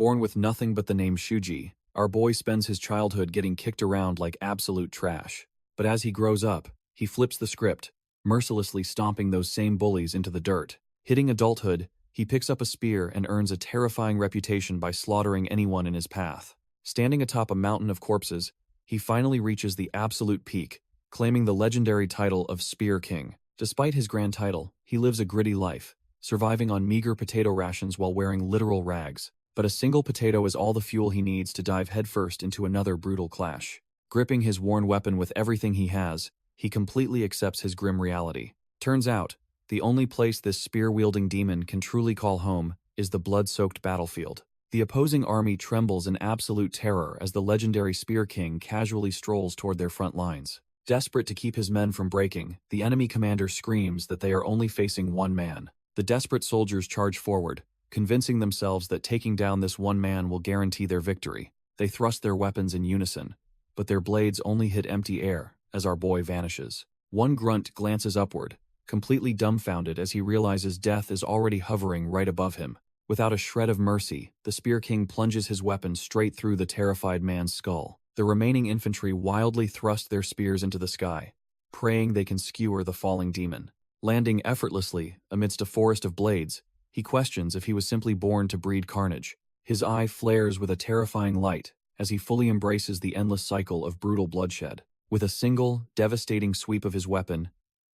Born with nothing but the name Shuji, our boy spends his childhood getting kicked around like absolute trash. But as he grows up, he flips the script, mercilessly stomping those same bullies into the dirt. Hitting adulthood, he picks up a spear and earns a terrifying reputation by slaughtering anyone in his path. Standing atop a mountain of corpses, he finally reaches the absolute peak, claiming the legendary title of Spear King. Despite his grand title, he lives a gritty life, surviving on meager potato rations while wearing literal rags. But a single potato is all the fuel he needs to dive headfirst into another brutal clash. Gripping his worn weapon with everything he has, he completely accepts his grim reality. Turns out, the only place this spear-wielding demon can truly call home is the blood-soaked battlefield. The opposing army trembles in absolute terror as the legendary Spear King casually strolls toward their front lines. Desperate to keep his men from breaking, the enemy commander screams that they are only facing one man. The desperate soldiers charge forward, convincing themselves that taking down this one man will guarantee their victory. They thrust their weapons in unison, but their blades only hit empty air as our boy vanishes. One grunt glances upward, completely dumbfounded as he realizes death is already hovering right above him. Without a shred of mercy, the Spear King plunges his weapon straight through the terrified man's skull. The remaining infantry wildly thrust their spears into the sky, praying they can skewer the falling demon. Landing effortlessly amidst a forest of blades, he questions if he was simply born to breed carnage. His eye flares with a terrifying light as he fully embraces the endless cycle of brutal bloodshed. With a single, devastating sweep of his weapon,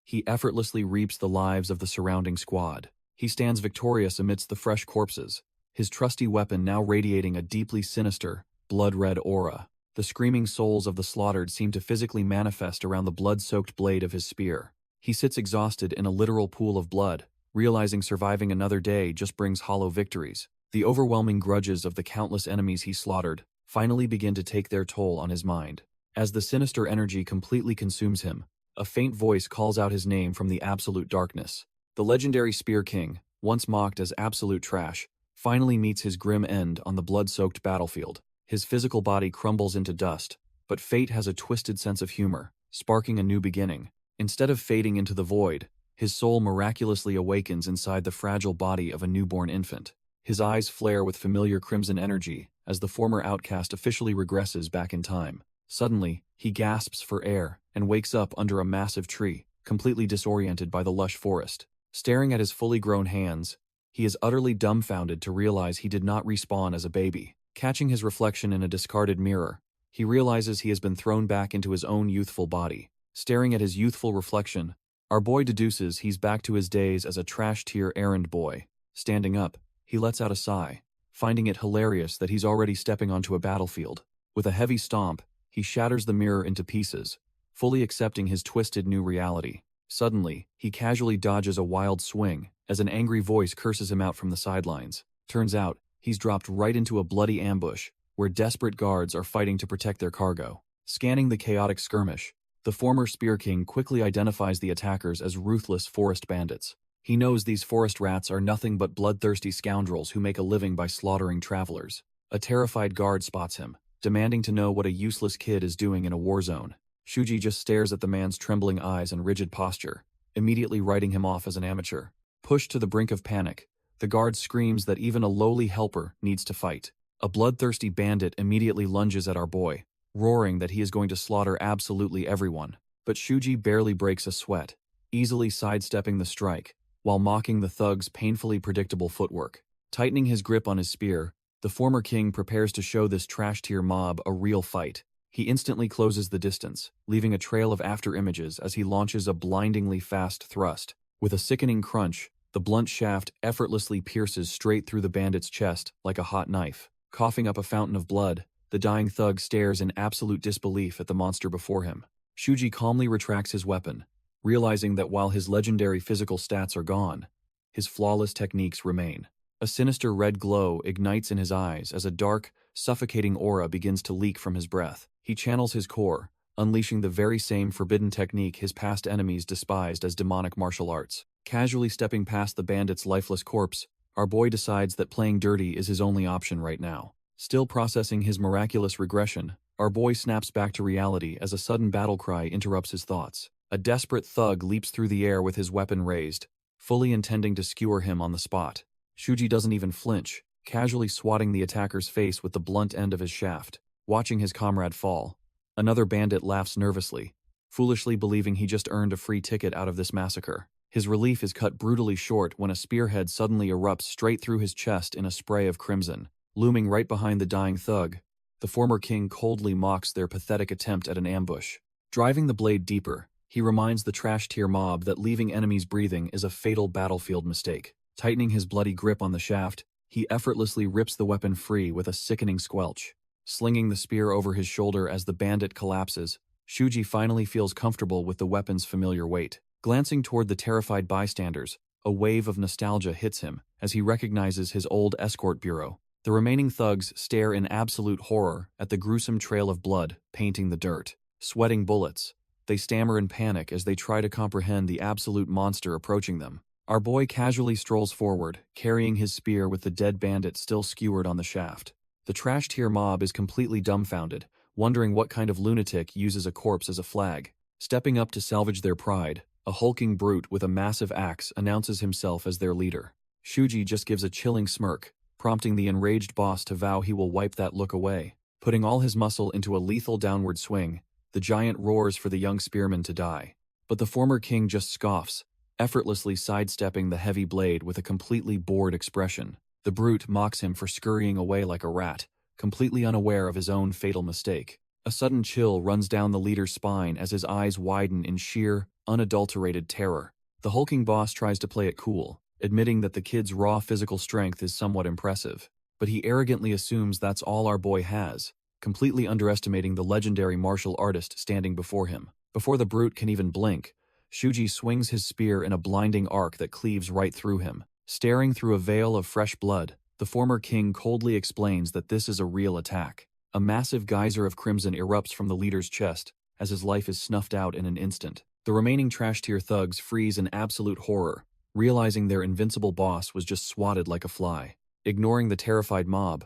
he effortlessly reaps the lives of the surrounding squad. He stands victorious amidst the fresh corpses, his trusty weapon now radiating a deeply sinister, blood-red aura. The screaming souls of the slaughtered seem to physically manifest around the blood-soaked blade of his spear. He sits exhausted in a literal pool of blood, realizing surviving another day just brings hollow victories. The overwhelming grudges of the countless enemies he slaughtered finally begin to take their toll on his mind. As the sinister energy completely consumes him, a faint voice calls out his name from the absolute darkness. The legendary Spear King, once mocked as absolute trash, finally meets his grim end on the blood-soaked battlefield. His physical body crumbles into dust, but fate has a twisted sense of humor, sparking a new beginning. Instead of fading into the void, his soul miraculously awakens inside the fragile body of a newborn infant. His eyes flare with familiar crimson energy as the former outcast officially regresses back in time. Suddenly, he gasps for air and wakes up under a massive tree, completely disoriented by the lush forest. Staring at his fully grown hands, he is utterly dumbfounded to realize he did not respawn as a baby. Catching his reflection in a discarded mirror, he realizes he has been thrown back into his own youthful body. Staring at his youthful reflection, our boy deduces he's back to his days as a trash-tier errand boy. Standing up, he lets out a sigh, finding it hilarious that he's already stepping onto a battlefield. With a heavy stomp, he shatters the mirror into pieces, fully accepting his twisted new reality. Suddenly, he casually dodges a wild swing as an angry voice curses him out from the sidelines. Turns out, he's dropped right into a bloody ambush where desperate guards are fighting to protect their cargo. Scanning the chaotic skirmish, the former Spear King quickly identifies the attackers as ruthless forest bandits. He knows these forest rats are nothing but bloodthirsty scoundrels who make a living by slaughtering travelers. A terrified guard spots him, demanding to know what a useless kid is doing in a war zone. Shuji just stares at the man's trembling eyes and rigid posture, immediately writing him off as an amateur. Pushed to the brink of panic, the guard screams that even a lowly helper needs to fight. A bloodthirsty bandit immediately lunges at our boy, roaring that he is going to slaughter absolutely everyone. But Shuji barely breaks a sweat, easily sidestepping the strike, while mocking the thug's painfully predictable footwork. Tightening his grip on his spear, the former king prepares to show this trash-tier mob a real fight. He instantly closes the distance, leaving a trail of after-images as he launches a blindingly fast thrust. With a sickening crunch, the blunt shaft effortlessly pierces straight through the bandit's chest like a hot knife. Coughing up a fountain of blood, the dying thug stares in absolute disbelief at the monster before him. Shuji calmly retracts his weapon, realizing that while his legendary physical stats are gone, his flawless techniques remain. A sinister red glow ignites in his eyes as a dark, suffocating aura begins to leak from his breath. He channels his core, unleashing the very same forbidden technique his past enemies despised as demonic martial arts. Casually stepping past the bandit's lifeless corpse, our boy decides that playing dirty is his only option right now. Still processing his miraculous regression, our boy snaps back to reality as a sudden battle cry interrupts his thoughts. A desperate thug leaps through the air with his weapon raised, fully intending to skewer him on the spot. Shuji doesn't even flinch, casually swatting the attacker's face with the blunt end of his shaft. Watching his comrade fall, another bandit laughs nervously, foolishly believing he just earned a free ticket out of this massacre. His relief is cut brutally short when a spearhead suddenly erupts straight through his chest in a spray of crimson. Looming right behind the dying thug, the former king coldly mocks their pathetic attempt at an ambush. Driving the blade deeper, he reminds the trash-tier mob that leaving enemies breathing is a fatal battlefield mistake. Tightening his bloody grip on the shaft, he effortlessly rips the weapon free with a sickening squelch. Slinging the spear over his shoulder as the bandit collapses, Shuji finally feels comfortable with the weapon's familiar weight. Glancing toward the terrified bystanders, a wave of nostalgia hits him as he recognizes his old escort bureau. The remaining thugs stare in absolute horror at the gruesome trail of blood painting the dirt. Sweating bullets, they stammer in panic as they try to comprehend the absolute monster approaching them. Our boy casually strolls forward, carrying his spear with the dead bandit still skewered on the shaft. The trash-tier mob is completely dumbfounded, wondering what kind of lunatic uses a corpse as a flag. Stepping up to salvage their pride, a hulking brute with a massive axe announces himself as their leader. Shuji just gives a chilling smirk, prompting the enraged boss to vow he will wipe that look away. Putting all his muscle into a lethal downward swing, the giant roars for the young spearman to die. But the former king just scoffs, effortlessly sidestepping the heavy blade with a completely bored expression. The brute mocks him for scurrying away like a rat, completely unaware of his own fatal mistake. A sudden chill runs down the leader's spine as his eyes widen in sheer, unadulterated terror. The hulking boss tries to play it cool, admitting that the kid's raw physical strength is somewhat impressive. But he arrogantly assumes that's all our boy has, completely underestimating the legendary martial artist standing before him. Before the brute can even blink, Shuji swings his spear in a blinding arc that cleaves right through him. Staring through a veil of fresh blood, the former king coldly explains that this is a real attack. A massive geyser of crimson erupts from the leader's chest as his life is snuffed out in an instant. The remaining trash-tier thugs freeze in absolute horror, realizing their invincible boss was just swatted like a fly. Ignoring the terrified mob,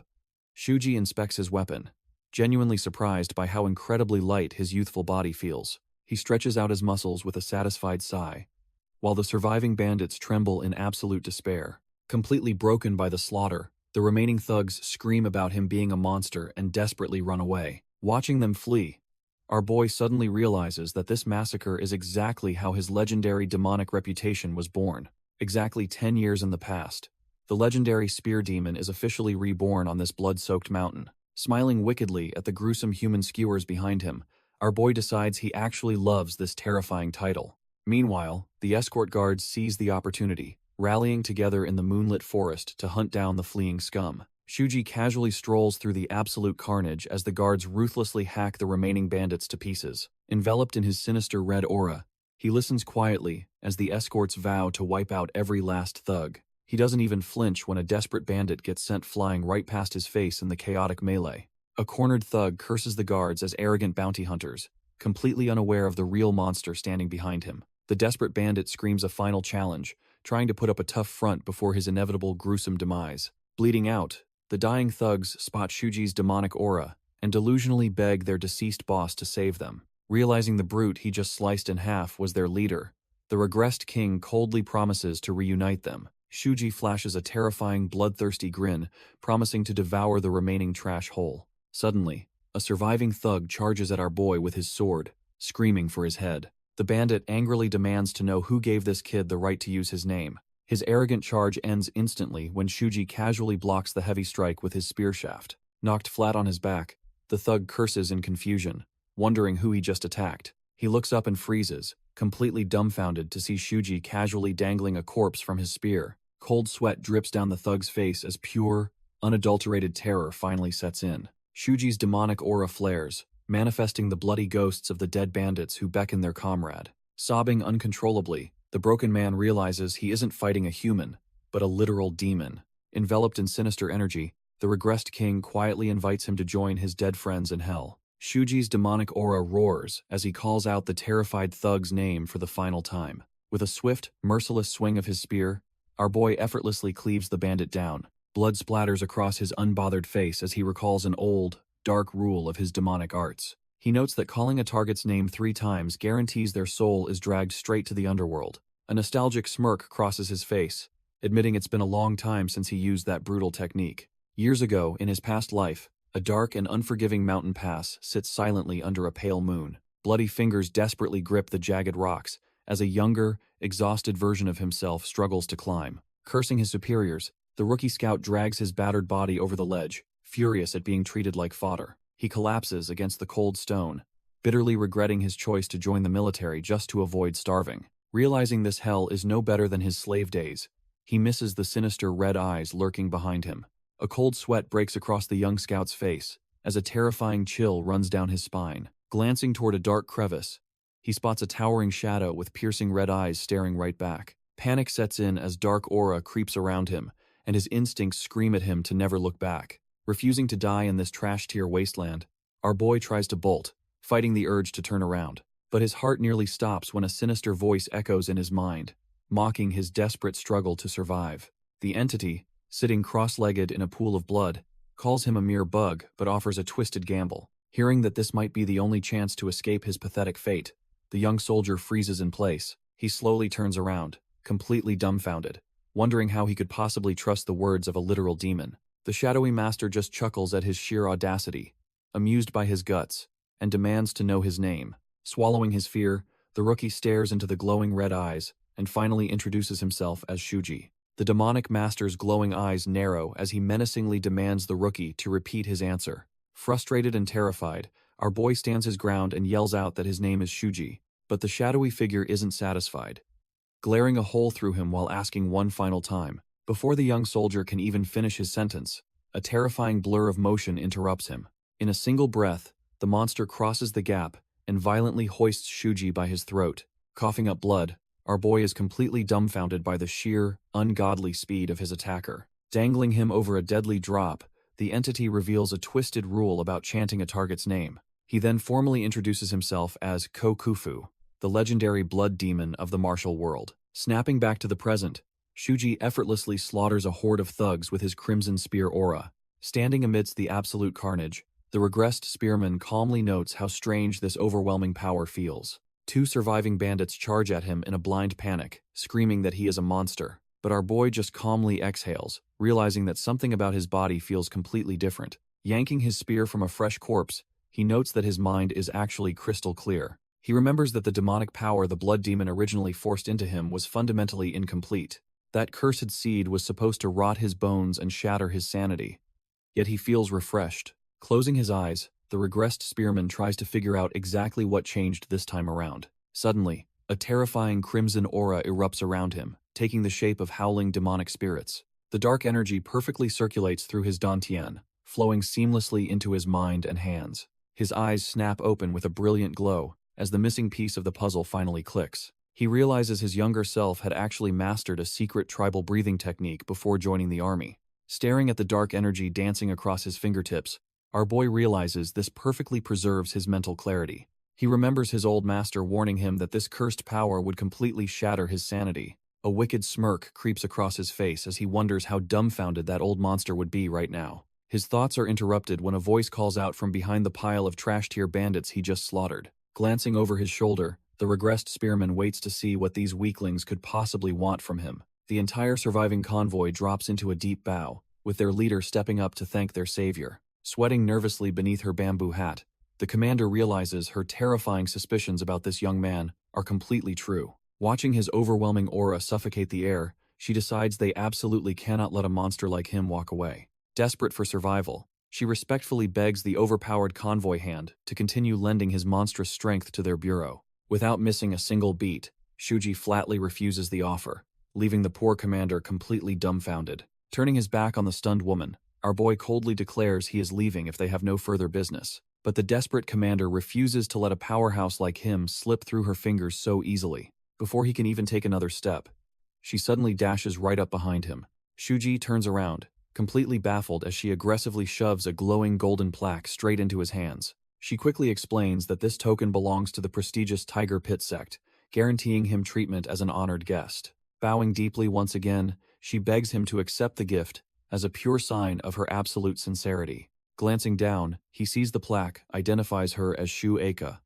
Shuji inspects his weapon, genuinely surprised by how incredibly light his youthful body feels. He stretches out his muscles with a satisfied sigh, while the surviving bandits tremble in absolute despair. Completely broken by the slaughter, the remaining thugs scream about him being a monster and desperately run away. Watching them flee, our boy suddenly realizes that this massacre is exactly how his legendary demonic reputation was born. Exactly 10 years in the past, the legendary spear demon is officially reborn on this blood-soaked mountain. Smiling wickedly at the gruesome human skewers behind him, our boy decides he actually loves this terrifying title. Meanwhile, the escort guards seize the opportunity, rallying together in the moonlit forest to hunt down the fleeing scum. Shuji casually strolls through the absolute carnage as the guards ruthlessly hack the remaining bandits to pieces. Enveloped in his sinister red aura, he listens quietly as the escorts vow to wipe out every last thug. He doesn't even flinch when a desperate bandit gets sent flying right past his face in the chaotic melee. A cornered thug curses the guards as arrogant bounty hunters, completely unaware of the real monster standing behind him. The desperate bandit screams a final challenge, trying to put up a tough front before his inevitable gruesome demise. Bleeding out, the dying thugs spot Shuji's demonic aura and delusionally beg their deceased boss to save them. Realizing the brute he just sliced in half was their leader, the regressed king coldly promises to reunite them. Shuji flashes a terrifying, bloodthirsty grin, promising to devour the remaining trash whole. Suddenly, a surviving thug charges at our boy with his sword, screaming for his head. The bandit angrily demands to know who gave this kid the right to use his name. His arrogant charge ends instantly when Shuji casually blocks the heavy strike with his spear shaft. Knocked flat on his back, the thug curses in confusion, wondering who he just attacked. He looks up and freezes, completely dumbfounded to see Shuji casually dangling a corpse from his spear. Cold sweat drips down the thug's face as pure, unadulterated terror finally sets in. Shuji's demonic aura flares, manifesting the bloody ghosts of the dead bandits who beckon their comrade. Sobbing uncontrollably, the broken man realizes he isn't fighting a human, but a literal demon. Enveloped in sinister energy, the regressed king quietly invites him to join his dead friends in hell. Shuji's demonic aura roars as he calls out the terrified thug's name for the final time. With a swift, merciless swing of his spear, our boy effortlessly cleaves the bandit down. Blood splatters across his unbothered face as he recalls an old, dark rule of his demonic arts. He notes that calling a target's name 3 times guarantees their soul is dragged straight to the underworld. A nostalgic smirk crosses his face, admitting it's been a long time since he used that brutal technique. Years ago, in his past life, a dark and unforgiving mountain pass sits silently under a pale moon. Bloody fingers desperately grip the jagged rocks as a younger, exhausted version of himself struggles to climb. Cursing his superiors, the rookie scout drags his battered body over the ledge, furious at being treated like fodder. He collapses against the cold stone, bitterly regretting his choice to join the military just to avoid starving. Realizing this hell is no better than his slave days, he misses the sinister red eyes lurking behind him. A cold sweat breaks across the young scout's face as a terrifying chill runs down his spine. Glancing toward a dark crevice, he spots a towering shadow with piercing red eyes staring right back. Panic sets in as dark aura creeps around him, and his instincts scream at him to never look back. Refusing to die in this trash-tier wasteland, our boy tries to bolt, fighting the urge to turn around. But his heart nearly stops when a sinister voice echoes in his mind, mocking his desperate struggle to survive. The entity, sitting cross-legged in a pool of blood, calls him a mere bug but offers a twisted gamble. Hearing that this might be the only chance to escape his pathetic fate, the young soldier freezes in place. He slowly turns around, completely dumbfounded, wondering how he could possibly trust the words of a literal demon. The shadowy master just chuckles at his sheer audacity, amused by his guts, and demands to know his name. Swallowing his fear, the rookie stares into the glowing red eyes and finally introduces himself as Shuji. The demonic master's glowing eyes narrow as he menacingly demands the rookie to repeat his answer. Frustrated and terrified, our boy stands his ground and yells out that his name is Shuji, but the shadowy figure isn't satisfied, glaring a hole through him while asking one final time. Before the young soldier can even finish his sentence, a terrifying blur of motion interrupts him. In a single breath, the monster crosses the gap and violently hoists Shuji by his throat. Coughing up blood, our boy is completely dumbfounded by the sheer, ungodly speed of his attacker. Dangling him over a deadly drop, the entity reveals a twisted rule about chanting a target's name. He then formally introduces himself as Kokufu, the legendary blood demon of the martial world. Snapping back to the present, Shuji effortlessly slaughters a horde of thugs with his crimson spear aura. Standing amidst the absolute carnage, the regressed spearman calmly notes how strange this overwhelming power feels. Two surviving bandits charge at him in a blind panic, screaming that he is a monster. But our boy just calmly exhales, realizing that something about his body feels completely different. Yanking his spear from a fresh corpse, he notes that his mind is actually crystal clear. He remembers that the demonic power the blood demon originally forced into him was fundamentally incomplete. That cursed seed was supposed to rot his bones and shatter his sanity. Yet he feels refreshed. Closing his eyes, the regressed spearman tries to figure out exactly what changed this time around. Suddenly, a terrifying crimson aura erupts around him, taking the shape of howling demonic spirits. The dark energy perfectly circulates through his dantian, flowing seamlessly into his mind and hands. His eyes snap open with a brilliant glow as the missing piece of the puzzle finally clicks. He realizes his younger self had actually mastered a secret tribal breathing technique before joining the army. Staring at the dark energy dancing across his fingertips, our boy realizes this perfectly preserves his mental clarity. He remembers his old master warning him that this cursed power would completely shatter his sanity. A wicked smirk creeps across his face as he wonders how dumbfounded that old monster would be right now. His thoughts are interrupted when a voice calls out from behind the pile of trash-tier bandits he just slaughtered. Glancing over his shoulder, the regressed spearman waits to see what these weaklings could possibly want from him. The entire surviving convoy drops into a deep bow, with their leader stepping up to thank their savior. Sweating nervously beneath her bamboo hat, the commander realizes her terrifying suspicions about this young man are completely true. Watching his overwhelming aura suffocate the air, she decides they absolutely cannot let a monster like him walk away. Desperate for survival, she respectfully begs the overpowered convoy hand to continue lending his monstrous strength to their bureau. Without missing a single beat, Shuji flatly refuses the offer, leaving the poor commander completely dumbfounded. Turning his back on the stunned woman, our boy coldly declares he is leaving if they have no further business. But the desperate commander refuses to let a powerhouse like him slip through her fingers so easily. Before he can even take another step, she suddenly dashes right up behind him. Shuji turns around, completely baffled as she aggressively shoves a glowing golden plaque straight into his hands. She quickly explains that this token belongs to the prestigious Tiger Pit sect, guaranteeing him treatment as an honored guest. Bowing deeply once again, she begs him to accept the gift as a pure sign of her absolute sincerity. Glancing down, he sees the plaque identifies her as Shu Eika,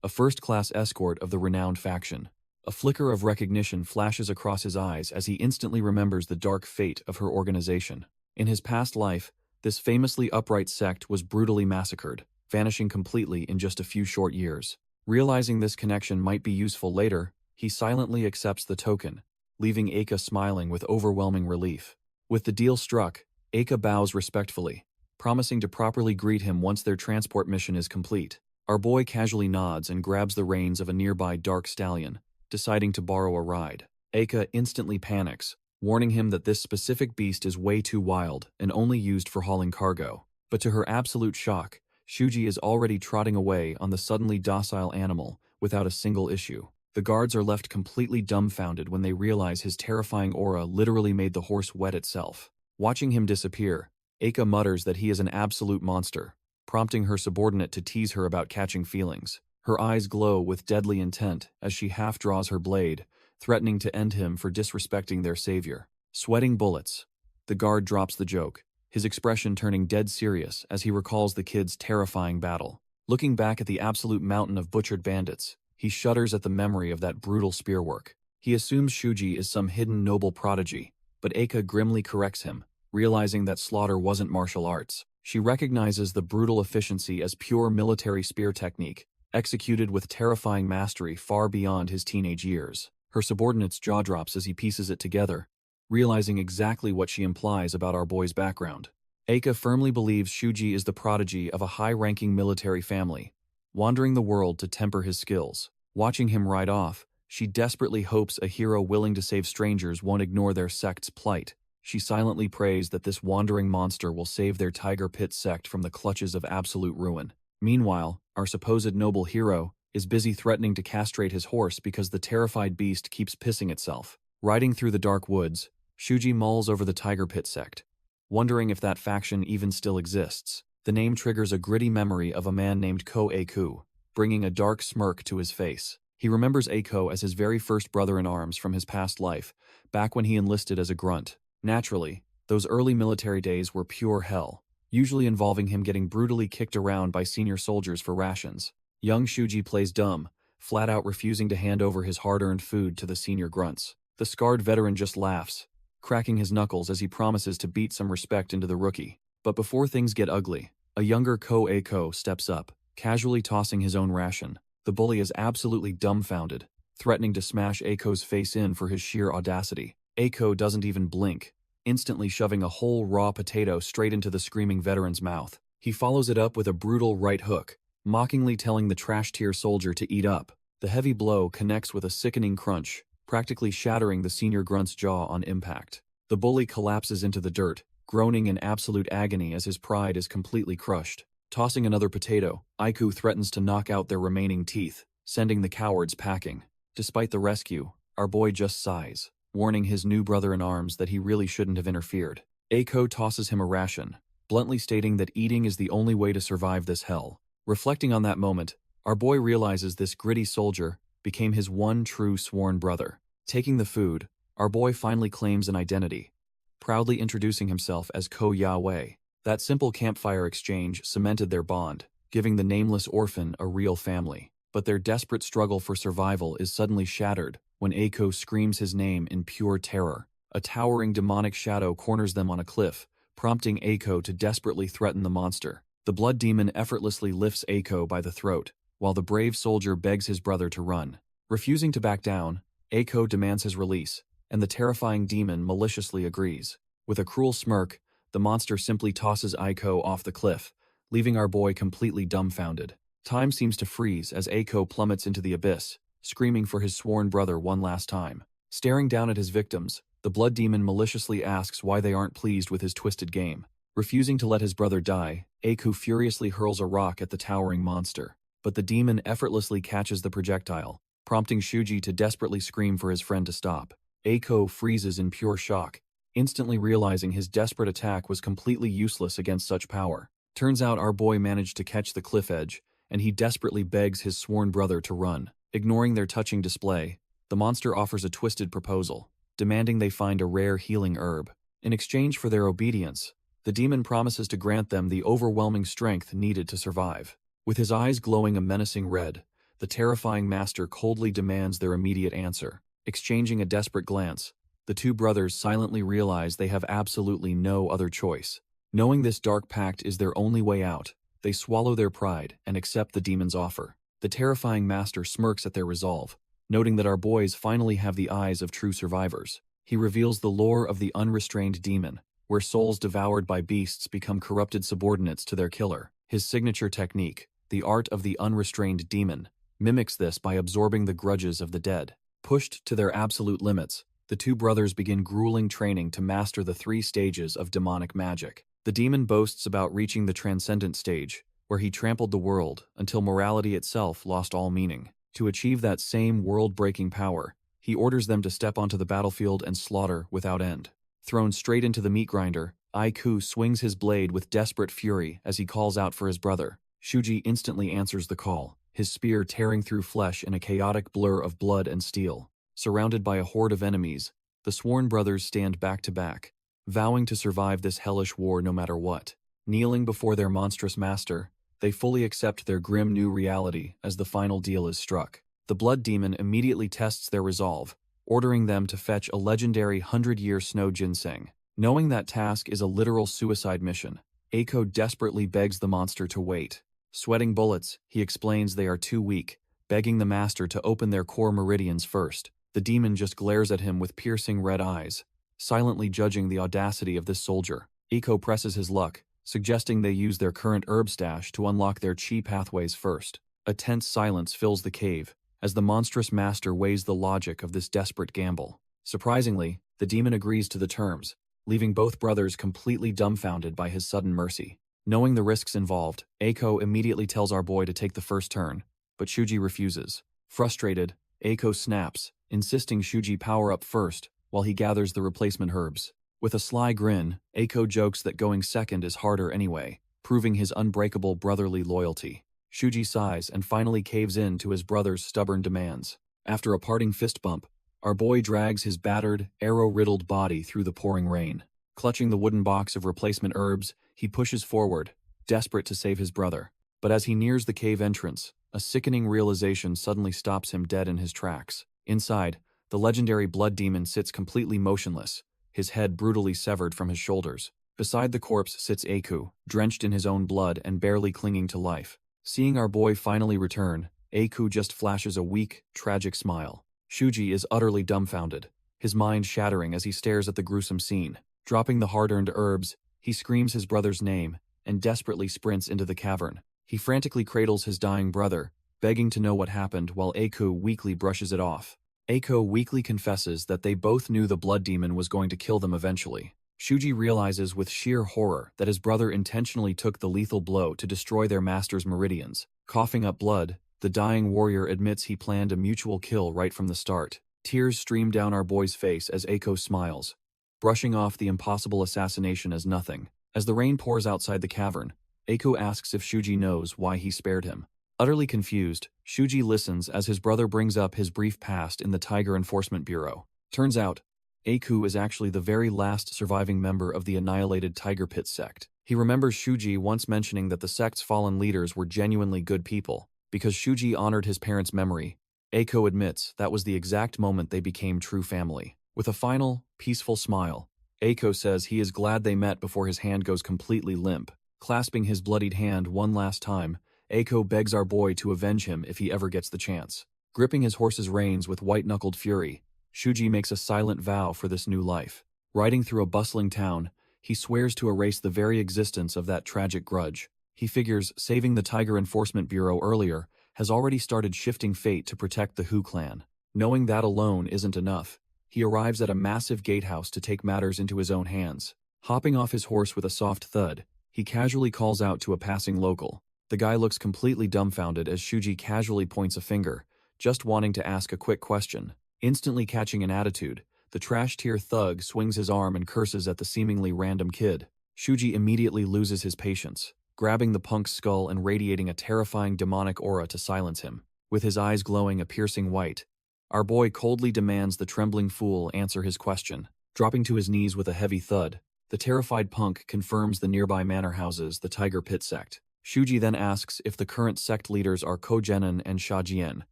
a first-class escort of the renowned faction. A flicker of recognition flashes across his eyes as he instantly remembers the dark fate of her organization. In his past life, this famously upright sect was brutally massacred, vanishing completely in just a few short years. Realizing this connection might be useful later, he silently accepts the token, leaving Eika smiling with overwhelming relief. With the deal struck, Eika bows respectfully, promising to properly greet him once their transport mission is complete. Our boy casually nods and grabs the reins of a nearby dark stallion, deciding to borrow a ride. Eika instantly panics, warning him that this specific beast is way too wild and only used for hauling cargo. But to her absolute shock, Shuji is already trotting away on the suddenly docile animal without a single issue. The guards are left completely dumbfounded when they realize his terrifying aura literally made the horse wet itself. Watching him disappear, Eika mutters that he is an absolute monster, prompting her subordinate to tease her about catching feelings. Her eyes glow with deadly intent as she half draws her blade, threatening to end him for disrespecting their savior. Sweating bullets, the guard drops the joke, his expression turning dead serious as he recalls the kid's terrifying battle. Looking back at the absolute mountain of butchered bandits, he shudders at the memory of that brutal spearwork. He assumes Shuji is some hidden noble prodigy, but Eika grimly corrects him, realizing that slaughter wasn't martial arts. She recognizes the brutal efficiency as pure military spear technique, executed with terrifying mastery far beyond his teenage years. Her subordinate's jaw drops as he pieces it together, realizing exactly what she implies about our boy's background. Eika firmly believes Shuji is the prodigy of a high-ranking military family, wandering the world to temper his skills. Watching him ride off, she desperately hopes a hero willing to save strangers won't ignore their sect's plight. She silently prays that this wandering monster will save their Tiger Pit sect from the clutches of absolute ruin. Meanwhile, our supposed noble hero is busy threatening to castrate his horse because the terrified beast keeps pissing itself. Riding through the dark woods, Shuji mulls over the Tiger Pit sect, wondering if that faction even still exists. The name triggers a gritty memory of a man named Ko-Aku, bringing a dark smirk to his face. He remembers Eiko as his very first brother-in-arms from his past life, back when he enlisted as a grunt. Naturally, those early military days were pure hell, usually involving him getting brutally kicked around by senior soldiers for rations. Young Shuji plays dumb, flat out refusing to hand over his hard-earned food to the senior grunts. The scarred veteran just laughs, cracking his knuckles as he promises to beat some respect into the rookie. But before things get ugly, a younger Ko-Ako steps up, casually tossing his own ration. The bully is absolutely dumbfounded, threatening to smash Ako's face in for his sheer audacity. Ako doesn't even blink, instantly shoving a whole raw potato straight into the screaming veteran's mouth. He follows it up with a brutal right hook, mockingly telling the trash-tier soldier to eat up. The heavy blow connects with a sickening crunch, practically shattering the senior grunt's jaw on impact. The bully collapses into the dirt, groaning in absolute agony as his pride is completely crushed. Tossing another potato, Aiku threatens to knock out their remaining teeth, sending the cowards packing. Despite the rescue, our boy just sighs, warning his new brother-in-arms that he really shouldn't have interfered. Ako tosses him a ration, bluntly stating that eating is the only way to survive this hell. Reflecting on that moment, our boy realizes this gritty soldier became his one true sworn brother. Taking the food, our boy finally claims an identity, proudly introducing himself as Ko-Yahweh. That simple campfire exchange cemented their bond, giving the nameless orphan a real family. But their desperate struggle for survival is suddenly shattered when Ako screams his name in pure terror. A towering demonic shadow corners them on a cliff, prompting Ako to desperately threaten the monster. The blood demon effortlessly lifts Ako by the throat, while the brave soldier begs his brother to run. Refusing to back down, Ako demands his release, and the terrifying demon maliciously agrees. With a cruel smirk, the monster simply tosses Ako off the cliff, leaving our boy completely dumbfounded. Time seems to freeze as Ako plummets into the abyss, screaming for his sworn brother one last time. Staring down at his victims, the blood demon maliciously asks why they aren't pleased with his twisted game. Refusing to let his brother die, Ako furiously hurls a rock at the towering monster. But the demon effortlessly catches the projectile, prompting Shuji to desperately scream for his friend to stop. Ako freezes in pure shock, instantly realizing his desperate attack was completely useless against such power. Turns out our boy managed to catch the cliff edge, and he desperately begs his sworn brother to run. Ignoring their touching display, the monster offers a twisted proposal, demanding they find a rare healing herb. In exchange for their obedience, the demon promises to grant them the overwhelming strength needed to survive. With his eyes glowing a menacing red, The terrifying master coldly demands their immediate answer. Exchanging a desperate glance, the two brothers silently realize they have absolutely no other choice. Knowing this dark pact is their only way out, they swallow their pride and accept the demon's offer. The terrifying master smirks at their resolve, noting that our boys finally have the eyes of true survivors. He reveals the lore of the unrestrained demon, where souls devoured by beasts become corrupted subordinates to their killer. His signature technique, the art of the unrestrained demon, mimics this by absorbing the grudges of the dead. Pushed to their absolute limits, the two brothers begin grueling training to master the 3 stages of demonic magic. The demon boasts about reaching the transcendent stage, where he trampled the world until morality itself lost all meaning. To achieve that same world-breaking power, he orders them to step onto the battlefield and slaughter without end. Thrown straight into the meat grinder, Aiku swings his blade with desperate fury as he calls out for his brother. Shuji instantly answers the call, his spear tearing through flesh in a chaotic blur of blood and steel. Surrounded by a horde of enemies, the sworn brothers stand back to back, vowing to survive this hellish war no matter what. Kneeling before their monstrous master, they fully accept their grim new reality as the final deal is struck. The blood demon immediately tests their resolve, ordering them to fetch a legendary 100-year snow ginseng. Knowing that task is a literal suicide mission, Eiko desperately begs the monster to wait. Sweating bullets, he explains they are too weak, begging the master to open their core meridians first. The demon just glares at him with piercing red eyes, silently judging the audacity of this soldier. Eiko presses his luck, suggesting they use their current herb stash to unlock their chi pathways first. A tense silence fills the cave, as the monstrous master weighs the logic of this desperate gamble. Surprisingly, the demon agrees to the terms, leaving both brothers completely dumbfounded by his sudden mercy. Knowing the risks involved, Eiko immediately tells our boy to take the first turn, but Shuji refuses. Frustrated, Eiko snaps, insisting Shuji power up first while he gathers the replacement herbs. With a sly grin, Eiko jokes that going second is harder anyway, proving his unbreakable brotherly loyalty. Shuji sighs and finally caves in to his brother's stubborn demands. After a parting fist bump, our boy drags his battered, arrow-riddled body through the pouring rain. Clutching the wooden box of replacement herbs, he pushes forward, desperate to save his brother. But as he nears the cave entrance, a sickening realization suddenly stops him dead in his tracks. Inside, the legendary blood demon sits completely motionless, his head brutally severed from his shoulders. Beside the corpse sits Eiku, drenched in his own blood and barely clinging to life. Seeing our boy finally return, Eiku just flashes a weak, tragic smile. Shuji is utterly dumbfounded, his mind shattering as he stares at the gruesome scene. Dropping the hard-earned herbs, he screams his brother's name and desperately sprints into the cavern. He frantically cradles his dying brother, begging to know what happened while Eiku weakly brushes it off. Eiko weakly confesses that they both knew the blood demon was going to kill them eventually. Shuji realizes with sheer horror that his brother intentionally took the lethal blow to destroy their master's meridians. Coughing up blood, the dying warrior admits he planned a mutual kill right from the start. Tears stream down our boy's face as Eiko smiles, brushing off the impossible assassination as nothing. As the rain pours outside the cavern, Eiko asks if Shuji knows why he spared him. Utterly confused, Shuji listens as his brother brings up his brief past in the Tiger Enforcement Bureau. Turns out, Eiku is actually the very last surviving member of the annihilated Tiger Pit sect. He remembers Shuji once mentioning that the sect's fallen leaders were genuinely good people. Because Shuji honored his parents' memory, Eiko admits that was the exact moment they became true family. With a final, peaceful smile, Eiko says he is glad they met before his hand goes completely limp. Clasping his bloodied hand one last time, Eiko begs our boy to avenge him if he ever gets the chance. Gripping his horse's reins with white-knuckled fury, Shuji makes a silent vow for this new life. Riding through a bustling town, he swears to erase the very existence of that tragic grudge. He figures saving the Tiger Enforcement Bureau earlier has already started shifting fate to protect the Hu clan. Knowing that alone isn't enough, he arrives at a massive gatehouse to take matters into his own hands. Hopping off his horse with a soft thud, he casually calls out to a passing local. The guy looks completely dumbfounded as Shuji casually points a finger, just wanting to ask a quick question. Instantly catching an attitude, the trash-tier thug swings his arm and curses at the seemingly random kid. Shuji immediately loses his patience, grabbing the punk's skull and radiating a terrifying demonic aura to silence him. With his eyes glowing a piercing white, our boy coldly demands the trembling fool answer his question. Dropping to his knees with a heavy thud, the terrified punk confirms the nearby manor houses the Tiger Pit sect. Shuji then asks if the current sect leaders are Ko-Jenin and Sha-Jian,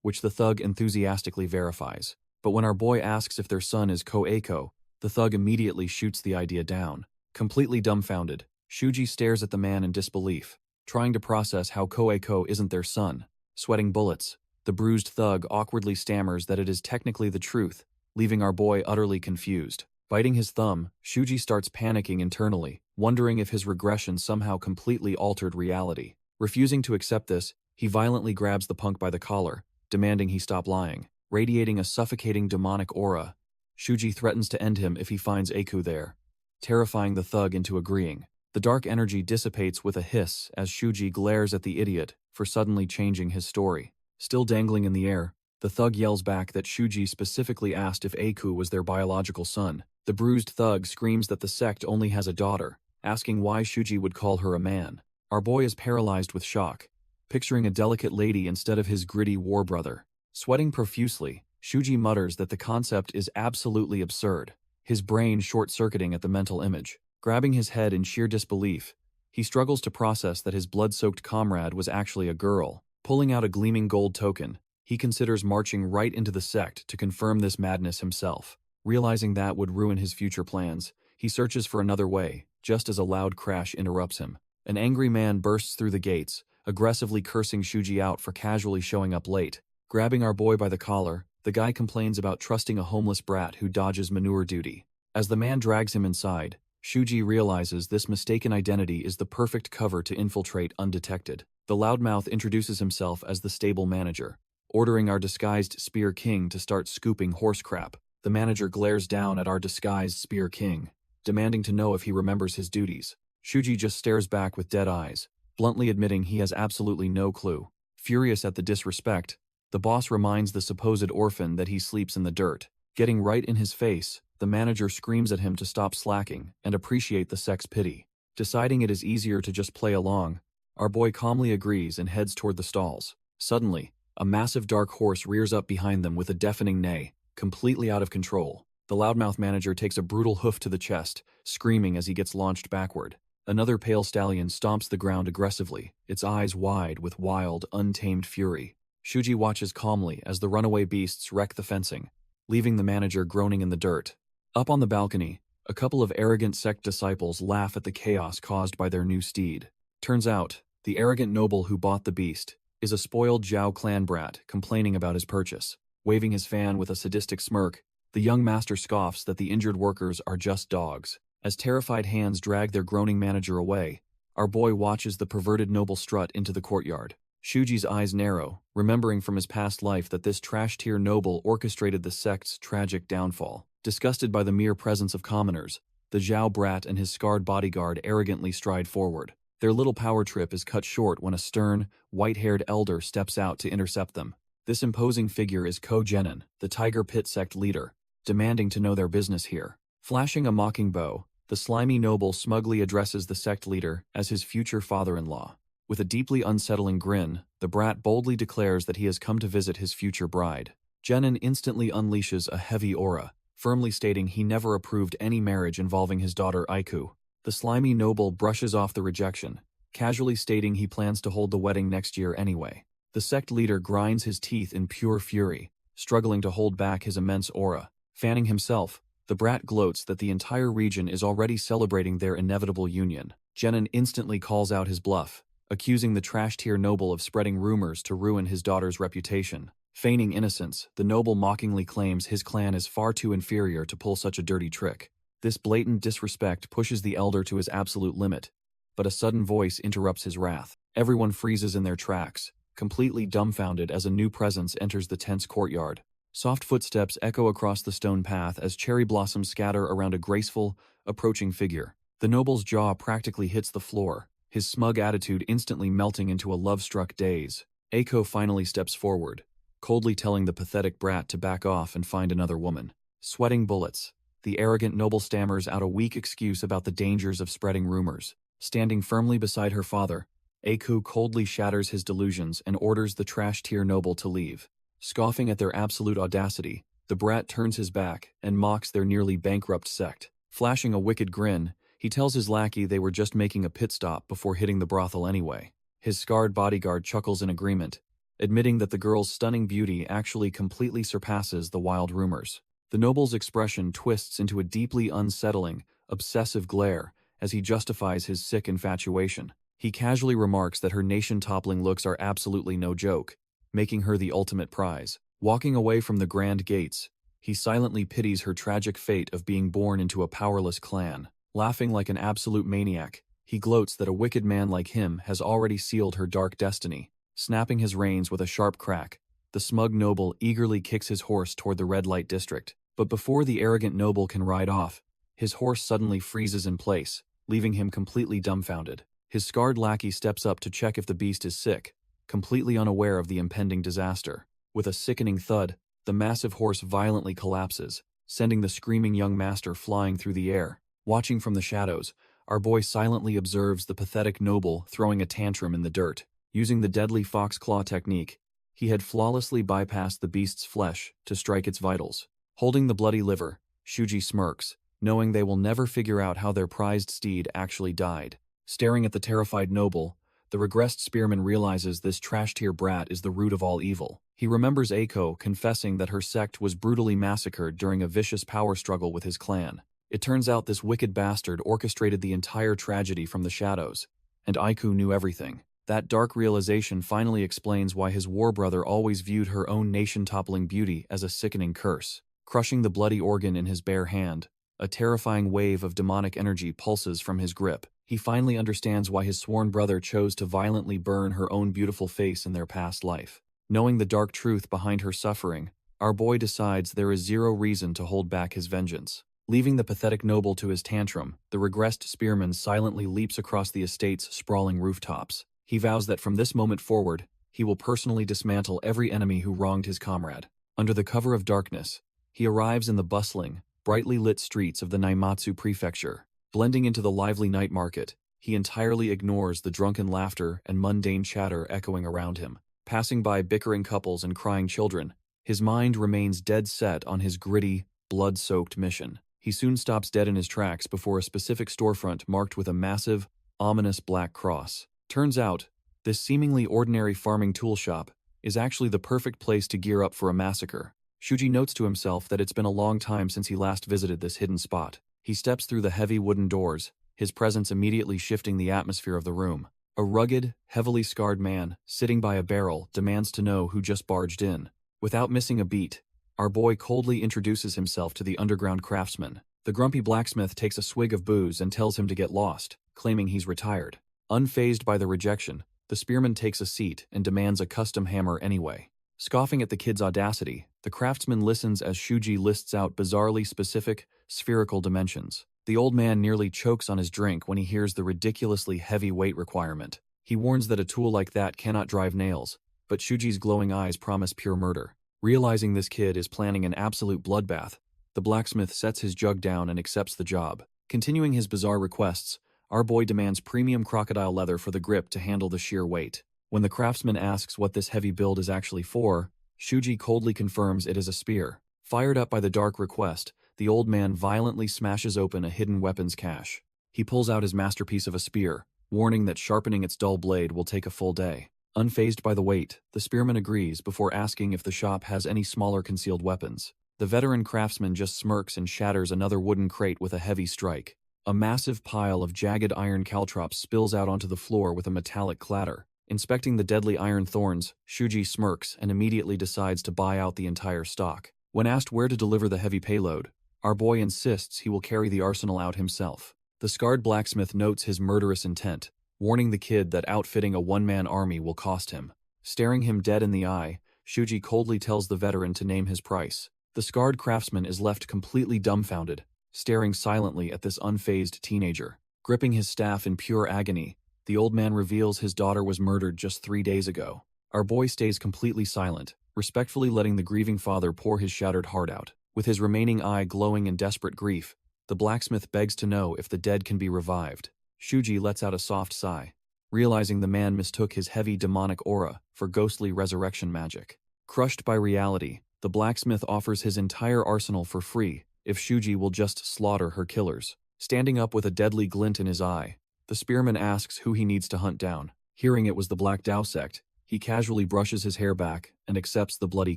which the thug enthusiastically verifies. But when our boy asks if their son is Ko-Eiko, the thug immediately shoots the idea down. Completely dumbfounded, Shuji stares at the man in disbelief, trying to process how Ko-Eiko isn't their son. Sweating bullets, the bruised thug awkwardly stammers that it is technically the truth, leaving our boy utterly confused. Biting his thumb, Shuji starts panicking internally, wondering if his regression somehow completely altered reality. Refusing to accept this, he violently grabs the punk by the collar, demanding he stop lying. Radiating a suffocating demonic aura, Shuji threatens to end him if he finds Eiku there, terrifying the thug into agreeing. The dark energy dissipates with a hiss as Shuji glares at the idiot for suddenly changing his story. Still dangling in the air, the thug yells back that Shuji specifically asked if Eiku was their biological son. The bruised thug screams that the sect only has a daughter, asking why Shuji would call her a man. Our boy is paralyzed with shock, picturing a delicate lady instead of his gritty war brother. Sweating profusely, Shuji mutters that the concept is absolutely absurd, his brain short-circuiting at the mental image. Grabbing his head in sheer disbelief, he struggles to process that his blood-soaked comrade was actually a girl. Pulling out a gleaming gold token, he considers marching right into the sect to confirm this madness himself. Realizing that would ruin his future plans, he searches for another way, just as a loud crash interrupts him. An angry man bursts through the gates, aggressively cursing Shuji out for casually showing up late. Grabbing our boy by the collar, the guy complains about trusting a homeless brat who dodges manure duty. As the man drags him inside, Shuji realizes this mistaken identity is the perfect cover to infiltrate undetected. The loudmouth introduces himself as the stable manager, ordering our disguised Spear King to start scooping horse crap. The manager glares down at our disguised Spear King, demanding to know if he remembers his duties. Shuji just stares back with dead eyes, bluntly admitting he has absolutely no clue. Furious at the disrespect, the boss reminds the supposed orphan that he sleeps in the dirt. Getting right in his face, the manager screams at him to stop slacking and appreciate the sect's pity. Deciding it is easier to just play along, our boy calmly agrees and heads toward the stalls. Suddenly, a massive dark horse rears up behind them with a deafening neigh, completely out of control. The loudmouth manager takes a brutal hoof to the chest, screaming as he gets launched backward. Another pale stallion stomps the ground aggressively, its eyes wide with wild, untamed fury. Shuji watches calmly as the runaway beasts wreck the fencing, leaving the manager groaning in the dirt. Up on the balcony, a couple of arrogant sect disciples laugh at the chaos caused by their new steed. Turns out, the arrogant noble who bought the beast is a spoiled Zhao clan brat complaining about his purchase. Waving his fan with a sadistic smirk, the young master scoffs that the injured workers are just dogs. As terrified hands drag their groaning manager away, our boy watches the perverted noble strut into the courtyard. Shuji's eyes narrow, remembering from his past life that this trash-tier noble orchestrated the sect's tragic downfall. Disgusted by the mere presence of commoners, the Zhao brat and his scarred bodyguard arrogantly stride forward. Their little power trip is cut short when a stern, white-haired elder steps out to intercept them. This imposing figure is Ko-Jenin, the Tiger Pit sect leader, demanding to know their business here. Flashing a mocking bow, the slimy noble smugly addresses the sect leader as his future father-in-law. With a deeply unsettling grin, the brat boldly declares that he has come to visit his future bride. Jenin instantly unleashes a heavy aura, firmly stating he never approved any marriage involving his daughter Aiku. The slimy noble brushes off the rejection, casually stating he plans to hold the wedding next year anyway. The sect leader grinds his teeth in pure fury, struggling to hold back his immense aura. Fanning himself, the brat gloats that the entire region is already celebrating their inevitable union. Jenin instantly calls out his bluff, accusing the trash-tier noble of spreading rumors to ruin his daughter's reputation. Feigning innocence, the noble mockingly claims his clan is far too inferior to pull such a dirty trick. This blatant disrespect pushes the elder to his absolute limit, but a sudden voice interrupts his wrath. Everyone freezes in their tracks, completely dumbfounded as a new presence enters the tense courtyard. Soft footsteps echo across the stone path as cherry blossoms scatter around a graceful, approaching figure. The noble's jaw practically hits the floor, his smug attitude instantly melting into a love-struck daze. Eiko finally steps forward, coldly telling the pathetic brat to back off and find another woman. Sweating bullets, the arrogant noble stammers out a weak excuse about the dangers of spreading rumors. Standing firmly beside her father, Eiku coldly shatters his delusions and orders the trash-tier noble to leave. Scoffing at their absolute audacity, the brat turns his back and mocks their nearly bankrupt sect. Flashing a wicked grin, he tells his lackey they were just making a pit stop before hitting the brothel anyway. His scarred bodyguard chuckles in agreement, admitting that the girl's stunning beauty actually completely surpasses the wild rumors. The noble's expression twists into a deeply unsettling, obsessive glare as he justifies his sick infatuation. He casually remarks that her nation-toppling looks are absolutely no joke, making her the ultimate prize. Walking away from the grand gates, he silently pities her tragic fate of being born into a powerless clan. Laughing like an absolute maniac, he gloats that a wicked man like him has already sealed her dark destiny. Snapping his reins with a sharp crack, the smug noble eagerly kicks his horse toward the red light district. But before the arrogant noble can ride off, his horse suddenly freezes in place, leaving him completely dumbfounded. His scarred lackey steps up to check if the beast is sick, completely unaware of the impending disaster. With a sickening thud, the massive horse violently collapses, sending the screaming young master flying through the air. Watching from the shadows, our boy silently observes the pathetic noble throwing a tantrum in the dirt. Using the deadly fox claw technique, he had flawlessly bypassed the beast's flesh to strike its vitals. Holding the bloody liver, Shuji smirks, knowing they will never figure out how their prized steed actually died. Staring at the terrified noble, the regressed spearman realizes this trash-tier brat is the root of all evil. He remembers Eiko confessing that her sect was brutally massacred during a vicious power struggle with his clan. It turns out this wicked bastard orchestrated the entire tragedy from the shadows, and Aiku knew everything. That dark realization finally explains why his war brother always viewed her own nation-toppling beauty as a sickening curse. Crushing the bloody organ in his bare hand, a terrifying wave of demonic energy pulses from his grip. He finally understands why his sworn brother chose to violently burn her own beautiful face in their past life. Knowing the dark truth behind her suffering, our boy decides there is zero reason to hold back his vengeance. Leaving the pathetic noble to his tantrum, the regressed spearman silently leaps across the estate's sprawling rooftops. He vows that from this moment forward, he will personally dismantle every enemy who wronged his comrade. Under the cover of darkness, he arrives in the bustling, brightly lit streets of the Naimatsu prefecture. Blending into the lively night market, he entirely ignores the drunken laughter and mundane chatter echoing around him. Passing by bickering couples and crying children, his mind remains dead set on his gritty, blood-soaked mission. He soon stops dead in his tracks before a specific storefront marked with a massive, ominous black cross. Turns out, this seemingly ordinary farming tool shop is actually the perfect place to gear up for a massacre. Shuji notes to himself that it's been a long time since he last visited this hidden spot. He steps through the heavy wooden doors, his presence immediately shifting the atmosphere of the room. A rugged, heavily scarred man, sitting by a barrel, demands to know who just barged in. Without missing a beat, our boy coldly introduces himself to the underground craftsman. The grumpy blacksmith takes a swig of booze and tells him to get lost, claiming he's retired. Unfazed by the rejection, the spearman takes a seat and demands a custom hammer anyway. Scoffing at the kid's audacity, the craftsman listens as Shuji lists out bizarrely specific, spherical dimensions. The old man nearly chokes on his drink when he hears the ridiculously heavy weight requirement. He warns that a tool like that cannot drive nails, but Shuji's glowing eyes promise pure murder. Realizing this kid is planning an absolute bloodbath, the blacksmith sets his jug down and accepts the job. Continuing his bizarre requests, our boy demands premium crocodile leather for the grip to handle the sheer weight. When the craftsman asks what this heavy build is actually for, Shuji coldly confirms it is a spear. Fired up by the dark request, the old man violently smashes open a hidden weapons cache. He pulls out his masterpiece of a spear, warning that sharpening its dull blade will take a full day. Unfazed by the weight, the spearman agrees before asking if the shop has any smaller concealed weapons. The veteran craftsman just smirks and shatters another wooden crate with a heavy strike. A massive pile of jagged iron caltrops spills out onto the floor with a metallic clatter. Inspecting the deadly iron thorns, Shuji smirks and immediately decides to buy out the entire stock. When asked where to deliver the heavy payload, our boy insists he will carry the arsenal out himself. The scarred blacksmith notes his murderous intent, warning the kid that outfitting a one-man army will cost him. Staring him dead in the eye, Shuji coldly tells the veteran to name his price. The scarred craftsman is left completely dumbfounded, staring silently at this unfazed teenager. Gripping his staff in pure agony, the old man reveals his daughter was murdered just 3 days ago. Our boy stays completely silent, respectfully letting the grieving father pour his shattered heart out. With his remaining eye glowing in desperate grief, the blacksmith begs to know if the dead can be revived. Shuji lets out a soft sigh, realizing the man mistook his heavy demonic aura for ghostly resurrection magic. Crushed by reality, the blacksmith offers his entire arsenal for free if Shuji will just slaughter her killers. Standing up with a deadly glint in his eye, the spearman asks who he needs to hunt down. Hearing it was the Black Dao sect, he casually brushes his hair back and accepts the bloody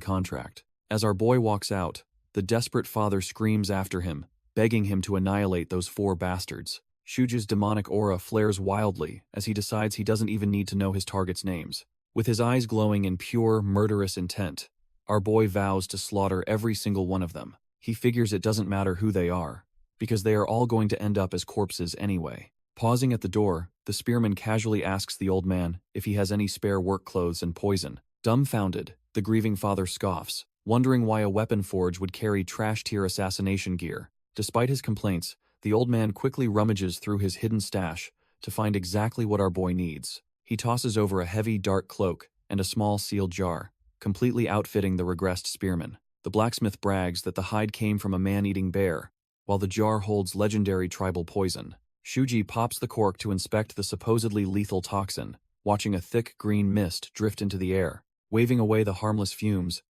contract. As our boy walks out, the desperate father screams after him, begging him to annihilate those 4 bastards. Shuji's demonic aura flares wildly as he decides he doesn't even need to know his target's names. With his eyes glowing in pure, murderous intent, our boy vows to slaughter every single one of them. He figures it doesn't matter who they are, because they are all going to end up as corpses anyway. Pausing at the door, the spearman casually asks the old man if he has any spare work clothes and poison. Dumbfounded, the grieving father scoffs, wondering why a weapon forge would carry trash-tier assassination gear. Despite his complaints, the old man quickly rummages through his hidden stash to find exactly what our boy needs. He tosses over a heavy, dark cloak and a small sealed jar, completely outfitting the regressed spearman. The blacksmith brags that the hide came from a man-eating bear, while the jar holds legendary tribal poison. Shuji pops the cork to inspect the supposedly lethal toxin, watching a thick green mist drift into the air. Waving away the harmless fumes,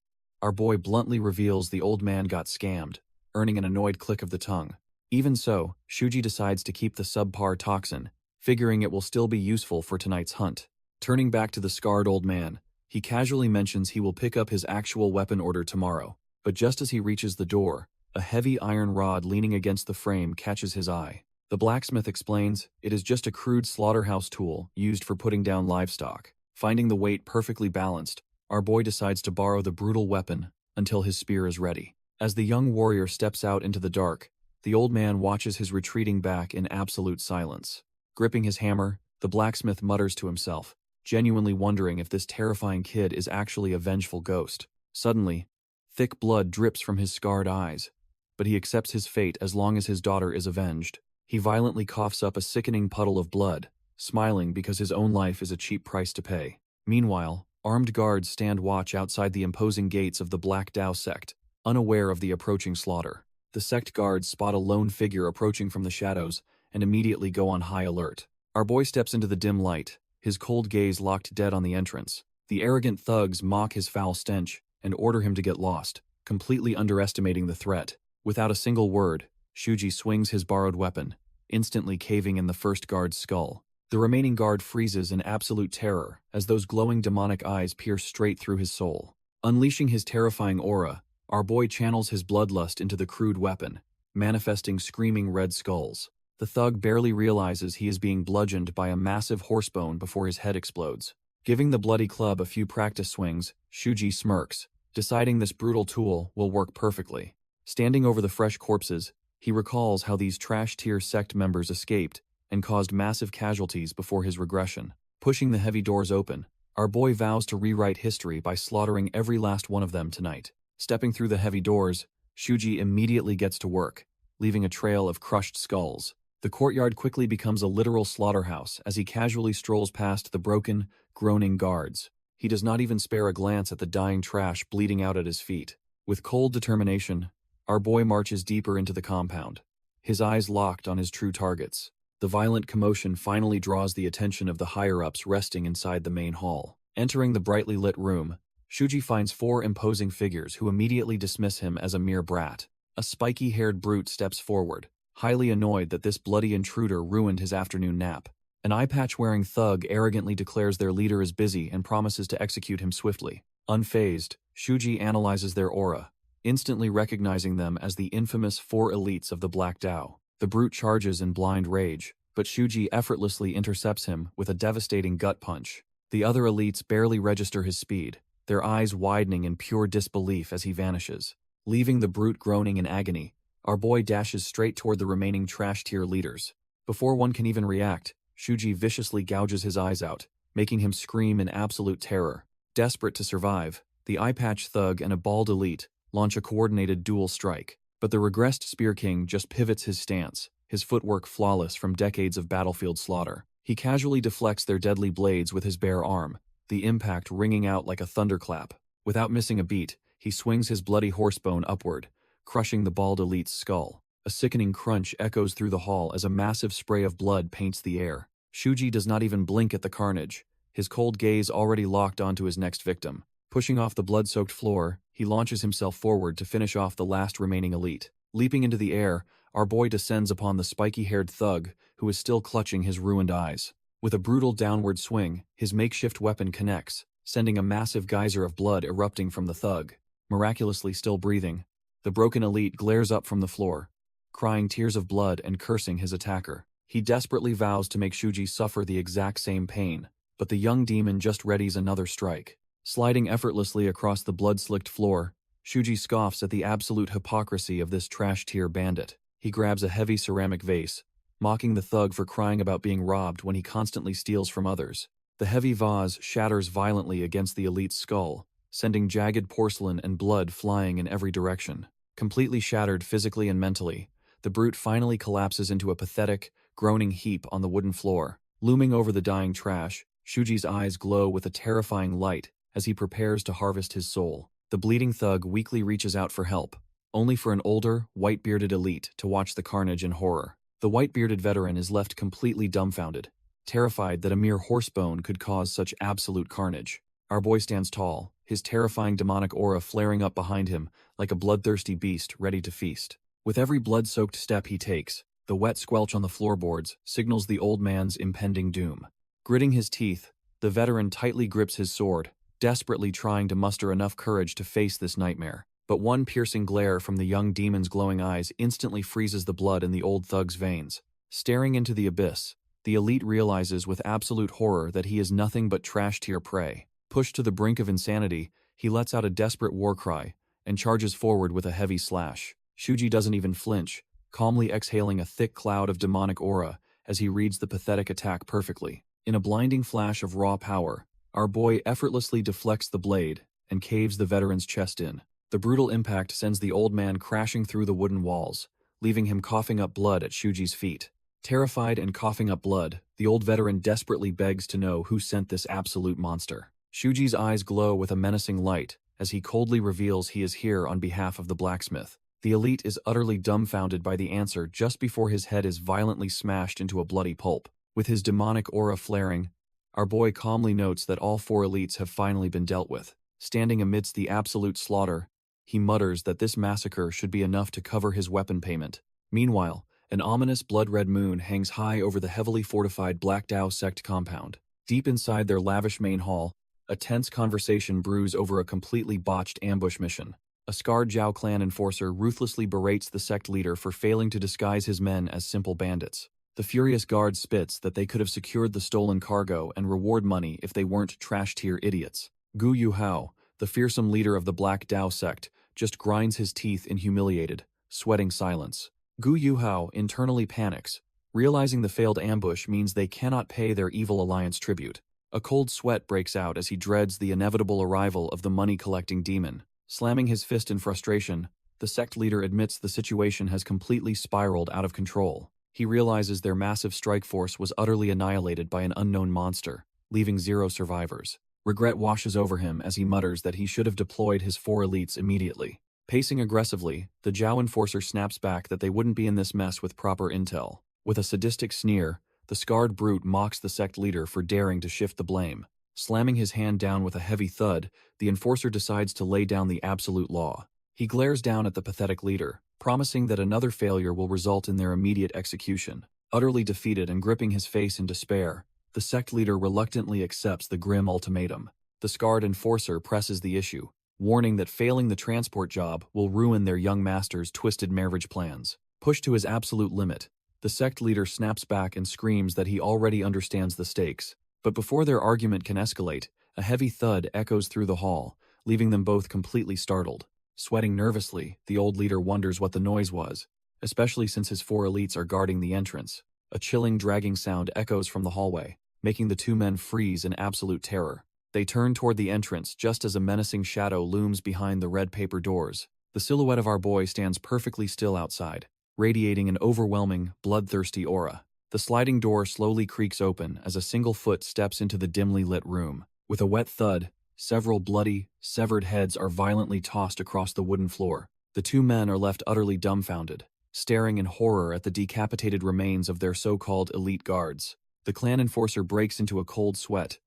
our boy bluntly reveals the old man got scammed, earning an annoyed click of the tongue. Even so, Shuji decides to keep the subpar toxin, figuring it will still be useful for tonight's hunt. Turning back to the scarred old man, he casually mentions he will pick up his actual weapon order tomorrow, but just as he reaches the door, a heavy iron rod leaning against the frame catches his eye. The blacksmith explains it is just a crude slaughterhouse tool used for putting down livestock. Finding the weight perfectly balanced, our boy decides to borrow the brutal weapon until his spear is ready. As the young warrior steps out into the dark, the old man watches his retreating back in absolute silence. Gripping his hammer, the blacksmith mutters to himself, genuinely wondering if this terrifying kid is actually a vengeful ghost. Suddenly, thick blood drips from his scarred eyes, but he accepts his fate as long as his daughter is avenged. He violently coughs up a sickening puddle of blood, smiling because his own life is a cheap price to pay. Meanwhile, armed guards stand watch outside the imposing gates of the Black Dao sect, unaware of the approaching slaughter. The sect guards spot a lone figure approaching from the shadows and immediately go on high alert. Our boy steps into the dim light, his cold gaze locked dead on the entrance. The arrogant thugs mock his foul stench and order him to get lost, completely underestimating the threat. Without a single word, Shuji swings his borrowed weapon, instantly caving in the first guard's skull. The remaining guard freezes in absolute terror as those glowing demonic eyes pierce straight through his soul. Unleashing his terrifying aura, our boy channels his bloodlust into the crude weapon, manifesting screaming red skulls. The thug barely realizes he is being bludgeoned by a massive horsebone before his head explodes. Giving the bloody club a few practice swings, Shuji smirks, deciding this brutal tool will work perfectly. Standing over the fresh corpses, he recalls how these trash-tier sect members escaped and caused massive casualties before his regression. Pushing the heavy doors open, our boy vows to rewrite history by slaughtering every last one of them tonight. Stepping through the heavy doors, Shuji immediately gets to work, leaving a trail of crushed skulls. The courtyard quickly becomes a literal slaughterhouse as he casually strolls past the broken, groaning guards. He does not even spare a glance at the dying trash bleeding out at his feet. With cold determination, our boy marches deeper into the compound, his eyes locked on his true targets. The violent commotion finally draws the attention of the higher-ups resting inside the main hall. Entering the brightly lit room, Shuji finds 4 imposing figures who immediately dismiss him as a mere brat. A spiky-haired brute steps forward, highly annoyed that this bloody intruder ruined his afternoon nap. An eye-patch-wearing thug arrogantly declares their leader is busy and promises to execute him swiftly. Unfazed, Shuji analyzes their aura, instantly recognizing them as the infamous 4 elites of the Black Dao. The brute charges in blind rage, but Shuji effortlessly intercepts him with a devastating gut punch. The other elites barely register his speed, their eyes widening in pure disbelief as he vanishes. Leaving the brute groaning in agony, our boy dashes straight toward the remaining trash-tier leaders. Before one can even react, Shuji viciously gouges his eyes out, making him scream in absolute terror. Desperate to survive, the eye-patch thug and a bald elite launch a coordinated dual strike. But the regressed Spear King just pivots his stance, his footwork flawless from decades of battlefield slaughter. He casually deflects their deadly blades with his bare arm, the impact ringing out like a thunderclap. Without missing a beat, he swings his bloody horsebone upward, crushing the bald elite's skull. A sickening crunch echoes through the hall as a massive spray of blood paints the air. Shuji does not even blink at the carnage, his cold gaze already locked onto his next victim. Pushing off the blood-soaked floor, he launches himself forward to finish off the last remaining elite. Leaping into the air, our boy descends upon the spiky-haired thug who is still clutching his ruined eyes. With a brutal downward swing, his makeshift weapon connects, sending a massive geyser of blood erupting from the thug. Miraculously still breathing, the broken elite glares up from the floor, crying tears of blood and cursing his attacker. He desperately vows to make Shuji suffer the exact same pain, but the young demon just readies another strike. Sliding effortlessly across the blood-slicked floor, Shuji scoffs at the absolute hypocrisy of this trash-tier bandit. He grabs a heavy ceramic vase, mocking the thug for crying about being robbed when he constantly steals from others. The heavy vase shatters violently against the elite's skull, sending jagged porcelain and blood flying in every direction. Completely shattered physically and mentally, the brute finally collapses into a pathetic, groaning heap on the wooden floor. Looming over the dying trash, Shuji's eyes glow with a terrifying light as he prepares to harvest his soul. The bleeding thug weakly reaches out for help, only for an older, white-bearded elite to watch the carnage in horror. The white-bearded veteran is left completely dumbfounded, terrified that a mere horsebone could cause such absolute carnage. Our boy stands tall, his terrifying demonic aura flaring up behind him like a bloodthirsty beast ready to feast. With every blood-soaked step he takes, the wet squelch on the floorboards signals the old man's impending doom. Gritting his teeth, the veteran tightly grips his sword, desperately trying to muster enough courage to face this nightmare. But one piercing glare from the young demon's glowing eyes instantly freezes the blood in the old thug's veins. Staring into the abyss, the elite realizes with absolute horror that he is nothing but trash-tier prey. Pushed to the brink of insanity, he lets out a desperate war cry and charges forward with a heavy slash. Shuji doesn't even flinch, calmly exhaling a thick cloud of demonic aura as he reads the pathetic attack perfectly. In a blinding flash of raw power, our boy effortlessly deflects the blade and caves the veteran's chest in. The brutal impact sends the old man crashing through the wooden walls, leaving him coughing up blood at Shuji's feet. Terrified and coughing up blood, the old veteran desperately begs to know who sent this absolute monster. Shuji's eyes glow with a menacing light as he coldly reveals he is here on behalf of the blacksmith. The elite is utterly dumbfounded by the answer just before his head is violently smashed into a bloody pulp. With his demonic aura flaring, our boy calmly notes that all four elites have finally been dealt with. Standing amidst the absolute slaughter, he mutters that this massacre should be enough to cover his weapon payment. Meanwhile, an ominous blood-red moon hangs high over the heavily fortified Black Tao sect compound. Deep inside their lavish main hall, a tense conversation brews over a completely botched ambush mission. A scarred Zhao clan enforcer ruthlessly berates the sect leader for failing to disguise his men as simple bandits. The furious guard spits that they could have secured the stolen cargo and reward money if they weren't trash-tier idiots. Gu Yuhao, the fearsome leader of the Black Tao sect, just grinds his teeth in humiliated, sweating silence. Gu Yuhao internally panics, realizing the failed ambush means they cannot pay their evil alliance tribute. A cold sweat breaks out as he dreads the inevitable arrival of the money-collecting demon. Slamming his fist in frustration, the sect leader admits the situation has completely spiraled out of control. He realizes their massive strike force was utterly annihilated by an unknown monster, leaving 0 survivors. Regret washes over him as he mutters that he should have deployed his 4 elites immediately. Pacing aggressively, the Zhao enforcer snaps back that they wouldn't be in this mess with proper intel. With a sadistic sneer, the scarred brute mocks the sect leader for daring to shift the blame. Slamming his hand down with a heavy thud, the enforcer decides to lay down the absolute law. He glares down at the pathetic leader, promising that another failure will result in their immediate execution. Utterly defeated and gripping his face in despair, the sect leader reluctantly accepts the grim ultimatum. The scarred enforcer presses the issue, warning that failing the transport job will ruin their young master's twisted marriage plans. Pushed to his absolute limit, the sect leader snaps back and screams that he already understands the stakes. But before their argument can escalate, a heavy thud echoes through the hall, leaving them both completely startled. Sweating nervously, the old leader wonders what the noise was, especially since his 4 elites are guarding the entrance. A chilling, dragging sound echoes from the hallway, making the 2 men freeze in absolute terror. They turn toward the entrance just as a menacing shadow looms behind the red paper doors. The silhouette of our boy stands perfectly still outside, radiating an overwhelming, bloodthirsty aura. The sliding door slowly creaks open as a single foot steps into the dimly lit room. With a wet thud, several bloody, severed heads are violently tossed across the wooden floor. The 2 men are left utterly dumbfounded, staring in horror at the decapitated remains of their so-called elite guards. The clan enforcer breaks into a cold sweat,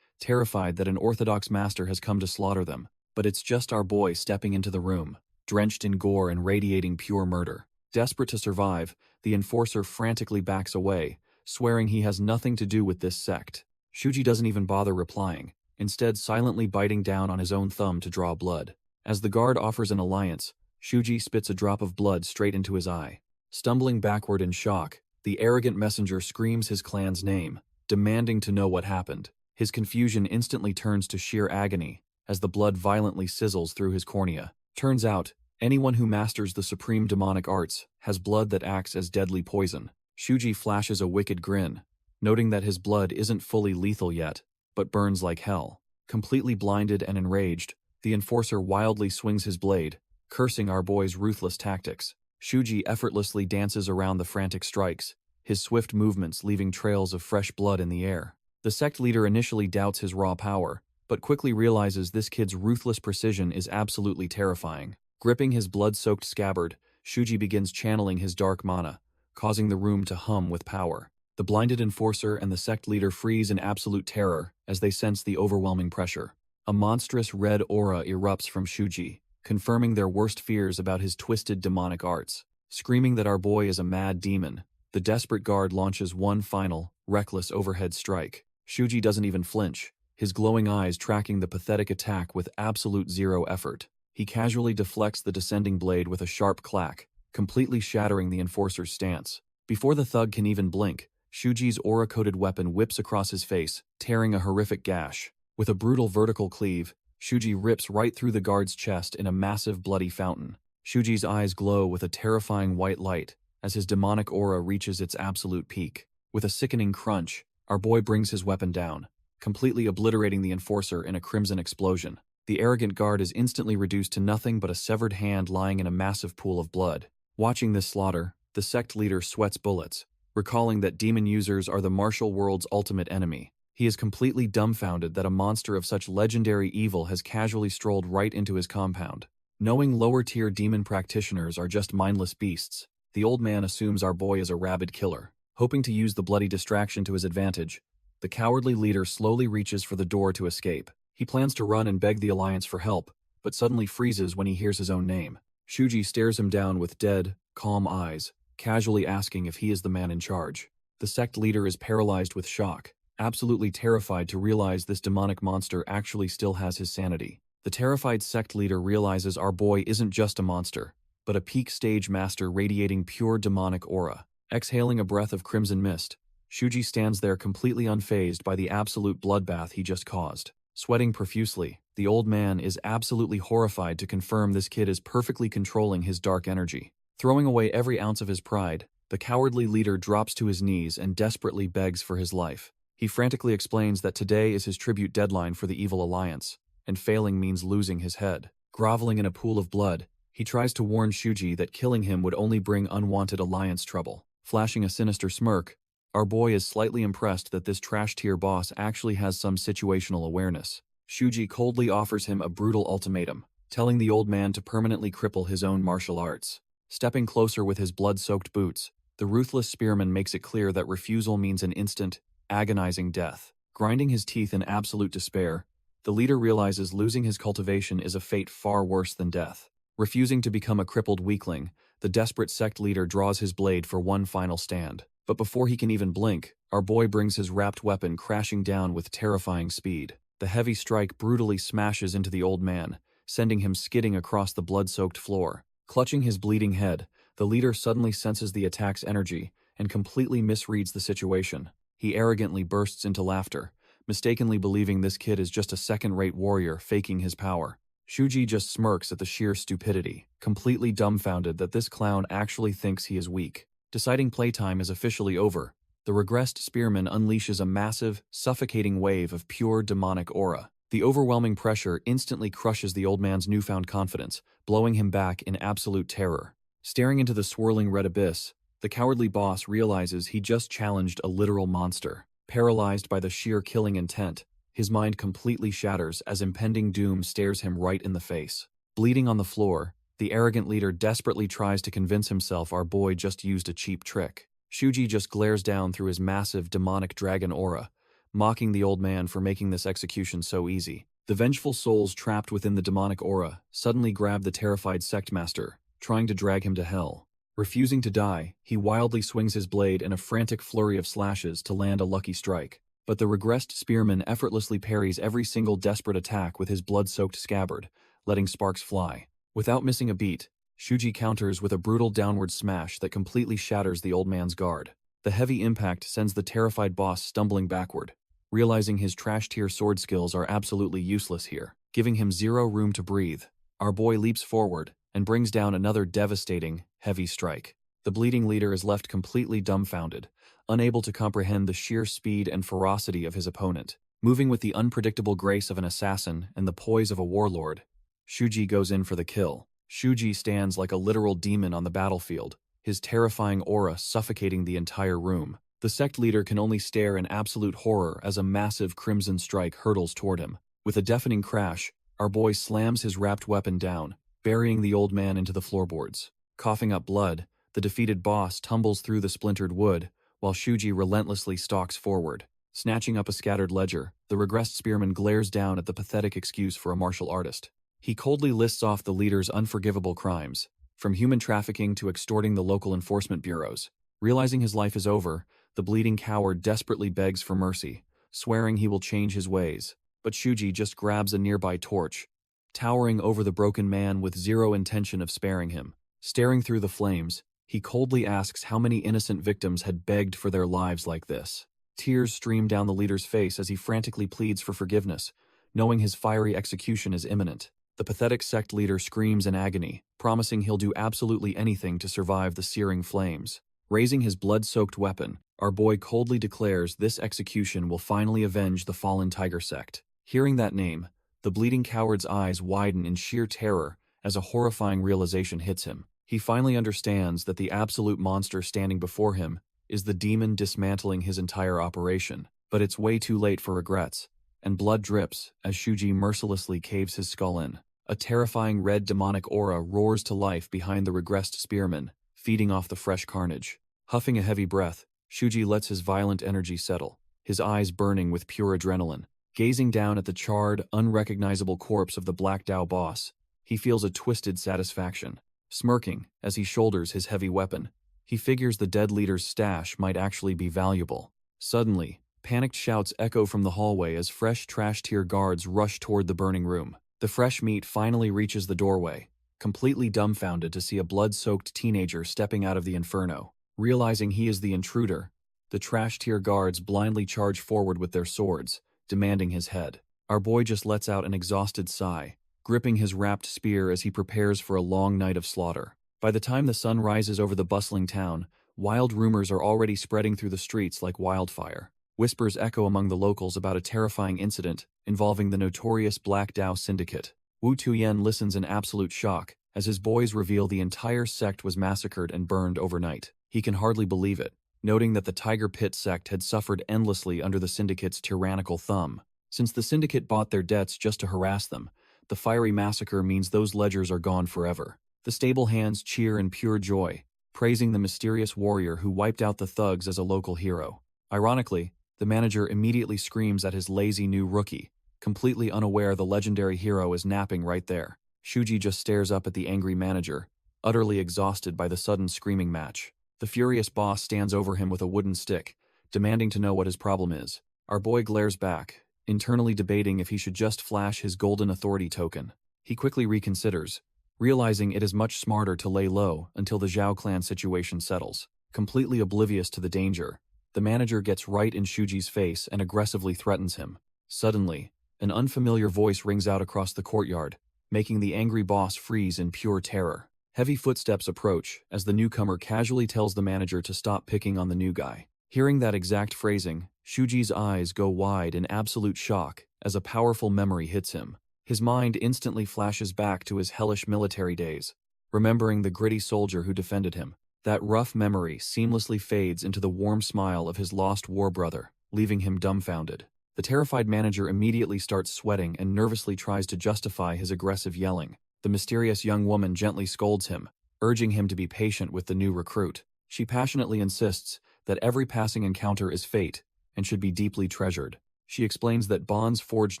terrified that an orthodox master has come to slaughter them. But it's just our boy stepping into the room, drenched in gore and radiating pure murder. Desperate to survive, the enforcer frantically backs away, swearing he has nothing to do with this sect. Shuji doesn't even bother replying, instead silently biting down on his own thumb to draw blood. As the guard offers an alliance, Shuji spits a drop of blood straight into his eye. Stumbling backward in shock, the arrogant messenger screams his clan's name, demanding to know what happened. His confusion instantly turns to sheer agony, as the blood violently sizzles through his cornea. Turns out, anyone who masters the supreme demonic arts has blood that acts as deadly poison. Shuji flashes a wicked grin, noting that his blood isn't fully lethal yet, but burns like hell. Completely blinded and enraged, the enforcer wildly swings his blade, cursing our boy's ruthless tactics. Shuji effortlessly dances around the frantic strikes, his swift movements leaving trails of fresh blood in the air. The sect leader initially doubts his raw power, but quickly realizes this kid's ruthless precision is absolutely terrifying. Gripping his blood-soaked scabbard, Shuji begins channeling his dark mana, causing the room to hum with power. The blinded enforcer and the sect leader freeze in absolute terror as they sense the overwhelming pressure. A monstrous red aura erupts from Shuji, confirming their worst fears about his twisted demonic arts. Screaming that our boy is a mad demon, the desperate guard launches one final, reckless overhead strike. Shuji doesn't even flinch, his glowing eyes tracking the pathetic attack with absolute zero effort. He casually deflects the descending blade with a sharp clack, completely shattering the enforcer's stance. Before the thug can even blink, Shuji's aura-coated weapon whips across his face, tearing a horrific gash. With a brutal vertical cleave, Shuji rips right through the guard's chest in a massive bloody fountain. Shuji's eyes glow with a terrifying white light as his demonic aura reaches its absolute peak. With a sickening crunch, our boy brings his weapon down, completely obliterating the enforcer in a crimson explosion. The arrogant guard is instantly reduced to nothing but a severed hand lying in a massive pool of blood. Watching this slaughter, the sect leader sweats bullets, recalling that demon users are the martial world's ultimate enemy. He is completely dumbfounded that a monster of such legendary evil has casually strolled right into his compound. Knowing lower-tier demon practitioners are just mindless beasts, the old man assumes our boy is a rabid killer. Hoping to use the bloody distraction to his advantage, the cowardly leader slowly reaches for the door to escape. He plans to run and beg the Alliance for help, but suddenly freezes when he hears his own name. Shuji stares him down with dead, calm eyes, casually asking if he is the man in charge. The sect leader is paralyzed with shock, absolutely terrified to realize this demonic monster actually still has his sanity. The terrified sect leader realizes our boy isn't just a monster, but a peak stage master radiating pure demonic aura. Exhaling a breath of crimson mist, Shuji stands there completely unfazed by the absolute bloodbath he just caused. Sweating profusely, the old man is absolutely horrified to confirm this kid is perfectly controlling his dark energy. Throwing away every ounce of his pride, the cowardly leader drops to his knees and desperately begs for his life. He frantically explains that today is his tribute deadline for the evil alliance, and failing means losing his head. Groveling in a pool of blood, he tries to warn Shuji that killing him would only bring unwanted alliance trouble. Flashing a sinister smirk, our boy is slightly impressed that this trash-tier boss actually has some situational awareness. Shuji coldly offers him a brutal ultimatum, telling the old man to permanently cripple his own martial arts. Stepping closer with his blood-soaked boots, the ruthless spearman makes it clear that refusal means an instant, agonizing death. Grinding his teeth in absolute despair, the leader realizes losing his cultivation is a fate far worse than death. Refusing to become a crippled weakling, the desperate sect leader draws his blade for one final stand. But before he can even blink, our boy brings his wrapped weapon crashing down with terrifying speed. The heavy strike brutally smashes into the old man, sending him skidding across the blood-soaked floor. Clutching his bleeding head, the leader suddenly senses the attack's energy and completely misreads the situation. He arrogantly bursts into laughter, mistakenly believing this kid is just a second-rate warrior faking his power. Shuji just smirks at the sheer stupidity, completely dumbfounded that this clown actually thinks he is weak. Deciding playtime is officially over, the regressed spearman unleashes a massive, suffocating wave of pure demonic aura. The overwhelming pressure instantly crushes the old man's newfound confidence, blowing him back in absolute terror. Staring into the swirling red abyss, the cowardly boss realizes he just challenged a literal monster. Paralyzed by the sheer killing intent, his mind completely shatters as impending doom stares him right in the face. Bleeding on the floor, the arrogant leader desperately tries to convince himself our boy just used a cheap trick. Shuji just glares down through his massive demonic dragon aura, mocking the old man for making this execution so easy. The vengeful souls trapped within the demonic aura suddenly grab the terrified sect master, trying to drag him to hell. Refusing to die, he wildly swings his blade in a frantic flurry of slashes to land a lucky strike. But the regressed spearman effortlessly parries every single desperate attack with his blood-soaked scabbard, letting sparks fly. Without missing a beat, Shuji counters with a brutal downward smash that completely shatters the old man's guard. The heavy impact sends the terrified boss stumbling backward, realizing his trash-tier sword skills are absolutely useless here, giving him zero room to breathe. Our boy leaps forward and brings down another devastating, heavy strike. The bleeding leader is left completely dumbfounded, unable to comprehend the sheer speed and ferocity of his opponent. Moving with the unpredictable grace of an assassin and the poise of a warlord, Shuji goes in for the kill. Shuji stands like a literal demon on the battlefield, his terrifying aura suffocating the entire room. The sect leader can only stare in absolute horror as a massive crimson strike hurtles toward him. With a deafening crash, our boy slams his wrapped weapon down, burying the old man into the floorboards. Coughing up blood, the defeated boss tumbles through the splintered wood, while Shuji relentlessly stalks forward. Snatching up a scattered ledger, the regressed spearman glares down at the pathetic excuse for a martial artist. He coldly lists off the leader's unforgivable crimes, from human trafficking to extorting the local enforcement bureaus. Realizing his life is over, the bleeding coward desperately begs for mercy, swearing he will change his ways. But Shuji just grabs a nearby torch, towering over the broken man with zero intention of sparing him. Staring through the flames, he coldly asks how many innocent victims had begged for their lives like this. Tears stream down the leader's face as he frantically pleads for forgiveness, knowing his fiery execution is imminent. The pathetic sect leader screams in agony, promising he'll do absolutely anything to survive the searing flames. Raising his blood-soaked weapon, our boy coldly declares this execution will finally avenge the fallen tiger sect. Hearing that name, the bleeding coward's eyes widen in sheer terror as a horrifying realization hits him. He finally understands that the absolute monster standing before him is the demon dismantling his entire operation. But it's way too late for regrets, and blood drips as Shuji mercilessly caves his skull in. A terrifying red demonic aura roars to life behind the regressed spearman, feeding off the fresh carnage. Huffing a heavy breath, Shuji lets his violent energy settle, his eyes burning with pure adrenaline. Gazing down at the charred, unrecognizable corpse of the Black Dao boss, he feels a twisted satisfaction. Smirking as he shoulders his heavy weapon, he figures the dead leader's stash might actually be valuable. Suddenly, panicked shouts echo from the hallway as fresh trash-tier guards rush toward the burning room. The fresh meat finally reaches the doorway, completely dumbfounded to see a blood-soaked teenager stepping out of the inferno. Realizing he is the intruder, the trash-tier guards blindly charge forward with their swords, demanding his head. Our boy just lets out an exhausted sigh, gripping his wrapped spear as he prepares for a long night of slaughter. By the time the sun rises over the bustling town, wild rumors are already spreading through the streets like wildfire. Whispers echo among the locals about a terrifying incident involving the notorious Black Dao Syndicate. Wu Tuyen listens in absolute shock as his boys reveal the entire sect was massacred and burned overnight. He can hardly believe it, noting that the Tiger Pit sect had suffered endlessly under the Syndicate's tyrannical thumb. Since the Syndicate bought their debts just to harass them, the fiery massacre means those ledgers are gone forever. The stable hands cheer in pure joy, praising the mysterious warrior who wiped out the thugs as a local hero. Ironically, the manager immediately screams at his lazy new rookie, completely unaware the legendary hero is napping right there. Shuji just stares up at the angry manager, utterly exhausted by the sudden screaming match. The furious boss stands over him with a wooden stick, demanding to know what his problem is. Our boy glares back, internally debating if he should just flash his golden authority token. He quickly reconsiders, realizing it is much smarter to lay low until the Zhao clan situation settles. Completely oblivious to the danger, the manager gets right in Shuji's face and aggressively threatens him. Suddenly, an unfamiliar voice rings out across the courtyard, making the angry boss freeze in pure terror. Heavy footsteps approach as the newcomer casually tells the manager to stop picking on the new guy. Hearing that exact phrasing, Shuji's eyes go wide in absolute shock as a powerful memory hits him. His mind instantly flashes back to his hellish military days, remembering the gritty soldier who defended him. That rough memory seamlessly fades into the warm smile of his lost war brother, leaving him dumbfounded. The terrified manager immediately starts sweating and nervously tries to justify his aggressive yelling. The mysterious young woman gently scolds him, urging him to be patient with the new recruit. She passionately insists that every passing encounter is fate and should be deeply treasured. She explains that bonds forged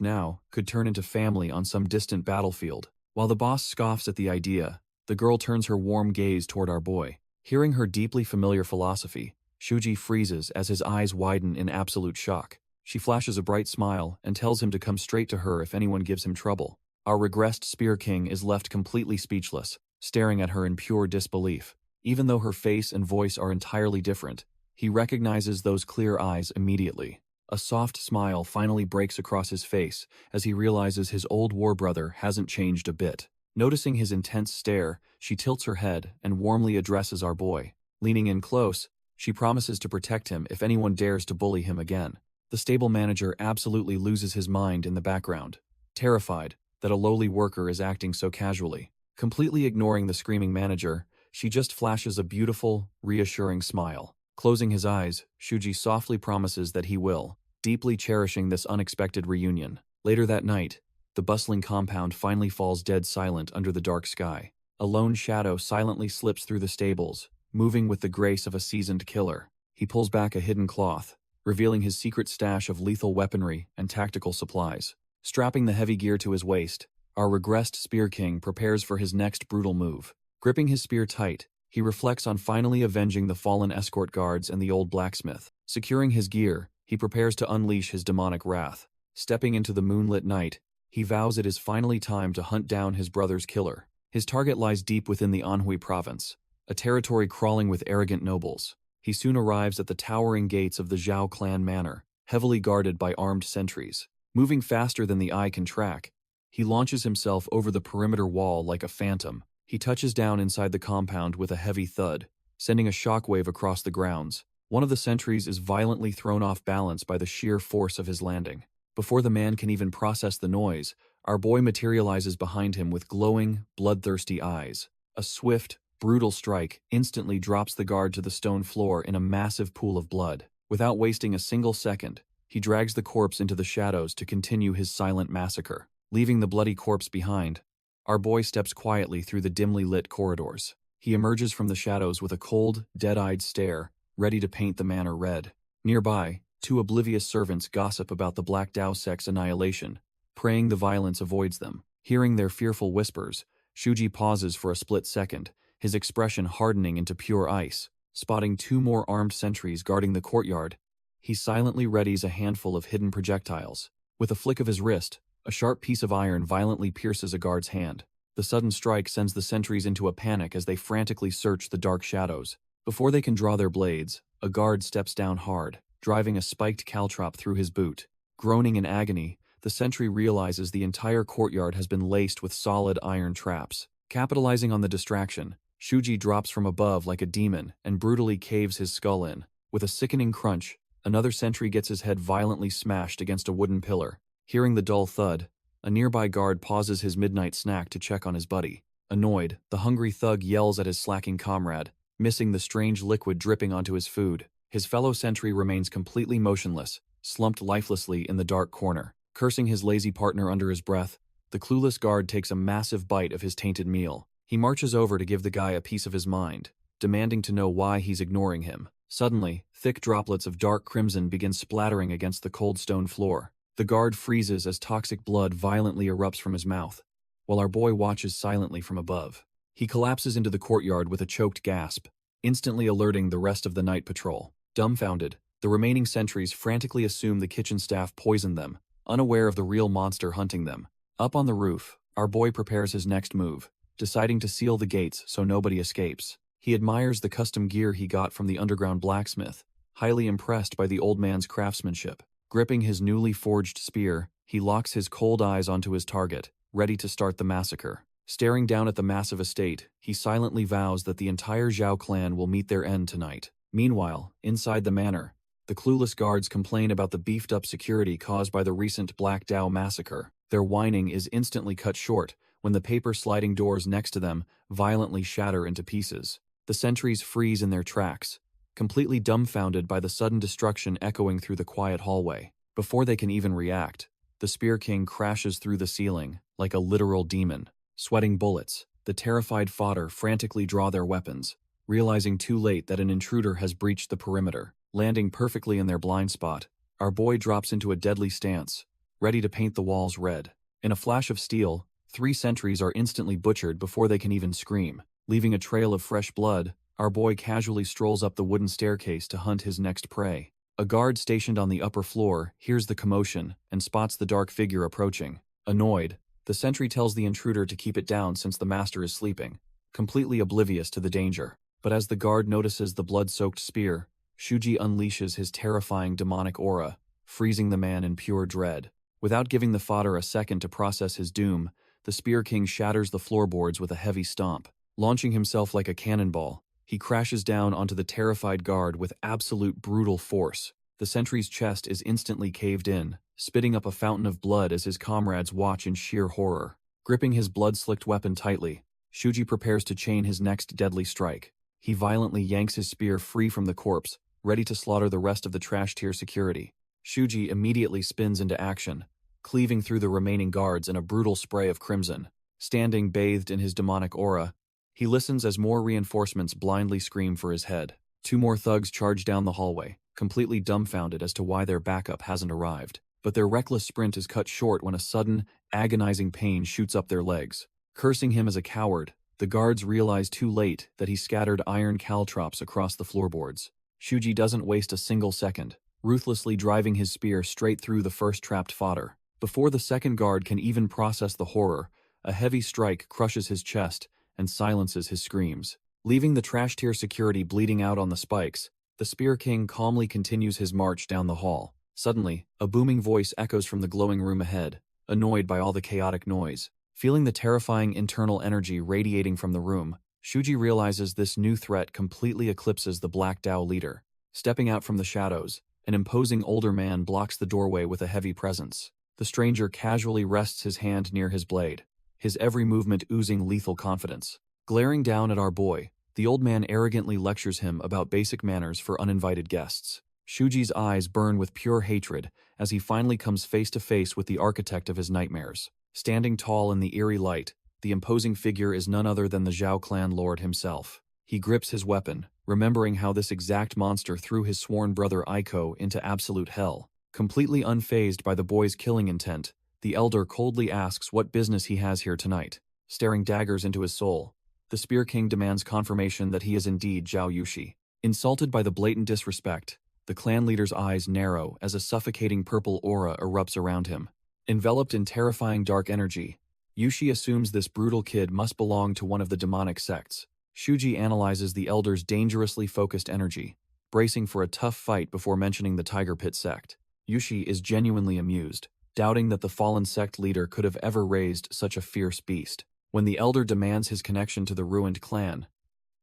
now could turn into family on some distant battlefield. While the boss scoffs at the idea, the girl turns her warm gaze toward our boy, Hearing her deeply familiar philosophy, Shuji freezes as his eyes widen in absolute shock. She flashes a bright smile and tells him to come straight to her if anyone gives him trouble. Our regressed Spear King is left completely speechless, staring at her in pure disbelief. Even though her face and voice are entirely different, he recognizes those clear eyes immediately. A soft smile finally breaks across his face as he realizes his old war brother hasn't changed a bit. Noticing his intense stare, she tilts her head and warmly addresses our boy. Leaning in close, she promises to protect him if anyone dares to bully him again. The stable manager absolutely loses his mind in the background, terrified that a lowly worker is acting so casually. Completely ignoring the screaming manager, she just flashes a beautiful, reassuring smile. Closing his eyes, Shuji softly promises that he will, deeply cherishing this unexpected reunion. Later that night, the bustling compound finally falls dead silent under the dark sky. A lone shadow silently slips through the stables, moving with the grace of a seasoned killer. He pulls back a hidden cloth, revealing his secret stash of lethal weaponry and tactical supplies. Strapping the heavy gear to his waist, our regressed Spear King prepares for his next brutal move. Gripping his spear tight, he reflects on finally avenging the fallen escort guards and the old blacksmith. Securing his gear, he prepares to unleash his demonic wrath. Stepping into the moonlit night, he vows it is finally time to hunt down his brother's killer. His target lies deep within the Anhui province, a territory crawling with arrogant nobles. He soon arrives at the towering gates of the Zhao clan manor, heavily guarded by armed sentries. Moving faster than the eye can track, he launches himself over the perimeter wall like a phantom. He touches down inside the compound with a heavy thud, sending a shockwave across the grounds. One of the sentries is violently thrown off balance by the sheer force of his landing. Before the man can even process the noise, our boy materializes behind him with glowing, bloodthirsty eyes. A swift, brutal strike instantly drops the guard to the stone floor in a massive pool of blood. Without wasting a single second, he drags the corpse into the shadows to continue his silent massacre. Leaving the bloody corpse behind, our boy steps quietly through the dimly lit corridors. He emerges from the shadows with a cold, dead-eyed stare, ready to paint the manor red. Nearby, two oblivious servants gossip about the Black Dao sect's annihilation, praying the violence avoids them. Hearing their fearful whispers, Shuji pauses for a split second, his expression hardening into pure ice. Spotting two more armed sentries guarding the courtyard, he silently readies a handful of hidden projectiles. With a flick of his wrist, a sharp piece of iron violently pierces a guard's hand. The sudden strike sends the sentries into a panic as they frantically search the dark shadows. Before they can draw their blades, a guard steps down hard, driving a spiked caltrop through his boot. Groaning in agony, the sentry realizes the entire courtyard has been laced with solid iron traps. Capitalizing on the distraction, Shuji drops from above like a demon and brutally caves his skull in. With a sickening crunch, another sentry gets his head violently smashed against a wooden pillar. Hearing the dull thud, a nearby guard pauses his midnight snack to check on his buddy. Annoyed, the hungry thug yells at his slacking comrade, missing the strange liquid dripping onto his food. His fellow sentry remains completely motionless, slumped lifelessly in the dark corner. Cursing his lazy partner under his breath, the clueless guard takes a massive bite of his tainted meal. He marches over to give the guy a piece of his mind, demanding to know why he's ignoring him. Suddenly, thick droplets of dark crimson begin splattering against the cold stone floor. The guard freezes as toxic blood violently erupts from his mouth, while our boy watches silently from above. He collapses into the courtyard with a choked gasp, instantly alerting the rest of the night patrol. Dumbfounded, the remaining sentries frantically assume the kitchen staff poisoned them, unaware of the real monster hunting them. Up on the roof, our boy prepares his next move, deciding to seal the gates so nobody escapes. He admires the custom gear he got from the underground blacksmith, highly impressed by the old man's craftsmanship. Gripping his newly forged spear, he locks his cold eyes onto his target, ready to start the massacre. Staring down at the massive estate, he silently vows that the entire Zhao clan will meet their end tonight. Meanwhile, inside the manor, the clueless guards complain about the beefed-up security caused by the recent Black Dao massacre. Their whining is instantly cut short when the paper sliding doors next to them violently shatter into pieces. The sentries freeze in their tracks, completely dumbfounded by the sudden destruction echoing through the quiet hallway. Before they can even react, the Spear King crashes through the ceiling like a literal demon. Sweating bullets, the terrified fodder frantically draw their weapons, realizing too late that an intruder has breached the perimeter. Landing perfectly in their blind spot, our boy drops into a deadly stance, ready to paint the walls red. In a flash of steel, 3 sentries are instantly butchered before they can even scream. Leaving a trail of fresh blood, Our boy casually strolls up the wooden staircase to hunt his next prey. A guard stationed on the upper floor hears the commotion and spots the dark figure approaching. Annoyed, the sentry tells the intruder to keep it down since the master is sleeping, completely oblivious to the danger. But as the guard notices the blood-soaked spear, Shuji unleashes his terrifying demonic aura, freezing the man in pure dread. Without giving the fodder a second to process his doom, the Spear King shatters the floorboards with a heavy stomp. Launching himself like a cannonball, he crashes down onto the terrified guard with absolute brutal force. The sentry's chest is instantly caved in, spitting up a fountain of blood as his comrades watch in sheer horror. Gripping his blood-slicked weapon tightly, Shuji prepares to chain his next deadly strike. He violently yanks his spear free from the corpse, ready to slaughter the rest of the trash-tier security. Shuji immediately spins into action, cleaving through the remaining guards in a brutal spray of crimson. Standing bathed in his demonic aura, he listens as more reinforcements blindly scream for his head. 2 more thugs charge down the hallway, completely dumbfounded as to why their backup hasn't arrived. But their reckless sprint is cut short when a sudden, agonizing pain shoots up their legs. Cursing him as a coward, the guards realize too late that he scattered iron caltrops across the floorboards. Shuji doesn't waste a single second, ruthlessly driving his spear straight through the first trapped fodder. Before the second guard can even process the horror, a heavy strike crushes his chest and silences his screams. Leaving the trash-tier security bleeding out on the spikes, the Spear King calmly continues his march down the hall. Suddenly, a booming voice echoes from the glowing room ahead, annoyed by all the chaotic noise. Feeling the terrifying internal energy radiating from the room, Shuji realizes this new threat completely eclipses the Black Dao leader. Stepping out from the shadows, an imposing older man blocks the doorway with a heavy presence. The stranger casually rests his hand near his blade, his every movement oozing lethal confidence. Glaring down at our boy, the old man arrogantly lectures him about basic manners for uninvited guests. Shuji's eyes burn with pure hatred as he finally comes face to face with the architect of his nightmares. Standing tall in the eerie light, the imposing figure is none other than the Zhao clan lord himself. He grips his weapon, remembering how this exact monster threw his sworn brother Aiko into absolute hell. Completely unfazed by the boy's killing intent, the elder coldly asks what business he has here tonight. Staring daggers into his soul, the Spear King demands confirmation that he is indeed Zhao Yushi. Insulted by the blatant disrespect, the clan leader's eyes narrow as a suffocating purple aura erupts around him. Enveloped in terrifying dark energy, Yushi assumes this brutal kid must belong to one of the demonic sects. Shuji analyzes the elder's dangerously focused energy, bracing for a tough fight before mentioning the Tiger Pit sect. Yushi is genuinely amused, doubting that the fallen sect leader could have ever raised such a fierce beast. When the elder demands his connection to the ruined clan,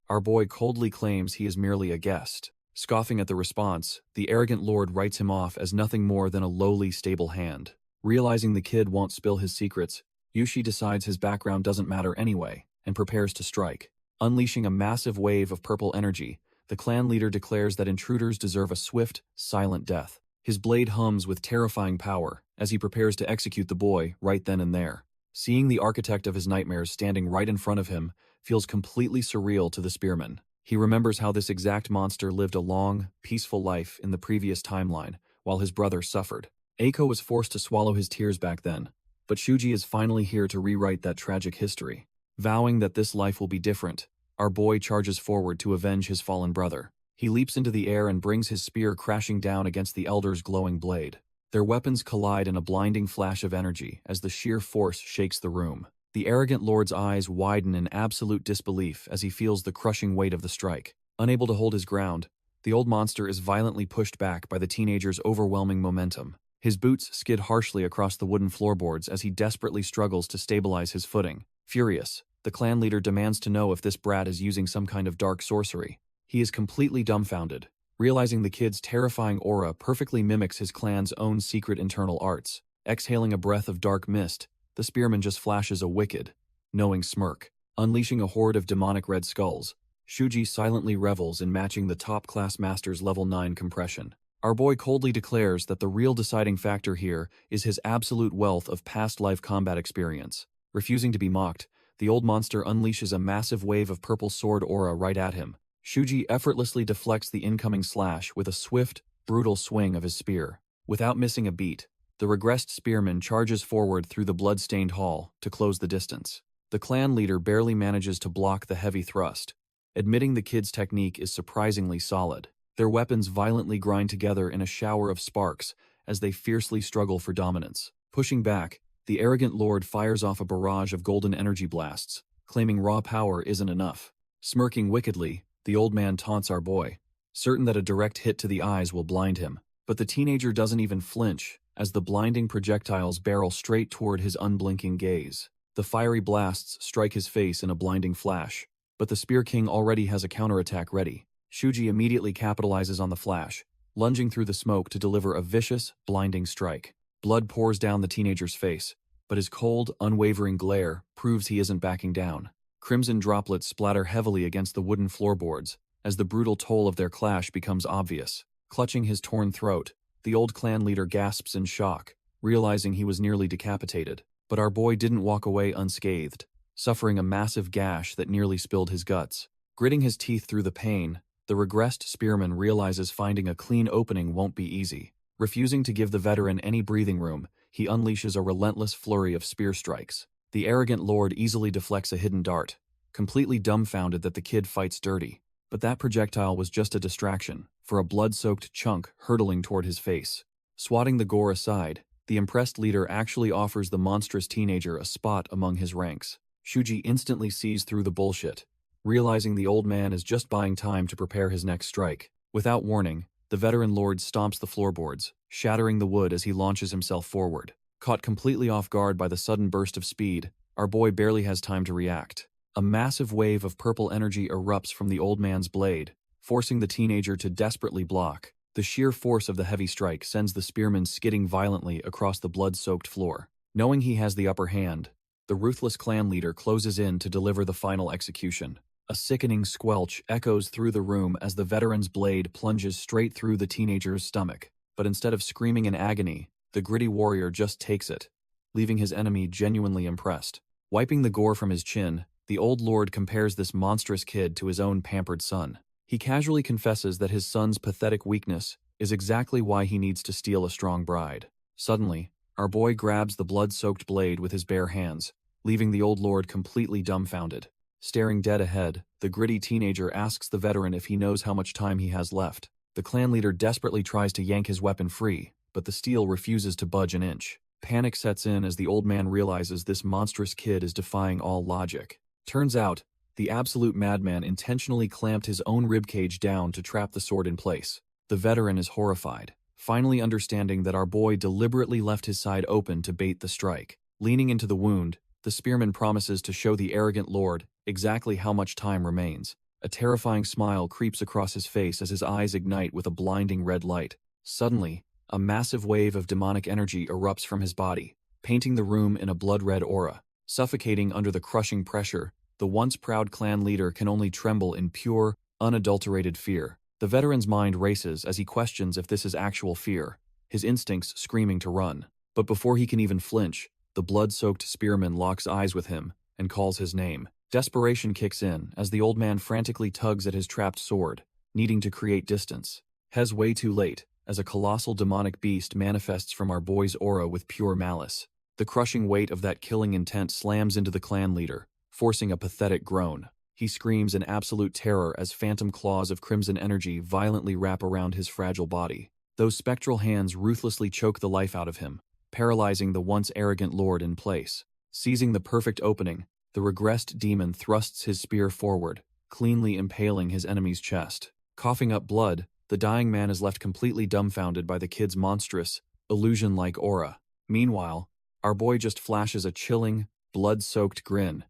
our boy coldly claims he is merely a guest. Scoffing at the response, the arrogant lord writes him off as nothing more than a lowly stable hand. Realizing the kid won't spill his secrets, Yushi decides his background doesn't matter anyway, and prepares to strike. Unleashing a massive wave of purple energy, the clan leader declares that intruders deserve a swift, silent death. His blade hums with terrifying power as he prepares to execute the boy right then and there. Seeing the architect of his nightmares standing right in front of him feels completely surreal to the spearman. He remembers how this exact monster lived a long, peaceful life in the previous timeline, while his brother suffered. Eiko was forced to swallow his tears back then, but Shuji is finally here to rewrite that tragic history. Vowing that this life will be different, our boy charges forward to avenge his fallen brother. He leaps into the air and brings his spear crashing down against the elder's glowing blade. Their weapons collide in a blinding flash of energy as the sheer force shakes the room. The arrogant lord's eyes widen in absolute disbelief as he feels the crushing weight of the strike. Unable to hold his ground, the old monster is violently pushed back by the teenager's overwhelming momentum. His boots skid harshly across the wooden floorboards as he desperately struggles to stabilize his footing. Furious, the clan leader demands to know if this brat is using some kind of dark sorcery. He is completely dumbfounded, realizing the kid's terrifying aura perfectly mimics his clan's own secret internal arts. Exhaling a breath of dark mist, the spearman just flashes a wicked, knowing smirk. Unleashing a horde of demonic red skulls, Shuji silently revels in matching the top-class master's level 9 compression. Our boy coldly declares that the real deciding factor here is his absolute wealth of past life combat experience. Refusing to be mocked, the old monster unleashes a massive wave of purple sword aura right at him. Shuji effortlessly deflects the incoming slash with a swift, brutal swing of his spear. Without missing a beat, the regressed spearman charges forward through the blood-stained hall to close the distance. The clan leader barely manages to block the heavy thrust, admitting the kid's technique is surprisingly solid. Their weapons violently grind together in a shower of sparks as they fiercely struggle for dominance. Pushing back, the arrogant lord fires off a barrage of golden energy blasts, claiming raw power isn't enough. Smirking wickedly, the old man taunts our boy, certain that a direct hit to the eyes will blind him. But the teenager doesn't even flinch as the blinding projectiles barrel straight toward his unblinking gaze. The fiery blasts strike his face in a blinding flash, but the Spear King already has a counterattack ready. Shuji immediately capitalizes on the flash, lunging through the smoke to deliver a vicious, blinding strike. Blood pours down the teenager's face, but his cold, unwavering glare proves he isn't backing down. Crimson droplets splatter heavily against the wooden floorboards as the brutal toll of their clash becomes obvious. Clutching his torn throat, the old clan leader gasps in shock, realizing he was nearly decapitated. But our boy didn't walk away unscathed, suffering a massive gash that nearly spilled his guts. Gritting his teeth through the pain, the regressed spearman realizes finding a clean opening won't be easy. Refusing to give the veteran any breathing room, he unleashes a relentless flurry of spear strikes. The arrogant lord easily deflects a hidden dart, completely dumbfounded that the kid fights dirty. But that projectile was just a distraction for a blood-soaked chunk hurtling toward his face. Swatting the gore aside, the impressed leader actually offers the monstrous teenager a spot among his ranks. Shuji instantly sees through the bullshit, realizing the old man is just buying time to prepare his next strike. Without warning, the veteran lord stomps the floorboards, shattering the wood as he launches himself forward. Caught completely off guard by the sudden burst of speed, our boy barely has time to react. A massive wave of purple energy erupts from the old man's blade, forcing the teenager to desperately block. The sheer force of the heavy strike sends the spearman skidding violently across the blood-soaked floor. Knowing he has the upper hand, the ruthless clan leader closes in to deliver the final execution. A sickening squelch echoes through the room as the veteran's blade plunges straight through the teenager's stomach. But instead of screaming in agony, the gritty warrior just takes it, leaving his enemy genuinely impressed. Wiping the gore from his chin, the old lord compares this monstrous kid to his own pampered son. He casually confesses that his son's pathetic weakness is exactly why he needs to steal a strong bride. Suddenly, our boy grabs the blood-soaked blade with his bare hands, leaving the old lord completely dumbfounded. Staring dead ahead, the gritty teenager asks the veteran if he knows how much time he has left. The clan leader desperately tries to yank his weapon free, but the steel refuses to budge an inch. Panic sets in as the old man realizes this monstrous kid is defying all logic. Turns out, the absolute madman intentionally clamped his own ribcage down to trap the sword in place. The veteran is horrified, finally understanding that our boy deliberately left his side open to bait the strike. Leaning into the wound, the spearman promises to show the arrogant lord exactly how much time remains. A terrifying smile creeps across his face as his eyes ignite with a blinding red light. Suddenly, a massive wave of demonic energy erupts from his body, painting the room in a blood-red aura. Suffocating under the crushing pressure, the once proud clan leader can only tremble in pure, unadulterated fear. The veteran's mind races as he questions if this is actual fear, his instincts screaming to run. But before he can even flinch, the blood-soaked spearman locks eyes with him and calls his name. Desperation kicks in as the old man frantically tugs at his trapped sword, needing to create distance. Has way too late, as a colossal demonic beast manifests from our boy's aura with pure malice. The crushing weight of that killing intent slams into the clan leader, forcing a pathetic groan. He screams in absolute terror as phantom claws of crimson energy violently wrap around his fragile body. Those spectral hands ruthlessly choke the life out of him, paralyzing the once arrogant lord in place. Seizing the perfect opening, the regressed demon thrusts his spear forward, cleanly impaling his enemy's chest. Coughing up blood, the dying man is left completely dumbfounded by the kid's monstrous, illusion-like aura. Meanwhile, our boy just flashes a chilling, blood-soaked grin,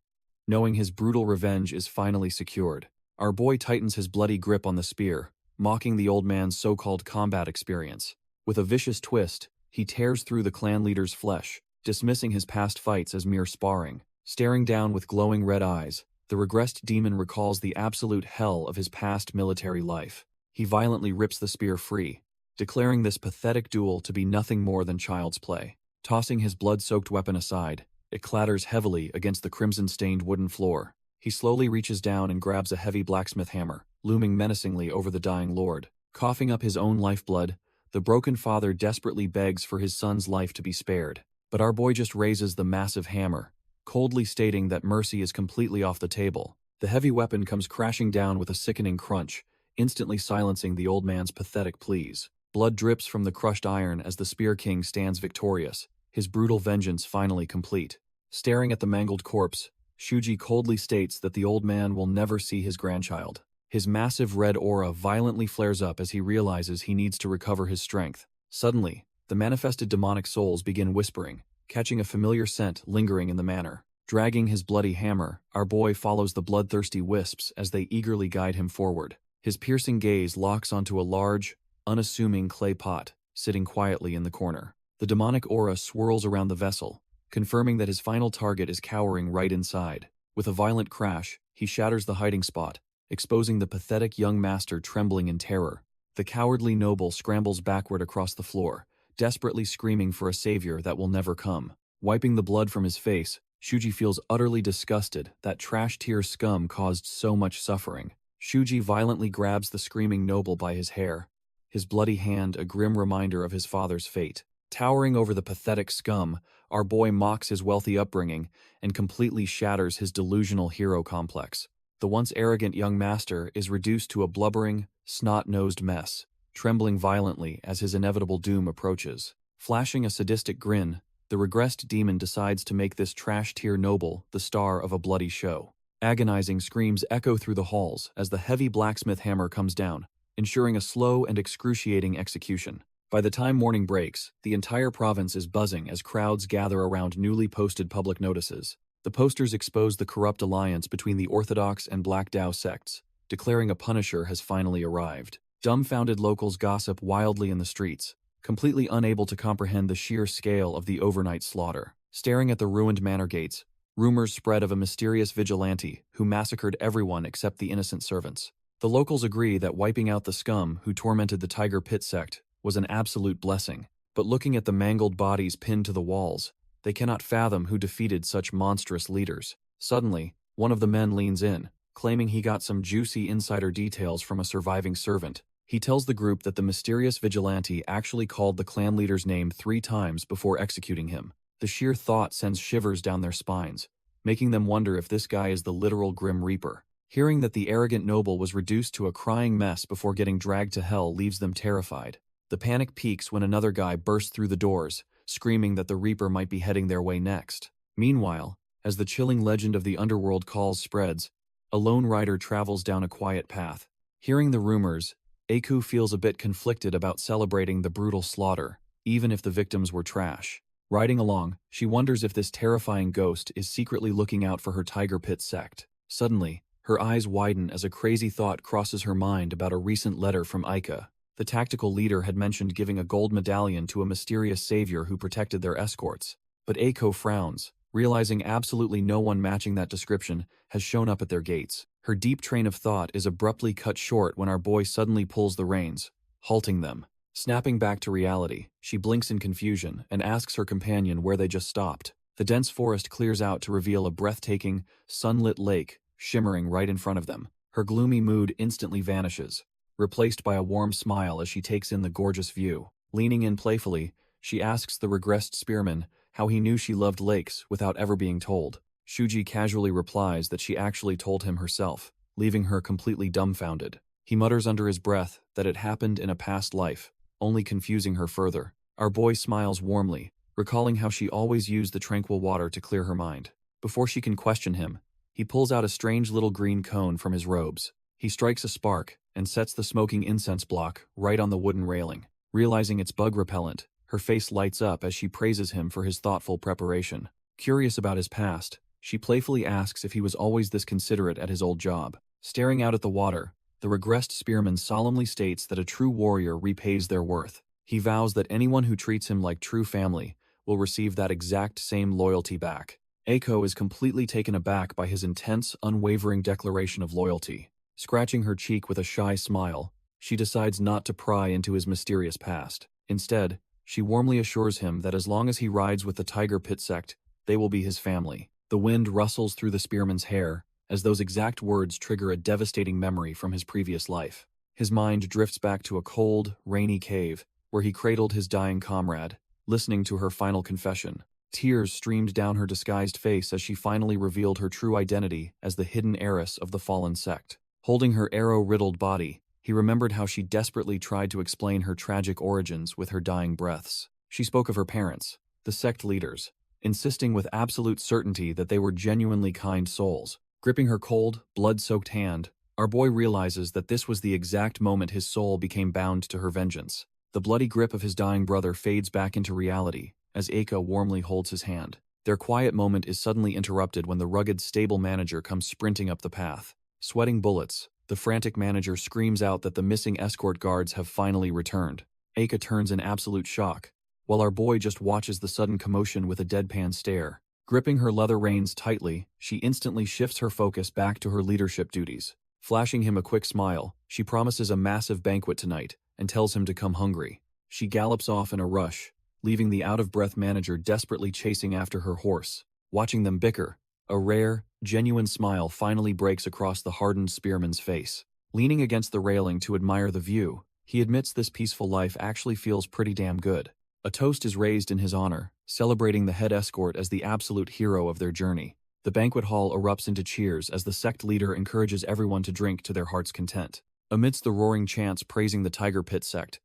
knowing his brutal revenge is finally secured. Our boy tightens his bloody grip on the spear, mocking the old man's so-called combat experience. With a vicious twist, he tears through the clan leader's flesh, dismissing his past fights as mere sparring. Staring down with glowing red eyes, the regressed demon recalls the absolute hell of his past military life. He violently rips the spear free, declaring this pathetic duel to be nothing more than child's play. Tossing his blood-soaked weapon aside, it clatters heavily against the crimson-stained wooden floor. He slowly reaches down and grabs a heavy blacksmith hammer, looming menacingly over the dying lord. Coughing up his own lifeblood, the broken father desperately begs for his son's life to be spared. But our boy just raises the massive hammer, coldly stating that mercy is completely off the table. The heavy weapon comes crashing down with a sickening crunch, instantly silencing the old man's pathetic pleas. Blood drips from the crushed iron as the Spear King stands victorious, his brutal vengeance finally complete. Staring at the mangled corpse, Shuji coldly states that the old man will never see his grandchild. His massive red aura violently flares up as he realizes he needs to recover his strength. Suddenly, the manifested demonic souls begin whispering, catching a familiar scent lingering in the manor. Dragging his bloody hammer, our boy follows the bloodthirsty wisps as they eagerly guide him forward. His piercing gaze locks onto a large, unassuming clay pot, sitting quietly in the corner. The demonic aura swirls around the vessel, confirming that his final target is cowering right inside. With a violent crash, he shatters the hiding spot, exposing the pathetic young master trembling in terror. The cowardly noble scrambles backward across the floor, desperately screaming for a savior that will never come. Wiping the blood from his face, Shuji feels utterly disgusted that trash-tier scum caused so much suffering. Shuji violently grabs the screaming noble by his hair, his bloody hand a grim reminder of his father's fate. Towering over the pathetic scum, our boy mocks his wealthy upbringing and completely shatters his delusional hero complex. The once arrogant young master is reduced to a blubbering, snot-nosed mess, trembling violently as his inevitable doom approaches. Flashing a sadistic grin, the regressed demon decides to make this trash-tier noble the star of a bloody show. Agonizing screams echo through the halls as the heavy blacksmith hammer comes down, ensuring a slow and excruciating execution. By the time morning breaks, the entire province is buzzing as crowds gather around newly posted public notices. The posters expose the corrupt alliance between the Orthodox and Black Dao sects, declaring a punisher has finally arrived. Dumbfounded locals gossip wildly in the streets, completely unable to comprehend the sheer scale of the overnight slaughter. Staring at the ruined manor gates, rumors spread of a mysterious vigilante who massacred everyone except the innocent servants. The locals agree that wiping out the scum who tormented the Tiger Pit sect was an absolute blessing, but looking at the mangled bodies pinned to the walls, they cannot fathom who defeated such monstrous leaders. Suddenly, one of the men leans in, claiming he got some juicy insider details from a surviving servant. He tells the group that the mysterious vigilante actually called the clan leader's name 3 times before executing him. The sheer thought sends shivers down their spines, making them wonder if this guy is the literal Grim Reaper. Hearing that the arrogant noble was reduced to a crying mess before getting dragged to hell leaves them terrified. The panic peaks when another guy bursts through the doors, screaming that the Reaper might be heading their way next. Meanwhile, as the chilling legend of the underworld calls spreads, a lone rider travels down a quiet path. Hearing the rumors, Aku feels a bit conflicted about celebrating the brutal slaughter, even if the victims were trash. Riding along, she wonders if this terrifying ghost is secretly looking out for her Tiger Pit sect. Suddenly, her eyes widen as a crazy thought crosses her mind about a recent letter from Aika. The tactical leader had mentioned giving a gold medallion to a mysterious savior who protected their escorts. But Aiko frowns, realizing absolutely no one matching that description has shown up at their gates. Her deep train of thought is abruptly cut short when our boy suddenly pulls the reins, halting them. Snapping back to reality, she blinks in confusion and asks her companion where they just stopped. The dense forest clears out to reveal a breathtaking, sunlit lake shimmering right in front of them. Her gloomy mood instantly vanishes, replaced by a warm smile as she takes in the gorgeous view. Leaning in playfully, she asks the regressed spearman how he knew she loved lakes without ever being told. Shuji casually replies that she actually told him herself, leaving her completely dumbfounded. He mutters under his breath that it happened in a past life, only confusing her further. Our boy smiles warmly, recalling how she always used the tranquil water to clear her mind. Before she can question him, he pulls out a strange little green cone from his robes. He strikes a spark and sets the smoking incense block right on the wooden railing. Realizing it's bug repellent, her face lights up as she praises him for his thoughtful preparation. Curious about his past, she playfully asks if he was always this considerate at his old job. Staring out at the water, the regressed spearman solemnly states that a true warrior repays their worth. He vows that anyone who treats him like true family will receive that exact same loyalty back. Aiko is completely taken aback by his intense, unwavering declaration of loyalty. Scratching her cheek with a shy smile, she decides not to pry into his mysterious past. Instead, she warmly assures him that as long as he rides with the Tiger Pit sect, they will be his family. The wind rustles through the spearman's hair, as those exact words trigger a devastating memory from his previous life. His mind drifts back to a cold, rainy cave, where he cradled his dying comrade, listening to her final confession. Tears streamed down her disguised face as she finally revealed her true identity as the hidden heiress of the fallen sect. Holding her arrow-riddled body, he remembered how she desperately tried to explain her tragic origins with her dying breaths. She spoke of her parents, the sect leaders, insisting with absolute certainty that they were genuinely kind souls. Gripping her cold, blood-soaked hand, our boy realizes that this was the exact moment his soul became bound to her vengeance. The bloody grip of his dying brother fades back into reality as Eika warmly holds his hand. Their quiet moment is suddenly interrupted when the rugged stable manager comes sprinting up the path. Sweating bullets, the frantic manager screams out that the missing escort guards have finally returned. Eika turns in absolute shock, while our boy just watches the sudden commotion with a deadpan stare. Gripping her leather reins tightly, she instantly shifts her focus back to her leadership duties. Flashing him a quick smile, she promises a massive banquet tonight and tells him to come hungry. She gallops off in a rush, leaving the out-of-breath manager desperately chasing after her horse. Watching them bicker, a rare, genuine smile finally breaks across the hardened spearman's face. Leaning against the railing to admire the view, he admits this peaceful life actually feels pretty damn good. A toast is raised in his honor, celebrating the head escort as the absolute hero of their journey. The banquet hall erupts into cheers as the sect leader encourages everyone to drink to their heart's content. Amidst the roaring chants praising the Tiger Pit sect,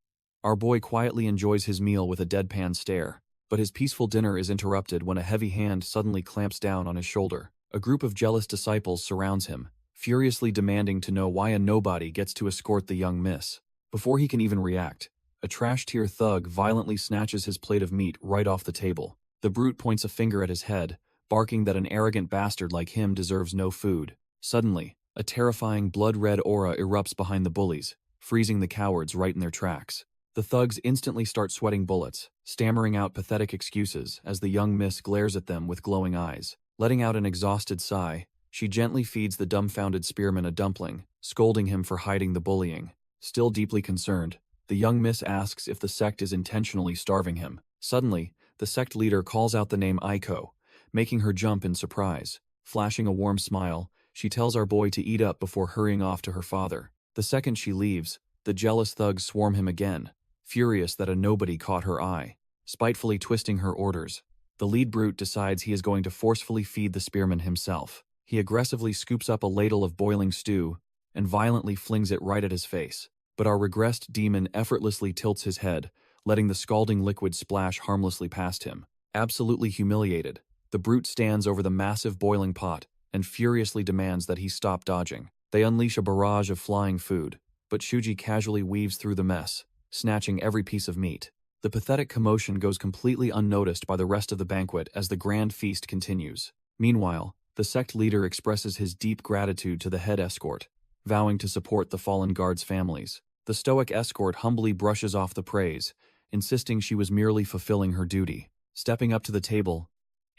our boy quietly enjoys his meal with a deadpan stare, but his peaceful dinner is interrupted when a heavy hand suddenly clamps down on his shoulder. A group of jealous disciples surrounds him, furiously demanding to know why a nobody gets to escort the young miss. Before he can even react, a trash-tier thug violently snatches his plate of meat right off the table. The brute points a finger at his head, barking that an arrogant bastard like him deserves no food. Suddenly, a terrifying blood-red aura erupts behind the bullies, freezing the cowards right in their tracks. The thugs instantly start sweating bullets, stammering out pathetic excuses as the young miss glares at them with glowing eyes. Letting out an exhausted sigh, she gently feeds the dumbfounded spearman a dumpling, scolding him for hiding the bullying. Still deeply concerned, the young miss asks if the sect is intentionally starving him. Suddenly, the sect leader calls out the name Aiko, making her jump in surprise. Flashing a warm smile, she tells our boy to eat up before hurrying off to her father. The second she leaves, the jealous thugs swarm him again, furious that a nobody caught her eye. Spitefully twisting her orders, the lead brute decides he is going to forcefully feed the spearman himself. He aggressively scoops up a ladle of boiling stew and violently flings it right at his face. But our regressed demon effortlessly tilts his head, letting the scalding liquid splash harmlessly past him. Absolutely humiliated, the brute stands over the massive boiling pot and furiously demands that he stop dodging. They unleash a barrage of flying food, but Shuji casually weaves through the mess, snatching every piece of meat. The pathetic commotion goes completely unnoticed by the rest of the banquet as the grand feast continues. Meanwhile, the sect leader expresses his deep gratitude to the head escort, vowing to support the fallen guards' families. The stoic escort humbly brushes off the praise, insisting she was merely fulfilling her duty. Stepping up to the table,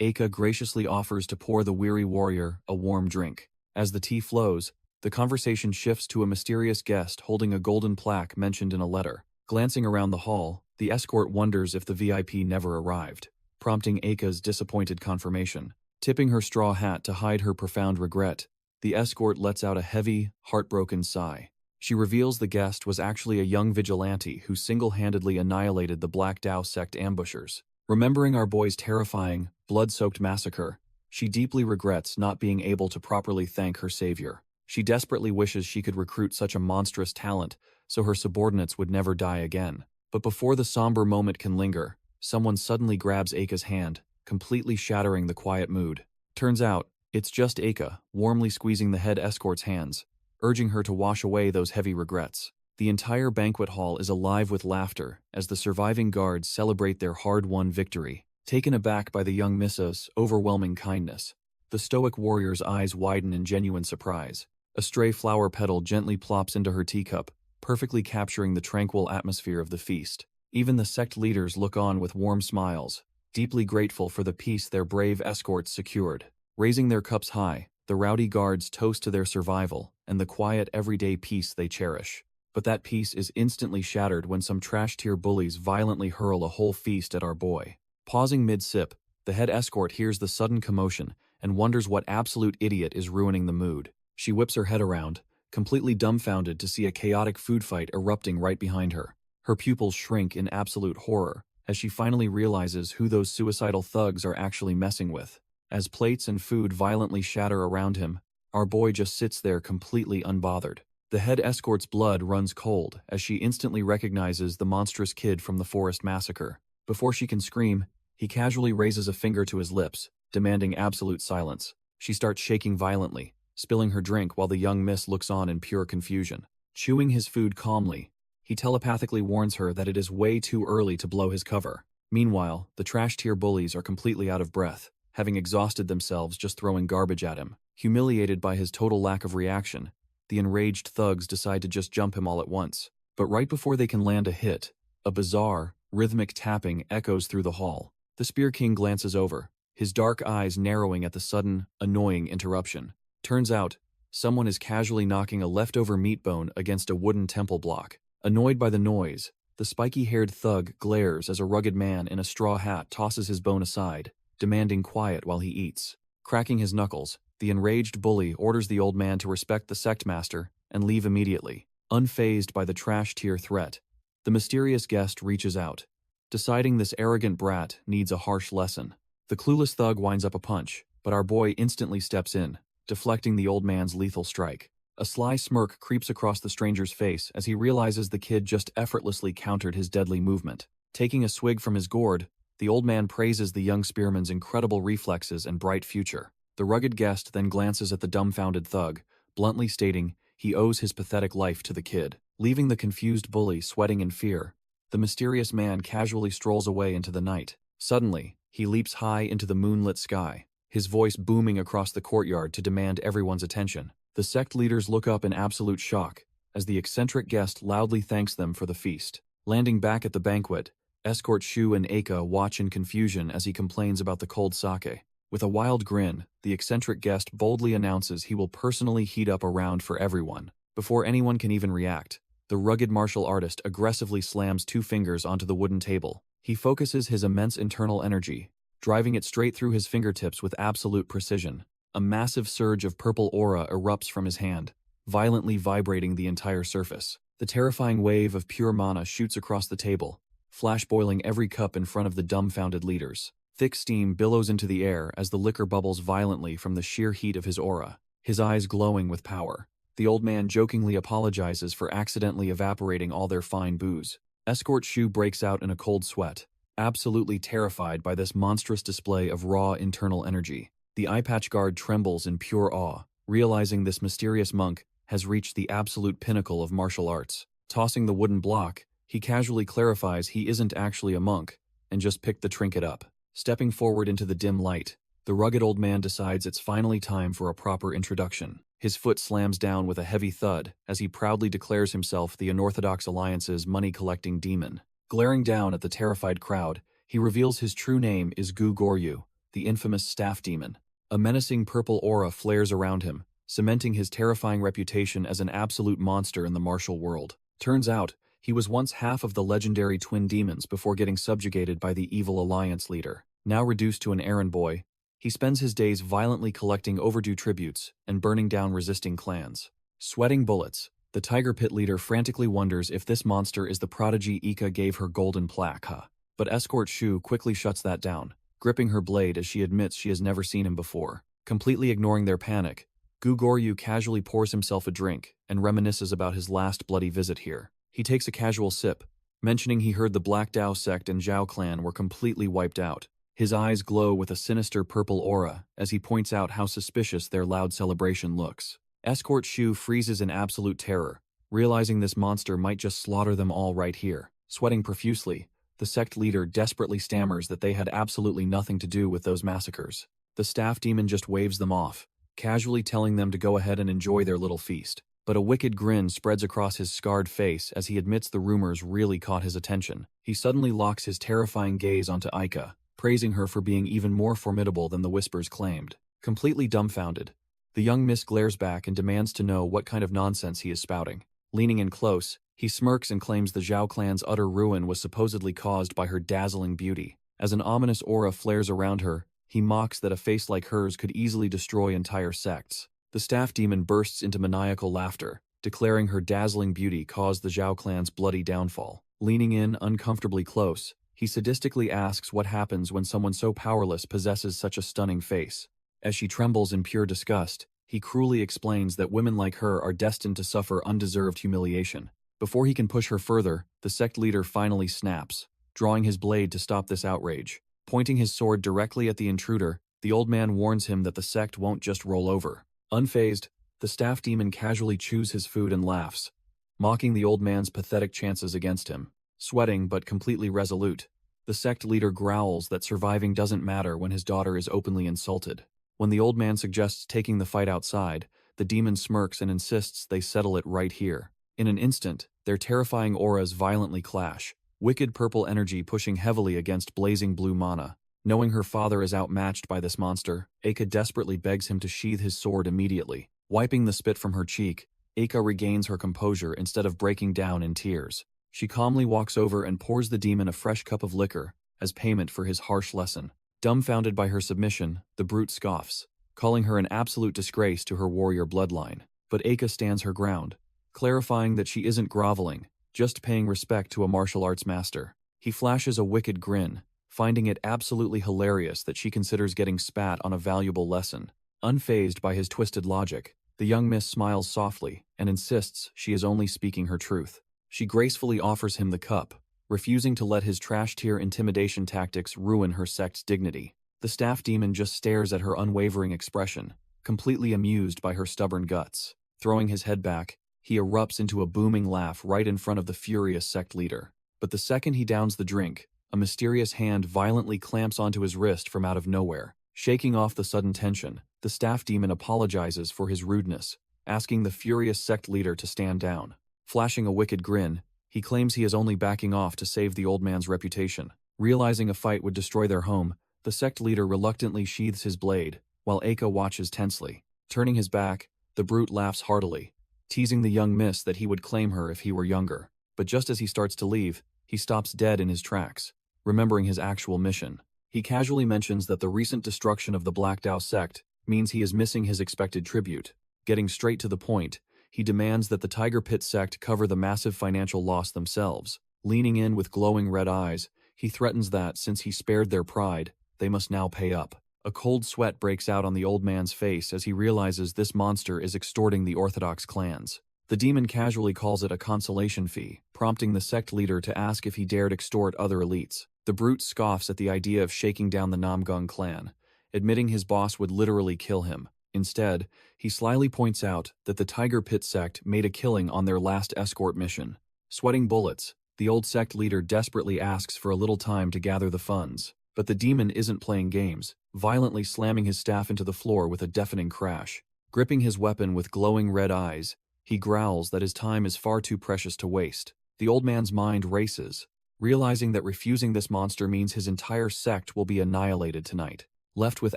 Eika graciously offers to pour the weary warrior a warm drink. As the tea flows, the conversation shifts to a mysterious guest holding a golden plaque mentioned in a letter. Glancing around the hall, the escort wonders if the VIP never arrived, prompting Eika's disappointed confirmation. Tipping her straw hat to hide her profound regret, the escort lets out a heavy, heartbroken sigh. She reveals the guest was actually a young vigilante who single-handedly annihilated the Black Dao sect ambushers. Remembering our boy's terrifying, blood-soaked massacre, she deeply regrets not being able to properly thank her savior. She desperately wishes she could recruit such a monstrous talent so her subordinates would never die again. But before the somber moment can linger, someone suddenly grabs Eika's hand, completely shattering the quiet mood. Turns out, it's just Eika, warmly squeezing the head escort's hands, urging her to wash away those heavy regrets. The entire banquet hall is alive with laughter as the surviving guards celebrate their hard-won victory. Taken aback by the young Missa's overwhelming kindness, the stoic warrior's eyes widen in genuine surprise. A stray flower petal gently plops into her teacup, perfectly capturing the tranquil atmosphere of the feast. Even the sect leaders look on with warm smiles, deeply grateful for the peace their brave escorts secured. Raising their cups high, the rowdy guards toast to their survival and the quiet everyday peace they cherish. But that peace is instantly shattered when some trash-tier bullies violently hurl a whole feast at our boy. Pausing mid-sip, the head escort hears the sudden commotion and wonders what absolute idiot is ruining the mood. She whips her head around, completely dumbfounded to see a chaotic food fight erupting right behind her. Her pupils shrink in absolute horror, as she finally realizes who those suicidal thugs are actually messing with. As plates and food violently shatter around him, our boy just sits there completely unbothered. The head escort's blood runs cold as she instantly recognizes the monstrous kid from the forest massacre. Before she can scream, he casually raises a finger to his lips, demanding absolute silence. She starts shaking violently, spilling her drink while the young miss looks on in pure confusion. Chewing his food calmly, he telepathically warns her that it is way too early to blow his cover. Meanwhile, the trash-tier bullies are completely out of breath, having exhausted themselves just throwing garbage at him. Humiliated by his total lack of reaction, the enraged thugs decide to just jump him all at once. But right before they can land a hit, a bizarre, rhythmic tapping echoes through the hall. The Spear King glances over, his dark eyes narrowing at the sudden, annoying interruption. Turns out, someone is casually knocking a leftover meat bone against a wooden temple block. Annoyed by the noise, the spiky-haired thug glares as a rugged man in a straw hat tosses his bone aside, demanding quiet while he eats. Cracking his knuckles, the enraged bully orders the old man to respect the sect master and leave immediately. Unfazed by the trash-tier threat, the mysterious guest reaches out, deciding this arrogant brat needs a harsh lesson. The clueless thug winds up a punch, but our boy instantly steps in, deflecting the old man's lethal strike. A sly smirk creeps across the stranger's face as he realizes the kid just effortlessly countered his deadly movement. Taking a swig from his gourd, the old man praises the young spearman's incredible reflexes and bright future. The rugged guest then glances at the dumbfounded thug, bluntly stating he owes his pathetic life to the kid. Leaving the confused bully sweating in fear, the mysterious man casually strolls away into the night. Suddenly, he leaps high into the moonlit sky, his voice booming across the courtyard to demand everyone's attention. The sect leaders look up in absolute shock, as the eccentric guest loudly thanks them for the feast. Landing back at the banquet, escort Shu and Eika watch in confusion as he complains about the cold sake. With a wild grin, the eccentric guest boldly announces he will personally heat up a round for everyone. Before anyone can even react, the rugged martial artist aggressively slams 2 fingers onto the wooden table. He focuses his immense internal energy, driving it straight through his fingertips with absolute precision. A massive surge of purple aura erupts from his hand, violently vibrating the entire surface. The terrifying wave of pure mana shoots across the table, flash-boiling every cup in front of the dumbfounded leaders. Thick steam billows into the air as the liquor bubbles violently from the sheer heat of his aura, his eyes glowing with power. The old man jokingly apologizes for accidentally evaporating all their fine booze. Escort Shu breaks out in a cold sweat, absolutely terrified by this monstrous display of raw internal energy. The eye patch guard trembles in pure awe, realizing this mysterious monk has reached the absolute pinnacle of martial arts. Tossing the wooden block, he casually clarifies he isn't actually a monk, and just picked the trinket up. Stepping forward into the dim light, the rugged old man decides it's finally time for a proper introduction. His foot slams down with a heavy thud as he proudly declares himself the Unorthodox Alliance's money-collecting demon. Glaring down at the terrified crowd, he reveals his true name is Gu Goryu, the infamous staff demon. A menacing purple aura flares around him, cementing his terrifying reputation as an absolute monster in the martial world. Turns out, he was once half of the legendary twin demons before getting subjugated by the evil Alliance leader. Now reduced to an errand boy, he spends his days violently collecting overdue tributes and burning down resisting clans. Sweating bullets, the Tiger Pit leader frantically wonders if this monster is the prodigy Ika gave her golden plaque. But Escort Shu quickly shuts that down, gripping her blade as she admits she has never seen him before. Completely ignoring their panic, Gu Goryu casually pours himself a drink and reminisces about his last bloody visit here. He takes a casual sip, mentioning he heard the Black Dao sect and Zhao clan were completely wiped out. His eyes glow with a sinister purple aura as he points out how suspicious their loud celebration looks. Escort Shu freezes in absolute terror, realizing this monster might just slaughter them all right here. Sweating profusely, the sect leader desperately stammers that they had absolutely nothing to do with those massacres. The staff demon just waves them off, casually telling them to go ahead and enjoy their little feast. But a wicked grin spreads across his scarred face as he admits the rumors really caught his attention. He suddenly locks his terrifying gaze onto Aika, praising her for being even more formidable than the whispers claimed. Completely dumbfounded, the young miss glares back and demands to know what kind of nonsense he is spouting. Leaning in close, he smirks and claims the Zhao clan's utter ruin was supposedly caused by her dazzling beauty. As an ominous aura flares around her, he mocks that a face like hers could easily destroy entire sects. The staff demon bursts into maniacal laughter, declaring her dazzling beauty caused the Zhao clan's bloody downfall. Leaning in uncomfortably close, he He sadistically asks what happens when someone so powerless possesses such a stunning face. As she trembles in pure disgust, he cruelly explains that women like her are destined to suffer undeserved humiliation. Before he can push her further, the sect leader finally snaps, drawing his blade to stop this outrage. Pointing his sword directly at the intruder, the old man warns him that the sect won't just roll over. Unfazed, the staff demon casually chews his food and laughs, mocking the old man's pathetic chances against him. Sweating but completely resolute, the sect leader growls that surviving doesn't matter when his daughter is openly insulted. When the old man suggests taking the fight outside, the demon smirks and insists they settle it right here. In an instant, their terrifying auras violently clash, wicked purple energy pushing heavily against blazing blue mana. Knowing her father is outmatched by this monster, Eika desperately begs him to sheathe his sword immediately. Wiping the spit from her cheek, Eika regains her composure instead of breaking down in tears. She calmly walks over and pours the demon a fresh cup of liquor, as payment for his harsh lesson. Dumbfounded by her submission, the brute scoffs, calling her an absolute disgrace to her warrior bloodline. But Eika stands her ground, clarifying that she isn't groveling, just paying respect to a martial arts master. He flashes a wicked grin, finding it absolutely hilarious that she considers getting spat on a valuable lesson. Unfazed by his twisted logic, the young miss smiles softly and insists she is only speaking her truth. She gracefully offers him the cup, refusing to let his trash-tier intimidation tactics ruin her sect's dignity. The staff demon just stares at her unwavering expression, completely amused by her stubborn guts. Throwing his head back, he erupts into a booming laugh right in front of the furious sect leader. But the second he downs the drink, a mysterious hand violently clamps onto his wrist from out of nowhere. Shaking off the sudden tension, the staff demon apologizes for his rudeness, asking the furious sect leader to stand down. Flashing a wicked grin, he claims he is only backing off to save the old man's reputation. Realizing a fight would destroy their home, the sect leader reluctantly sheathes his blade, while Eika watches tensely. Turning his back, the brute laughs heartily, teasing the young miss that he would claim her if he were younger. But just as he starts to leave, he stops dead in his tracks, remembering his actual mission. He casually mentions that the recent destruction of the Black Dao sect means he is missing his expected tribute. Getting straight to the point, he demands that the Tiger Pit sect cover the massive financial loss themselves. Leaning in with glowing red eyes, he threatens that, since he spared their pride, they must now pay up. A cold sweat breaks out on the old man's face as he realizes this monster is extorting the orthodox clans. The demon casually calls it a consolation fee, prompting the sect leader to ask if he dared extort other elites. The brute scoffs at the idea of shaking down the Namgung clan, admitting his boss would literally kill him. Instead, he slyly points out that the Tiger Pit sect made a killing on their last escort mission. Sweating bullets, the old sect leader desperately asks for a little time to gather the funds. But the demon isn't playing games, violently slamming his staff into the floor with a deafening crash. Gripping his weapon with glowing red eyes, he growls that his time is far too precious to waste. The old man's mind races, realizing that refusing this monster means his entire sect will be annihilated tonight. Left with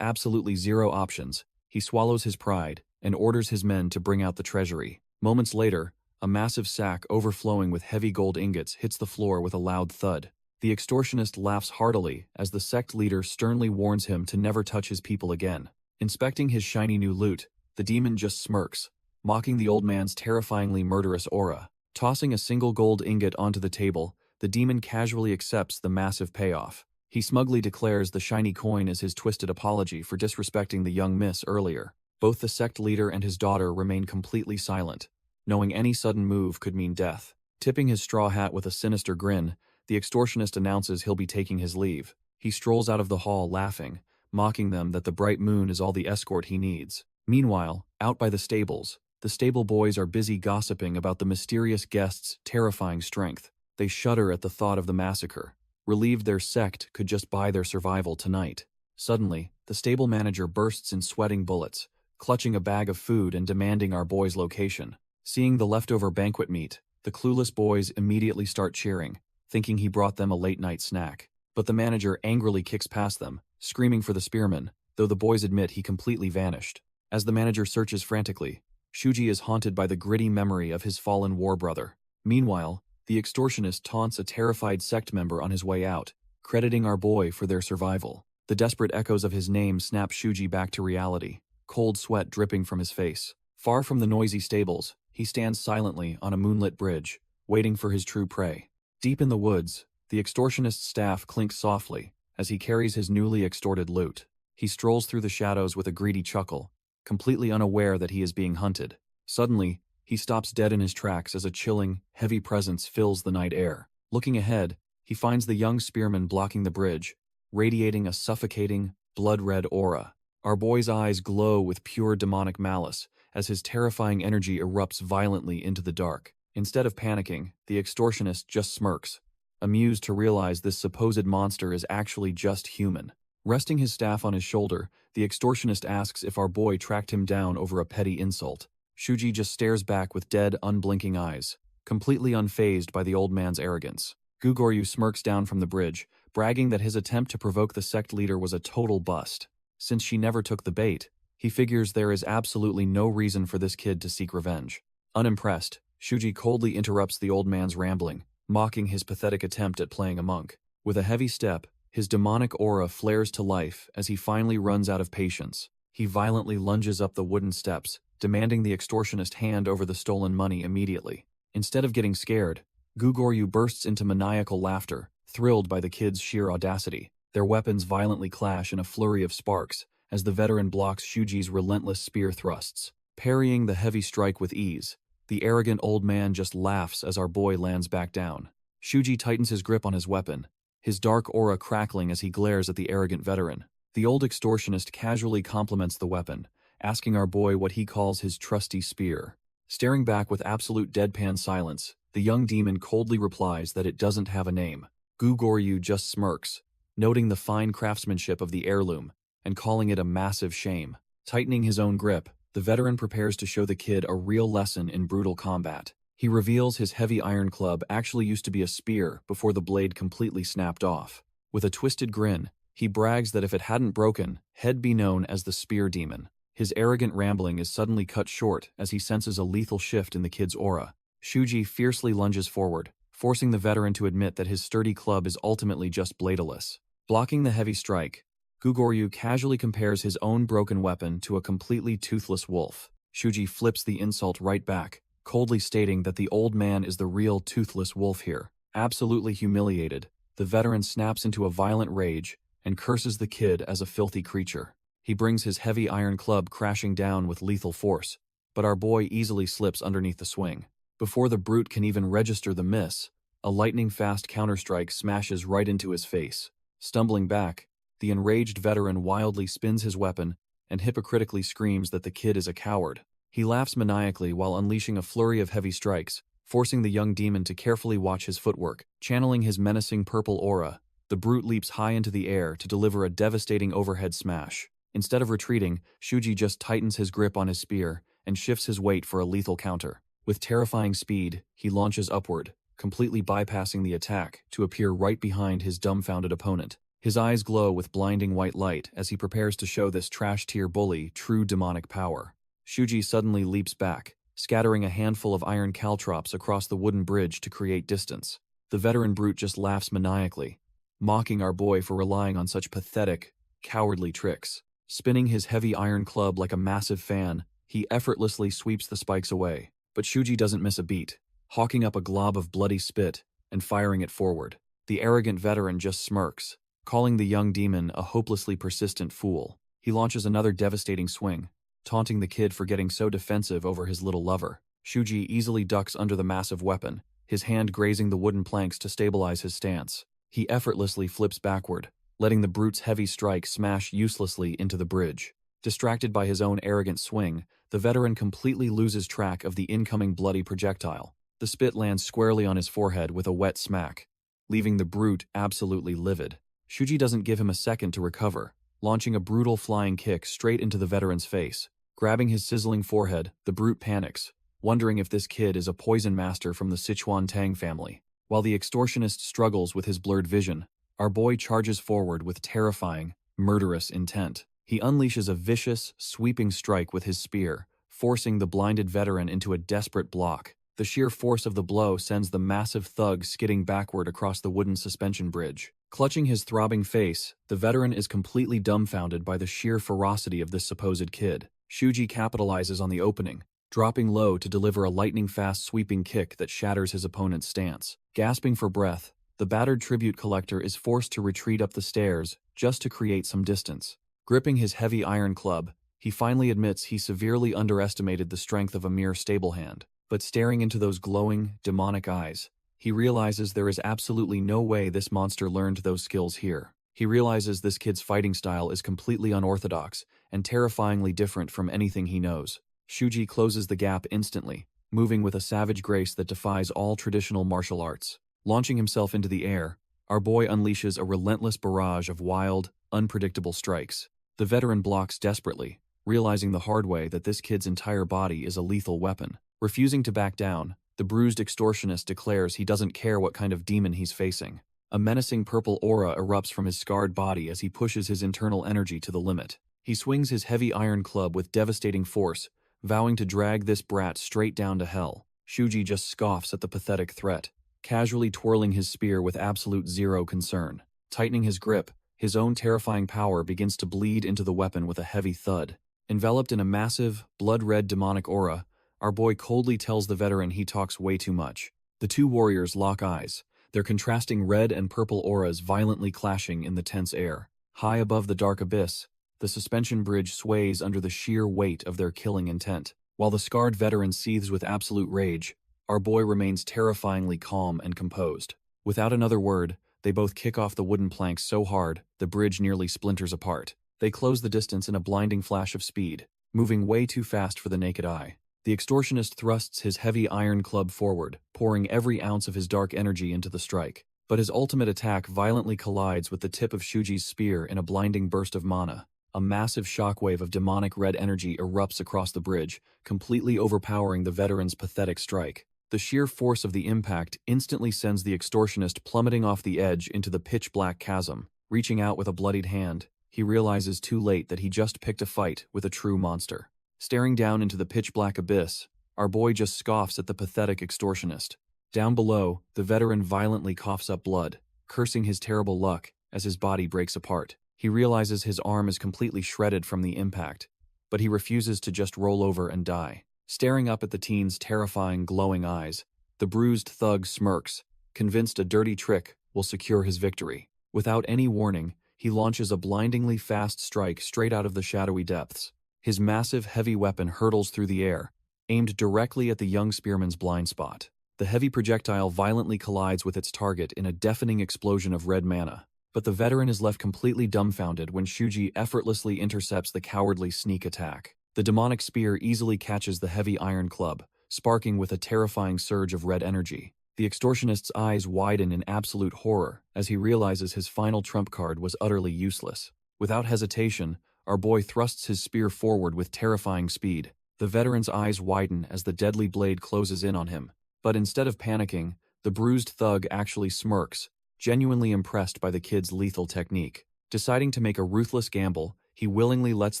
absolutely zero options, he swallows his pride and orders his men to bring out the treasury. Moments later, a massive sack overflowing with heavy gold ingots hits the floor with a loud thud. The extortionist laughs heartily as the sect leader sternly warns him to never touch his people again. Inspecting his shiny new loot, the demon just smirks, mocking the old man's terrifyingly murderous aura. Tossing a single gold ingot onto the table, the demon casually accepts the massive payoff. He smugly declares the shiny coin is his twisted apology for disrespecting the young miss earlier. Both the sect leader and his daughter remain completely silent, knowing any sudden move could mean death. Tipping his straw hat with a sinister grin, the extortionist announces he'll be taking his leave. He strolls out of the hall laughing, mocking them that the bright moon is all the escort he needs. Meanwhile, out by the stable boys are busy gossiping about the mysterious guest's terrifying strength. They shudder at the thought of the massacre, relieved their sect could just buy their survival tonight. Suddenly, the stable manager bursts in sweating bullets, clutching a bag of food and demanding our boy's location. Seeing the leftover banquet meat, the clueless boys immediately start cheering, thinking he brought them a late-night snack. But the manager angrily kicks past them, screaming for the spearman, though the boys admit he completely vanished. As the manager searches frantically, Shuji is haunted by the gritty memory of his fallen war brother. Meanwhile, the extortionist taunts a terrified sect member on his way out, crediting our boy for their survival. The desperate echoes of his name snap Shuji back to reality, cold sweat dripping from his face. Far from the noisy stables, he stands silently on a moonlit bridge, waiting for his true prey. Deep in the woods, The extortionist's staff clinks softly as he carries his newly extorted loot. He strolls through the shadows with a greedy chuckle, completely unaware that he is being hunted. Suddenly, he stops dead in his tracks as a chilling, heavy presence fills the night air. Looking ahead, he finds the young spearman blocking the bridge, radiating a suffocating, blood-red aura. Our boy's eyes glow with pure demonic malice as his terrifying energy erupts violently into the dark. Instead of panicking, the extortionist just smirks, amused to realize this supposed monster is actually just human. Resting his staff on his shoulder, the extortionist asks if our boy tracked him down over a petty insult. Shuji just stares back with dead, unblinking eyes, completely unfazed by the old man's arrogance. Gugoryu smirks down from the bridge, bragging that his attempt to provoke the sect leader was a total bust. Since she never took the bait, he figures there is absolutely no reason for this kid to seek revenge. Unimpressed, Shuji coldly interrupts the old man's rambling, mocking his pathetic attempt at playing a monk. With a heavy step, his demonic aura flares to life as he finally runs out of patience. He violently lunges up the wooden steps, demanding the extortionist hand over the stolen money immediately. Instead of getting scared, Gugoryu bursts into maniacal laughter, thrilled by the kid's sheer audacity. Their weapons violently clash in a flurry of sparks as the veteran blocks Shuji's relentless spear thrusts. Parrying the heavy strike with ease, the arrogant old man just laughs as our boy lands back down. Shuji tightens his grip on his weapon, his dark aura crackling as he glares at the arrogant veteran. The old extortionist casually compliments the weapon, asking our boy what he calls his trusty spear. Staring back with absolute deadpan silence, the young demon coldly replies that it doesn't have a name. Gugoryu just smirks, noting the fine craftsmanship of the heirloom and calling it a massive shame. Tightening his own grip, the veteran prepares to show the kid a real lesson in brutal combat. He reveals his heavy iron club actually used to be a spear before the blade completely snapped off. With a twisted grin, he brags that if it hadn't broken, he'd be known as the Spear Demon. His arrogant rambling is suddenly cut short as he senses a lethal shift in the kid's aura. Shuji fiercely lunges forward, forcing the veteran to admit that his sturdy club is ultimately just bladeless. Blocking the heavy strike, Gugoryu casually compares his own broken weapon to a completely toothless wolf. Shuji flips the insult right back, coldly stating that the old man is the real toothless wolf here. Absolutely humiliated, the veteran snaps into a violent rage and curses the kid as a filthy creature. He brings his heavy iron club crashing down with lethal force, but our boy easily slips underneath the swing. Before the brute can even register the miss, a lightning-fast counterstrike smashes right into his face. Stumbling back, the enraged veteran wildly spins his weapon and hypocritically screams that the kid is a coward. He laughs maniacally while unleashing a flurry of heavy strikes, forcing the young demon to carefully watch his footwork. Channeling his menacing purple aura, the brute leaps high into the air to deliver a devastating overhead smash. Instead of retreating, Shuji just tightens his grip on his spear and shifts his weight for a lethal counter. With terrifying speed, he launches upward, completely bypassing the attack to appear right behind his dumbfounded opponent. His eyes glow with blinding white light as he prepares to show this trash-tier bully true demonic power. Shuji suddenly leaps back, scattering a handful of iron caltrops across the wooden bridge to create distance. The veteran brute just laughs maniacally, mocking our boy for relying on such pathetic, cowardly tricks. Spinning his heavy iron club like a massive fan, he effortlessly sweeps the spikes away. But Shuji doesn't miss a beat, hawking up a glob of bloody spit and firing it forward. The arrogant veteran just smirks, calling the young demon a hopelessly persistent fool. He launches another devastating swing, taunting the kid for getting so defensive over his little lover. Shuji easily ducks under the massive weapon, his hand grazing the wooden planks to stabilize his stance. He effortlessly flips backward, letting the brute's heavy strike smash uselessly into the bridge. Distracted by his own arrogant swing, the veteran completely loses track of the incoming bloody projectile. The spit lands squarely on his forehead with a wet smack, leaving the brute absolutely livid. Shuji doesn't give him a second to recover, launching a brutal flying kick straight into the veteran's face. Grabbing his sizzling forehead, the brute panics, wondering if this kid is a poison master from the Sichuan Tang family. While the extortionist struggles with his blurred vision, our boy charges forward with terrifying, murderous intent. He unleashes a vicious, sweeping strike with his spear, forcing the blinded veteran into a desperate block. The sheer force of the blow sends the massive thug skidding backward across the wooden suspension bridge. Clutching his throbbing face, the veteran is completely dumbfounded by the sheer ferocity of this supposed kid. Shuji capitalizes on the opening, dropping low to deliver a lightning-fast sweeping kick that shatters his opponent's stance. Gasping for breath, the battered tribute collector is forced to retreat up the stairs just to create some distance. Gripping his heavy iron club, he finally admits he severely underestimated the strength of a mere stable hand. But staring into those glowing, demonic eyes, he realizes there is absolutely no way this monster learned those skills here. He realizes this kid's fighting style is completely unorthodox and terrifyingly different from anything he knows. Shuji closes the gap instantly, moving with a savage grace that defies all traditional martial arts. Launching himself into the air, our boy unleashes a relentless barrage of wild, unpredictable strikes. The veteran blocks desperately, realizing the hard way that this kid's entire body is a lethal weapon. Refusing to back down, the bruised extortionist declares he doesn't care what kind of demon he's facing. A menacing purple aura erupts from his scarred body as he pushes his internal energy to the limit. He swings his heavy iron club with devastating force, vowing to drag this brat straight down to hell. Shuji just scoffs at the pathetic threat, casually twirling his spear with absolute zero concern. Tightening his grip, his own terrifying power begins to bleed into the weapon with a heavy thud. Enveloped in a massive, blood-red demonic aura, our boy coldly tells the veteran he talks way too much. The two warriors lock eyes, their contrasting red and purple auras violently clashing in the tense air. High above the dark abyss, the suspension bridge sways under the sheer weight of their killing intent. While the scarred veteran seethes with absolute rage, our boy remains terrifyingly calm and composed. Without another word, they both kick off the wooden planks so hard, the bridge nearly splinters apart. They close the distance in a blinding flash of speed, moving way too fast for the naked eye. The extortionist thrusts his heavy iron club forward, pouring every ounce of his dark energy into the strike. But his ultimate attack violently collides with the tip of Shuji's spear in a blinding burst of mana. A massive shockwave of demonic red energy erupts across the bridge, completely overpowering the veteran's pathetic strike. The sheer force of the impact instantly sends the extortionist plummeting off the edge into the pitch-black chasm. Reaching out with a bloodied hand, he realizes too late that he just picked a fight with a true monster. Staring down into the pitch-black abyss, our boy just scoffs at the pathetic extortionist. Down below, the veteran violently coughs up blood, cursing his terrible luck as his body breaks apart. He realizes his arm is completely shredded from the impact, but he refuses to just roll over and die. Staring up at the teen's terrifying, glowing eyes, the bruised thug smirks, convinced a dirty trick will secure his victory. Without any warning, he launches a blindingly fast strike straight out of the shadowy depths. His massive, heavy weapon hurtles through the air, aimed directly at the young spearman's blind spot. The heavy projectile violently collides with its target in a deafening explosion of red mana. But the veteran is left completely dumbfounded when Shuji effortlessly intercepts the cowardly sneak attack. The demonic spear easily catches the heavy iron club, sparking with a terrifying surge of red energy. The extortionist's eyes widen in absolute horror as he realizes his final trump card was utterly useless. Without hesitation, our boy thrusts his spear forward with terrifying speed. The veteran's eyes widen as the deadly blade closes in on him. But instead of panicking, the bruised thug actually smirks, genuinely impressed by the kid's lethal technique. Deciding to make a ruthless gamble, he willingly lets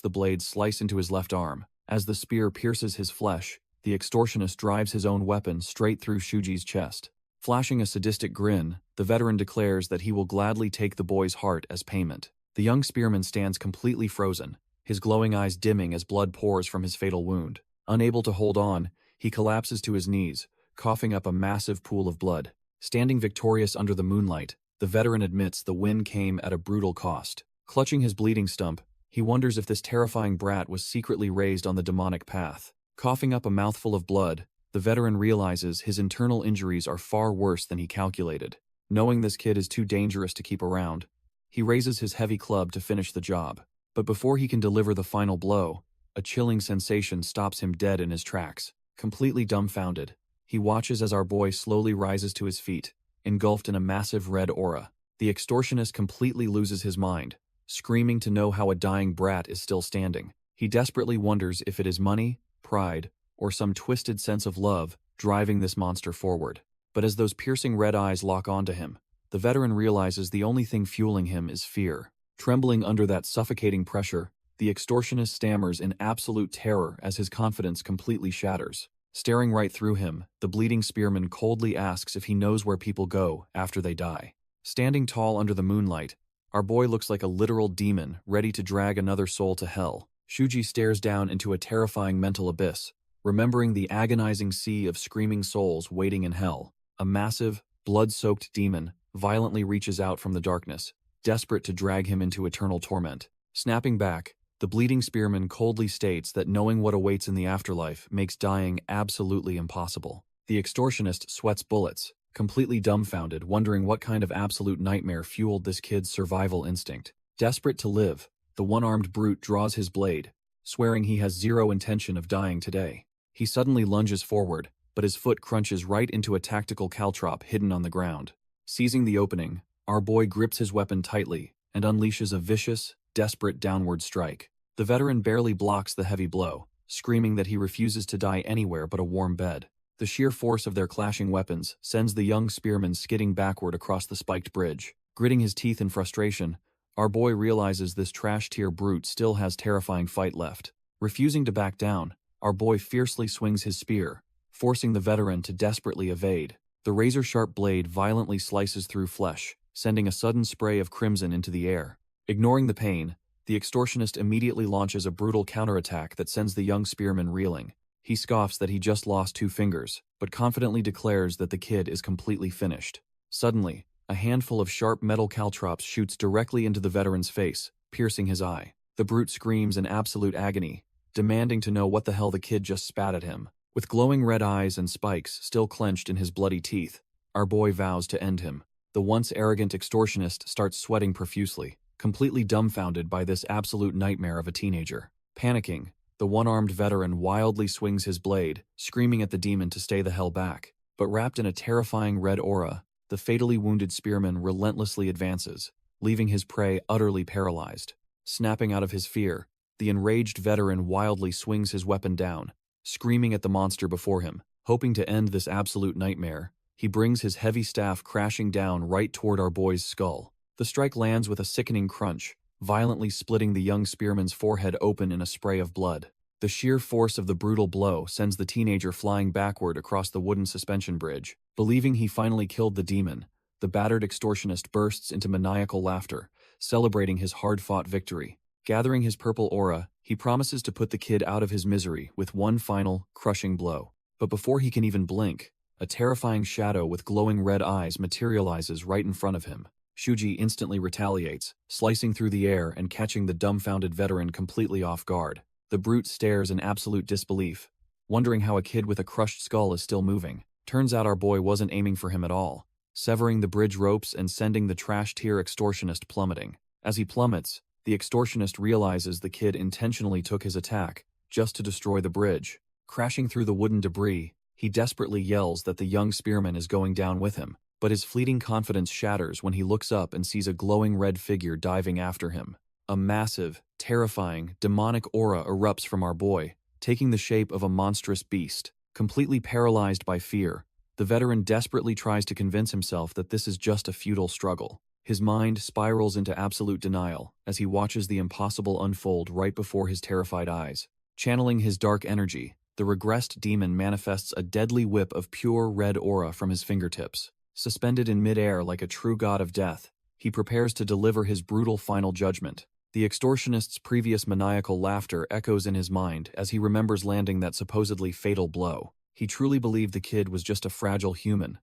the blade slice into his left arm. As the spear pierces his flesh, the extortionist drives his own weapon straight through Shuji's chest. Flashing a sadistic grin, the veteran declares that he will gladly take the boy's heart as payment. The young spearman stands completely frozen, his glowing eyes dimming as blood pours from his fatal wound. Unable to hold on, he collapses to his knees, coughing up a massive pool of blood. Standing victorious under the moonlight, the veteran admits the win came at a brutal cost. Clutching his bleeding stump, he wonders if this terrifying brat was secretly raised on the demonic path. Coughing up a mouthful of blood, the veteran realizes his internal injuries are far worse than he calculated. Knowing this kid is too dangerous to keep around, he raises his heavy club to finish the job. But before he can deliver the final blow, a chilling sensation stops him dead in his tracks. Completely dumbfounded, he watches as our boy slowly rises to his feet, engulfed in a massive red aura. The extortionist completely loses his mind, screaming to know how a dying brat is still standing. He desperately wonders if it is money, pride, or some twisted sense of love driving this monster forward. But as those piercing red eyes lock onto him, the veteran realizes the only thing fueling him is fear. Trembling under that suffocating pressure, the extortionist stammers in absolute terror as his confidence completely shatters. Staring right through him, the bleeding spearman coldly asks if he knows where people go after they die. Standing tall under the moonlight, our boy looks like a literal demon ready to drag another soul to hell. Shuji stares down into a terrifying mental abyss, remembering the agonizing sea of screaming souls waiting in hell. A massive, blood-soaked demon, violently reaches out from the darkness, desperate to drag him into eternal torment. Snapping back, the bleeding spearman coldly states that knowing what awaits in the afterlife makes dying absolutely impossible. The extortionist sweats bullets, completely dumbfounded, wondering what kind of absolute nightmare fueled this kid's survival instinct. Desperate to live, the one-armed brute draws his blade, swearing he has zero intention of dying today. He suddenly lunges forward, but his foot crunches right into a tactical caltrop hidden on the ground. Seizing the opening, our boy grips his weapon tightly and unleashes a vicious, desperate downward strike. The veteran barely blocks the heavy blow, screaming that he refuses to die anywhere but a warm bed. The sheer force of their clashing weapons sends the young spearman skidding backward across the spiked bridge. Gritting his teeth in frustration, our boy realizes this trash-tier brute still has terrifying fight left. Refusing to back down, our boy fiercely swings his spear, forcing the veteran to desperately evade. The razor-sharp blade violently slices through flesh, sending a sudden spray of crimson into the air. Ignoring the pain, the extortionist immediately launches a brutal counterattack that sends the young spearman reeling. He scoffs that he just lost 2 fingers, but confidently declares that the kid is completely finished. Suddenly, a handful of sharp metal caltrops shoots directly into the veteran's face, piercing his eye. The brute screams in absolute agony, demanding to know what the hell the kid just spat at him. With glowing red eyes and spikes still clenched in his bloody teeth, our boy vows to end him. The once arrogant extortionist starts sweating profusely, completely dumbfounded by this absolute nightmare of a teenager. Panicking, the one-armed veteran wildly swings his blade, screaming at the demon to stay the hell back. But wrapped in a terrifying red aura, the fatally wounded spearman relentlessly advances, leaving his prey utterly paralyzed. Snapping out of his fear, the enraged veteran wildly swings his weapon down, screaming at the monster before him. Hoping to end this absolute nightmare, he brings his heavy staff crashing down right toward our boy's skull. The strike lands with a sickening crunch, violently splitting the young spearman's forehead open in a spray of blood. The sheer force of the brutal blow sends the teenager flying backward across the wooden suspension bridge. Believing he finally killed the demon, the battered extortionist bursts into maniacal laughter, celebrating his hard-fought victory. Gathering his purple aura, he promises to put the kid out of his misery with one final, crushing blow. But before he can even blink, a terrifying shadow with glowing red eyes materializes right in front of him. Shuji instantly retaliates, slicing through the air and catching the dumbfounded veteran completely off guard. The brute stares in absolute disbelief, wondering how a kid with a crushed skull is still moving. Turns out our boy wasn't aiming for him at all, severing the bridge ropes and sending the trash-tier extortionist plummeting. As he plummets, the extortionist realizes the kid intentionally took his attack just to destroy the bridge. Crashing through the wooden debris, he desperately yells that the young spearman is going down with him, but his fleeting confidence shatters when he looks up and sees a glowing red figure diving after him. A massive, terrifying, demonic aura erupts from our boy, taking the shape of a monstrous beast. Completely paralyzed by fear, the veteran desperately tries to convince himself that this is just a futile struggle. His mind spirals into absolute denial as he watches the impossible unfold right before his terrified eyes. Channeling his dark energy, the regressed demon manifests a deadly whip of pure red aura from his fingertips. Suspended in midair like a true god of death, he prepares to deliver his brutal final judgment. The extortionist's previous maniacal laughter echoes in his mind as he remembers landing that supposedly fatal blow. He truly believed the kid was just a fragile human,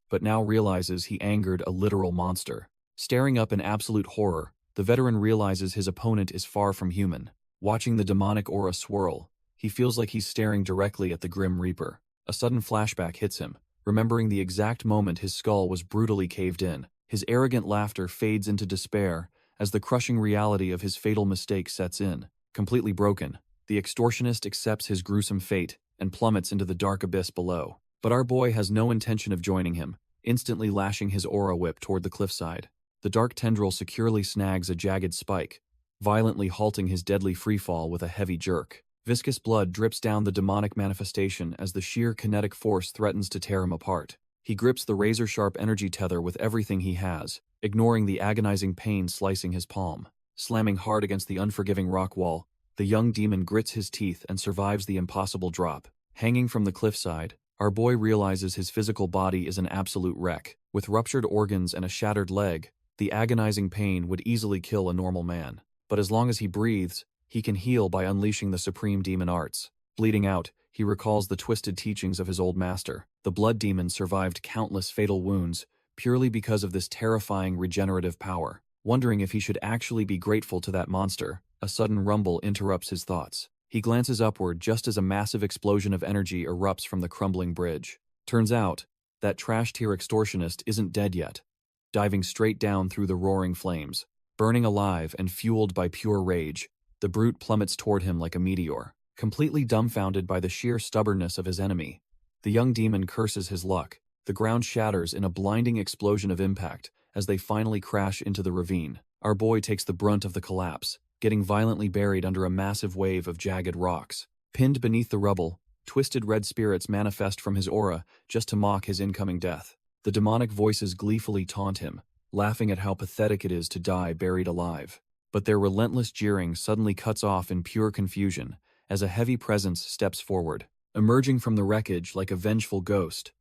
but now realizes he angered a literal monster. Staring up in absolute horror, the veteran realizes his opponent is far from human. Watching the demonic aura swirl, he feels like he's staring directly at the Grim Reaper. A sudden flashback hits him, remembering the exact moment his skull was brutally caved in. His arrogant laughter fades into despair as the crushing reality of his fatal mistake sets in. Completely broken, the extortionist accepts his gruesome fate and plummets into the dark abyss below. But our boy has no intention of joining him, instantly lashing his aura whip toward the cliffside. The dark tendril securely snags a jagged spike, violently halting his deadly freefall with a heavy jerk. Viscous blood drips down the demonic manifestation as the sheer kinetic force threatens to tear him apart. He grips the razor-sharp energy tether with everything he has, ignoring the agonizing pain slicing his palm. Slamming hard against the unforgiving rock wall, the young demon grits his teeth and survives the impossible drop. Hanging from the cliffside, our boy realizes his physical body is an absolute wreck. With ruptured organs and a shattered leg, the agonizing pain would easily kill a normal man. But as long as he breathes, he can heal by unleashing the supreme demon arts. Bleeding out, he recalls the twisted teachings of his old master. The blood demon survived countless fatal wounds, purely because of this terrifying regenerative power. Wondering if he should actually be grateful to that monster, a sudden rumble interrupts his thoughts. He glances upward just as a massive explosion of energy erupts from the crumbling bridge. Turns out, that trash-tier extortionist isn't dead yet, diving straight down through the roaring flames. Burning alive and fueled by pure rage, the brute plummets toward him like a meteor. Completely dumbfounded by the sheer stubbornness of his enemy, the young demon curses his luck. The ground shatters in a blinding explosion of impact as they finally crash into the ravine. Our boy takes the brunt of the collapse, getting violently buried under a massive wave of jagged rocks. Pinned beneath the rubble, twisted red spirits manifest from his aura just to mock his incoming death. The demonic voices gleefully taunt him, laughing at how pathetic it is to die buried alive. But their relentless jeering suddenly cuts off in pure confusion as a heavy presence steps forward. Emerging from the wreckage like a vengeful ghost,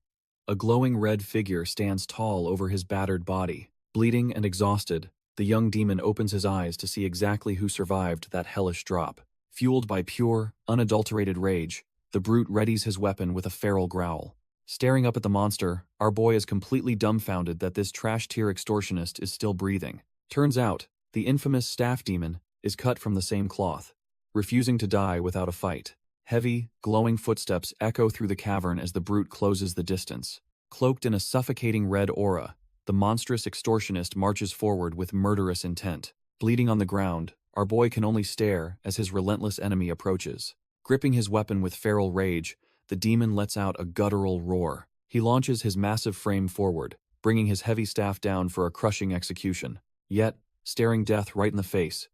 a glowing red figure stands tall over his battered body. Bleeding and exhausted, the young demon opens his eyes to see exactly who survived that hellish drop. Fueled by pure, unadulterated rage, the brute readies his weapon with a feral growl. Staring up at the monster, our boy is completely dumbfounded that this trash-tier extortionist is still breathing. Turns out, the infamous staff demon is cut from the same cloth, refusing to die without a fight. Heavy, glowing footsteps echo through the cavern as the brute closes the distance. Cloaked in a suffocating red aura, the monstrous extortionist marches forward with murderous intent. Bleeding on the ground, our boy can only stare as his relentless enemy approaches. Gripping his weapon with feral rage, the demon lets out a guttural roar. He launches his massive frame forward, bringing his heavy staff down for a crushing execution. Yet, staring death right in the face,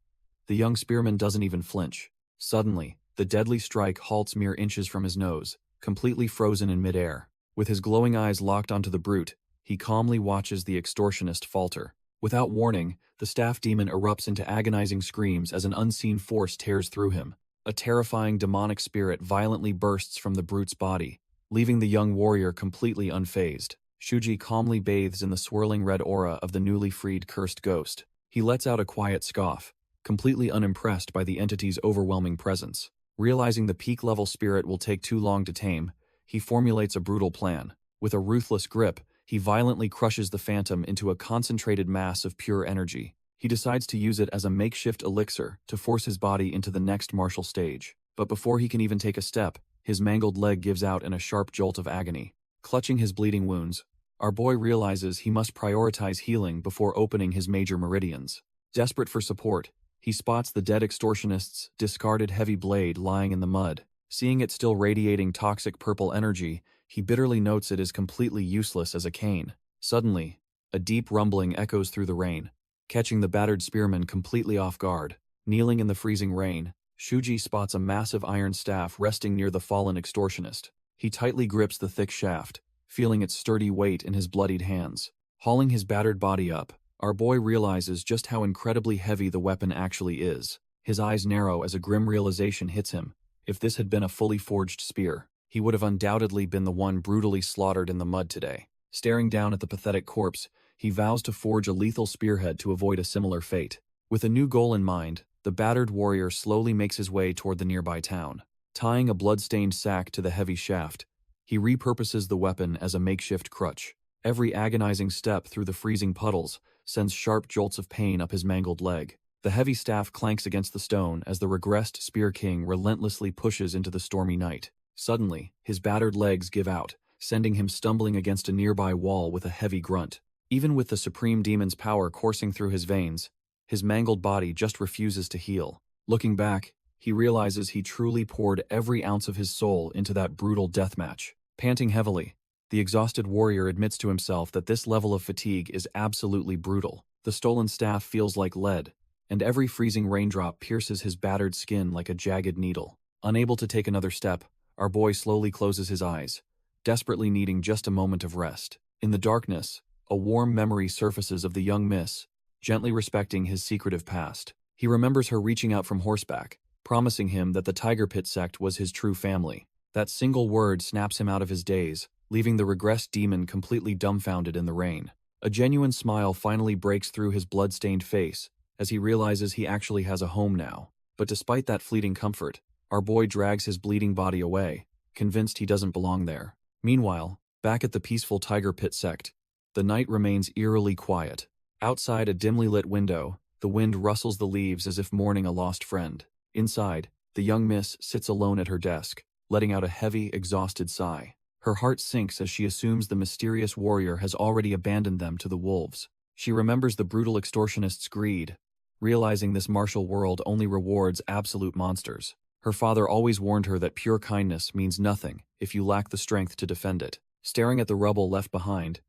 the young spearman doesn't even flinch. Suddenly, the deadly strike halts mere inches from his nose, completely frozen in midair. With his glowing eyes locked onto the brute, he calmly watches the extortionist falter. Without warning, the staff demon erupts into agonizing screams as an unseen force tears through him. A terrifying demonic spirit violently bursts from the brute's body, leaving the young warrior completely unfazed. Shuji calmly bathes in the swirling red aura of the newly freed cursed ghost. He lets out a quiet scoff, completely unimpressed by the entity's overwhelming presence. Realizing the peak-level spirit will take too long to tame, he formulates a brutal plan. With a ruthless grip, he violently crushes the phantom into a concentrated mass of pure energy. He decides to use it as a makeshift elixir to force his body into the next martial stage. But before he can even take a step, his mangled leg gives out in a sharp jolt of agony. Clutching his bleeding wounds, our boy realizes he must prioritize healing before opening his major meridians. Desperate for support, he spots the dead extortionist's discarded heavy blade lying in the mud. Seeing it still radiating toxic purple energy, he bitterly notes it is completely useless as a cane. Suddenly, a deep rumbling echoes through the rain, catching the battered spearman completely off guard. Kneeling in the freezing rain, Shuji spots a massive iron staff resting near the fallen extortionist. He tightly grips the thick shaft, feeling its sturdy weight in his bloodied hands. Hauling his battered body up, our boy realizes just how incredibly heavy the weapon actually is. His eyes narrow as a grim realization hits him. If this had been a fully forged spear, he would have undoubtedly been the one brutally slaughtered in the mud today. Staring down at the pathetic corpse, he vows to forge a lethal spearhead to avoid a similar fate. With a new goal in mind, the battered warrior slowly makes his way toward the nearby town. Tying a blood-stained sack to the heavy shaft, he repurposes the weapon as a makeshift crutch. Every agonizing step through the freezing puddles sends sharp jolts of pain up his mangled leg. The heavy staff clanks against the stone as the regressed Spear King relentlessly pushes into the stormy night. Suddenly, his battered legs give out, sending him stumbling against a nearby wall with a heavy grunt. Even with the Supreme Demon's power coursing through his veins, his mangled body just refuses to heal. Looking back, he realizes he truly poured every ounce of his soul into that brutal deathmatch. Panting heavily, the exhausted warrior admits to himself that this level of fatigue is absolutely brutal. The stolen staff feels like lead, and every freezing raindrop pierces his battered skin like a jagged needle. Unable to take another step, our boy slowly closes his eyes, desperately needing just a moment of rest. In the darkness, a warm memory surfaces of the young miss, gently respecting his secretive past. He remembers her reaching out from horseback, promising him that the Tiger Pit sect was his true family. That single word snaps him out of his daze, leaving the regressed demon completely dumbfounded in the rain. A genuine smile finally breaks through his blood-stained face as he realizes he actually has a home now. But despite that fleeting comfort, our boy drags his bleeding body away, convinced he doesn't belong there. Meanwhile, back at the peaceful Tiger Pit sect, The night remains eerily quiet. Outside a dimly lit window, the wind rustles the leaves as if mourning a lost friend. Inside, the young miss sits alone at her desk, letting out a heavy, exhausted sigh. Her heart sinks as she assumes the mysterious warrior has already abandoned them to the wolves. She remembers the brutal extortionist's greed, realizing this martial world only rewards absolute monsters. Her father always warned her that pure kindness means nothing if you lack the strength to defend it. Staring at the rubble left behind,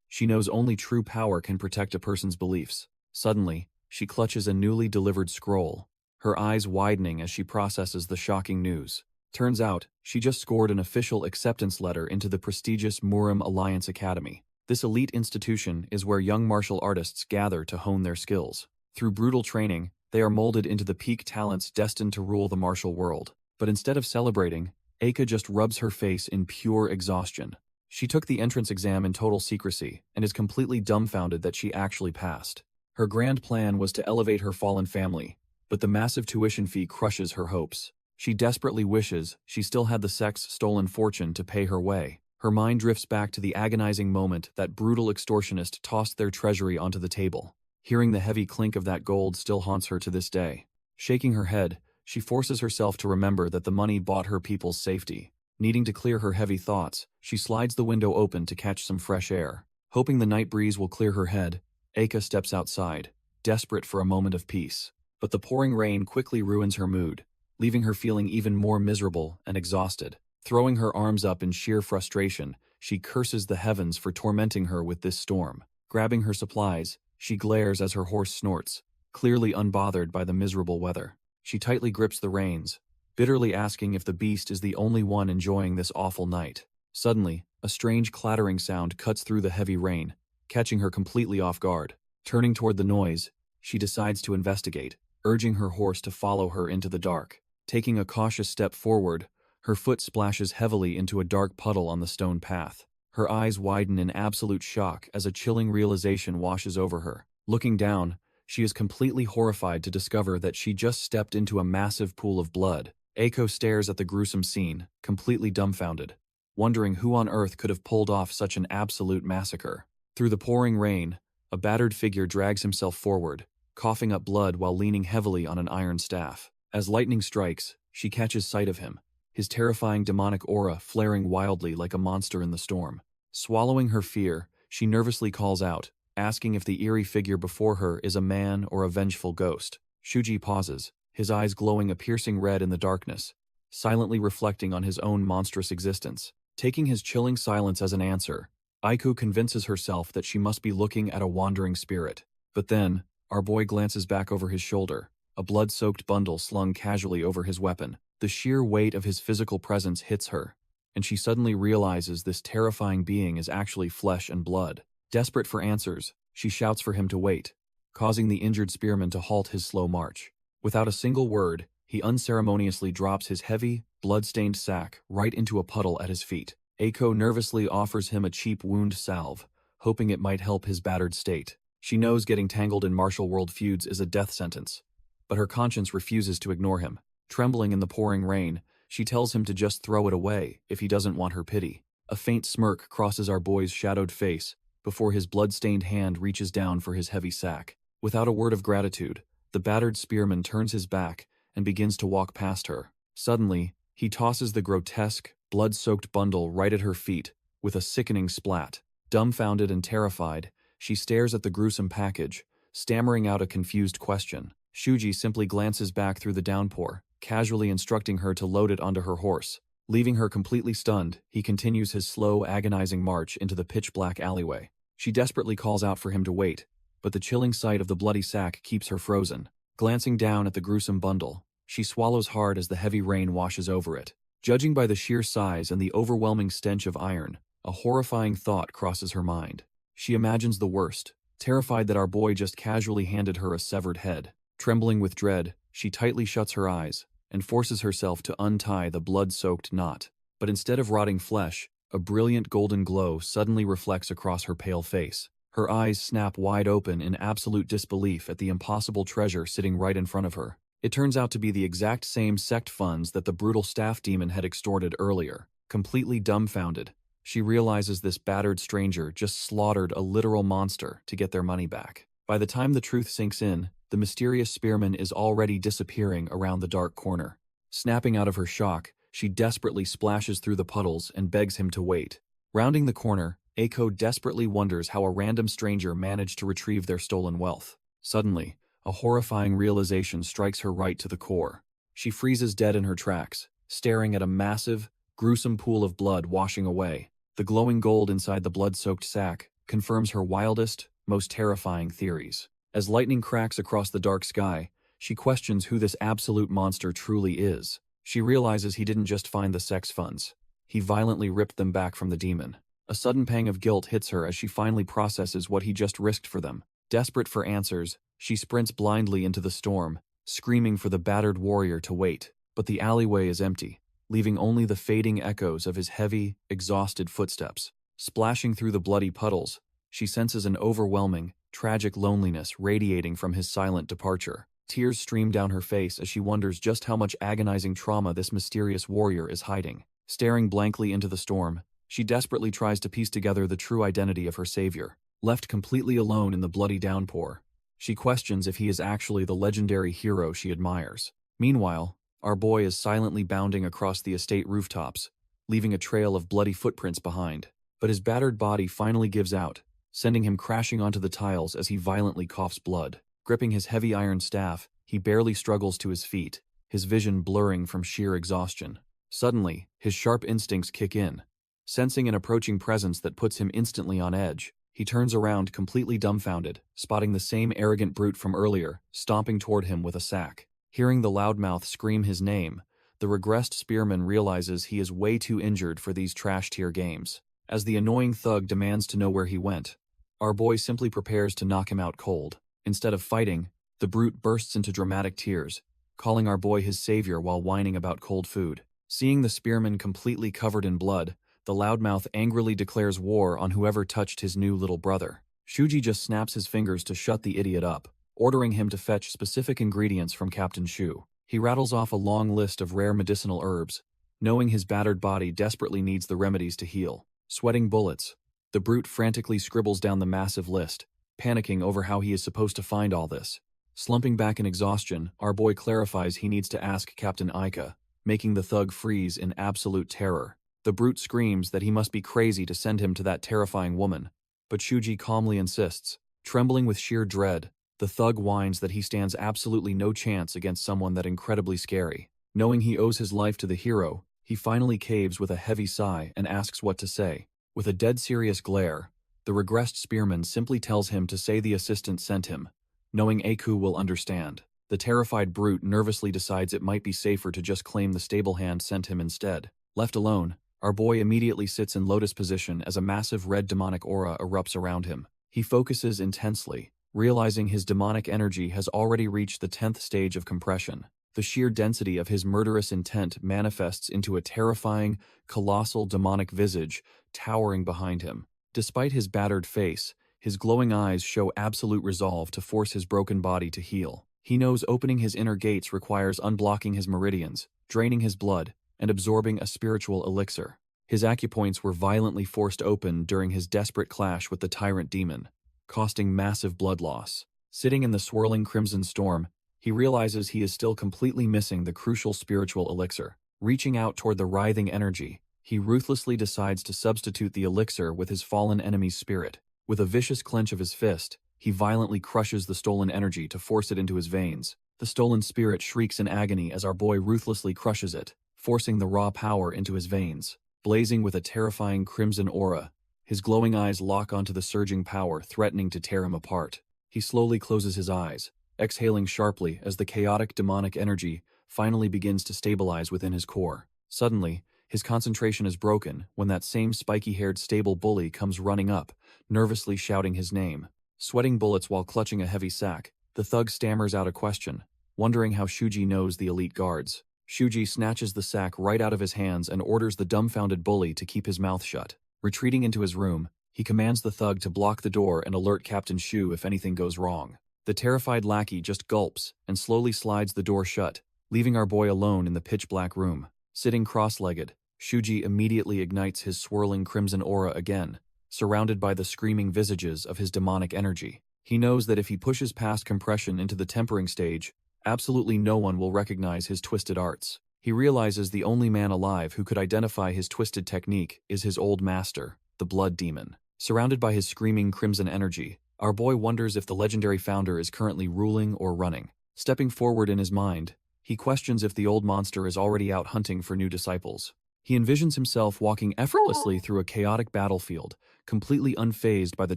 she knows only true power can protect a person's beliefs. Suddenly, she clutches a newly delivered scroll, her eyes widening as she processes the shocking news. Turns out, she just scored an official acceptance letter into the prestigious Murim Alliance Academy. This elite institution is where young martial artists gather to hone their skills. Through brutal training, they are molded into the peak talents destined to rule the martial world. But instead of celebrating, Eika just rubs her face in pure exhaustion. She took the entrance exam in total secrecy and is completely dumbfounded that she actually passed. Her grand plan was to elevate her fallen family, but the massive tuition fee crushes her hopes. She desperately wishes she still had the sect's stolen fortune to pay her way. Her mind drifts back to the agonizing moment that brutal extortionist tossed their treasury onto the table. Hearing the heavy clink of that gold still haunts her to this day. Shaking her head, she forces herself to remember that the money bought her people's safety. Needing to clear her heavy thoughts, she slides the window open to catch some fresh air. Hoping the night breeze will clear her head, Eika steps outside, desperate for a moment of peace. But the pouring rain quickly ruins her mood, leaving her feeling even more miserable and exhausted. Throwing her arms up in sheer frustration, she curses the heavens for tormenting her with this storm. Grabbing her supplies, she glares as her horse snorts, clearly unbothered by the miserable weather. She tightly grips the reins, bitterly asking if the beast is the only one enjoying this awful night. Suddenly, a strange clattering sound cuts through the heavy rain, catching her completely off guard. Turning toward the noise, she decides to investigate, urging her horse to follow her into the dark. Taking a cautious step forward, her foot splashes heavily into a dark puddle on the stone path. Her eyes widen in absolute shock as a chilling realization washes over her. Looking down, she is completely horrified to discover that she just stepped into a massive pool of blood. Eiko stares at the gruesome scene, completely dumbfounded, wondering who on earth could have pulled off such an absolute massacre. Through the pouring rain, a battered figure drags himself forward, coughing up blood while leaning heavily on an iron staff. As lightning strikes, she catches sight of him, his terrifying demonic aura flaring wildly like a monster in the storm. Swallowing her fear, she nervously calls out, asking if the eerie figure before her is a man or a vengeful ghost. Shuji pauses, his eyes glowing a piercing red in the darkness, silently reflecting on his own monstrous existence. Taking his chilling silence as an answer, Aiku convinces herself that she must be looking at a wandering spirit. But then, our boy glances back over his shoulder, a blood-soaked bundle slung casually over his weapon. The sheer weight of his physical presence hits her, and she suddenly realizes this terrifying being is actually flesh and blood. Desperate for answers, she shouts for him to wait, causing the injured spearman to halt his slow march. Without a single word, he unceremoniously drops his heavy, blood-stained sack right into a puddle at his feet. Eiko nervously offers him a cheap wound salve, hoping it might help his battered state. She knows getting tangled in martial world feuds is a death sentence, but her conscience refuses to ignore him. Trembling in the pouring rain, she tells him to just throw it away if he doesn't want her pity. A faint smirk crosses our boy's shadowed face before his blood-stained hand reaches down for his heavy sack. Without a word of gratitude, the battered spearman turns his back and begins to walk past her. Suddenly, he tosses the grotesque, blood-soaked bundle right at her feet with a sickening splat. Dumbfounded and terrified, she stares at the gruesome package, stammering out a confused question. Shuji simply glances back through the downpour, casually instructing her to load it onto her horse. Leaving her completely stunned, he continues his slow, agonizing march into the pitch-black alleyway. She desperately calls out for him to wait, but the chilling sight of the bloody sack keeps her frozen. Glancing down at the gruesome bundle, she swallows hard as the heavy rain washes over it. Judging by the sheer size and the overwhelming stench of iron, a horrifying thought crosses her mind. She imagines the worst, terrified that our boy just casually handed her a severed head. Trembling with dread, she tightly shuts her eyes and forces herself to untie the blood-soaked knot. But instead of rotting flesh, a brilliant golden glow suddenly reflects across her pale face. Her eyes snap wide open in absolute disbelief at the impossible treasure sitting right in front of her. It turns out to be the exact same sect funds that the brutal staff demon had extorted earlier. Completely dumbfounded, she realizes this battered stranger just slaughtered a literal monster to get their money back. By the time the truth sinks in, the mysterious spearman is already disappearing around the dark corner. Snapping out of her shock, she desperately splashes through the puddles and begs him to wait. Rounding the corner, Eiko desperately wonders how a random stranger managed to retrieve their stolen wealth. Suddenly, a horrifying realization strikes her right to the core. She freezes dead in her tracks, staring at a massive, gruesome pool of blood washing away. The glowing gold inside the blood-soaked sack confirms her wildest, most terrifying theories. As lightning cracks across the dark sky, she questions who this absolute monster truly is. She realizes he didn't just find the sex funds. He violently ripped them back from the demon. A sudden pang of guilt hits her as she finally processes what he just risked for them. Desperate for answers, she sprints blindly into the storm, screaming for the battered warrior to wait. But the alleyway is empty, leaving only the fading echoes of his heavy, exhausted footsteps. Splashing through the bloody puddles, she senses an overwhelming, tragic loneliness radiating from his silent departure. Tears stream down her face as she wonders just how much agonizing trauma this mysterious warrior is hiding. Staring blankly into the storm, she desperately tries to piece together the true identity of her savior. Left completely alone in the bloody downpour, she questions if he is actually the legendary hero she admires. Meanwhile, our boy is silently bounding across the estate rooftops, leaving a trail of bloody footprints behind. But his battered body finally gives out, sending him crashing onto the tiles as he violently coughs blood. Gripping his heavy iron staff, he barely struggles to his feet, his vision blurring from sheer exhaustion. Suddenly, his sharp instincts kick in. Sensing an approaching presence that puts him instantly on edge, he turns around completely dumbfounded, spotting the same arrogant brute from earlier, stomping toward him with a sack. Hearing the loudmouth scream his name, the regressed spearman realizes he is way too injured for these trash-tier games. As the annoying thug demands to know where he went, our boy simply prepares to knock him out cold. Instead of fighting, the brute bursts into dramatic tears, calling our boy his savior while whining about cold food. Seeing the spearman completely covered in blood, the loudmouth angrily declares war on whoever touched his new little brother. Shuji just snaps his fingers to shut the idiot up, ordering him to fetch specific ingredients from Captain Shu. He rattles off a long list of rare medicinal herbs, knowing his battered body desperately needs the remedies to heal. Sweating bullets, the brute frantically scribbles down the massive list, panicking over how he is supposed to find all this. Slumping back in exhaustion, our boy clarifies he needs to ask Captain Aika, making the thug freeze in absolute terror. The brute screams that he must be crazy to send him to that terrifying woman, but Shuji calmly insists. Trembling with sheer dread, the thug whines that he stands absolutely no chance against someone that incredibly scary. Knowing he owes his life to the hero, he finally caves with a heavy sigh and asks what to say. With a dead serious glare, the regressed spearman simply tells him to say the assistant sent him, knowing Aku will understand. The terrified brute nervously decides it might be safer to just claim the stable hand sent him instead. Left alone, our boy immediately sits in lotus position as a massive red demonic aura erupts around him. He focuses intensely, realizing his demonic energy has already reached the 10th stage of compression. The sheer density of his murderous intent manifests into a terrifying, colossal demonic visage towering behind him. Despite his battered face, his glowing eyes show absolute resolve to force his broken body to heal. He knows opening his inner gates requires unblocking his meridians, draining his blood, and absorbing a spiritual elixir. His acupoints were violently forced open during his desperate clash with the tyrant demon, costing massive blood loss. Sitting in the swirling crimson storm, he realizes he is still completely missing the crucial spiritual elixir. Reaching out toward the writhing energy, he ruthlessly decides to substitute the elixir with his fallen enemy's spirit. With a vicious clench of his fist, he violently crushes the stolen energy to force it into his veins. The stolen spirit shrieks in agony as our boy ruthlessly crushes it, forcing the raw power into his veins. Blazing with a terrifying crimson aura, his glowing eyes lock onto the surging power, threatening to tear him apart. He slowly closes his eyes, exhaling sharply as the chaotic demonic energy finally begins to stabilize within his core. Suddenly, his concentration is broken when that same spiky-haired stable bully comes running up, nervously shouting his name. Sweating bullets while clutching a heavy sack, the thug stammers out a question, wondering how Shuji knows the elite guards. Shuji snatches the sack right out of his hands and orders the dumbfounded bully to keep his mouth shut. Retreating into his room, he commands the thug to block the door and alert Captain Shu if anything goes wrong. The terrified lackey just gulps and slowly slides the door shut, leaving our boy alone in the pitch-black room. Sitting cross-legged, Shuji immediately ignites his swirling crimson aura again, surrounded by the screaming visages of his demonic energy. He knows that if he pushes past compression into the tempering stage, absolutely no one will recognize his twisted arts. He realizes the only man alive who could identify his twisted technique is his old master, the Blood Demon. Surrounded by his screaming crimson energy, our boy wonders if the legendary founder is currently ruling or running. Stepping forward in his mind, he questions if the old monster is already out hunting for new disciples. He envisions himself walking effortlessly through a chaotic battlefield, completely unfazed by the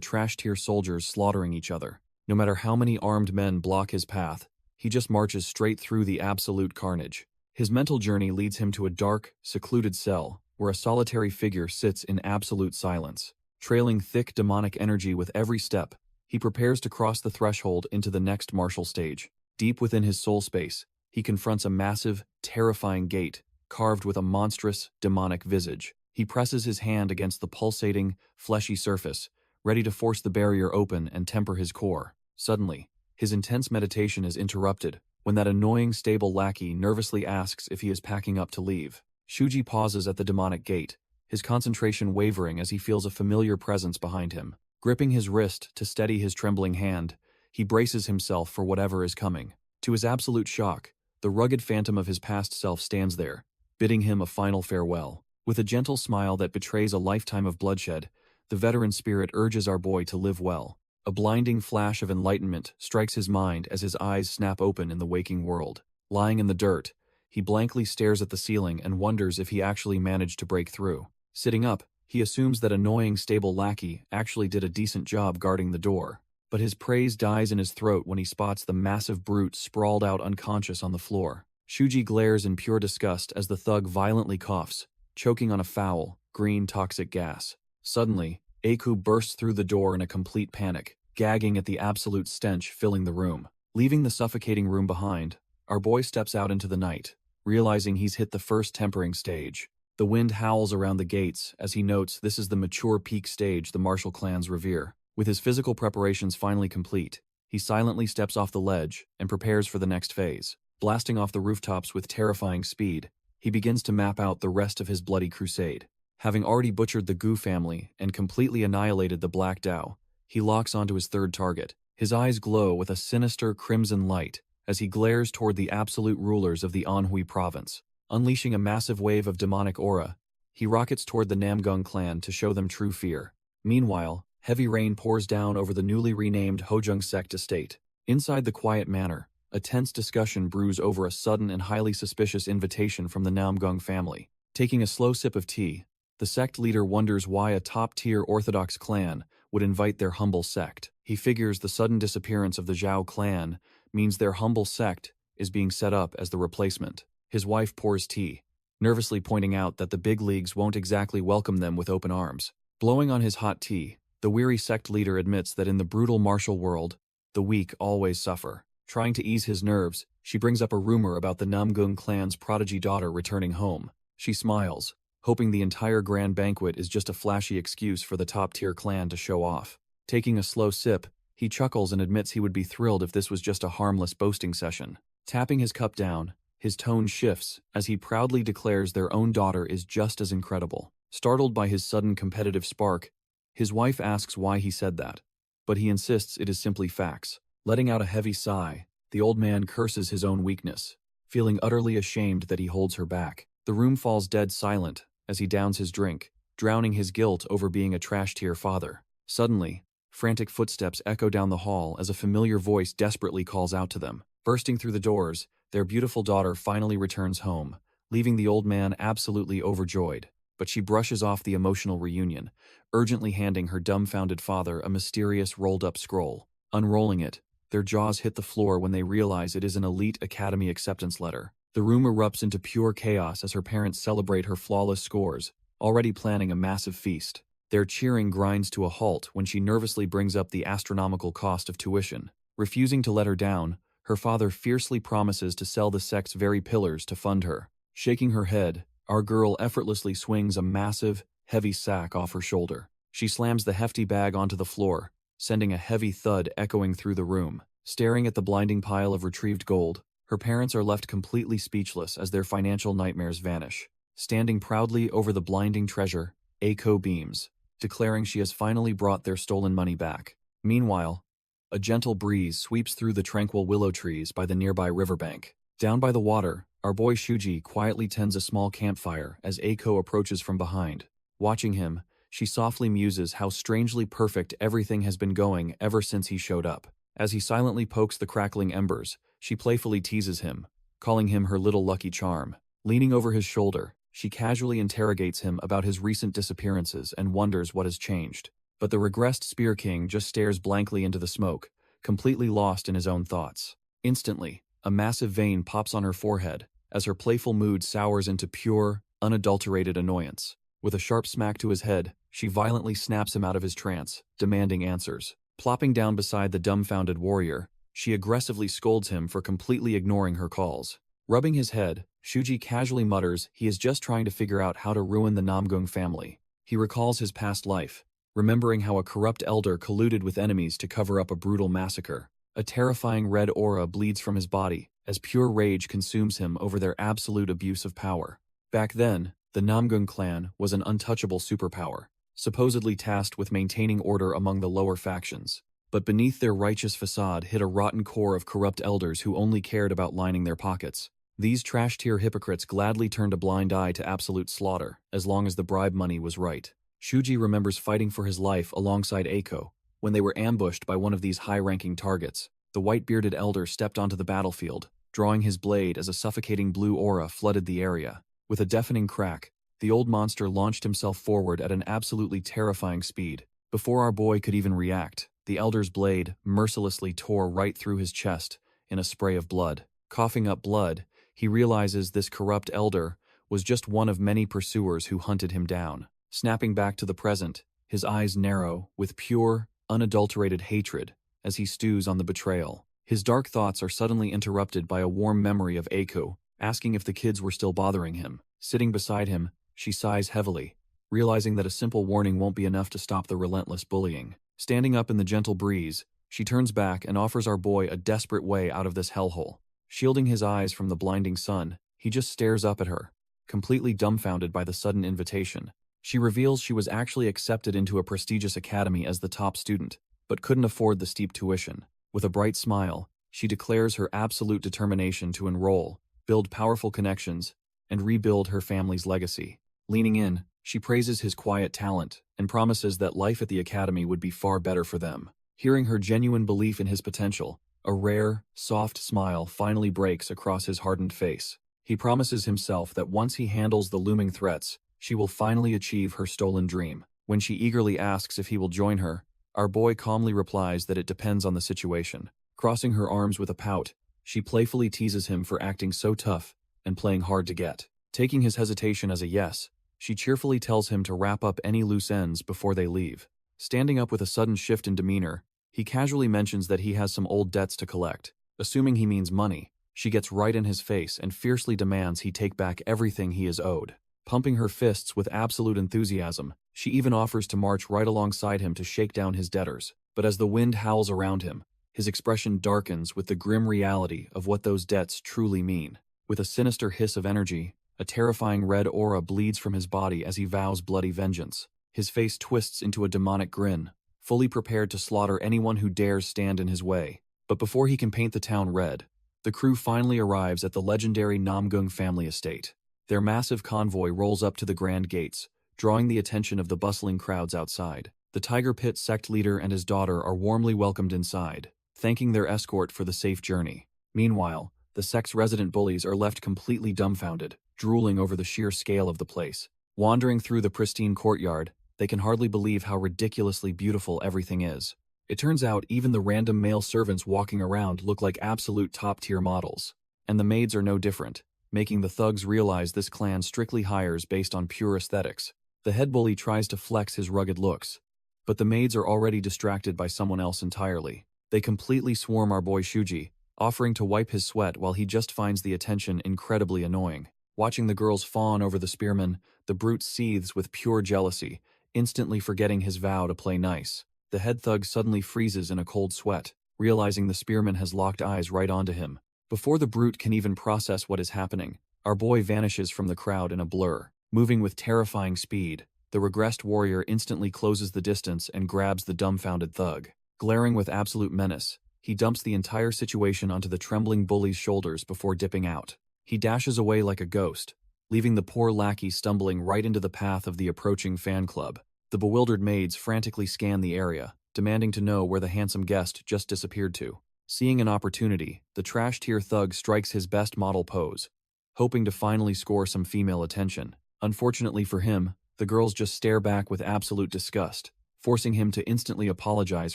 trash-tier soldiers slaughtering each other. No matter how many armed men block his path, he just marches straight through the absolute carnage. His mental journey leads him to a dark, secluded cell, where a solitary figure sits in absolute silence. Trailing thick demonic energy with every step, he prepares to cross the threshold into the next martial stage. Deep within his soul space, he confronts a massive, terrifying gate, carved with a monstrous, demonic visage. He presses his hand against the pulsating, fleshy surface, ready to force the barrier open and temper his core. Suddenly, his intense meditation is interrupted when that annoying stable lackey nervously asks if he is packing up to leave. Shuji pauses at the demonic gate, his concentration wavering as he feels a familiar presence behind him. Gripping his wrist to steady his trembling hand, he braces himself for whatever is coming. To his absolute shock, the rugged phantom of his past self stands there, bidding him a final farewell. With a gentle smile that betrays a lifetime of bloodshed, the veteran spirit urges our boy to live well. A blinding flash of enlightenment strikes his mind as his eyes snap open in the waking world. Lying in the dirt, he blankly stares at the ceiling and wonders if he actually managed to break through. Sitting up, he assumes that annoying stable lackey actually did a decent job guarding the door. But his praise dies in his throat when he spots the massive brute sprawled out unconscious on the floor. Shuji glares in pure disgust as the thug violently coughs, choking on a foul, green toxic gas. Suddenly, Aku bursts through the door in a complete panic, gagging at the absolute stench filling the room. Leaving the suffocating room behind, our boy steps out into the night, realizing he's hit the first tempering stage. The wind howls around the gates as he notes this is the mature peak stage the martial clans revere. With his physical preparations finally complete, he silently steps off the ledge and prepares for the next phase. Blasting off the rooftops with terrifying speed, he begins to map out the rest of his bloody crusade. Having already butchered the Gu family and completely annihilated the Black Dao, he locks onto his third target. His eyes glow with a sinister crimson light as he glares toward the absolute rulers of the Anhui province. Unleashing a massive wave of demonic aura, he rockets toward the Namgung clan to show them true fear. Meanwhile, heavy rain pours down over the newly renamed Hojung sect estate. Inside the quiet manor, a tense discussion brews over a sudden and highly suspicious invitation from the Namgung family. Taking a slow sip of tea, the sect leader wonders why a top-tier Orthodox clan would invite their humble sect. He figures the sudden disappearance of the Zhao clan means their humble sect is being set up as the replacement. His wife pours tea, nervously pointing out that the big leagues won't exactly welcome them with open arms. Blowing on his hot tea, the weary sect leader admits that in the brutal martial world, the weak always suffer. Trying to ease his nerves, she brings up a rumor about the Namgung clan's prodigy daughter returning home. She smiles, hoping the entire grand banquet is just a flashy excuse for the top-tier clan to show off. Taking a slow sip, he chuckles and admits he would be thrilled if this was just a harmless boasting session. Tapping his cup down, his tone shifts as he proudly declares their own daughter is just as incredible. Startled by his sudden competitive spark, his wife asks why he said that, but he insists it is simply facts. Letting out a heavy sigh, the old man curses his own weakness, feeling utterly ashamed that he holds her back. The room falls dead silent as he downs his drink, drowning his guilt over being a trash-tier father. Suddenly, frantic footsteps echo down the hall as a familiar voice desperately calls out to them. Bursting through the doors, their beautiful daughter finally returns home, leaving the old man absolutely overjoyed. But she brushes off the emotional reunion, urgently handing her dumbfounded father a mysterious rolled-up scroll. Unrolling it, their jaws hit the floor when they realize it is an elite academy acceptance letter. The room erupts into pure chaos as her parents celebrate her flawless scores, already planning a massive feast. Their cheering grinds to a halt when she nervously brings up the astronomical cost of tuition. Refusing to let her down, her father fiercely promises to sell the sect's very pillars to fund her. Shaking her head, our girl effortlessly swings a massive, heavy sack off her shoulder. She slams the hefty bag onto the floor, sending a heavy thud echoing through the room. Staring at the blinding pile of retrieved gold, her parents are left completely speechless as their financial nightmares vanish. Standing proudly over the blinding treasure, Eiko beams, declaring she has finally brought their stolen money back. Meanwhile, a gentle breeze sweeps through the tranquil willow trees by the nearby riverbank. Down by the water, our boy Shuji quietly tends a small campfire as Eiko approaches from behind. Watching him, she softly muses how strangely perfect everything has been going ever since he showed up. As he silently pokes the crackling embers, she playfully teases him, calling him her little lucky charm. Leaning over his shoulder, she casually interrogates him about his recent disappearances and wonders what has changed. But the regressed Spear King just stares blankly into the smoke, completely lost in his own thoughts. Instantly, a massive vein pops on her forehead as her playful mood sours into pure, unadulterated annoyance. With a sharp smack to his head, she violently snaps him out of his trance, demanding answers. Plopping down beside the dumbfounded warrior, she aggressively scolds him for completely ignoring her calls. Rubbing his head, Shuji casually mutters he is just trying to figure out how to ruin the Namgung family. He recalls his past life, remembering how a corrupt elder colluded with enemies to cover up a brutal massacre. A terrifying red aura bleeds from his body as pure rage consumes him over their absolute abuse of power. Back then, the Namgung clan was an untouchable superpower, supposedly tasked with maintaining order among the lower factions. But beneath their righteous facade hid a rotten core of corrupt elders who only cared about lining their pockets. These trash-tier hypocrites gladly turned a blind eye to absolute slaughter, as long as the bribe money was right. Shuji remembers fighting for his life alongside Eiko, when they were ambushed by one of these high-ranking targets. The white-bearded elder stepped onto the battlefield, drawing his blade as a suffocating blue aura flooded the area. With a deafening crack, the old monster launched himself forward at an absolutely terrifying speed. Before our boy could even react, the elder's blade mercilessly tore right through his chest in a spray of blood. Coughing up blood, he realizes this corrupt elder was just one of many pursuers who hunted him down. Snapping back to the present, his eyes narrow with pure, unadulterated hatred as he stews on the betrayal. His dark thoughts are suddenly interrupted by a warm memory of Eiko, asking if the kids were still bothering him. Sitting beside him, she sighs heavily, realizing that a simple warning won't be enough to stop the relentless bullying. Standing up in the gentle breeze, she turns back and offers our boy a desperate way out of this hellhole. Shielding his eyes from the blinding sun, he just stares up at her, completely dumbfounded by the sudden invitation. She reveals she was actually accepted into a prestigious academy as the top student, but couldn't afford the steep tuition. With a bright smile, she declares her absolute determination to enroll, build powerful connections, and rebuild her family's legacy. Leaning in, she praises his quiet talent and promises that life at the academy would be far better for them. Hearing her genuine belief in his potential, a rare, soft smile finally breaks across his hardened face. He promises himself that once he handles the looming threats, she will finally achieve her stolen dream. When she eagerly asks if he will join her, our boy calmly replies that it depends on the situation. Crossing her arms with a pout, she playfully teases him for acting so tough and playing hard to get. Taking his hesitation as a yes, she cheerfully tells him to wrap up any loose ends before they leave. Standing up with a sudden shift in demeanor, he casually mentions that he has some old debts to collect. Assuming he means money, she gets right in his face and fiercely demands he take back everything he is owed. Pumping her fists with absolute enthusiasm, she even offers to march right alongside him to shake down his debtors. But as the wind howls around him, his expression darkens with the grim reality of what those debts truly mean. With a sinister hiss of energy, a terrifying red aura bleeds from his body as he vows bloody vengeance. His face twists into a demonic grin, fully prepared to slaughter anyone who dares stand in his way. But before he can paint the town red, the crew finally arrives at the legendary Namgung family estate. Their massive convoy rolls up to the grand gates, drawing the attention of the bustling crowds outside. The Tiger Pit sect leader and his daughter are warmly welcomed inside, thanking their escort for the safe journey. Meanwhile, the sect's resident bullies are left completely dumbfounded, drooling over the sheer scale of the place. Wandering through the pristine courtyard, they can hardly believe how ridiculously beautiful everything is. It turns out even the random male servants walking around look like absolute top-tier models. And the maids are no different, making the thugs realize this clan strictly hires based on pure aesthetics. The head bully tries to flex his rugged looks, but the maids are already distracted by someone else entirely. They completely swarm our boy Shuji, offering to wipe his sweat while he just finds the attention incredibly annoying. Watching the girls fawn over the spearman, the brute seethes with pure jealousy, instantly forgetting his vow to play nice. The head thug suddenly freezes in a cold sweat, realizing the spearman has locked eyes right onto him. Before the brute can even process what is happening, Our boy vanishes from the crowd in a blur. Moving with terrifying speed, the regressed warrior instantly closes the distance and grabs the dumbfounded thug. Glaring with absolute menace, he dumps the entire situation onto the trembling bully's shoulders before dipping out. He dashes away like a ghost, leaving the poor lackey stumbling right into the path of the approaching fan club. The bewildered maids frantically scan the area, demanding to know where the handsome guest just disappeared to. Seeing an opportunity, the trash-tier thug strikes his best model pose, hoping to finally score some female attention. Unfortunately for him, the girls just stare back with absolute disgust, forcing him to instantly apologize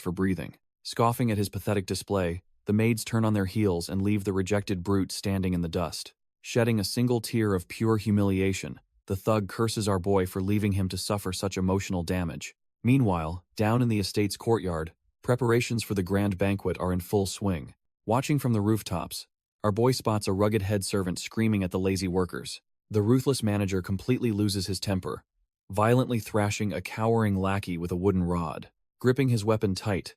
for breathing. Scoffing at his pathetic display, the maids turn on their heels and leave the rejected brute standing in the dust. Shedding a single tear of pure humiliation, the thug curses our boy for leaving him to suffer such emotional damage. Meanwhile, down in the estate's courtyard, preparations for the grand banquet are in full swing. Watching from the rooftops, our boy spots a rugged head servant screaming at the lazy workers. The ruthless manager completely loses his temper, violently thrashing a cowering lackey with a wooden rod. Gripping his weapon tight,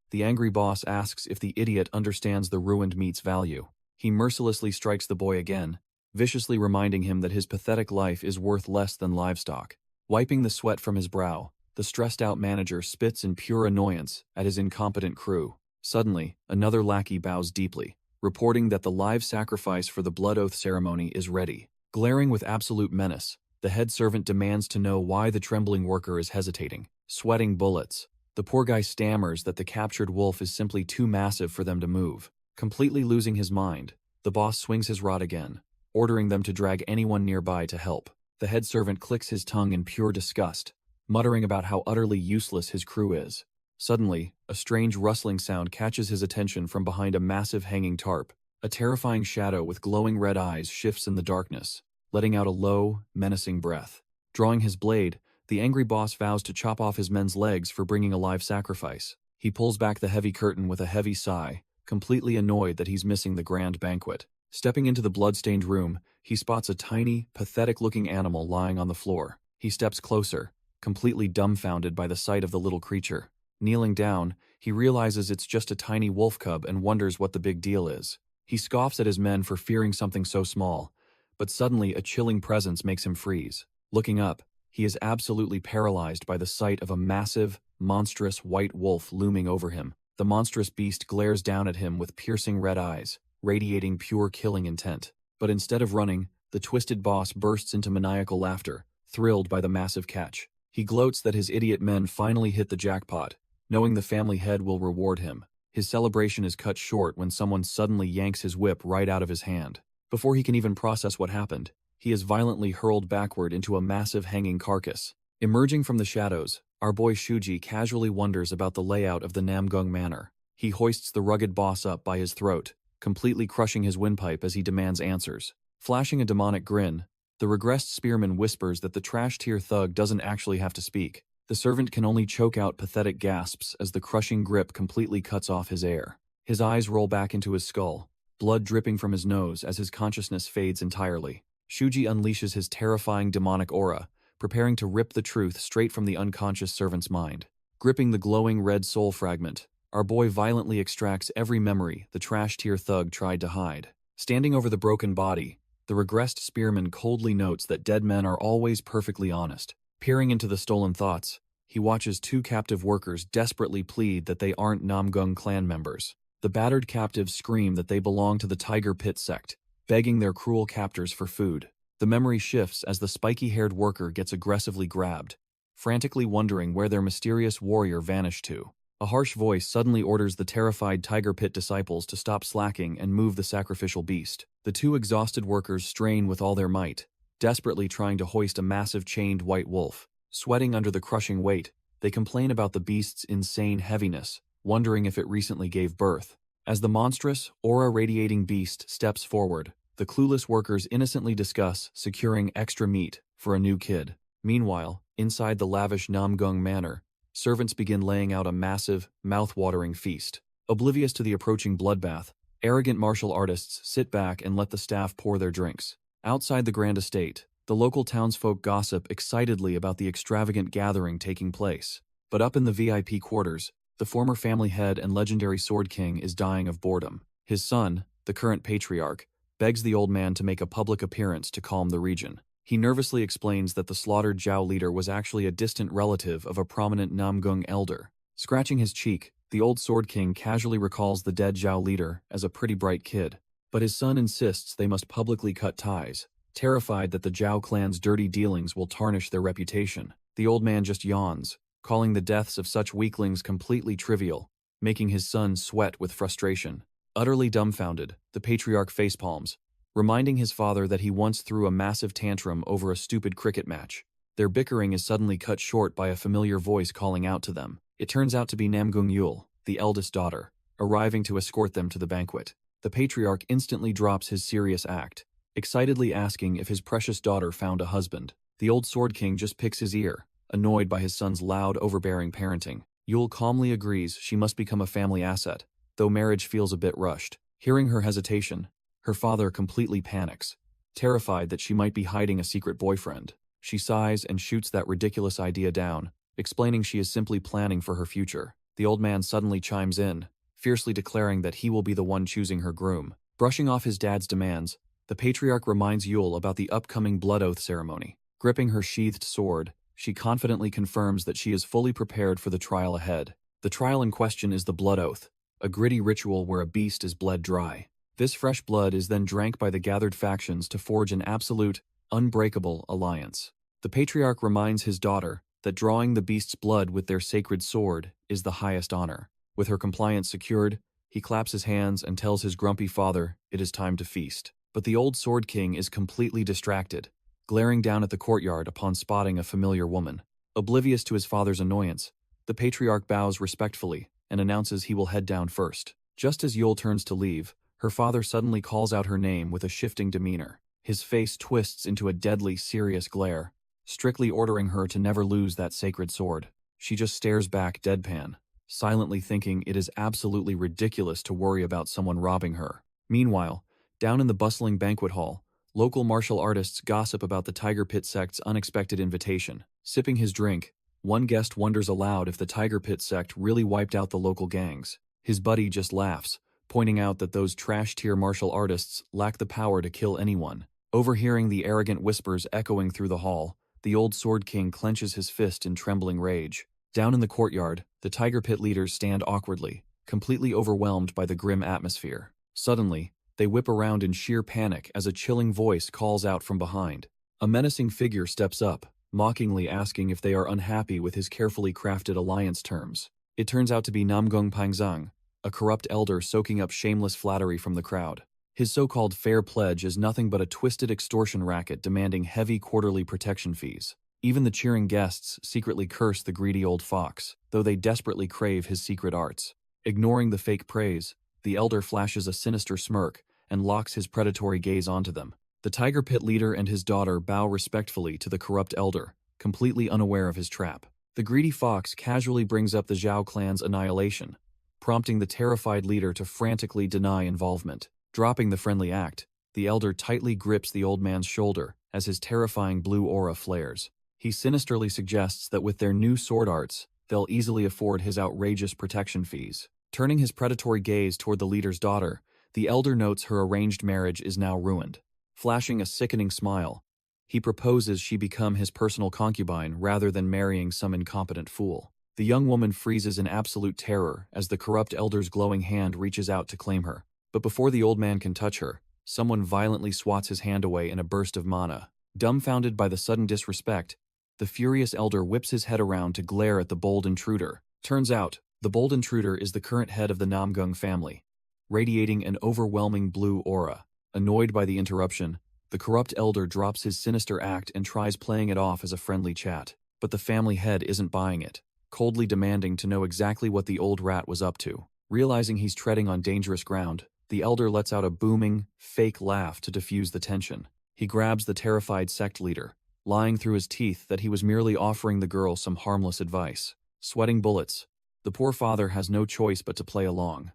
the angry boss asks if the idiot understands the ruined meat's value. He mercilessly strikes the boy again, viciously reminding him that his pathetic life is worth less than livestock. Wiping the sweat from his brow, the stressed-out manager spits in pure annoyance at his incompetent crew. Suddenly, another lackey bows deeply, reporting that the live sacrifice for the blood oath ceremony is ready. Glaring with absolute menace, the head servant demands to know why the trembling worker is hesitating. Sweating bullets, the poor guy stammers that the captured wolf is simply too massive for them to move. Completely losing his mind, the boss swings his rod again, ordering them to drag anyone nearby to help. The head servant clicks his tongue in pure disgust, muttering about how utterly useless his crew is. Suddenly, a strange rustling sound catches his attention from behind a massive hanging tarp. A terrifying shadow with glowing red eyes shifts in the darkness, letting out a low, menacing breath. Drawing his blade, the angry boss vows to chop off his men's legs for bringing a live sacrifice. He pulls back the heavy curtain with a heavy sigh, completely annoyed that he's missing the grand banquet. Stepping into the blood-stained room, he spots a tiny, pathetic-looking animal lying on the floor. He steps closer, completely dumbfounded by the sight of the little creature. Kneeling down, he realizes it's just a tiny wolf cub and wonders what the big deal is. He scoffs at his men for fearing something so small, but suddenly a chilling presence makes him freeze. Looking up, he is absolutely paralyzed by the sight of a massive, monstrous white wolf looming over him. The monstrous beast glares down at him with piercing red eyes, radiating pure killing intent. But instead of running, the twisted boss bursts into maniacal laughter, thrilled by the massive catch. He gloats that his idiot men finally hit the jackpot, knowing the family head will reward him. His celebration is cut short when someone suddenly yanks his whip right out of his hand. Before he can even process what happened, he is violently hurled backward into a massive hanging carcass. Emerging from the shadows, our boy Shuji casually wonders about the layout of the Namgung Manor. He hoists the rugged boss up by his throat, completely crushing his windpipe as he demands answers. Flashing a demonic grin, the regressed spearman whispers that the trash-tier thug doesn't actually have to speak. The servant can only choke out pathetic gasps as the crushing grip completely cuts off his air. His eyes roll back into his skull, blood dripping from his nose as his consciousness fades entirely. Shuji unleashes his terrifying demonic aura, preparing to rip the truth straight from the unconscious servant's mind. Gripping the glowing red soul fragment, our boy violently extracts every memory the trash-tier thug tried to hide. Standing over the broken body, the regressed spearman coldly notes that dead men are always perfectly honest. Peering into the stolen thoughts, he watches two captive workers desperately plead that they aren't Namgung clan members. The battered captives scream that they belong to the Tiger Pit sect, begging their cruel captors for food. The memory shifts as the spiky-haired worker gets aggressively grabbed, frantically wondering where their mysterious warrior vanished to. A harsh voice suddenly orders the terrified Tiger Pit disciples to stop slacking and move the sacrificial beast. The two exhausted workers strain with all their might, desperately trying to hoist a massive chained white wolf. Sweating under the crushing weight, they complain about the beast's insane heaviness, wondering if it recently gave birth. As the monstrous, aura-radiating beast steps forward, the clueless workers innocently discuss securing extra meat for a new kid. Meanwhile, inside the lavish Namgung Manor, servants begin laying out a massive, mouth-watering feast. Oblivious to the approaching bloodbath, arrogant martial artists sit back and let the staff pour their drinks. Outside the grand estate, the local townsfolk gossip excitedly about the extravagant gathering taking place. But up in the VIP quarters, the former family head and legendary Sword King is dying of boredom. His son, the current patriarch, begs the old man to make a public appearance to calm the region. He nervously explains that the slaughtered Zhao leader was actually a distant relative of a prominent Namgung elder. Scratching his cheek, the old Sword King casually recalls the dead Zhao leader as a pretty bright kid. But his son insists they must publicly cut ties, terrified that the Zhao clan's dirty dealings will tarnish their reputation. The old man just yawns, calling the deaths of such weaklings completely trivial, making his son sweat with frustration. Utterly dumbfounded, the patriarch facepalms, reminding his father that he once threw a massive tantrum over a stupid cricket match. Their bickering is suddenly cut short by a familiar voice calling out to them. It turns out to be Namgung Yul, the eldest daughter, arriving to escort them to the banquet. The patriarch instantly drops his serious act, excitedly asking if his precious daughter found a husband. The old Sword King just picks his ear, annoyed by his son's loud, overbearing parenting. Yul calmly agrees she must become a family asset, though marriage feels a bit rushed. Hearing her hesitation, her father completely panics, terrified that she might be hiding a secret boyfriend. She sighs and shoots that ridiculous idea down, explaining she is simply planning for her future. The old man suddenly chimes in, fiercely declaring that he will be the one choosing her groom. Brushing off his dad's demands, the patriarch reminds Yul about the upcoming blood oath ceremony. Gripping her sheathed sword, she confidently confirms that she is fully prepared for the trial ahead. The trial in question is the blood oath, a gritty ritual where a beast is bled dry. This fresh blood is then drank by the gathered factions to forge an absolute, unbreakable alliance. The patriarch reminds his daughter that drawing the beast's blood with their sacred sword is the highest honor. With her compliance secured, he claps his hands and tells his grumpy father it is time to feast. But the old Sword King is completely distracted, glaring down at the courtyard upon spotting a familiar woman. Oblivious to his father's annoyance, the patriarch bows respectfully and announces he will head down first. Just as Yul turns to leave, her father suddenly calls out her name with a shifting demeanor. His face twists into a deadly, serious glare, strictly ordering her to never lose that sacred sword. She just stares back deadpan, silently thinking it is absolutely ridiculous to worry about someone robbing her. Meanwhile, down in the bustling banquet hall, local martial artists gossip about the Tiger Pit sect's unexpected invitation. Sipping his drink, one guest wonders aloud if the Tiger Pit sect really wiped out the local gangs. His buddy just laughs, pointing out that those trash-tier martial artists lack the power to kill anyone. Overhearing the arrogant whispers echoing through the hall, the old Sword King clenches his fist in trembling rage. Down in the courtyard, the Tiger Pit leaders stand awkwardly, completely overwhelmed by the grim atmosphere. Suddenly, they whip around in sheer panic as a chilling voice calls out from behind. A menacing figure steps up, mockingly asking if they are unhappy with his carefully crafted alliance terms. It turns out to be Namgung Pangzang, a corrupt elder soaking up shameless flattery from the crowd. His so-called fair pledge is nothing but a twisted extortion racket demanding heavy quarterly protection fees. Even the cheering guests secretly curse the greedy old fox, though they desperately crave his secret arts. Ignoring the fake praise, the elder flashes a sinister smirk and locks his predatory gaze onto them. The Tiger Pit leader and his daughter bow respectfully to the corrupt elder, completely unaware of his trap. The greedy fox casually brings up the Zhao clan's annihilation, prompting the terrified leader to frantically deny involvement. Dropping the friendly act, the elder tightly grips the old man's shoulder as his terrifying blue aura flares. He sinisterly suggests that with their new sword arts, they'll easily afford his outrageous protection fees. Turning his predatory gaze toward the leader's daughter, the elder notes her arranged marriage is now ruined. Flashing a sickening smile, he proposes she become his personal concubine rather than marrying some incompetent fool. The young woman freezes in absolute terror as the corrupt elder's glowing hand reaches out to claim her. But before the old man can touch her, someone violently swats his hand away in a burst of mana. Dumbfounded by the sudden disrespect, the furious elder whips his head around to glare at the bold intruder. Turns out, the bold intruder is the current head of the Namgung family, radiating an overwhelming blue aura. Annoyed by the interruption, the corrupt elder drops his sinister act and tries playing it off as a friendly chat. But the family head isn't buying it, coldly demanding to know exactly what the old rat was up to. Realizing he's treading on dangerous ground, the elder lets out a booming, fake laugh to diffuse the tension. He grabs the terrified sect leader, lying through his teeth that he was merely offering the girl some harmless advice. Sweating bullets, the poor father has no choice but to play along,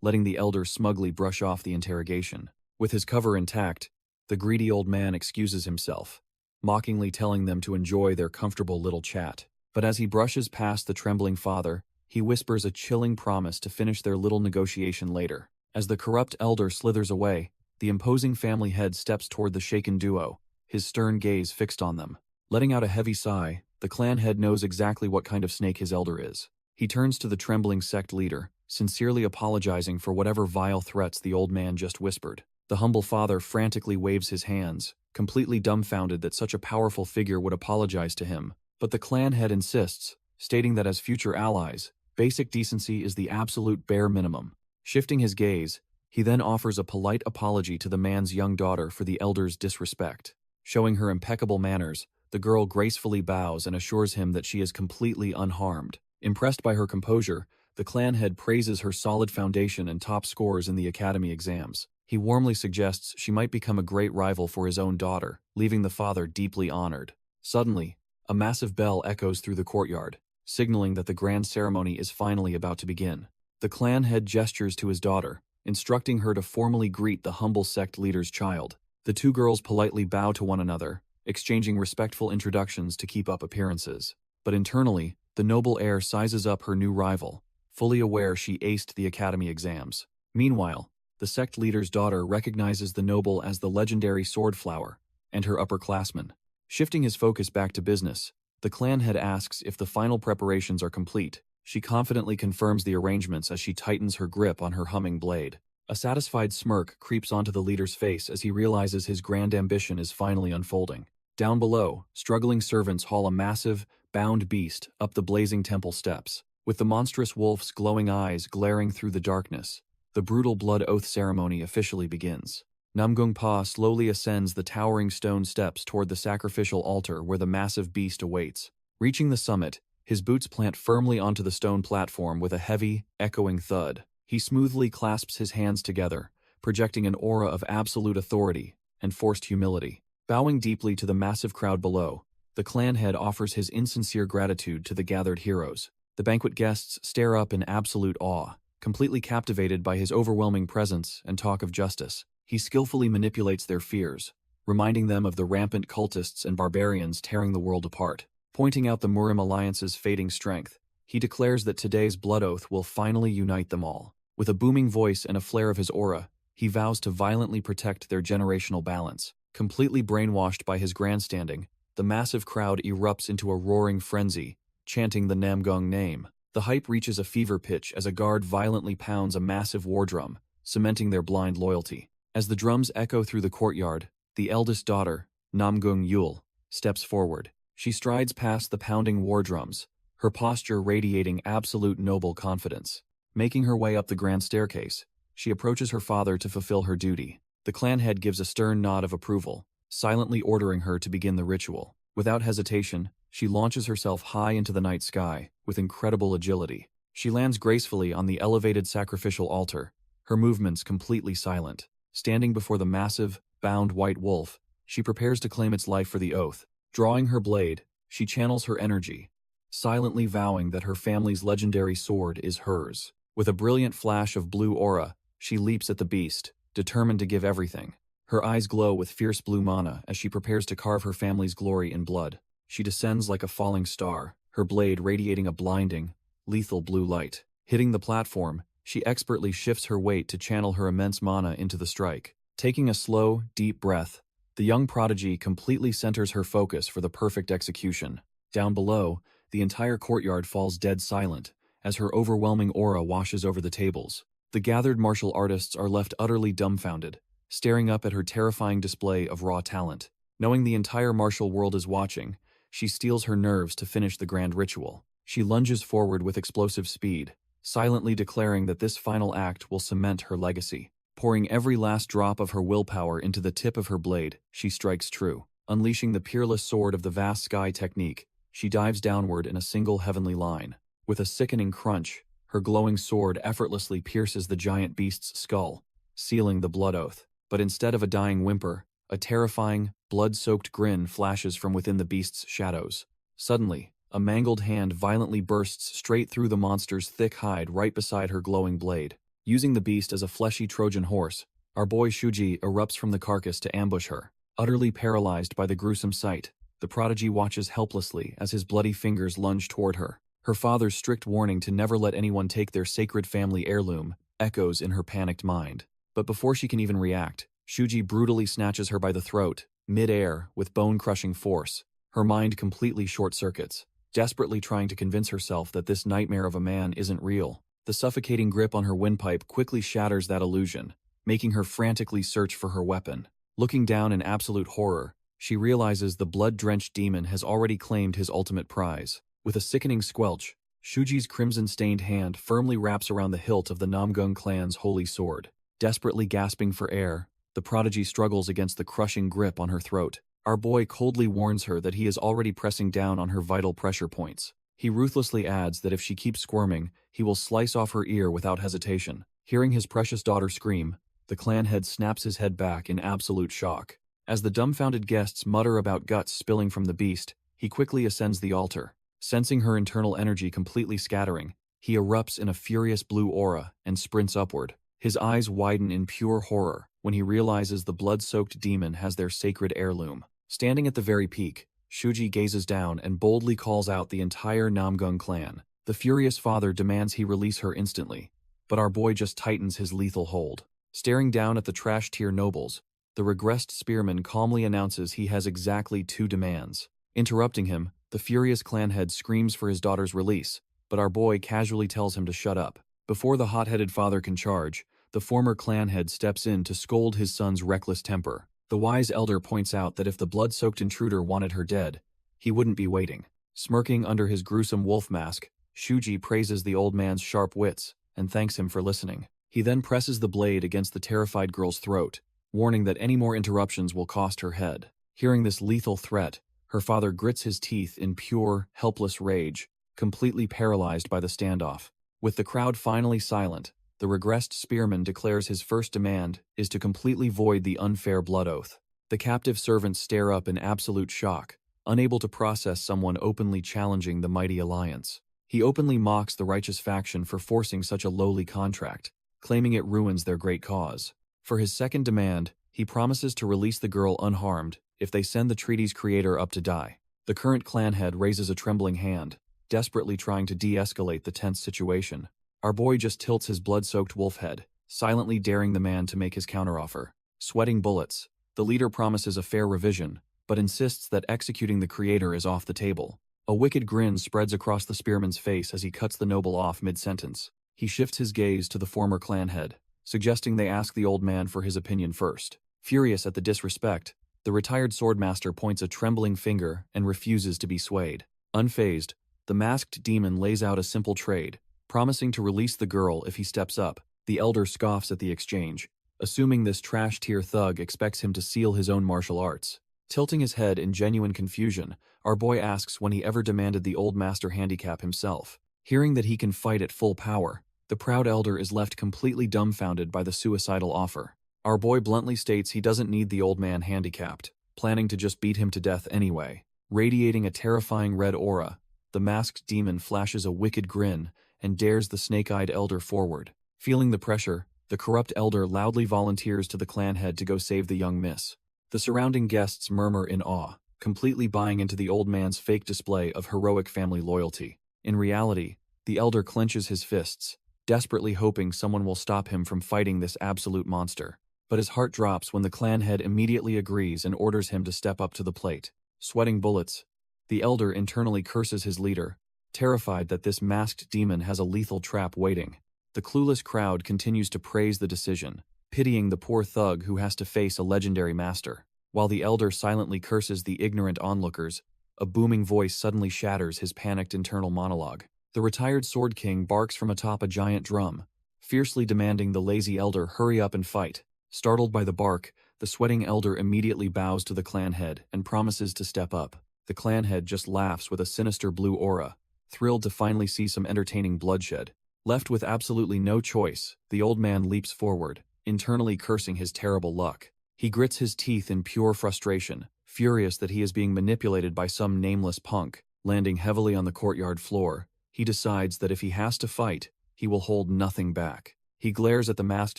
letting the elder smugly brush off the interrogation. With his cover intact, the greedy old man excuses himself, mockingly telling them to enjoy their comfortable little chat. But as he brushes past the trembling father, he whispers a chilling promise to finish their little negotiation later. As the corrupt elder slithers away, The imposing family head steps toward the shaken duo, his stern gaze fixed on them. Letting out a heavy sigh, the clan head knows exactly what kind of snake his elder is. He turns to the trembling sect leader, sincerely apologizing for whatever vile threats the old man just whispered. The humble father frantically waves his hands, completely dumbfounded that such a powerful figure would apologize to him. But the clan head insists, stating that as future allies, basic decency is the absolute bare minimum. Shifting his gaze, he then offers a polite apology to the man's young daughter for the elder's disrespect. Showing her impeccable manners, the girl gracefully bows and assures him that she is completely unharmed. Impressed by her composure, the clan head praises her solid foundation and top scores in the academy exams. He warmly suggests she might become a great rival for his own daughter, leaving the father deeply honored. Suddenly, a massive bell echoes through the courtyard, signaling that the grand ceremony is finally about to begin. The clan head gestures to his daughter, instructing her to formally greet the humble sect leader's child. The two girls politely bow to one another, exchanging respectful introductions to keep up appearances. But internally, the noble heir sizes up her new rival, fully aware she aced the academy exams. Meanwhile, the sect leader's daughter recognizes the noble as the legendary Swordflower and her upperclassmen. Shifting his focus back to business, the clan head asks if the final preparations are complete. She confidently confirms the arrangements as she tightens her grip on her humming blade. A satisfied smirk creeps onto the leader's face as he realizes his grand ambition is finally unfolding. Down below, struggling servants haul a massive, bound beast up the blazing temple steps. With the monstrous wolf's glowing eyes glaring through the darkness, the brutal blood oath ceremony officially begins. Namgung Pa slowly ascends the towering stone steps toward the sacrificial altar where the massive beast awaits. Reaching the summit, his boots plant firmly onto the stone platform with a heavy, echoing thud. He smoothly clasps his hands together, projecting an aura of absolute authority and forced humility. Bowing deeply to the massive crowd below, the clan head offers his insincere gratitude to the gathered heroes. The banquet guests stare up in absolute awe, completely captivated by his overwhelming presence and talk of justice. He skillfully manipulates their fears, reminding them of the rampant cultists and barbarians tearing the world apart. Pointing out the Murim Alliance's fading strength, he declares that today's blood oath will finally unite them all. With a booming voice and a flare of his aura, he vows to violently protect their generational balance. Completely brainwashed by his grandstanding, the massive crowd erupts into a roaring frenzy, chanting the Namgung name. The hype reaches a fever pitch as a guard violently pounds a massive war drum, cementing their blind loyalty. As the drums echo through the courtyard, the eldest daughter, Namgung Yul, steps forward. She strides past the pounding war drums, her posture radiating absolute noble confidence. Making her way up the grand staircase, she approaches her father to fulfill her duty. The clan head gives a stern nod of approval, silently ordering her to begin the ritual. Without hesitation, she launches herself high into the night sky, with incredible agility. She lands gracefully on the elevated sacrificial altar, her movements completely silent. Standing before the massive, bound white wolf, she prepares to claim its life for the oath. Drawing her blade, she channels her energy, silently vowing that her family's legendary sword is hers. With a brilliant flash of blue aura, she leaps at the beast, determined to give everything. Her eyes glow with fierce blue mana as she prepares to carve her family's glory in blood. She descends like a falling star, her blade radiating a blinding, lethal blue light. Hitting the platform, she expertly shifts her weight to channel her immense mana into the strike. Taking a slow, deep breath, the young prodigy completely centers her focus for the perfect execution. Down below, the entire courtyard falls dead silent as her overwhelming aura washes over the tables. The gathered martial artists are left utterly dumbfounded, staring up at her terrifying display of raw talent. Knowing the entire martial world is watching, she steels her nerves to finish the grand ritual. She lunges forward with explosive speed, silently declaring that this final act will cement her legacy. Pouring every last drop of her willpower into the tip of her blade, she strikes true. Unleashing the peerless sword of the vast sky technique, she dives downward in a single heavenly line. With a sickening crunch, her glowing sword effortlessly pierces the giant beast's skull, sealing the blood oath. But instead of a dying whimper, a terrifying, blood-soaked grin flashes from within the beast's shadows. Suddenly, a mangled hand violently bursts straight through the monster's thick hide right beside her glowing blade. Using the beast as a fleshy Trojan horse, our boy Shuji erupts from the carcass to ambush her. Utterly paralyzed by the gruesome sight, the prodigy watches helplessly as his bloody fingers lunge toward her. Her father's strict warning to never let anyone take their sacred family heirloom echoes in her panicked mind. But before she can even react, Shuji brutally snatches her by the throat, mid-air, with bone-crushing force. Her mind completely short-circuits, desperately trying to convince herself that this nightmare of a man isn't real. The suffocating grip on her windpipe quickly shatters that illusion, making her frantically search for her weapon. Looking down in absolute horror, she realizes the blood-drenched demon has already claimed his ultimate prize. With a sickening squelch, Shuji's crimson-stained hand firmly wraps around the hilt of the Namgung clan's holy sword. Desperately gasping for air, the prodigy struggles against the crushing grip on her throat. Our boy coldly warns her that he is already pressing down on her vital pressure points. He ruthlessly adds that if she keeps squirming, he will slice off her ear without hesitation. Hearing his precious daughter scream, the clan head snaps his head back in absolute shock. As the dumbfounded guests mutter about guts spilling from the beast, he quickly ascends the altar. Sensing her internal energy completely scattering, he erupts in a furious blue aura and sprints upward. His eyes widen in pure horror when he realizes the blood-soaked demon has their sacred heirloom. Standing at the very peak, Shuji gazes down and boldly calls out the entire Namgung clan. The furious father demands he release her instantly, but our boy just tightens his lethal hold. Staring down at the trash-tier nobles, the regressed spearman calmly announces he has exactly 2 demands. Interrupting him, the furious clan head screams for his daughter's release, but our boy casually tells him to shut up. Before the hot-headed father can charge, the former clan head steps in to scold his son's reckless temper. The wise elder points out that if the blood-soaked intruder wanted her dead, he wouldn't be waiting. Smirking under his gruesome wolf mask, Shuji praises the old man's sharp wits and thanks him for listening. He then presses the blade against the terrified girl's throat, warning that any more interruptions will cost her head. Hearing this lethal threat, her father grits his teeth in pure, helpless rage, completely paralyzed by the standoff. With the crowd finally silent, the regressed spearman declares his first demand is to completely void the unfair blood oath. The captive servants stare up in absolute shock, unable to process someone openly challenging the mighty alliance. He openly mocks the righteous faction for forcing such a lowly contract, claiming it ruins their great cause. For his second demand, he promises to release the girl unharmed if they send the treaty's creator up to die. The current clan head raises a trembling hand, desperately trying to de-escalate the tense situation. Our boy just tilts his blood-soaked wolf head, silently daring the man to make his counteroffer. Sweating bullets, the leader promises a fair revision, but insists that executing the creator is off the table. A wicked grin spreads across the spearman's face as he cuts the noble off mid-sentence. He shifts his gaze to the former clan head, suggesting they ask the old man for his opinion first. Furious at the disrespect, the retired swordmaster points a trembling finger and refuses to be swayed. Unfazed, the masked demon lays out a simple trade, promising to release the girl if he steps up. The elder scoffs at the exchange, assuming this trash-tier thug expects him to seal his own martial arts. Tilting his head in genuine confusion, our boy asks when he ever demanded the old master handicap himself. Hearing that he can fight at full power, the proud elder is left completely dumbfounded by the suicidal offer. Our boy bluntly states he doesn't need the old man handicapped, planning to just beat him to death anyway. Radiating a terrifying red aura, the masked demon flashes a wicked grin and dares the snake-eyed elder forward. Feeling the pressure, the corrupt elder loudly volunteers to the clan head to go save the young miss. The surrounding guests murmur in awe, completely buying into the old man's fake display of heroic family loyalty. In reality, the elder clenches his fists, desperately hoping someone will stop him from fighting this absolute monster. But his heart drops when the clan head immediately agrees and orders him to step up to the plate. Sweating bullets, the elder internally curses his leader, terrified that this masked demon has a lethal trap waiting. The clueless crowd continues to praise the decision, pitying the poor thug who has to face a legendary master. While the elder silently curses the ignorant onlookers, a booming voice suddenly shatters his panicked internal monologue. The retired Sword King barks from atop a giant drum, fiercely demanding the lazy elder hurry up and fight. Startled by the bark, the sweating elder immediately bows to the clan head and promises to step up. The clan head just laughs with a sinister blue aura, thrilled to finally see some entertaining bloodshed. Left with absolutely no choice, the old man leaps forward, internally cursing his terrible luck. He grits his teeth in pure frustration, furious that he is being manipulated by some nameless punk. Landing heavily on the courtyard floor, he decides that if he has to fight, he will hold nothing back. He glares at the masked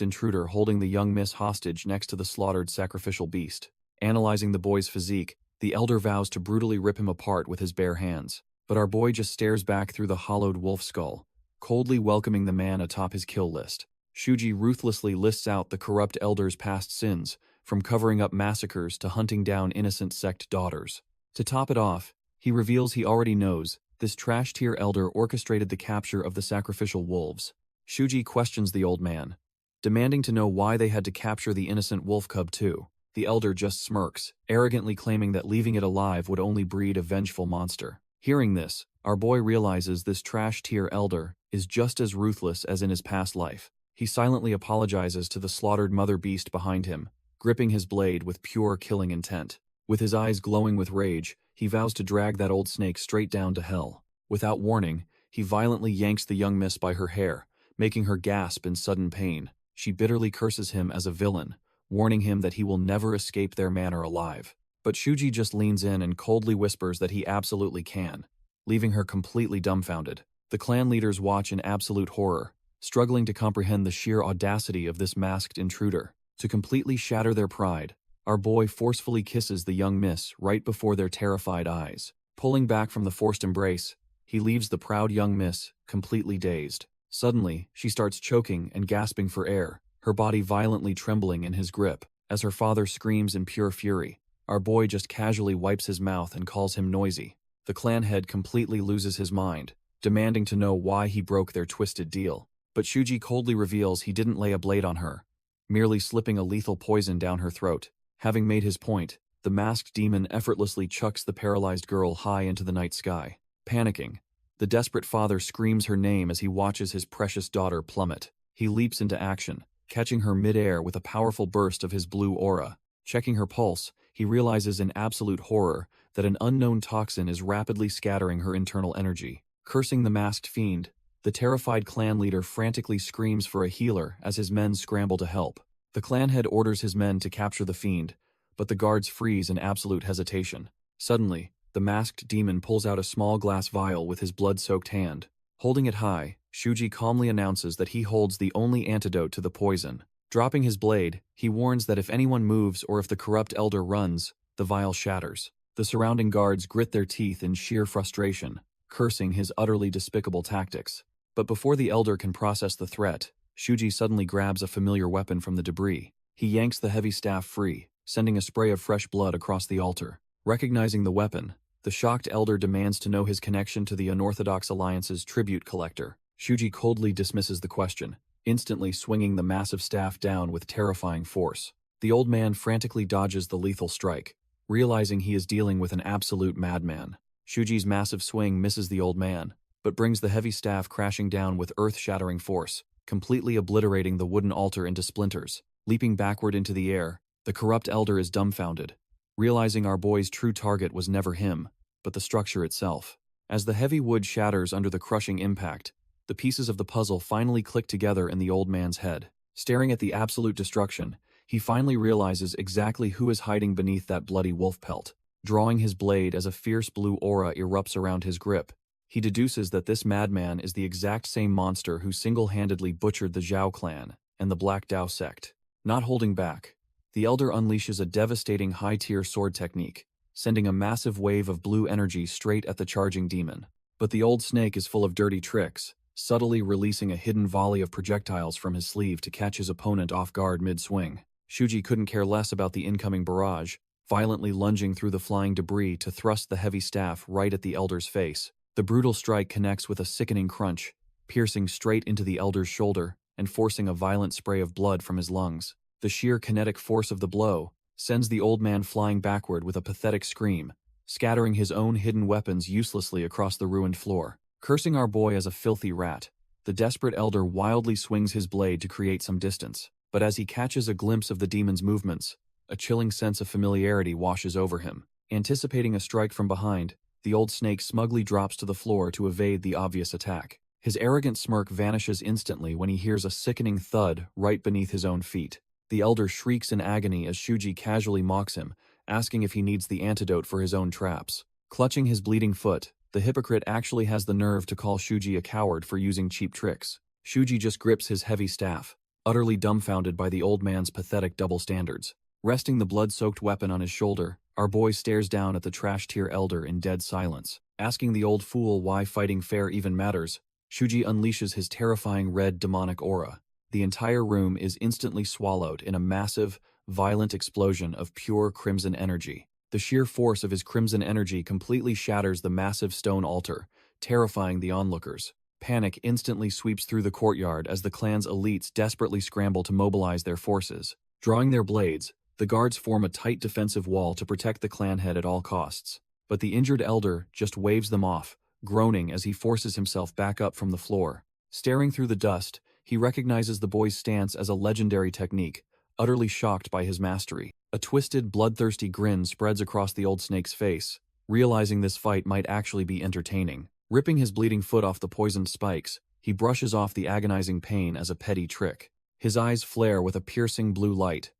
intruder holding the young miss hostage next to the slaughtered sacrificial beast. Analyzing the boy's physique, the elder vows to brutally rip him apart with his bare hands. But our boy just stares back through the hollowed wolf skull, coldly welcoming the man atop his kill list. Shuji ruthlessly lists out the corrupt elder's past sins, from covering up massacres to hunting down innocent sect daughters. To top it off, he reveals he already knows this trash-tier elder orchestrated the capture of the sacrificial wolves. Shuji questions the old man, demanding to know why they had to capture the innocent wolf cub too. The elder just smirks, arrogantly claiming that leaving it alive would only breed a vengeful monster. Hearing this, our boy realizes this trash-tier elder is just as ruthless as in his past life. He silently apologizes to the slaughtered mother beast behind him, gripping his blade with pure killing intent. With his eyes glowing with rage, he vows to drag that old snake straight down to hell. Without warning, he violently yanks the young miss by her hair, making her gasp in sudden pain. She bitterly curses him as a villain, warning him that he will never escape their manor alive. But Shuji just leans in and coldly whispers that he absolutely can, leaving her completely dumbfounded. The clan leaders watch in absolute horror, struggling to comprehend the sheer audacity of this masked intruder. To completely shatter their pride, our boy forcefully kisses the young miss right before their terrified eyes. Pulling back from the forced embrace, he leaves the proud young miss completely dazed. Suddenly, she starts choking and gasping for air, her body violently trembling in his grip. As her father screams in pure fury, our boy just casually wipes his mouth and calls him noisy. The clan head completely loses his mind, demanding to know why he broke their twisted deal. But Shuji coldly reveals he didn't lay a blade on her, merely slipping a lethal poison down her throat. Having made his point, the masked demon effortlessly chucks the paralyzed girl high into the night sky. Panicking, the desperate father screams her name as he watches his precious daughter plummet. He leaps into action, catching her mid-air with a powerful burst of his blue aura. Checking her pulse, he realizes in absolute horror that an unknown toxin is rapidly scattering her internal energy. Cursing the masked fiend, the terrified clan leader frantically screams for a healer as his men scramble to help. The clan head orders his men to capture the fiend, but the guards freeze in absolute hesitation. Suddenly, the masked demon pulls out a small glass vial with his blood-soaked hand. Holding it high, Shuji calmly announces that he holds the only antidote to the poison. Dropping his blade, he warns that if anyone moves or if the corrupt elder runs, the vial shatters. The surrounding guards grit their teeth in sheer frustration, cursing his utterly despicable tactics. But before the elder can process the threat, Shuji suddenly grabs a familiar weapon from the debris. He yanks the heavy staff free, sending a spray of fresh blood across the altar. Recognizing the weapon, the shocked elder demands to know his connection to the Unorthodox Alliance's tribute collector. Shuji coldly dismisses the question, instantly swinging the massive staff down with terrifying force. The old man frantically dodges the lethal strike, realizing he is dealing with an absolute madman. Shuji's massive swing misses the old man, but brings the heavy staff crashing down with earth-shattering force, completely obliterating the wooden altar into splinters. Leaping backward into the air, the corrupt elder is dumbfounded, realizing our boy's true target was never him, but the structure itself. As the heavy wood shatters under the crushing impact, the pieces of the puzzle finally click together in the old man's head. Staring at the absolute destruction, he finally realizes exactly who is hiding beneath that bloody wolf pelt. Drawing his blade as a fierce blue aura erupts around his grip, he deduces that this madman is the exact same monster who single-handedly butchered the Zhao clan and the Black Dao sect. Not holding back, the elder unleashes a devastating high-tier sword technique, sending a massive wave of blue energy straight at the charging demon. But the old snake is full of dirty tricks, subtly releasing a hidden volley of projectiles from his sleeve to catch his opponent off guard mid-swing. Shuji couldn't care less about the incoming barrage, violently lunging through the flying debris to thrust the heavy staff right at the elder's face. The brutal strike connects with a sickening crunch, piercing straight into the elder's shoulder and forcing a violent spray of blood from his lungs. The sheer kinetic force of the blow sends the old man flying backward with a pathetic scream, scattering his own hidden weapons uselessly across the ruined floor. Cursing our boy as a filthy rat, the desperate elder wildly swings his blade to create some distance. But as he catches a glimpse of the demon's movements, a chilling sense of familiarity washes over him. Anticipating a strike from behind, the old snake smugly drops to the floor to evade the obvious attack. His arrogant smirk vanishes instantly when he hears a sickening thud right beneath his own feet. The elder shrieks in agony as Shuji casually mocks him, asking if he needs the antidote for his own traps. Clutching his bleeding foot, the hypocrite actually has the nerve to call Shuji a coward for using cheap tricks. Shuji just grips his heavy staff, utterly dumbfounded by the old man's pathetic double standards. Resting the blood-soaked weapon on his shoulder, our boy stares down at the trash-tier elder in dead silence. Asking the old fool why fighting fair even matters, Shuji unleashes his terrifying red demonic aura. The entire room is instantly swallowed in a massive, violent explosion of pure crimson energy. The sheer force of his crimson energy completely shatters the massive stone altar, terrifying the onlookers. Panic instantly sweeps through the courtyard as the clan's elites desperately scramble to mobilize their forces. Drawing their blades, the guards form a tight defensive wall to protect the clan head at all costs. But the injured elder just waves them off, groaning as he forces himself back up from the floor. Staring through the dust, he recognizes the boy's stance as a legendary technique, utterly shocked by his mastery. A twisted, bloodthirsty grin spreads across the old snake's face, realizing this fight might actually be entertaining. Ripping his bleeding foot off the poisoned spikes, he brushes off the agonizing pain as a petty trick. His eyes flare with a piercing blue light,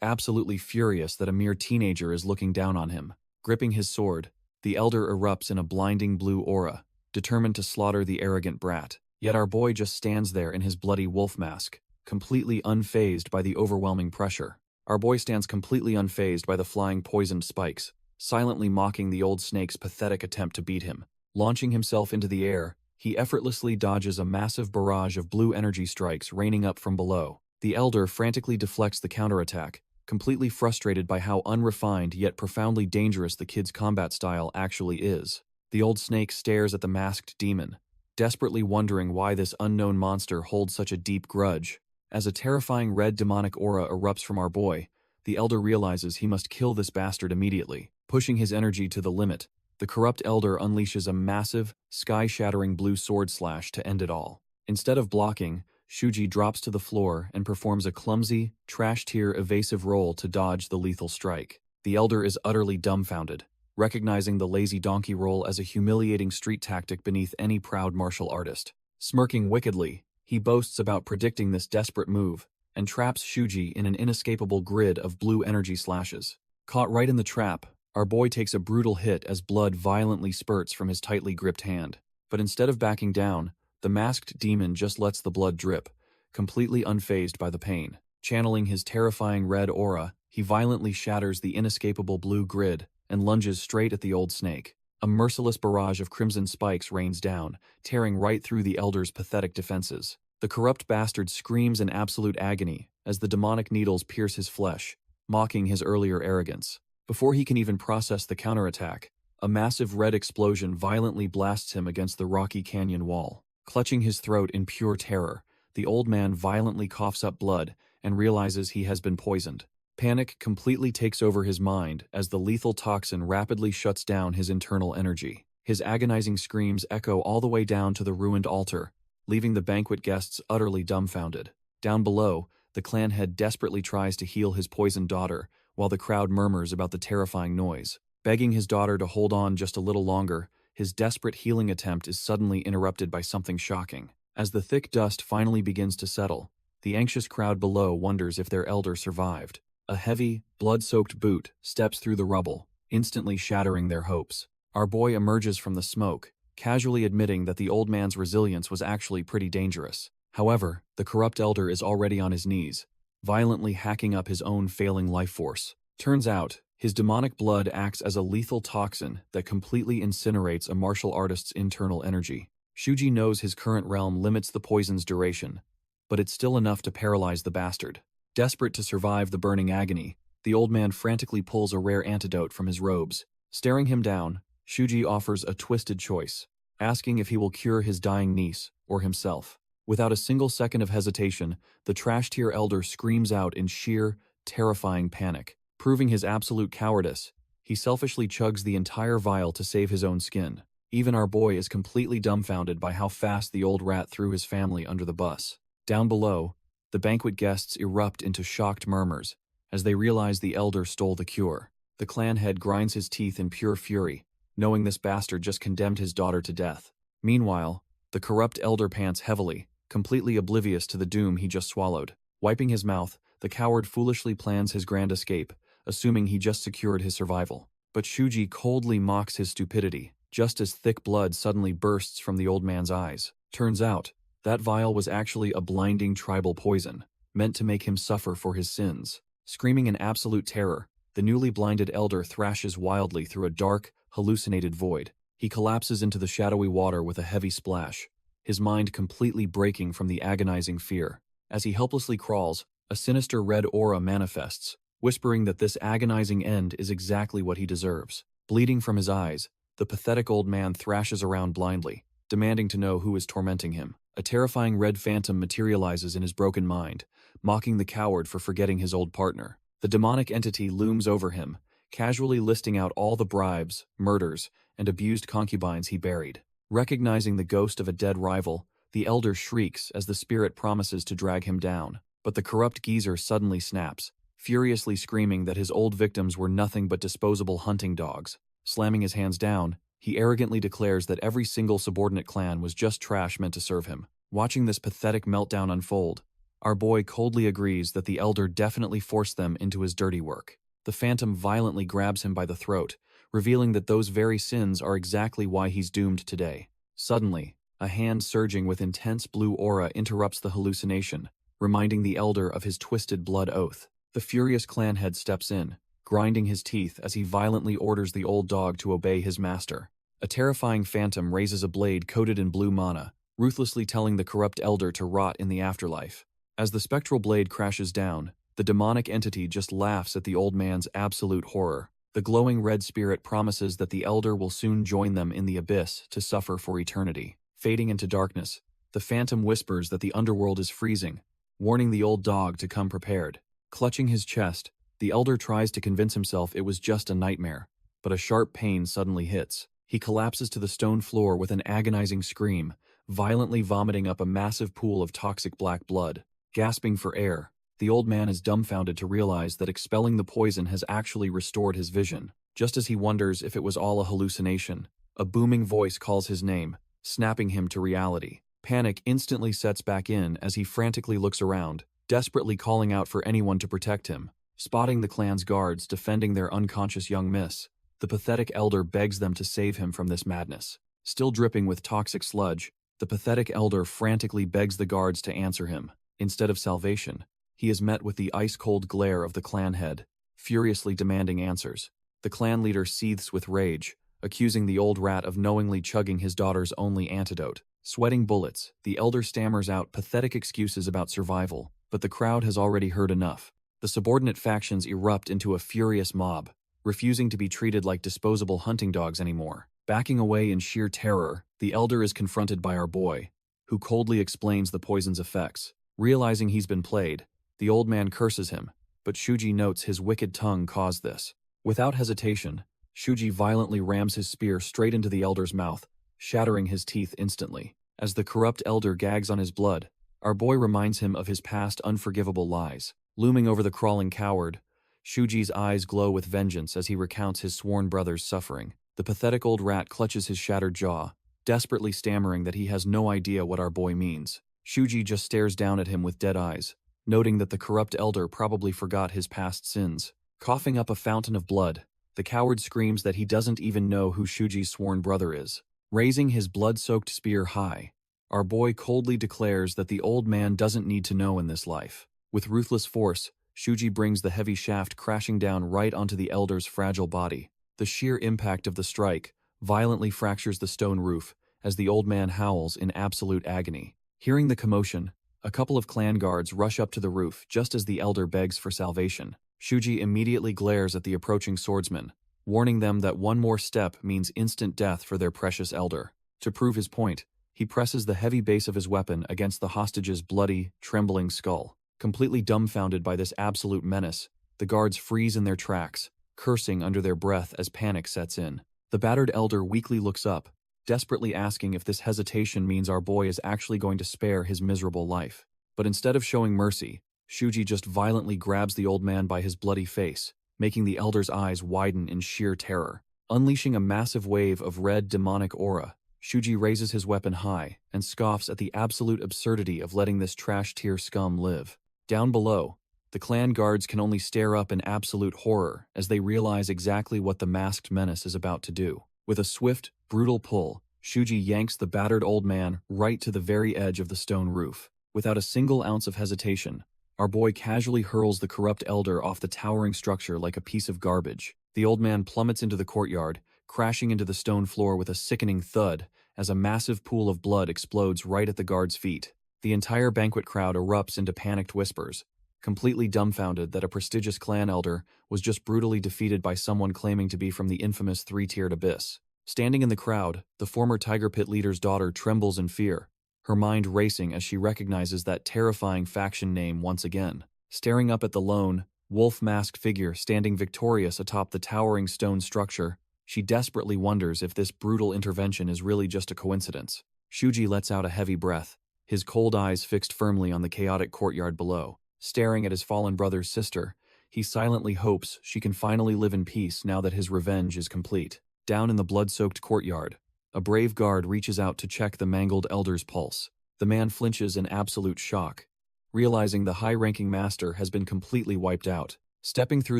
absolutely furious that a mere teenager is looking down on him. Gripping his sword, the elder erupts in a blinding blue aura, determined to slaughter the arrogant brat. Yet our boy just stands there in his bloody wolf mask, completely unfazed by the overwhelming pressure. Our boy stands completely unfazed by the flying poisoned spikes, silently mocking the old snake's pathetic attempt to beat him. Launching himself into the air, he effortlessly dodges a massive barrage of blue energy strikes raining up from below. The elder frantically deflects the counterattack, completely frustrated by how unrefined yet profoundly dangerous the kid's combat style actually is. The old snake stares at the masked demon, desperately wondering why this unknown monster holds such a deep grudge. As a terrifying red demonic aura erupts from our boy, the elder realizes he must kill this bastard immediately. Pushing his energy to the limit, the corrupt elder unleashes a massive, sky-shattering blue sword slash to end it all. Instead of blocking, Shuji drops to the floor and performs a clumsy, trash-tier evasive roll to dodge the lethal strike. The elder is utterly dumbfounded, recognizing the lazy donkey roll as a humiliating street tactic beneath any proud martial artist. Smirking wickedly, he boasts about predicting this desperate move and traps Shuji in an inescapable grid of blue energy slashes. Caught right in the trap, our boy takes a brutal hit as blood violently spurts from his tightly gripped hand. But instead of backing down, the masked demon just lets the blood drip, completely unfazed by the pain. Channeling his terrifying red aura, he violently shatters the inescapable blue grid and lunges straight at the old snake. A merciless barrage of crimson spikes rains down, tearing right through the elder's pathetic defenses. The corrupt bastard screams in absolute agony as the demonic needles pierce his flesh, mocking his earlier arrogance. Before he can even process the counterattack, a massive red explosion violently blasts him against the rocky canyon wall. Clutching his throat in pure terror, the old man violently coughs up blood and realizes he has been poisoned. Panic completely takes over his mind as the lethal toxin rapidly shuts down his internal energy. His agonizing screams echo all the way down to the ruined altar, leaving the banquet guests utterly dumbfounded. Down below, the clan head desperately tries to heal his poisoned daughter, while the crowd murmurs about the terrifying noise. Begging his daughter to hold on just a little longer, his desperate healing attempt is suddenly interrupted by something shocking. As the thick dust finally begins to settle, the anxious crowd below wonders if their elder survived. A heavy, blood-soaked boot steps through the rubble, instantly shattering their hopes. Our boy emerges from the smoke, casually admitting that the old man's resilience was actually pretty dangerous. However, the corrupt elder is already on his knees, violently hacking up his own failing life force. Turns out, his demonic blood acts as a lethal toxin that completely incinerates a martial artist's internal energy. Shuji knows his current realm limits the poison's duration, but it's still enough to paralyze the bastard. Desperate to survive the burning agony, the old man frantically pulls a rare antidote from his robes. Staring him down, Shuji offers a twisted choice, asking if he will cure his dying niece or himself. Without a single second of hesitation, the trash-tier elder screams out in sheer, terrifying panic. Proving his absolute cowardice, he selfishly chugs the entire vial to save his own skin. Even our boy is completely dumbfounded by how fast the old rat threw his family under the bus. Down below, the banquet guests erupt into shocked murmurs as they realize the elder stole the cure. The clan head grinds his teeth in pure fury, knowing this bastard just condemned his daughter to death. Meanwhile, the corrupt elder pants heavily, completely oblivious to the doom he just swallowed. Wiping his mouth, the coward foolishly plans his grand escape, assuming he just secured his survival. But Shuji coldly mocks his stupidity, just as thick blood suddenly bursts from the old man's eyes. Turns out, that vial was actually a blinding tribal poison, meant to make him suffer for his sins. Screaming in absolute terror, the newly blinded elder thrashes wildly through a dark, hallucinated void. He collapses into the shadowy water with a heavy splash, his mind completely breaking from the agonizing fear. As he helplessly crawls, a sinister red aura manifests, whispering that this agonizing end is exactly what he deserves. Bleeding from his eyes, the pathetic old man thrashes around blindly, demanding to know who is tormenting him. A terrifying red phantom materializes in his broken mind, mocking the coward for forgetting his old partner. The demonic entity looms over him, casually listing out all the bribes, murders, and abused concubines he buried. Recognizing the ghost of a dead rival, the elder shrieks as the spirit promises to drag him down. But the corrupt geezer suddenly snaps, furiously screaming that his old victims were nothing but disposable hunting dogs. Slamming his hands down, he arrogantly declares that every single subordinate clan was just trash meant to serve him. Watching this pathetic meltdown unfold, our boy coldly agrees that the elder definitely forced them into his dirty work. The phantom violently grabs him by the throat, revealing that those very sins are exactly why he's doomed today. Suddenly, a hand surging with intense blue aura interrupts the hallucination, reminding the elder of his twisted blood oath. The furious clan head steps in, grinding his teeth as he violently orders the old dog to obey his master. A terrifying phantom raises a blade coated in blue mana, ruthlessly telling the corrupt elder to rot in the afterlife. As the spectral blade crashes down, the demonic entity just laughs at the old man's absolute horror. The glowing red spirit promises that the elder will soon join them in the abyss to suffer for eternity. Fading into darkness, the phantom whispers that the underworld is freezing, warning the old dog to come prepared. Clutching his chest, the elder tries to convince himself it was just a nightmare, but a sharp pain suddenly hits. He collapses to the stone floor with an agonizing scream, violently vomiting up a massive pool of toxic black blood. Gasping for air, the old man is dumbfounded to realize that expelling the poison has actually restored his vision. Just as he wonders if it was all a hallucination, a booming voice calls his name, snapping him to reality. Panic instantly sets back in as he frantically looks around, desperately calling out for anyone to protect him. Spotting the clan's guards defending their unconscious young miss, the pathetic elder begs them to save him from this madness. Still dripping with toxic sludge, the pathetic elder frantically begs the guards to answer him. Instead of salvation, he is met with the ice-cold glare of the clan head, furiously demanding answers. The clan leader seethes with rage, accusing the old rat of knowingly chugging his daughter's only antidote. Sweating bullets, the elder stammers out pathetic excuses about survival, but the crowd has already heard enough. The subordinate factions erupt into a furious mob, refusing to be treated like disposable hunting dogs anymore. Backing away in sheer terror, the elder is confronted by our boy, who coldly explains the poison's effects. Realizing he's been played, the old man curses him, but Shuji notes his wicked tongue caused this. Without hesitation, Shuji violently rams his spear straight into the elder's mouth, shattering his teeth instantly. As the corrupt elder gags on his blood, our boy reminds him of his past unforgivable lies. Looming over the crawling coward, Shuji's eyes glow with vengeance as he recounts his sworn brother's suffering. The pathetic old rat clutches his shattered jaw, desperately stammering that he has no idea what our boy means. Shuji just stares down at him with dead eyes, noting that the corrupt elder probably forgot his past sins. Coughing up a fountain of blood, the coward screams that he doesn't even know who Shuji's sworn brother is. Raising his blood-soaked spear high, our boy coldly declares that the old man doesn't need to know in this life. With ruthless force, Shuji brings the heavy shaft crashing down right onto the elder's fragile body. The sheer impact of the strike violently fractures the stone roof as the old man howls in absolute agony. Hearing the commotion, a couple of clan guards rush up to the roof just as the elder begs for salvation. Shuji immediately glares at the approaching swordsman, warning them that one more step means instant death for their precious elder. To prove his point, he presses the heavy base of his weapon against the hostage's bloody, trembling skull. Completely dumbfounded by this absolute menace, the guards freeze in their tracks, cursing under their breath as panic sets in. The battered elder weakly looks up, desperately asking if this hesitation means our boy is actually going to spare his miserable life. But instead of showing mercy, Shuji just violently grabs the old man by his bloody face, making the elder's eyes widen in sheer terror. Unleashing a massive wave of red demonic aura, Shuji raises his weapon high and scoffs at the absolute absurdity of letting this trash-tier scum live. Down below, the clan guards can only stare up in absolute horror as they realize exactly what the masked menace is about to do. With a swift, brutal pull, Shuji yanks the battered old man right to the very edge of the stone roof. Without a single ounce of hesitation, our boy casually hurls the corrupt elder off the towering structure like a piece of garbage. The old man plummets into the courtyard, crashing into the stone floor with a sickening thud as a massive pool of blood explodes right at the guard's feet. The entire banquet crowd erupts into panicked whispers, completely dumbfounded that a prestigious clan elder was just brutally defeated by someone claiming to be from the infamous three-tiered abyss. Standing in the crowd, the former Tiger Pit leader's daughter trembles in fear, her mind racing as she recognizes that terrifying faction name once again. Staring up at the lone, wolf-masked figure standing victorious atop the towering stone structure, she desperately wonders if this brutal intervention is really just a coincidence. Shuji lets out a heavy breath, his cold eyes fixed firmly on the chaotic courtyard below. Staring at his fallen brother's sister, he silently hopes she can finally live in peace now that his revenge is complete. Down in the blood-soaked courtyard, a brave guard reaches out to check the mangled elder's pulse. The man flinches in absolute shock, realizing the high-ranking master has been completely wiped out. Stepping through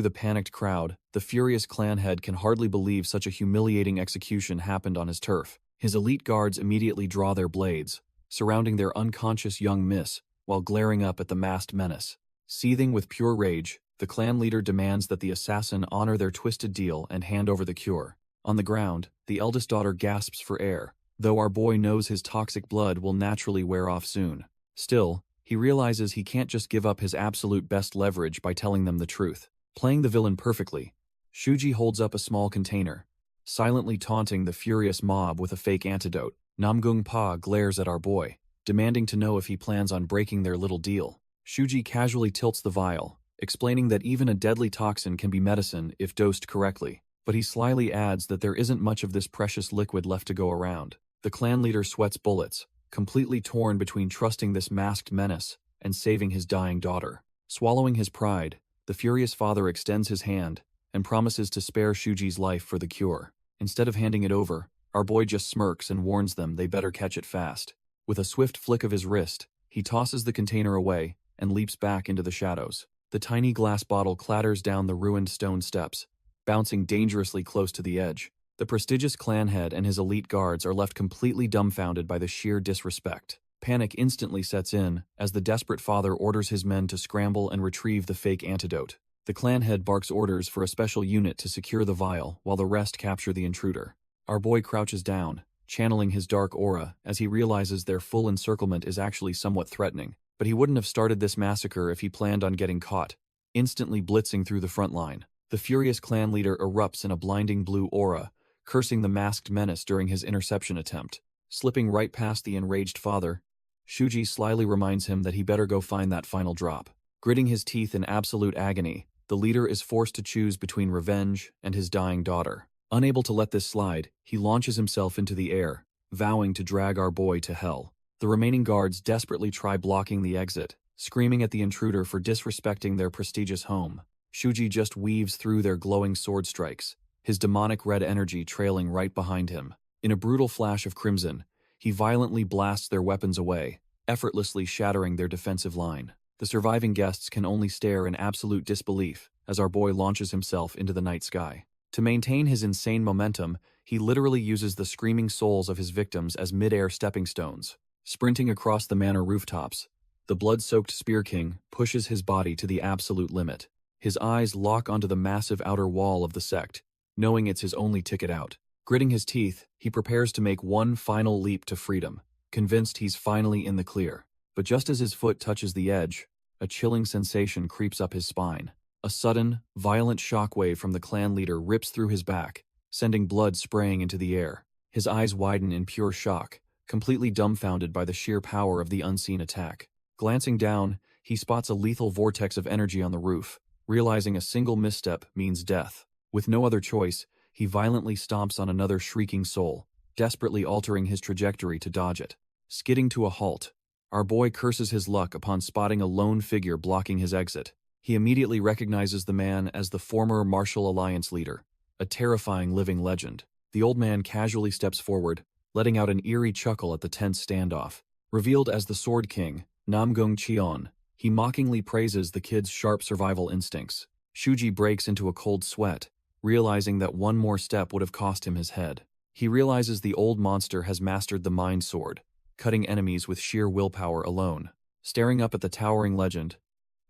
the panicked crowd, the furious clan head can hardly believe such a humiliating execution happened on his turf. His elite guards immediately draw their blades, surrounding their unconscious young miss, while glaring up at the masked menace. Seething with pure rage, the clan leader demands that the assassin honor their twisted deal and hand over the cure. On the ground, the eldest daughter gasps for air, though our boy knows his toxic blood will naturally wear off soon. Still, he realizes he can't just give up his absolute best leverage by telling them the truth. Playing the villain perfectly, Shuji holds up a small container, silently taunting the furious mob with a fake antidote. Namgung Pa glares at our boy, demanding to know if he plans on breaking their little deal. Shuji casually tilts the vial, explaining that even a deadly toxin can be medicine if dosed correctly, but he slyly adds that there isn't much of this precious liquid left to go around. The clan leader sweats bullets, completely torn between trusting this masked menace and saving his dying daughter. Swallowing his pride, the furious father extends his hand and promises to spare Shuji's life for the cure. Instead of handing it over, our boy just smirks and warns them they better catch it fast. With a swift flick of his wrist, he tosses the container away and leaps back into the shadows. The tiny glass bottle clatters down the ruined stone steps, bouncing dangerously close to the edge. The prestigious clan head and his elite guards are left completely dumbfounded by the sheer disrespect. Panic instantly sets in as the desperate father orders his men to scramble and retrieve the fake antidote. The clan head barks orders for a special unit to secure the vial while the rest capture the intruder. Our boy crouches down, channeling his dark aura as he realizes their full encirclement is actually somewhat threatening. But he wouldn't have started this massacre if he planned on getting caught. Instantly blitzing through the front line, the furious clan leader erupts in a blinding blue aura, cursing the masked menace during his interception attempt. Slipping right past the enraged father, Shuji slyly reminds him that he better go find that final drop. Gritting his teeth in absolute agony, the leader is forced to choose between revenge and his dying daughter. Unable to let this slide, he launches himself into the air, vowing to drag our boy to hell. The remaining guards desperately try blocking the exit, screaming at the intruder for disrespecting their prestigious home. Shuji just weaves through their glowing sword strikes, his demonic red energy trailing right behind him. In a brutal flash of crimson, he violently blasts their weapons away, effortlessly shattering their defensive line. The surviving guests can only stare in absolute disbelief as our boy launches himself into the night sky. To maintain his insane momentum, he literally uses the screaming souls of his victims as mid-air stepping stones. Sprinting across the manor rooftops, the blood-soaked Spear King pushes his body to the absolute limit. His eyes lock onto the massive outer wall of the sect, knowing it's his only ticket out. Gritting his teeth, he prepares to make one final leap to freedom, convinced he's finally in the clear. But just as his foot touches the edge, a chilling sensation creeps up his spine. A sudden, violent shockwave from the clan leader rips through his back, sending blood spraying into the air. His eyes widen in pure shock, completely dumbfounded by the sheer power of the unseen attack. Glancing down, he spots a lethal vortex of energy on the roof, realizing a single misstep means death. With no other choice, he violently stomps on another shrieking soul, desperately altering his trajectory to dodge it. Skidding to a halt, our boy curses his luck upon spotting a lone figure blocking his exit. He immediately recognizes the man as the former Martial Alliance leader, a terrifying living legend. The old man casually steps forward, letting out an eerie chuckle at the tense standoff. Revealed as the Sword King, Namgung Cheon, he mockingly praises the kid's sharp survival instincts. Shuji breaks into a cold sweat, realizing that one more step would have cost him his head. He realizes the old monster has mastered the Mind Sword, cutting enemies with sheer willpower alone. Staring up at the towering legend,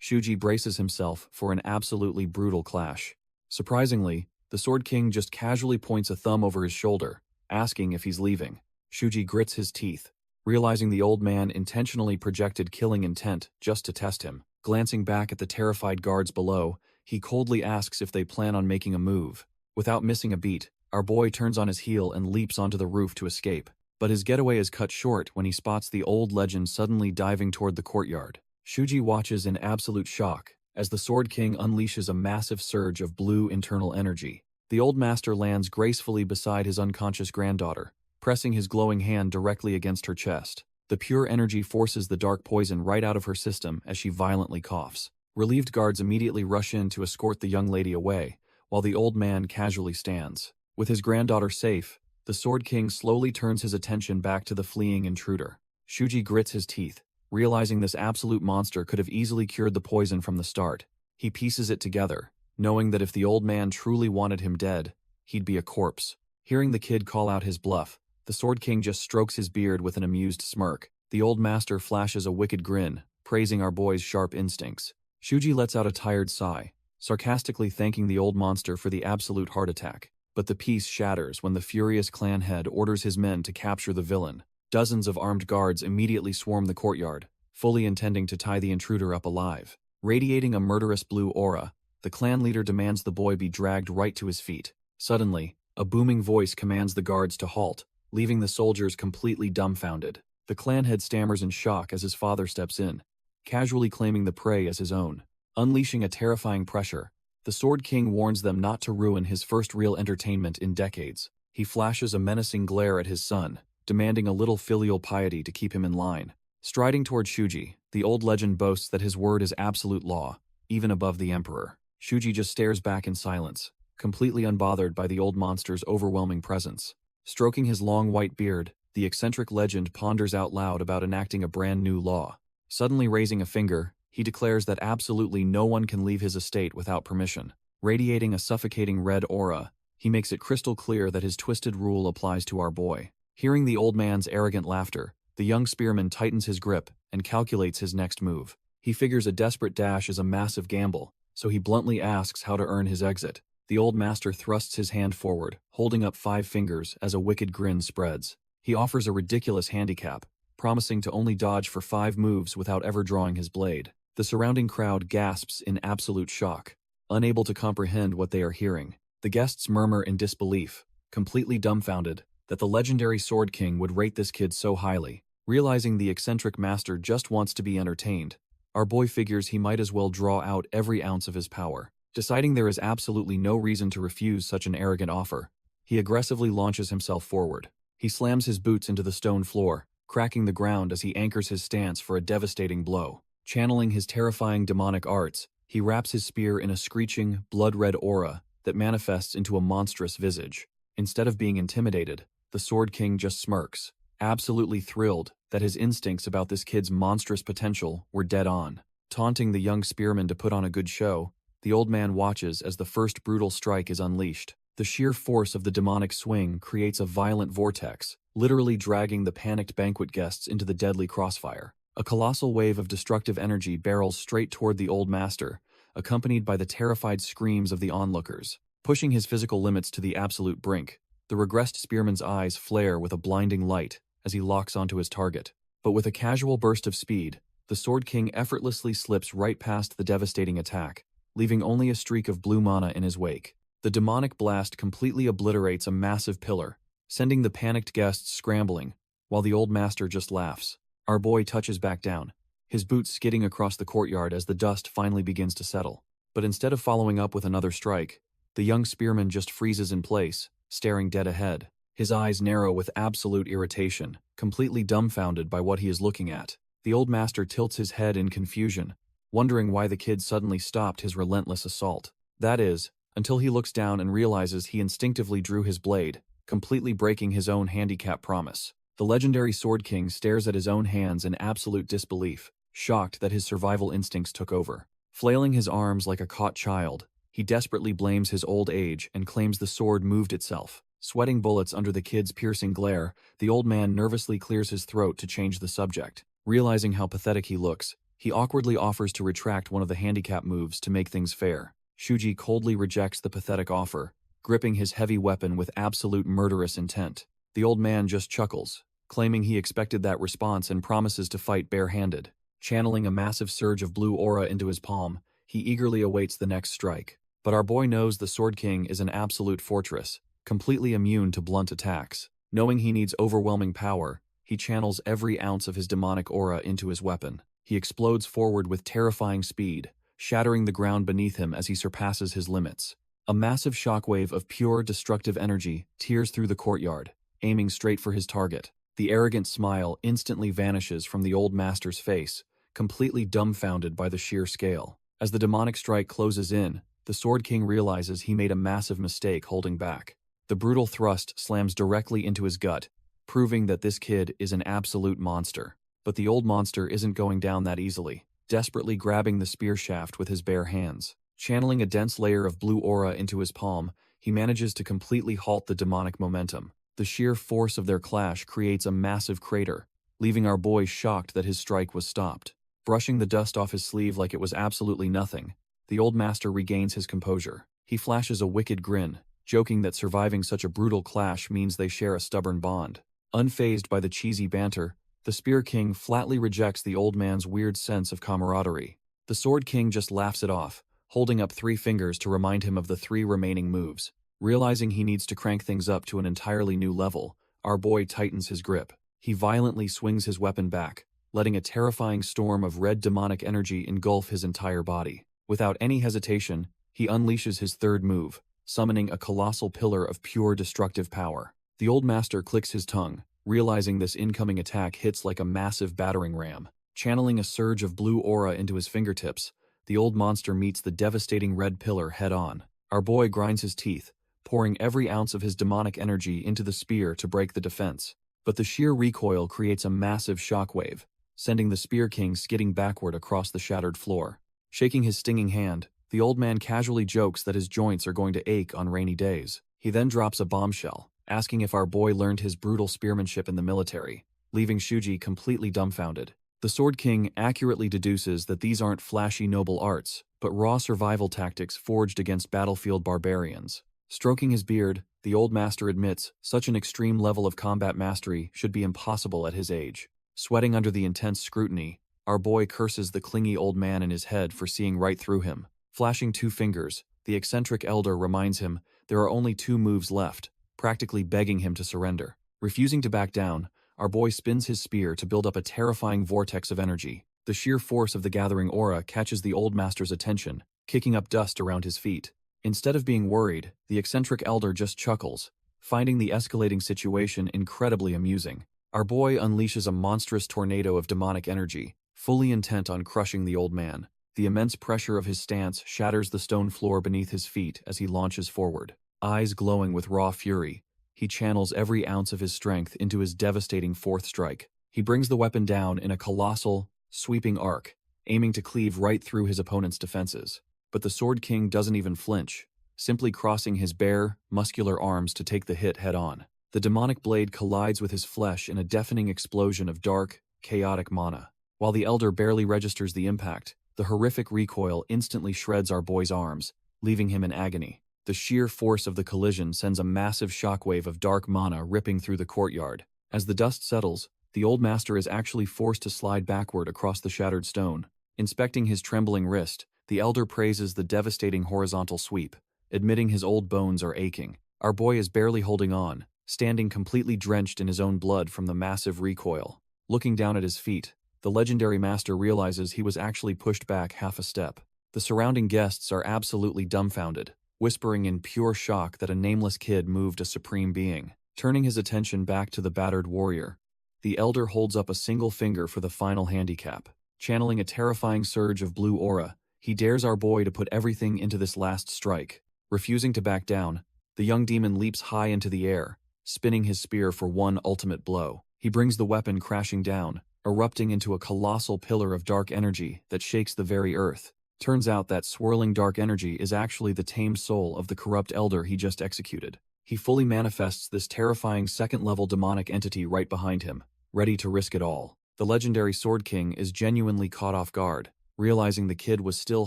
Shuji braces himself for an absolutely brutal clash. Surprisingly, the Sword King just casually points a thumb over his shoulder, asking if he's leaving. Shuji grits his teeth, realizing the old man intentionally projected killing intent just to test him. Glancing back at the terrified guards below, he coldly asks if they plan on making a move. Without missing a beat, our boy turns on his heel and leaps onto the roof to escape. But his getaway is cut short when he spots the old legend suddenly diving toward the courtyard. Shuji watches in absolute shock as the Sword King unleashes a massive surge of blue internal energy. The old master lands gracefully beside his unconscious granddaughter, pressing his glowing hand directly against her chest. The pure energy forces the dark poison right out of her system as she violently coughs. Relieved guards immediately rush in to escort the young lady away, while the old man casually stands. With his granddaughter safe, the Sword King slowly turns his attention back to the fleeing intruder. Shuji grits his teeth, realizing this absolute monster could have easily cured the poison from the start. He pieces it together, knowing that if the old man truly wanted him dead, he'd be a corpse. Hearing the kid call out his bluff, the Sword King just strokes his beard with an amused smirk. The old master flashes a wicked grin, praising our boy's sharp instincts. Shuji lets out a tired sigh, sarcastically thanking the old monster for the absolute heart attack. But the peace shatters when the furious clan head orders his men to capture the villain. Dozens of armed guards immediately swarm the courtyard, fully intending to tie the intruder up alive. Radiating a murderous blue aura, the clan leader demands the boy be dragged right to his feet. Suddenly, a booming voice commands the guards to halt, leaving the soldiers completely dumbfounded. The clan head stammers in shock as his father steps in, casually claiming the prey as his own. Unleashing a terrifying pressure, the Sword King warns them not to ruin his first real entertainment in decades. He flashes a menacing glare at his son, demanding a little filial piety to keep him in line. Striding toward Shuji, the old legend boasts that his word is absolute law, even above the emperor. Shuji just stares back in silence, completely unbothered by the old monster's overwhelming presence. Stroking his long white beard, the eccentric legend ponders out loud about enacting a brand new law. Suddenly raising a finger, he declares that absolutely no one can leave his estate without permission. Radiating a suffocating red aura, he makes it crystal clear that his twisted rule applies to our boy. Hearing the old man's arrogant laughter, the young spearman tightens his grip and calculates his next move. He figures a desperate dash is a massive gamble, so he bluntly asks how to earn his exit. The old master thrusts his hand forward, holding up 5 fingers as a wicked grin spreads. He offers a ridiculous handicap, promising to only dodge for 5 moves without ever drawing his blade. The surrounding crowd gasps in absolute shock, unable to comprehend what they are hearing. The guests murmur in disbelief, completely dumbfounded that the legendary Sword King would rate this kid so highly. Realizing the eccentric master just wants to be entertained, our boy figures he might as well draw out every ounce of his power. Deciding there is absolutely no reason to refuse such an arrogant offer, he aggressively launches himself forward. He slams his boots into the stone floor, cracking the ground as he anchors his stance for a devastating blow. Channeling his terrifying demonic arts, he wraps his spear in a screeching, blood-red aura that manifests into a monstrous visage. Instead of being intimidated, the Sword King just smirks, absolutely thrilled that his instincts about this kid's monstrous potential were dead on. Taunting the young spearman to put on a good show, the old man watches as the first brutal strike is unleashed. The sheer force of the demonic swing creates a violent vortex, literally dragging the panicked banquet guests into the deadly crossfire. A colossal wave of destructive energy barrels straight toward the old master, accompanied by the terrified screams of the onlookers. Pushing his physical limits to the absolute brink, the regressed spearman's eyes flare with a blinding light as he locks onto his target. But with a casual burst of speed, the Sword King effortlessly slips right past the devastating attack, leaving only a streak of blue mana in his wake. The demonic blast completely obliterates a massive pillar, sending the panicked guests scrambling, while the old master just laughs. Our boy touches back down, his boots skidding across the courtyard as the dust finally begins to settle. But instead of following up with another strike, the young spearman just freezes in place, staring dead ahead. His eyes narrow with absolute irritation, completely dumbfounded by what he is looking at. The old master tilts his head in confusion, wondering why the kid suddenly stopped his relentless assault. That is, until he looks down and realizes he instinctively drew his blade, completely breaking his own handicap promise. The legendary Sword King stares at his own hands in absolute disbelief, shocked that his survival instincts took over. Flailing his arms like a caught child, he desperately blames his old age and claims the sword moved itself. Sweating bullets under the kid's piercing glare, the old man nervously clears his throat to change the subject. Realizing how pathetic he looks, he awkwardly offers to retract one of the handicap moves to make things fair. Shuji coldly rejects the pathetic offer, gripping his heavy weapon with absolute murderous intent. The old man just chuckles, claiming he expected that response and promises to fight bare-handed. Channeling a massive surge of blue aura into his palm, he eagerly awaits the next strike. But our boy knows the Sword King is an absolute fortress, completely immune to blunt attacks. Knowing he needs overwhelming power, he channels every ounce of his demonic aura into his weapon. He explodes forward with terrifying speed, shattering the ground beneath him as he surpasses his limits. A massive shockwave of pure destructive energy tears through the courtyard, aiming straight for his target. The arrogant smile instantly vanishes from the old master's face, completely dumbfounded by the sheer scale. As the demonic strike closes in, the Sword King realizes he made a massive mistake holding back. The brutal thrust slams directly into his gut, proving that this kid is an absolute monster. But the old monster isn't going down that easily, desperately grabbing the spear shaft with his bare hands. Channeling a dense layer of blue aura into his palm, he manages to completely halt the demonic momentum. The sheer force of their clash creates a massive crater, leaving our boy shocked that his strike was stopped. Brushing the dust off his sleeve like it was absolutely nothing, the old master regains his composure. He flashes a wicked grin, joking that surviving such a brutal clash means they share a stubborn bond. Unfazed by the cheesy banter, the Spear King flatly rejects the old man's weird sense of camaraderie. The Sword King just laughs it off, holding up 3 fingers to remind him of the 3 remaining moves. Realizing he needs to crank things up to an entirely new level, our boy tightens his grip. He violently swings his weapon back, letting a terrifying storm of red demonic energy engulf his entire body. Without any hesitation, he unleashes his 3rd move, summoning a colossal pillar of pure destructive power. The old master clicks his tongue, realizing this incoming attack hits like a massive battering ram. Channeling a surge of blue aura into his fingertips, the old monster meets the devastating red pillar head-on. Our boy grinds his teeth, pouring every ounce of his demonic energy into the spear to break the defense. But the sheer recoil creates a massive shockwave, sending the Spear King skidding backward across the shattered floor. Shaking his stinging hand, the old man casually jokes that his joints are going to ache on rainy days. He then drops a bombshell, asking if our boy learned his brutal spearmanship in the military, leaving Shuji completely dumbfounded. The Sword King accurately deduces that these aren't flashy noble arts, but raw survival tactics forged against battlefield barbarians. Stroking his beard, the old master admits such an extreme level of combat mastery should be impossible at his age. Sweating under the intense scrutiny, our boy curses the clingy old man in his head for seeing right through him. Flashing 2 fingers, the eccentric elder reminds him there are only 2 moves left, practically begging him to surrender. Refusing to back down, our boy spins his spear to build up a terrifying vortex of energy. The sheer force of the gathering aura catches the old master's attention, kicking up dust around his feet. Instead of being worried, the eccentric elder just chuckles, finding the escalating situation incredibly amusing. Our boy unleashes a monstrous tornado of demonic energy, fully intent on crushing the old man. The immense pressure of his stance shatters the stone floor beneath his feet as he launches forward. Eyes glowing with raw fury, he channels every ounce of his strength into his devastating 4th strike. He brings the weapon down in a colossal, sweeping arc, aiming to cleave right through his opponent's defenses. But the Sword King doesn't even flinch, simply crossing his bare, muscular arms to take the hit head-on. The demonic blade collides with his flesh in a deafening explosion of dark, chaotic mana. While the elder barely registers the impact, the horrific recoil instantly shreds our boy's arms, leaving him in agony. The sheer force of the collision sends a massive shockwave of dark mana ripping through the courtyard. As the dust settles, the old master is actually forced to slide backward across the shattered stone. Inspecting his trembling wrist, the elder praises the devastating horizontal sweep, admitting his old bones are aching. Our boy is barely holding on, standing completely drenched in his own blood from the massive recoil. Looking down at his feet, the legendary master realizes he was actually pushed back half a step. The surrounding guests are absolutely dumbfounded, whispering in pure shock that a nameless kid moved a supreme being. Turning his attention back to the battered warrior, the elder holds up a single finger for the final handicap. Channeling a terrifying surge of blue aura, he dares our boy to put everything into this last strike. Refusing to back down, the young demon leaps high into the air, spinning his spear for one ultimate blow. He brings the weapon crashing down, erupting into a colossal pillar of dark energy that shakes the very earth. Turns out that swirling dark energy is actually the tamed soul of the corrupt elder he just executed. He fully manifests this terrifying second-level demonic entity right behind him, ready to risk it all. The legendary Sword King is genuinely caught off guard, realizing the kid was still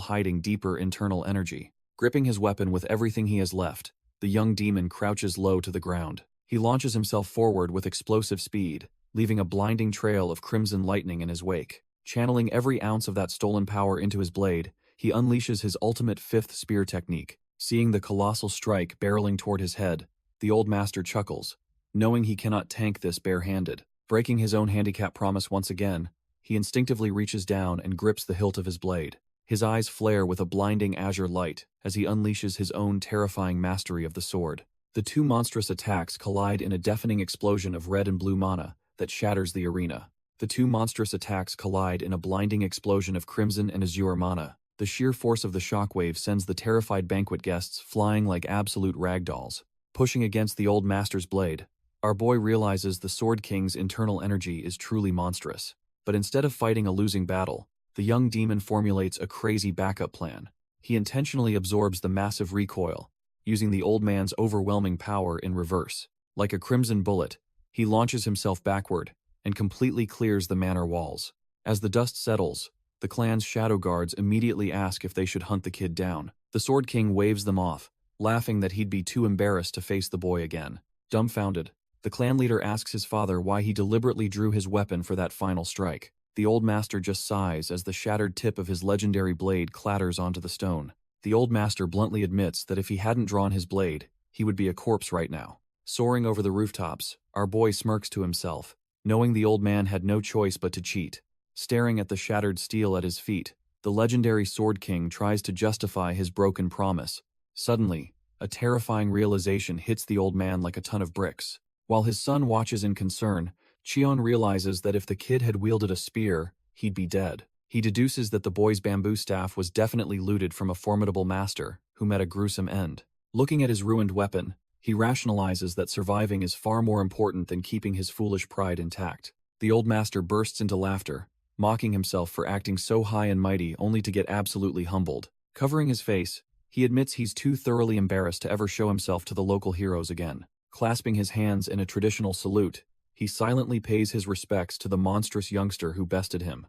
hiding deeper internal energy. Gripping his weapon with everything he has left, the young demon crouches low to the ground. He launches himself forward with explosive speed, leaving a blinding trail of crimson lightning in his wake. Channeling every ounce of that stolen power into his blade, he unleashes his ultimate fifth spear technique. Seeing the colossal strike barreling toward his head, the old master chuckles, knowing he cannot tank this bare-handed. Breaking his own handicap promise once again, he instinctively reaches down and grips the hilt of his blade. His eyes flare with a blinding azure light as he unleashes his own terrifying mastery of the sword. The two monstrous attacks collide in a deafening explosion of red and blue mana that shatters the arena. The two monstrous attacks collide in a blinding explosion of crimson and azure mana. The sheer force of the shockwave sends the terrified banquet guests flying like absolute ragdolls. Pushing against the old master's blade, our boy realizes the Sword King's internal energy is truly monstrous. But instead of fighting a losing battle, the young demon formulates a crazy backup plan. He intentionally absorbs the massive recoil, using the old man's overwhelming power in reverse. Like a crimson bullet, he launches himself backward and completely clears the manor walls. As the dust settles, the clan's shadow guards immediately ask if they should hunt the kid down. The Sword King waves them off, laughing that he'd be too embarrassed to face the boy again. Dumbfounded, the clan leader asks his father why he deliberately drew his weapon for that final strike. The old master just sighs as the shattered tip of his legendary blade clatters onto the stone. The old master bluntly admits that if he hadn't drawn his blade, he would be a corpse right now. Soaring over the rooftops, our boy smirks to himself, knowing the old man had no choice but to cheat. Staring at the shattered steel at his feet, the legendary Sword King tries to justify his broken promise. Suddenly, a terrifying realization hits the old man like a ton of bricks. While his son watches in concern, Cheon realizes that if the kid had wielded a spear, he'd be dead. He deduces that the boy's bamboo staff was definitely looted from a formidable master, who met a gruesome end. Looking at his ruined weapon, he rationalizes that surviving is far more important than keeping his foolish pride intact. The old master bursts into laughter, mocking himself for acting so high and mighty only to get absolutely humbled. Covering his face, he admits he's too thoroughly embarrassed to ever show himself to the local heroes again. Clasping his hands in a traditional salute, he silently pays his respects to the monstrous youngster who bested him.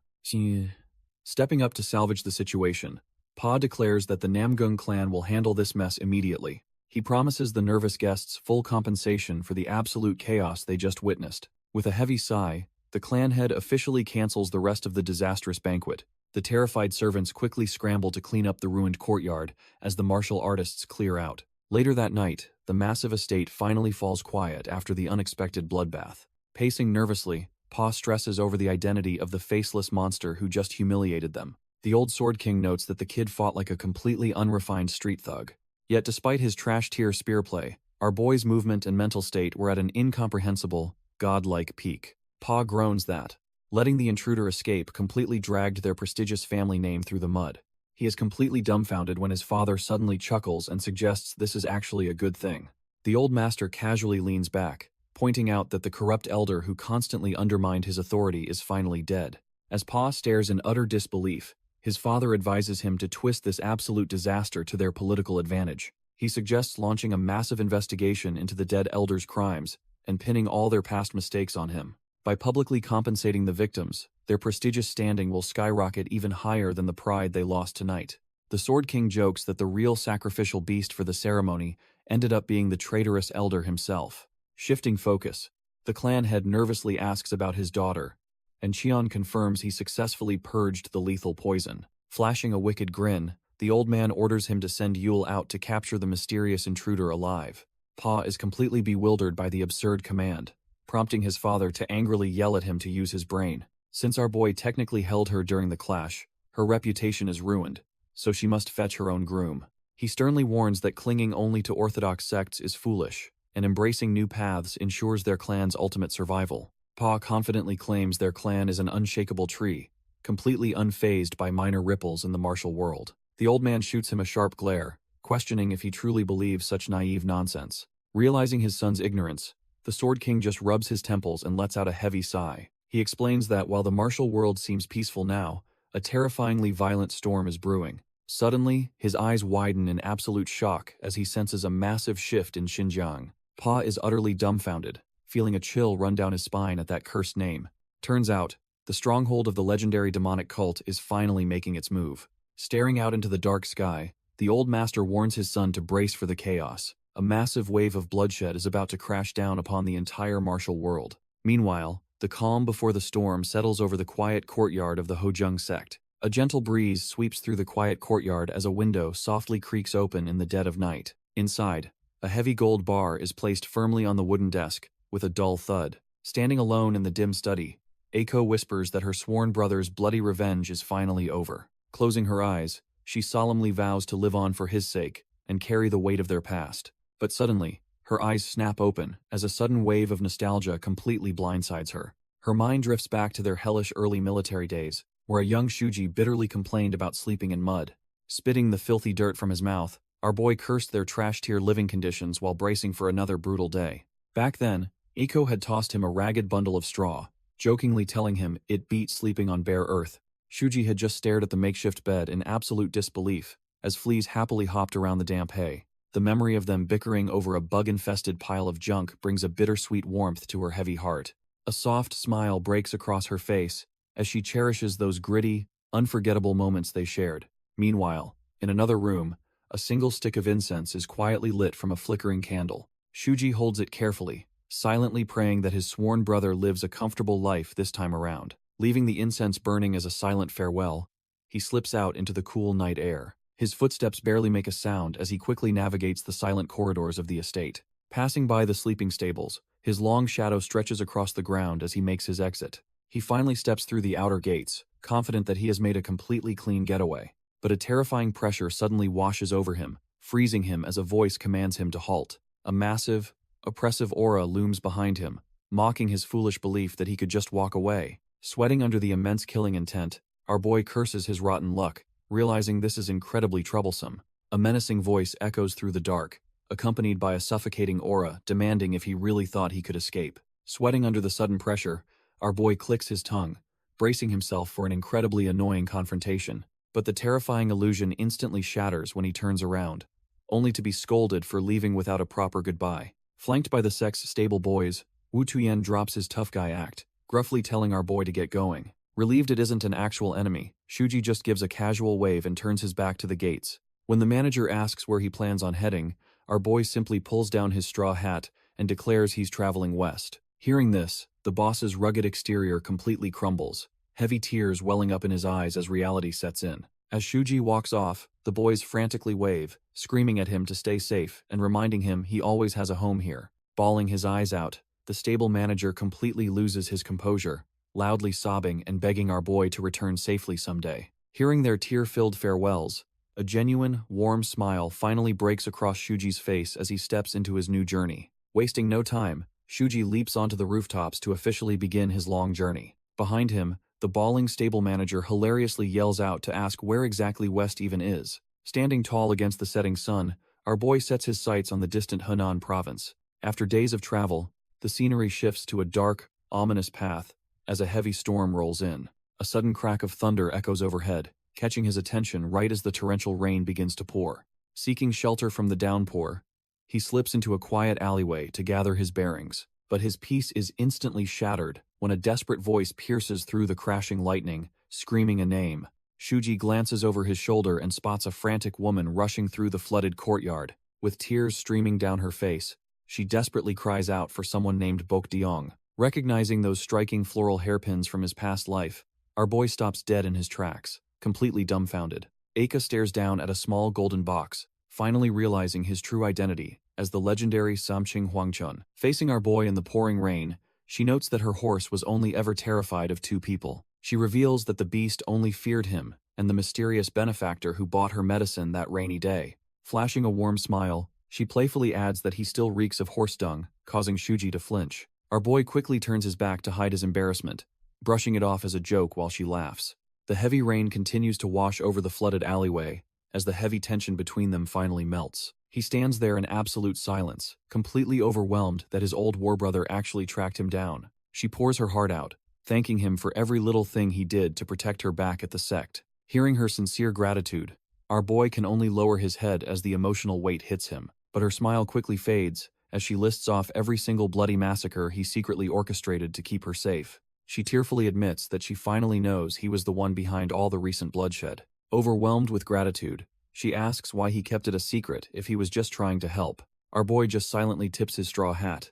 Stepping up to salvage the situation, Pa declares that the Namgung clan will handle this mess immediately. He promises the nervous guests full compensation for the absolute chaos they just witnessed. With a heavy sigh, the clan head officially cancels the rest of the disastrous banquet. The terrified servants quickly scramble to clean up the ruined courtyard as the martial artists clear out. Later that night, the massive estate finally falls quiet after the unexpected bloodbath. Pacing nervously, Pa stresses over the identity of the faceless monster who just humiliated them. The old Sword King notes that the kid fought like a completely unrefined street thug. Yet despite his trash-tier spear play, our boy's movement and mental state were at an incomprehensible, godlike peak. Pa groans that, letting the intruder escape completely dragged their prestigious family name through the mud. He is completely dumbfounded when his father suddenly chuckles and suggests this is actually a good thing. The old master casually leans back, pointing out that the corrupt elder who constantly undermined his authority is finally dead. As Pa stares in utter disbelief, his father advises him to twist this absolute disaster to their political advantage. He suggests launching a massive investigation into the dead elder's crimes and pinning all their past mistakes on him. By publicly compensating the victims, their prestigious standing will skyrocket even higher than the pride they lost tonight. The Sword King jokes that the real sacrificial beast for the ceremony ended up being the traitorous elder himself. Shifting focus, the clan head nervously asks about his daughter, and Cheon confirms he successfully purged the lethal poison. Flashing a wicked grin, the old man orders him to send Yule out to capture the mysterious intruder alive. Pa is completely bewildered by the absurd command, prompting his father to angrily yell at him to use his brain. Since our boy technically held her during the clash, her reputation is ruined, so she must fetch her own groom. He sternly warns that clinging only to orthodox sects is foolish, and embracing new paths ensures their clan's ultimate survival. Pa confidently claims their clan is an unshakable tree, completely unfazed by minor ripples in the martial world. The old man shoots him a sharp glare, questioning if he truly believes such naive nonsense. Realizing his son's ignorance, the Sword King just rubs his temples and lets out a heavy sigh. He explains that while the martial world seems peaceful now, a terrifyingly violent storm is brewing. Suddenly, his eyes widen in absolute shock as he senses a massive shift in Xinjiang. Pa is utterly dumbfounded, feeling a chill run down his spine at that cursed name. Turns out, the stronghold of the legendary demonic cult is finally making its move. Staring out into the dark sky, the old master warns his son to brace for the chaos. A massive wave of bloodshed is about to crash down upon the entire martial world. Meanwhile, The calm before the storm settles over the quiet courtyard of the Hojung sect. A gentle breeze sweeps through the quiet courtyard as a window softly creaks open in the dead of night. Inside, a heavy gold bar is placed firmly on the wooden desk, with a dull thud. Standing alone in the dim study, Eiko whispers that her sworn brother's bloody revenge is finally over. Closing her eyes, she solemnly vows to live on for his sake and carry the weight of their past. But suddenly, her eyes snap open as a sudden wave of nostalgia completely blindsides her. Her mind drifts back to their hellish early military days, where a young Shuji bitterly complained about sleeping in mud. Spitting the filthy dirt from his mouth, our boy cursed their trash-tier living conditions while bracing for another brutal day. Back then, Eiko had tossed him a ragged bundle of straw, jokingly telling him it beat sleeping on bare earth. Shuji had just stared at the makeshift bed in absolute disbelief, as fleas happily hopped around the damp hay. The memory of them bickering over a bug-infested pile of junk brings a bittersweet warmth to her heavy heart. A soft smile breaks across her face as she cherishes those gritty, unforgettable moments they shared. Meanwhile, in another room, a single stick of incense is quietly lit from a flickering candle. Shuji holds it carefully, silently praying that his sworn brother lives a comfortable life this time around. Leaving the incense burning as a silent farewell, he slips out into the cool night air. His footsteps barely make a sound as he quickly navigates the silent corridors of the estate. Passing by the sleeping stables, his long shadow stretches across the ground as he makes his exit. He finally steps through the outer gates, confident that he has made a completely clean getaway. But a terrifying pressure suddenly washes over him, freezing him as a voice commands him to halt. A massive, oppressive aura looms behind him, mocking his foolish belief that he could just walk away. Sweating under the immense killing intent, our boy curses his rotten luck, realizing this is incredibly troublesome. A menacing voice echoes through the dark, accompanied by a suffocating aura demanding if he really thought he could escape. Sweating under the sudden pressure, our boy clicks his tongue, bracing himself for an incredibly annoying confrontation. But the terrifying illusion instantly shatters when he turns around, only to be scolded for leaving without a proper goodbye. Flanked by the sect's stable boys, Wu Tuyen drops his tough guy act, gruffly telling our boy to get going. Relieved it isn't an actual enemy, Shuji just gives a casual wave and turns his back to the gates. When the manager asks where he plans on heading, our boy simply pulls down his straw hat and declares he's traveling west. Hearing this, the boss's rugged exterior completely crumbles, heavy tears welling up in his eyes as reality sets in. As Shuji walks off, the boys frantically wave, screaming at him to stay safe and reminding him he always has a home here. Bawling his eyes out, the stable manager completely loses his composure, loudly sobbing and begging our boy to return safely someday. Hearing their tear-filled farewells, a genuine, warm smile finally breaks across Shuji's face as he steps into his new journey. Wasting no time, Shuji leaps onto the rooftops to officially begin his long journey. Behind him, the bawling stable manager hilariously yells out to ask where exactly west even is. Standing tall against the setting sun, our boy sets his sights on the distant Henan province. After days of travel, the scenery shifts to a dark, ominous path as a heavy storm rolls in. A sudden crack of thunder echoes overhead, catching his attention right as the torrential rain begins to pour. Seeking shelter from the downpour, he slips into a quiet alleyway to gather his bearings. But his peace is instantly shattered when a desperate voice pierces through the crashing lightning, screaming a name. Shuji glances over his shoulder and spots a frantic woman rushing through the flooded courtyard. With tears streaming down her face, she desperately cries out for someone named Bokdeong. Recognizing those striking floral hairpins from his past life, our boy stops dead in his tracks, completely dumbfounded. Eika stares down at a small golden box, finally realizing his true identity as the legendary Samching Huangchun. Facing our boy in the pouring rain, she notes that her horse was only ever terrified of two people. She reveals that the beast only feared him and the mysterious benefactor who bought her medicine that rainy day. Flashing a warm smile, she playfully adds that he still reeks of horse dung, causing Shuji to flinch. Our boy quickly turns his back to hide his embarrassment, brushing it off as a joke while she laughs. The heavy rain continues to wash over the flooded alleyway as the heavy tension between them finally melts. He stands there in absolute silence, completely overwhelmed that his old war brother actually tracked him down. She pours her heart out, thanking him for every little thing he did to protect her back at the sect. Hearing her sincere gratitude, our boy can only lower his head as the emotional weight hits him. But her smile quickly fades as she lists off every single bloody massacre he secretly orchestrated to keep her safe. She tearfully admits that she finally knows he was the one behind all the recent bloodshed. Overwhelmed with gratitude, she asks why he kept it a secret if he was just trying to help. Our boy just silently tips his straw hat,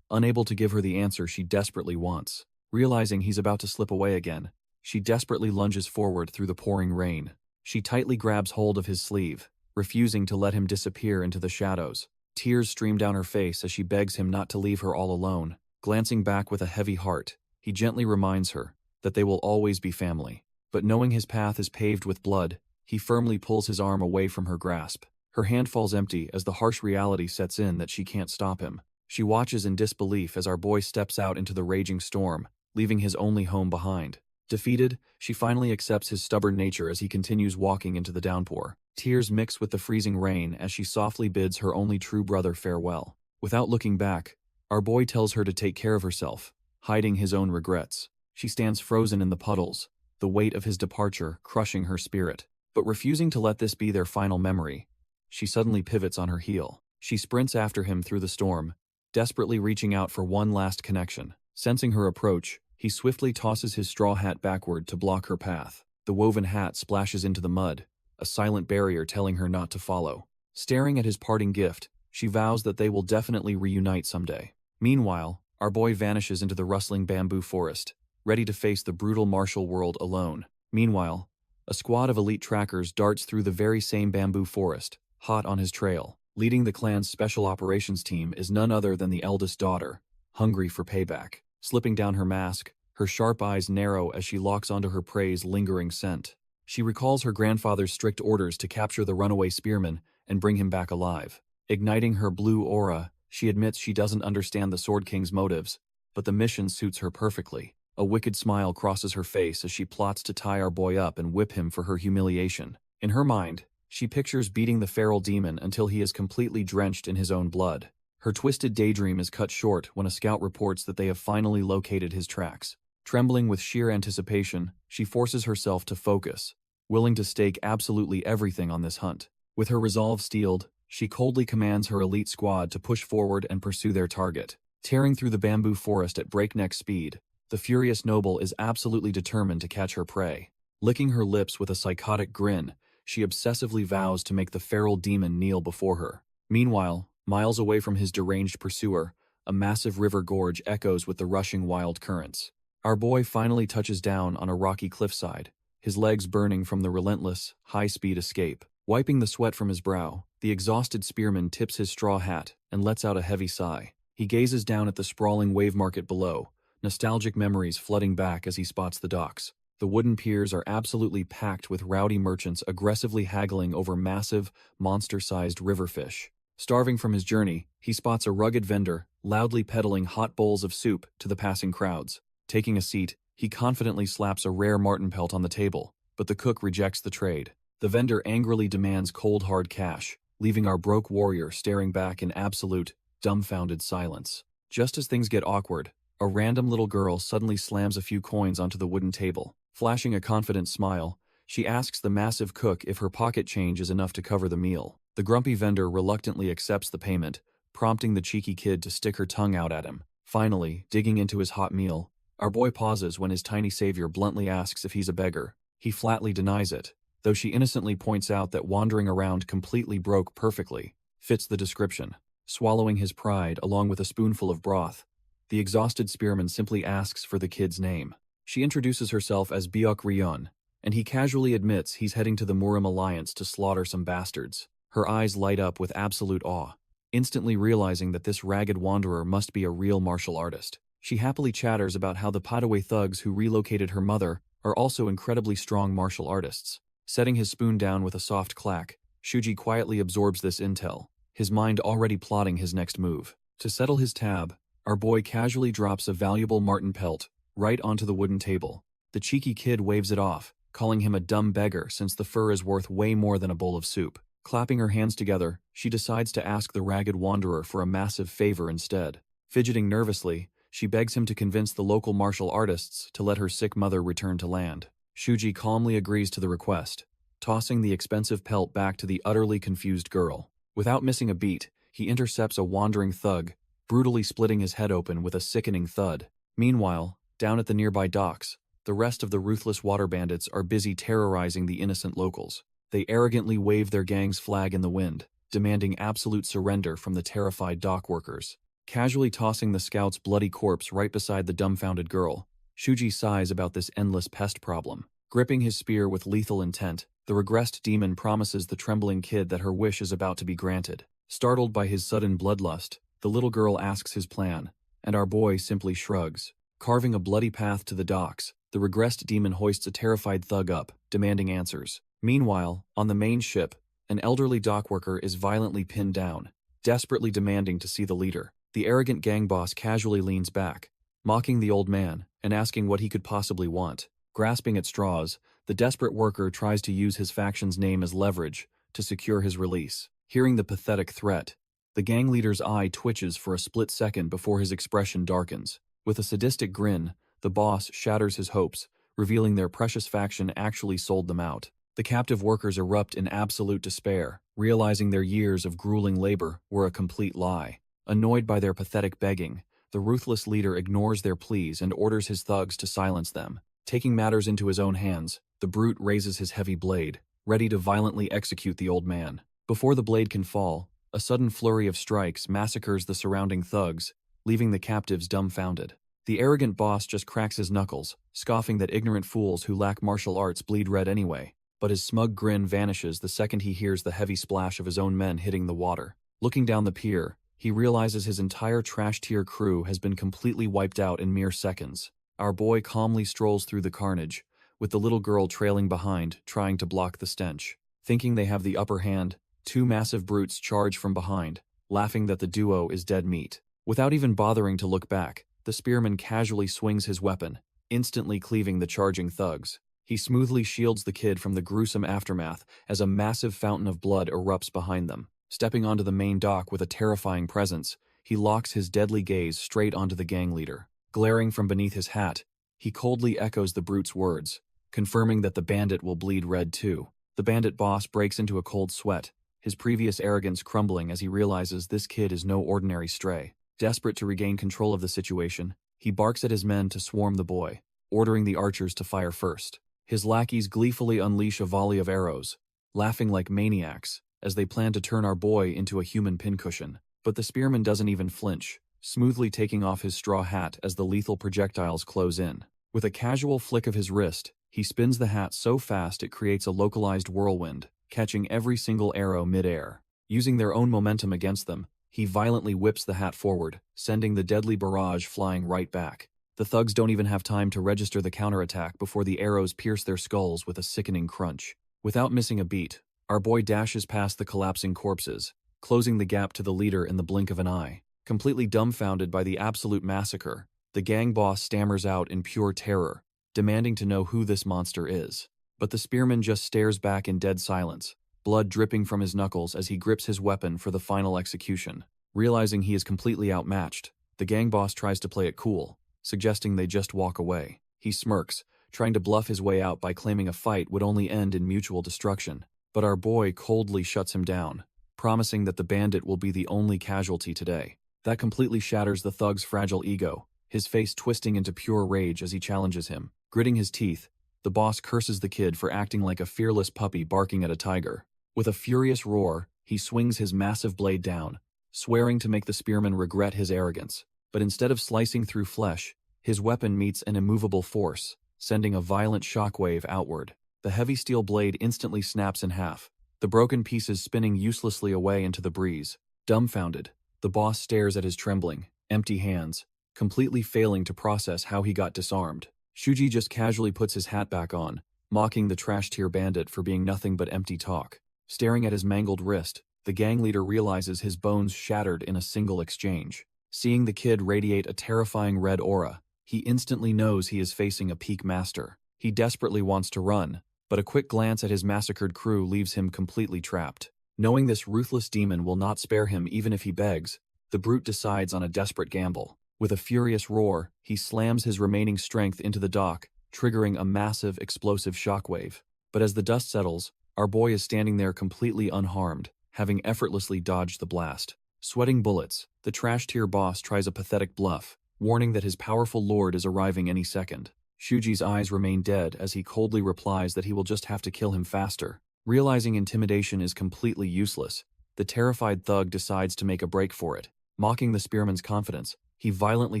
unable to give her the answer she desperately wants. Realizing he's about to slip away again, she desperately lunges forward through the pouring rain. She tightly grabs hold of his sleeve, refusing to let him disappear into the shadows. Tears stream down her face as she begs him not to leave her all alone. Glancing back with a heavy heart, he gently reminds her that they will always be family. But knowing his path is paved with blood, he firmly pulls his arm away from her grasp. Her hand falls empty as the harsh reality sets in that she can't stop him. She watches in disbelief as our boy steps out into the raging storm, leaving his only home behind. Defeated, she finally accepts his stubborn nature as he continues walking into the downpour. Tears mix with the freezing rain as she softly bids her only true brother farewell. Without looking back, our boy tells her to take care of herself, hiding his own regrets. She stands frozen in the puddles, the weight of his departure crushing her spirit. But refusing to let this be their final memory, she suddenly pivots on her heel. She sprints after him through the storm, desperately reaching out for one last connection. Sensing her approach, he swiftly tosses his straw hat backward to block her path. The woven hat splashes into the mud, a silent barrier telling her not to follow. Staring at his parting gift, she vows that they will definitely reunite someday. Meanwhile, our boy vanishes into the rustling bamboo forest, ready to face the brutal martial world alone. Meanwhile, a squad of elite trackers darts through the very same bamboo forest, hot on his trail. Leading the clan's special operations team is none other than the eldest daughter, hungry for payback. Slipping down her mask, her sharp eyes narrow as she locks onto her prey's lingering scent. She recalls her grandfather's strict orders to capture the runaway spearman and bring him back alive. Igniting her blue aura, she admits she doesn't understand the Sword King's motives, but the mission suits her perfectly. A wicked smile crosses her face as she plots to tie our boy up and whip him for her humiliation. In her mind, she pictures beating the feral demon until he is completely drenched in his own blood. Her twisted daydream is cut short when a scout reports that they have finally located his tracks. Trembling with sheer anticipation, she forces herself to focus, willing to stake absolutely everything on this hunt. With her resolve steeled, she coldly commands her elite squad to push forward and pursue their target. Tearing through the bamboo forest at breakneck speed, the furious noble is absolutely determined to catch her prey. Licking her lips with a psychotic grin, she obsessively vows to make the feral demon kneel before her. Meanwhile, miles away from his deranged pursuer, a massive river gorge echoes with the rushing wild currents. Our boy finally touches down on a rocky cliffside, his legs burning from the relentless, high-speed escape. Wiping the sweat from his brow, the exhausted spearman tips his straw hat and lets out a heavy sigh. He gazes down at the sprawling wave market below, nostalgic memories flooding back as he spots the docks. The wooden piers are absolutely packed with rowdy merchants aggressively haggling over massive, monster-sized riverfish. Starving from his journey, he spots a rugged vendor loudly peddling hot bowls of soup to the passing crowds. Taking a seat, he confidently slaps a rare marten pelt on the table, but the cook rejects the trade. The vendor angrily demands cold hard cash, leaving our broke warrior staring back in absolute, dumbfounded silence. Just as things get awkward, a random little girl suddenly slams a few coins onto the wooden table. Flashing a confident smile, she asks the massive cook if her pocket change is enough to cover the meal. The grumpy vendor reluctantly accepts the payment, prompting the cheeky kid to stick her tongue out at him. Finally, digging into his hot meal, our boy pauses when his tiny savior bluntly asks if he's a beggar. He flatly denies it, though she innocently points out that wandering around completely broke perfectly fits the description. Swallowing his pride along with a spoonful of broth, the exhausted spearman simply asks for the kid's name. She introduces herself as Biok Ryon, and he casually admits he's heading to the Murim Alliance to slaughter some bastards. Her eyes light up with absolute awe, instantly realizing that this ragged wanderer must be a real martial artist. She happily chatters about how the Padaway thugs who relocated her mother are also incredibly strong martial artists. Setting his spoon down with a soft clack, Shuji quietly absorbs this intel, his mind already plotting his next move. To settle his tab, our boy casually drops a valuable marten pelt right onto the wooden table. The cheeky kid waves it off, calling him a dumb beggar since the fur is worth way more than a bowl of soup. Clapping her hands together, she decides to ask the ragged wanderer for a massive favor instead. Fidgeting nervously, she begs him to convince the local martial artists to let her sick mother return to land. Shuji calmly agrees to the request, tossing the expensive pelt back to the utterly confused girl. Without missing a beat, he intercepts a wandering thug, brutally splitting his head open with a sickening thud. Meanwhile, down at the nearby docks, the rest of the ruthless water bandits are busy terrorizing the innocent locals. They arrogantly wave their gang's flag in the wind, demanding absolute surrender from the terrified dock workers. Casually tossing the scout's bloody corpse right beside the dumbfounded girl, Shuji sighs about this endless pest problem. Gripping his spear with lethal intent, the regressed demon promises the trembling kid that her wish is about to be granted. Startled by his sudden bloodlust, the little girl asks his plan, and our boy simply shrugs. Carving a bloody path to the docks, the regressed demon hoists a terrified thug up, demanding answers. Meanwhile, on the main ship, an elderly dockworker is violently pinned down, desperately demanding to see the leader. The arrogant gang boss casually leans back, mocking the old man and asking what he could possibly want. Grasping at straws, the desperate worker tries to use his faction's name as leverage to secure his release. Hearing the pathetic threat, the gang leader's eye twitches for a split second before his expression darkens. With a sadistic grin, the boss shatters his hopes, revealing their precious faction actually sold them out. The captive workers erupt in absolute despair, realizing their years of grueling labor were a complete lie. Annoyed by their pathetic begging, the ruthless leader ignores their pleas and orders his thugs to silence them. Taking matters into his own hands, the brute raises his heavy blade, ready to violently execute the old man. Before the blade can fall, a sudden flurry of strikes massacres the surrounding thugs, leaving the captives dumbfounded. The arrogant boss just cracks his knuckles, scoffing that ignorant fools who lack martial arts bleed red anyway. But his smug grin vanishes the second he hears the heavy splash of his own men hitting the water. Looking down the pier, he realizes his entire trash-tier crew has been completely wiped out in mere seconds. Our boy calmly strolls through the carnage, with the little girl trailing behind, trying to block the stench. Thinking they have the upper hand, two massive brutes charge from behind, laughing that the duo is dead meat. Without even bothering to look back, the spearman casually swings his weapon, instantly cleaving the charging thugs. He smoothly shields the kid from the gruesome aftermath as a massive fountain of blood erupts behind them. Stepping onto the main dock with a terrifying presence, he locks his deadly gaze straight onto the gang leader. Glaring from beneath his hat, he coldly echoes the brute's words, confirming that the bandit will bleed red too. The bandit boss breaks into a cold sweat, his previous arrogance crumbling as he realizes this kid is no ordinary stray. Desperate to regain control of the situation, he barks at his men to swarm the boy, ordering the archers to fire first. His lackeys gleefully unleash a volley of arrows, laughing like maniacs as they plan to turn our boy into a human pincushion. But the spearman doesn't even flinch, smoothly taking off his straw hat as the lethal projectiles close in. With a casual flick of his wrist, he spins the hat so fast it creates a localized whirlwind, catching every single arrow mid-air. Using their own momentum against them, he violently whips the hat forward, sending the deadly barrage flying right back. The thugs don't even have time to register the counterattack before the arrows pierce their skulls with a sickening crunch. Without missing a beat, our boy dashes past the collapsing corpses, closing the gap to the leader in the blink of an eye. Completely dumbfounded by the absolute massacre, the gang boss stammers out in pure terror, demanding to know who this monster is. But the spearman just stares back in dead silence, blood dripping from his knuckles as he grips his weapon for the final execution. Realizing he is completely outmatched, the gang boss tries to play it cool, suggesting they just walk away. He smirks, trying to bluff his way out by claiming a fight would only end in mutual destruction. But our boy coldly shuts him down, promising that the bandit will be the only casualty today. That completely shatters the thug's fragile ego, his face twisting into pure rage as he challenges him. Gritting his teeth, the boss curses the kid for acting like a fearless puppy barking at a tiger. With a furious roar, he swings his massive blade down, swearing to make the spearman regret his arrogance. But instead of slicing through flesh, his weapon meets an immovable force, sending a violent shockwave outward. The heavy steel blade instantly snaps in half, the broken pieces spinning uselessly away into the breeze. Dumbfounded, the boss stares at his trembling, empty hands, completely failing to process how he got disarmed. Shuji just casually puts his hat back on, mocking the trash-tier bandit for being nothing but empty talk. Staring at his mangled wrist, the gang leader realizes his bones shattered in a single exchange. Seeing the kid radiate a terrifying red aura, he instantly knows he is facing a peak master. He desperately wants to run, but a quick glance at his massacred crew leaves him completely trapped. Knowing this ruthless demon will not spare him even if he begs, the brute decides on a desperate gamble. With a furious roar, he slams his remaining strength into the dock, triggering a massive explosive shockwave. But as the dust settles, our boy is standing there completely unharmed, having effortlessly dodged the blast. Sweating bullets, the trash-tier boss tries a pathetic bluff, warning that his powerful lord is arriving any second. Shuji's eyes remain dead as he coldly replies that he will just have to kill him faster. Realizing intimidation is completely useless, the terrified thug decides to make a break for it. Mocking the spearman's confidence, He violently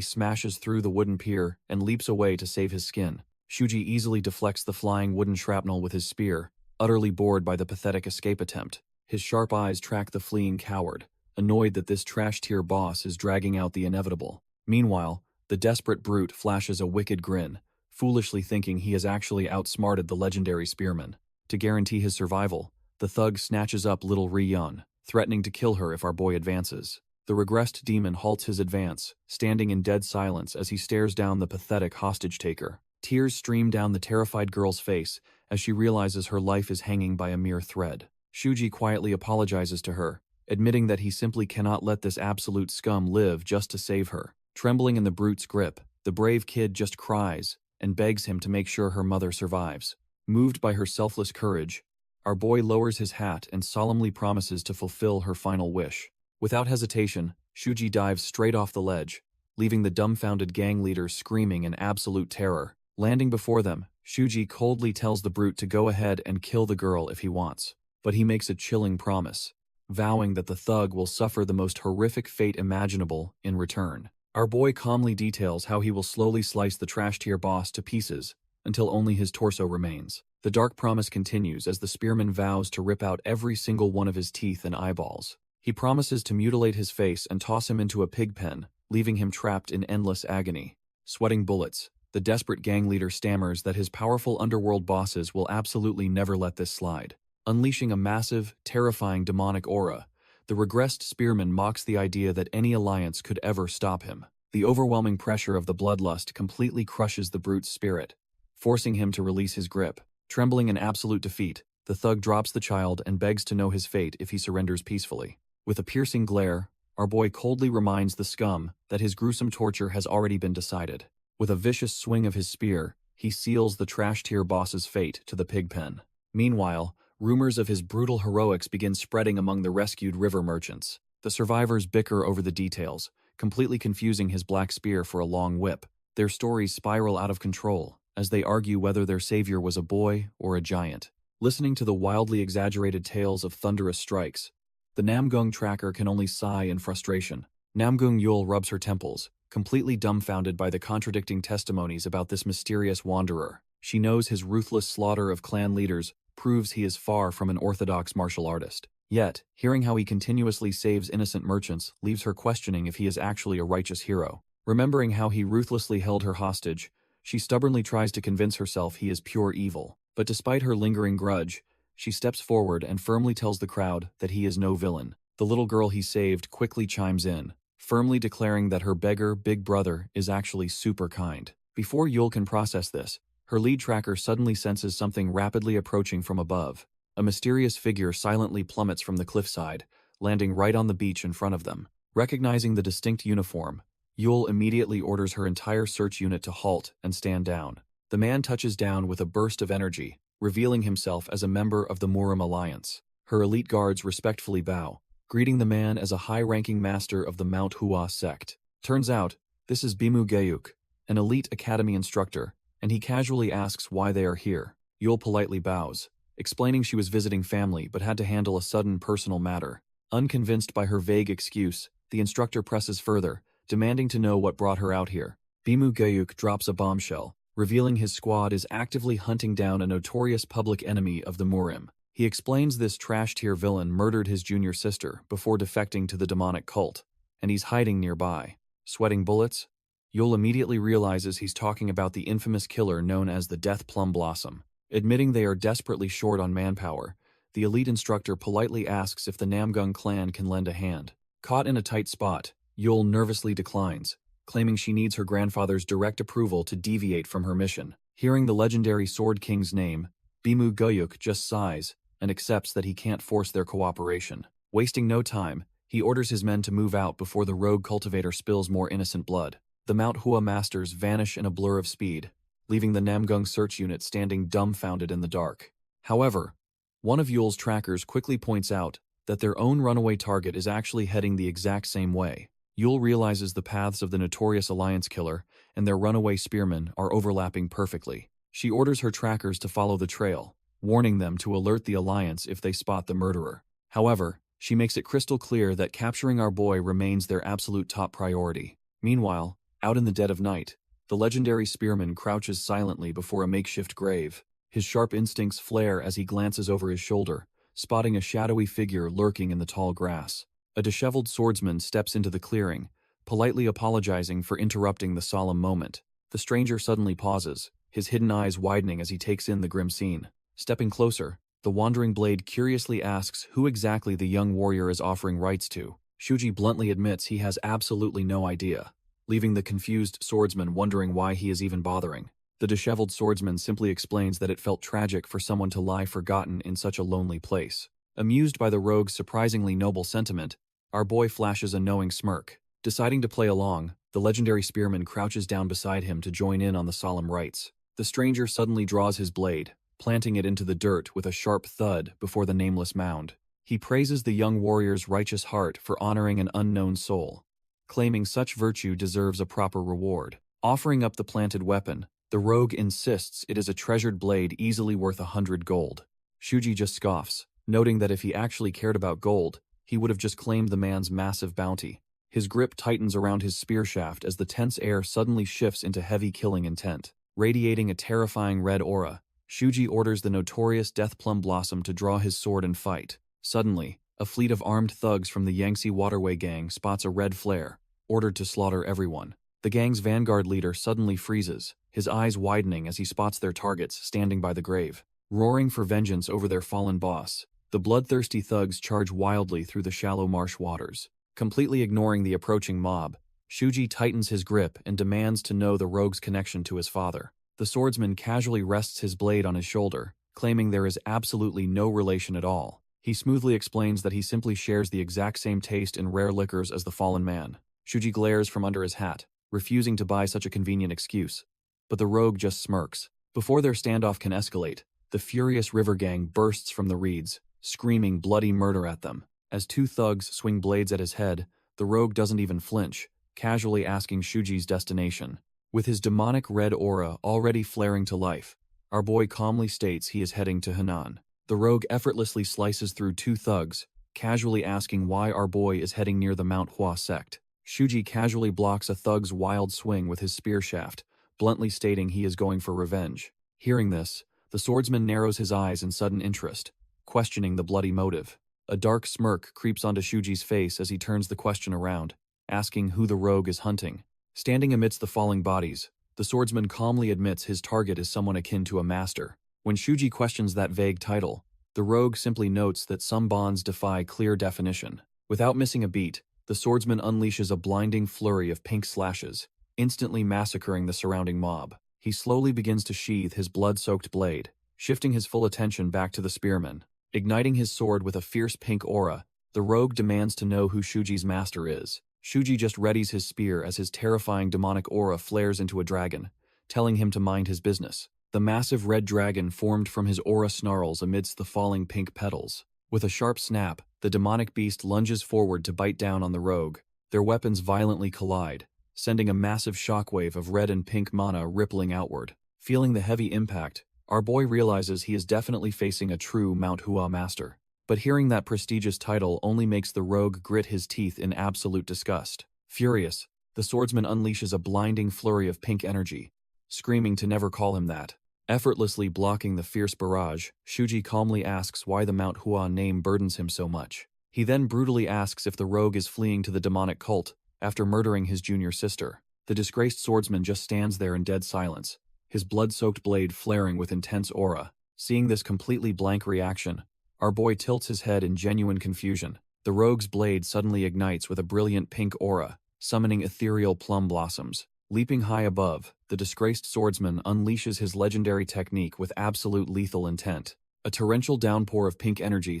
smashes through the wooden pier and leaps away to save his skin. Shuji easily deflects the flying wooden shrapnel with his spear, utterly bored by the pathetic escape attempt. His sharp eyes track the fleeing coward, annoyed that this trash-tier boss is dragging out the inevitable. Meanwhile, the desperate brute flashes a wicked grin, foolishly thinking he has actually outsmarted the legendary spearman. To guarantee his survival, the thug snatches up little Ri-yun, threatening to kill her if our boy advances. The regressed demon halts his advance, standing in dead silence as he stares down the pathetic hostage-taker. Tears stream down the terrified girl's face as she realizes her life is hanging by a mere thread. Shuji quietly apologizes to her, admitting that he simply cannot let this absolute scum live just to save her. Trembling in the brute's grip, the brave kid just cries and begs him to make sure her mother survives. Moved by her selfless courage, our boy lowers his hat and solemnly promises to fulfill her final wish. Without hesitation, Shuji dives straight off the ledge, leaving the dumbfounded gang leader screaming in absolute terror. Landing before them, Shuji coldly tells the brute to go ahead and kill the girl if he wants. But he makes a chilling promise, vowing that the thug will suffer the most horrific fate imaginable in return. Our boy calmly details how he will slowly slice the trash-tier boss to pieces until only his torso remains. The dark promise continues as the spearman vows to rip out every single one of his teeth and eyeballs. He promises to mutilate his face and toss him into a pig pen, leaving him trapped in endless agony. Sweating bullets, the desperate gang leader stammers that his powerful underworld bosses will absolutely never let this slide. Unleashing a massive, terrifying demonic aura, the regressed spearman mocks the idea that any alliance could ever stop him. The overwhelming pressure of the bloodlust completely crushes the brute's spirit, forcing him to release his grip. Trembling in absolute defeat, the thug drops the child and begs to know his fate if he surrenders peacefully. With a piercing glare, our boy coldly reminds the scum that his gruesome torture has already been decided. With a vicious swing of his spear, he seals the trash-tier boss's fate to the pig pen. Meanwhile, rumors of his brutal heroics begin spreading among the rescued river merchants. The survivors bicker over the details, completely confusing his black spear for a long whip. Their stories spiral out of control as they argue whether their savior was a boy or a giant. Listening to the wildly exaggerated tales of thunderous strikes, the Namgung tracker can only sigh in frustration. Namgung Yul rubs her temples, completely dumbfounded by the contradicting testimonies about this mysterious wanderer. She knows his ruthless slaughter of clan leaders proves he is far from an orthodox martial artist. Yet, hearing how he continuously saves innocent merchants leaves her questioning if he is actually a righteous hero. Remembering how he ruthlessly held her hostage, she stubbornly tries to convince herself he is pure evil. But despite her lingering grudge, she steps forward and firmly tells the crowd that he is no villain. The little girl he saved quickly chimes in, firmly declaring that her beggar big brother is actually super kind. Before Yul can process this, her lead tracker suddenly senses something rapidly approaching from above. A mysterious figure silently plummets from the cliffside, landing right on the beach in front of them. Recognizing the distinct uniform, Yul immediately orders her entire search unit to halt and stand down. The man touches down with a burst of energy, revealing himself as a member of the Murim Alliance. Her elite guards respectfully bow, greeting the man as a high-ranking master of the Manhwa sect. Turns out, this is Bimu Gayuk, an elite academy instructor, and he casually asks why they are here. Yul politely bows, explaining she was visiting family but had to handle a sudden personal matter. Unconvinced by her vague excuse, the instructor presses further, demanding to know what brought her out here. Bimu Gayuk drops a bombshell, revealing his squad is actively hunting down a notorious public enemy of the Murim. He explains this trash-tier villain murdered his junior sister before defecting to the demonic cult, and he's hiding nearby. Sweating bullets, Yul immediately realizes he's talking about the infamous killer known as the Death Plum Blossom. Admitting they are desperately short on manpower, the elite instructor politely asks if the Namgung clan can lend a hand. Caught in a tight spot, Yul nervously declines, claiming she needs her grandfather's direct approval to deviate from her mission. Hearing the legendary Sword King's name, Bimu Gayuk just sighs and accepts that he can't force their cooperation. Wasting no time, he orders his men to move out before the rogue cultivator spills more innocent blood. The Mount Hua masters vanish in a blur of speed, leaving the Namgung search unit standing dumbfounded in the dark. However, one of Yul's trackers quickly points out that their own runaway target is actually heading the exact same way. Yul realizes the paths of the notorious Alliance killer and their runaway spearmen are overlapping perfectly. She orders her trackers to follow the trail, warning them to alert the Alliance if they spot the murderer. However, she makes it crystal clear that capturing our boy remains their absolute top priority. Meanwhile, out in the dead of night, the legendary spearman crouches silently before a makeshift grave. His sharp instincts flare as he glances over his shoulder, spotting a shadowy figure lurking in the tall grass. A disheveled swordsman steps into the clearing, politely apologizing for interrupting the solemn moment. The stranger suddenly pauses, his hidden eyes widening as he takes in the grim scene. Stepping closer, the wandering blade curiously asks who exactly the young warrior is offering rites to. Shuji bluntly admits he has absolutely no idea, leaving the confused swordsman wondering why he is even bothering. The disheveled swordsman simply explains that it felt tragic for someone to lie forgotten in such a lonely place. Amused by the rogue's surprisingly noble sentiment, our boy flashes a knowing smirk. Deciding to play along, the legendary spearman crouches down beside him to join in on the solemn rites. The stranger suddenly draws his blade, planting it into the dirt with a sharp thud before the nameless mound. He praises the young warrior's righteous heart for honoring an unknown soul, claiming such virtue deserves a proper reward. Offering up the planted weapon, the rogue insists it is a treasured blade easily worth 100 gold. Shuji just scoffs, noting that if he actually cared about gold, he would have just claimed the man's massive bounty. His grip tightens around his spear shaft as the tense air suddenly shifts into heavy killing intent. Radiating a terrifying red aura, Shuji orders the notorious Deathplum Blossom to draw his sword and fight. Suddenly, a fleet of armed thugs from the Yangtze Waterway gang spots a red flare, ordered to slaughter everyone. The gang's vanguard leader suddenly freezes, his eyes widening as he spots their targets standing by the grave. Roaring for vengeance over their fallen boss, the bloodthirsty thugs charge wildly through the shallow marsh waters. Completely ignoring the approaching mob, Shuji tightens his grip and demands to know the rogue's connection to his father. The swordsman casually rests his blade on his shoulder, claiming there is absolutely no relation at all. He smoothly explains that he simply shares the exact same taste in rare liquors as the fallen man. Shuji glares from under his hat, refusing to buy such a convenient excuse. But the rogue just smirks. Before their standoff can escalate, the furious river gang bursts from the reeds, screaming bloody murder at them. As two thugs swing blades at his head, the rogue doesn't even flinch, casually asking Shuji's destination. With his demonic red aura already flaring to life, our boy calmly states he is heading to Henan. The rogue effortlessly slices through two thugs, casually asking why our boy is heading near the Manhwa sect. Shuji casually blocks a thug's wild swing with his spear shaft, bluntly stating he is going for revenge. Hearing this, the swordsman narrows his eyes in sudden interest, questioning the bloody motive. A dark smirk creeps onto Shuji's face as he turns the question around, asking who the rogue is hunting. Standing amidst the falling bodies, the swordsman calmly admits his target is someone akin to a master. When Shuji questions that vague title, the rogue simply notes that some bonds defy clear definition. Without missing a beat, the swordsman unleashes a blinding flurry of pink slashes, instantly massacring the surrounding mob. He slowly begins to sheathe his blood-soaked blade, shifting his full attention back to the spearman. Igniting his sword with a fierce pink aura, the rogue demands to know who Shuji's master is. Shuji just readies his spear as his terrifying demonic aura flares into a dragon, telling him to mind his business. The massive red dragon formed from his aura snarls amidst the falling pink petals. With a sharp snap, the demonic beast lunges forward to bite down on the rogue. Their weapons violently collide, sending a massive shockwave of red and pink mana rippling outward. Feeling the heavy impact, our boy realizes he is definitely facing a true manhua master. But hearing that prestigious title only makes the rogue grit his teeth in absolute disgust. Furious, the swordsman unleashes a blinding flurry of pink energy, screaming to never call him that. Effortlessly blocking the fierce barrage, Shuji calmly asks why the Manhua name burdens him so much. He then brutally asks if the rogue is fleeing to the demonic cult after murdering his junior sister. The disgraced swordsman just stands there in dead silence, his blood-soaked blade flaring with intense aura. Seeing this completely blank reaction, our boy tilts his head in genuine confusion. The rogue's blade suddenly ignites with a brilliant pink aura, summoning ethereal plum blossoms. Leaping high above, the disgraced swordsman unleashes his legendary technique with absolute lethal intent. A torrential downpour of pink energy